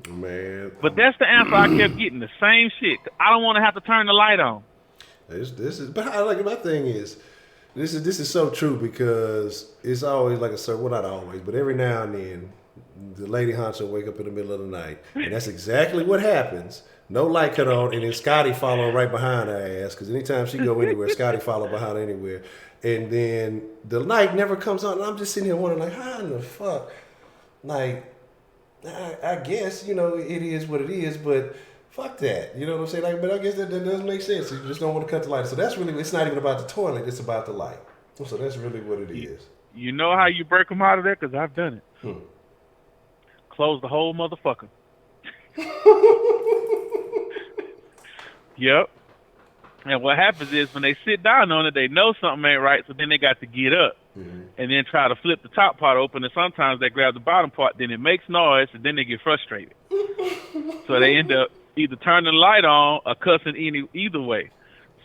Man. But that's the answer I kept getting. The same shit. I don't want to have to turn the light on. This is. But my thing is. This is so true because it's always like well, not always, but every now and then, the lady Honcho wake up in the middle of the night, and that's exactly what happens. No light cut on, and then Scotty follow right behind her ass, because anytime she go anywhere, Scotty follow behind her anywhere, and then the light never comes on, and I'm just sitting here wondering, like, how in the fuck, like, I guess, you know, it is what it is, but fuck that. You know what I'm saying? Like, but I guess that doesn't make sense. You just don't want to cut the light. So that's really, it's not even about the toilet. It's about the light. So that's really what it is. You know how you break them out of there? Because I've done it. Close the whole motherfucker. Yep. And what happens is when they sit down on it, they know something ain't right, so then they got to get up and then try to flip the top part open, and sometimes they grab the bottom part, then it makes noise, and then they get frustrated. So they end up either turning the light on or cussing either way.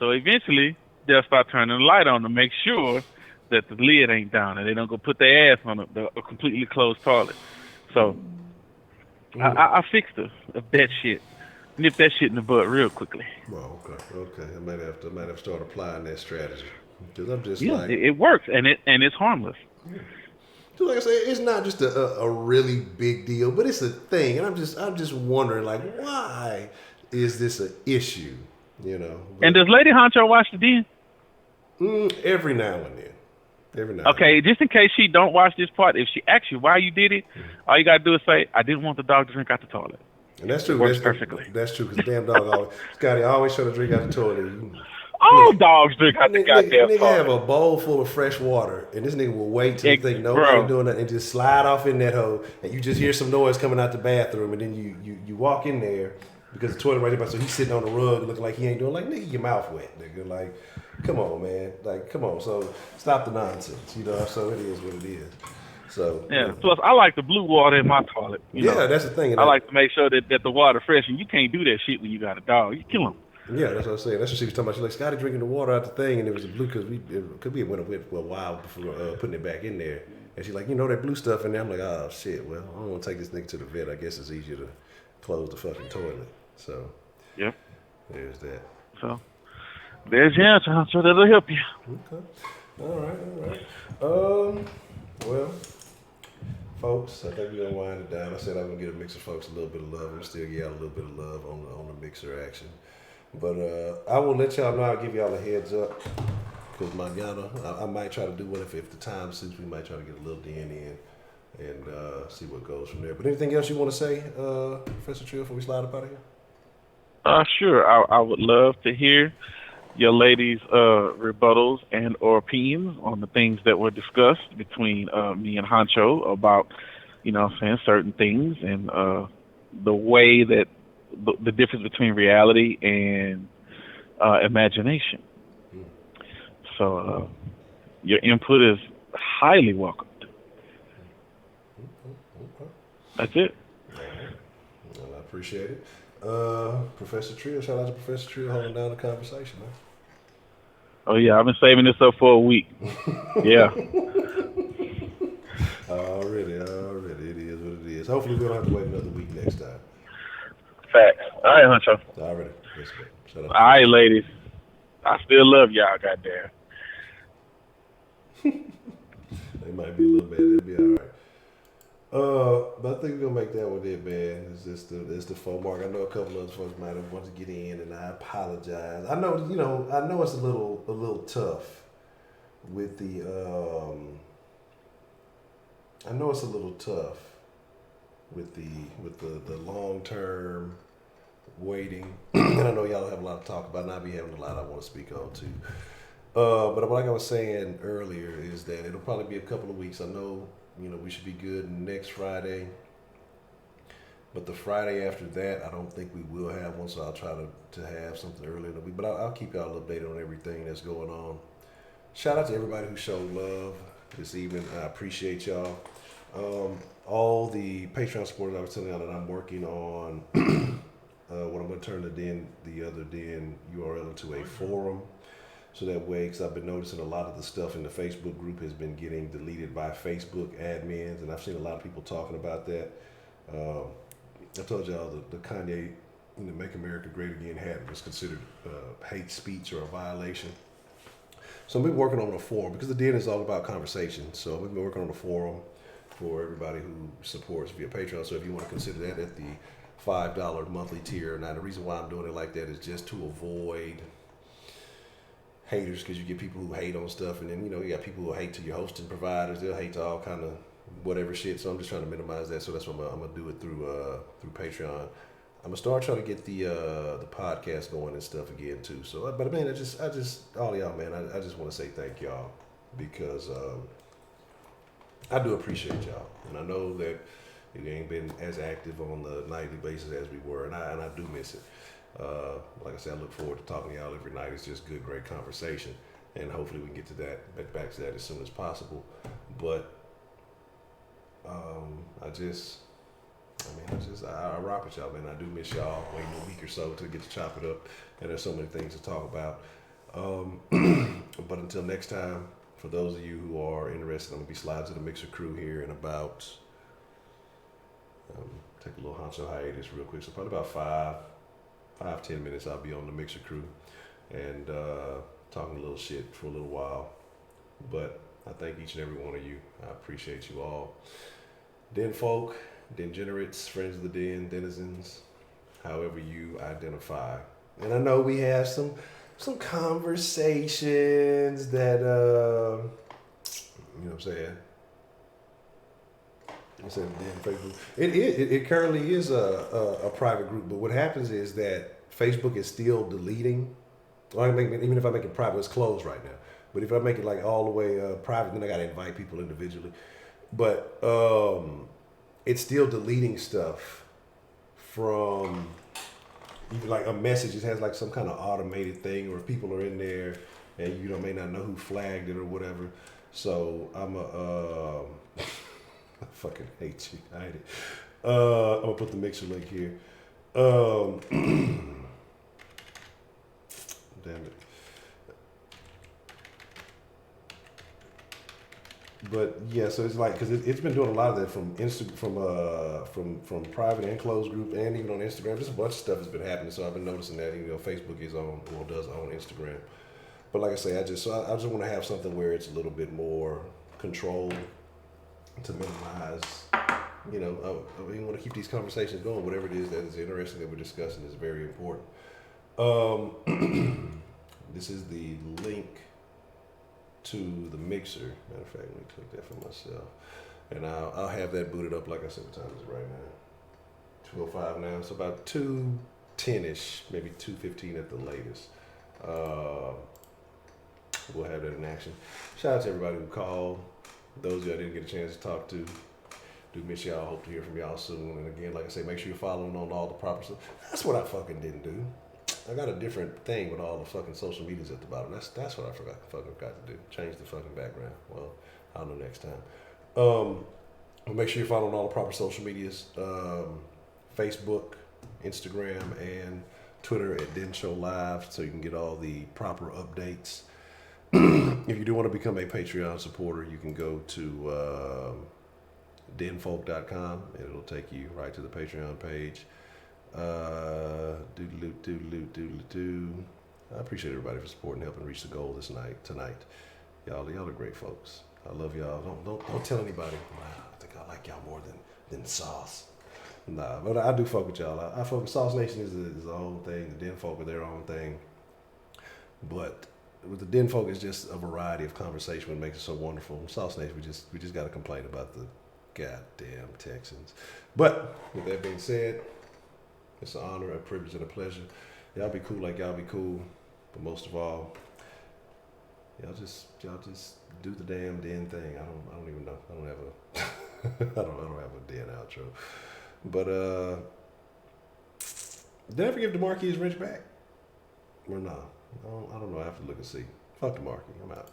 So eventually, they'll start turning the light on to make sure that the lid ain't down and they don't go put their ass on a completely closed toilet. So I fixed that shit. Nip that shit in the butt real quickly. Well, okay. I might have to start applying that strategy because I'm just it works and it's harmless. So like I said, it's not just a really big deal, but it's a thing, and I'm just wondering, like, why is this an issue? You know. And does Lady Honcho watch the Den? Every now and then. Okay, just in case she don't watch this part, if she asks you why you did it, all you gotta do is say, "I didn't want the dog to drink out the toilet." And that's true. It works perfectly. That's true because the damn dog always, Scotty always trying to drink out the toilet. All dogs drink out the goddamn nigga toilet. have a bowl full of fresh water, and this nigga will wait till you think nobody doing that, and just slide off in that hole, and you just hear some noise coming out the bathroom, and then you walk in there because the toilet right there, so he's sitting on the rug looking like he ain't doing, like, nigga, your mouth wet, nigga, like, come on, man, like, come on, so stop the nonsense, you know. So it is what it is. So yeah. Plus, I like the blue water in my toilet. You know? That's the thing. I like to make sure that the water fresh, and you can't do that shit when you got a dog. You kill him. Yeah, that's what I'm saying. That's what she was talking about. She's like, Scotty drinking the water out the thing, and it was a blue because we went for a while before putting it back in there. And she's like, that blue stuff in there. I'm like, oh shit. Well, I don't want to take this nigga to the vet. I guess it's easier to close the fucking toilet. So yeah, there's that. So there's your answer. I'm sure that'll help you. Okay. All right. Well, folks, I think we're gonna wind it down. I said I'm gonna get a mixer folks a little bit of love. I'm gonna still get out a little bit of love on the mixer action. But I will let y'all know. I'll give y'all a heads up because I might try to do one if the time suits. We might try to get a little den in and see what goes from there. But anything else you want to say, Professor Trill, before we slide up out of here? Sure. I would love to hear your ladies' rebuttals and or opinions on the things that were discussed between me and Honcho about, saying certain things and the way that the difference between reality and imagination. So your input is highly welcomed. That's it. Well, I appreciate it. Professor Trill, shout out to Professor Trill holding down the conversation, man. Oh yeah, I've been saving this up for a week. Yeah. Already. It is what it is. Hopefully we don't have to wait another week next time. Facts. All right, Honcho. Already. All right, ladies. I still love y'all, goddamn. They might be a little bad. They'll be all right. But I think we're gonna make that one there, man. It's the faux mark. I know a couple other folks might have wanted to get in, and I apologize. I know, I know it's a little tough with the. I know it's a little tough with the long term waiting, and I know y'all have a lot to talk about, and I'll be having a lot I want to speak on too. But like I was saying earlier, is that it'll probably be a couple of weeks. I know, we should be good next Friday. But the Friday after that, I don't think we will have one, so I'll try to have something earlier in the week. But I'll keep y'all updated on everything that's going on. Shout out to everybody who showed love this evening. I appreciate y'all. All the Patreon supporters, I was telling y'all that I'm working on what I'm going to turn the other den URL into a forum. So that way, because I've been noticing a lot of the stuff in the Facebook group has been getting deleted by Facebook admins, and I've seen a lot of people talking about that. I told y'all the Kanye, Make America Great Again hat was considered hate speech or a violation. So we've been working on a forum because the den is all about conversation. So we've been working on a forum for everybody who supports via Patreon. So if you want to consider that at the $5 monthly tier. Now the reason why I'm doing it like that is just to avoid haters, because you get people who hate on stuff, and then you got people who hate to your hosting providers. They'll hate to all kind of whatever shit. So I'm just trying to minimize that. So that's why I'm gonna do it through Patreon. I'm gonna start trying to get the podcast going and stuff again too. So, but man, I just all of y'all, man, I just want to say thank y'all because I do appreciate y'all, and I know that it ain't been as active on the nightly basis as we were, and I do miss it. Like I said, I look forward to talking to y'all every night. It's just good, great conversation, and hopefully we can get to that, back to that as soon as possible. But I rock with y'all, man. I do miss y'all. Waiting a week or so to get to chop it up, and there's so many things to talk about. But until next time, for those of you who are interested, I'm gonna be sliding to the Mixer crew here in about take a little Honcho hiatus real quick. So probably about 5-10 minutes, I'll be on the Mixer crew and talking a little shit for a little while. But I thank each and every one of you. I appreciate you all. Den folk, degenerates, friends of the den, denizens, however you identify. And I know we have some conversations that, you know what I'm saying? I said Den Facebook. It currently is a private group, but what happens is that Facebook is still deleting. Well, even if I make it private, it's closed right now. But if I make it like all the way private, then I gotta invite people individually. But it's still deleting stuff from even like a message. It has like some kind of automated thing, or if people are in there and you may not know who flagged it or whatever. So I'm I fucking hate you. I hate it. I'm gonna put the mixer link here. Damn it. But yeah, so it's like because it's been doing a lot of that from from private and closed group, and even on Instagram. Just a bunch of stuff has been happening. So I've been noticing that Facebook does own Instagram. But like I say, I just want to have something where it's a little bit more controlled to minimize. I want to keep these conversations going. Whatever it is that is interesting that we're discussing is very important. This is the link to the mixer. Matter of fact, let me click that for myself, and I'll have that booted up. Like I said, what time is it right now? 2:05 now. It's about 2:10ish, maybe 2:15 at the latest. We'll have that in action. Shout out to everybody who called. Those of you I didn't get a chance to talk to, do miss y'all. Hope to hear from y'all soon. And again, like I say, make sure you're following on all the proper stuff. That's what I fucking didn't do. I got a different thing with all the fucking social medias at the bottom. That's what I forgot to do. Change the fucking background. Well, I'll know next time. Make sure you're following all the proper social medias. Facebook, Instagram, and Twitter at Den Show Live, so you can get all the proper updates. If you do want to become a Patreon supporter, you can go to denfolk.com and it'll take you right to the Patreon page. I appreciate everybody for supporting, helping reach the goal tonight. Y'all are great folks. I love y'all. Don't tell anybody. I think I like y'all more than Sauce. Nah, but I do fuck with y'all. I fuck with Sauce Nation is the own thing. The Den Folk are their own thing. But with the Den Folk, it's just a variety of conversation that makes it so wonderful. Sauce Nation, we just got to complain about the goddamn Texans. But with that being said, it's an honor, a privilege, and a pleasure. Y'all be cool like y'all be cool, but most of all, y'all just do the damn Den thing. I don't even know. I don't have a I don't have a Den outro. But did I forgive DeMarquis Rich back? Or no? I don't know. I have to look and see. Fuck DeMarquis. I'm out.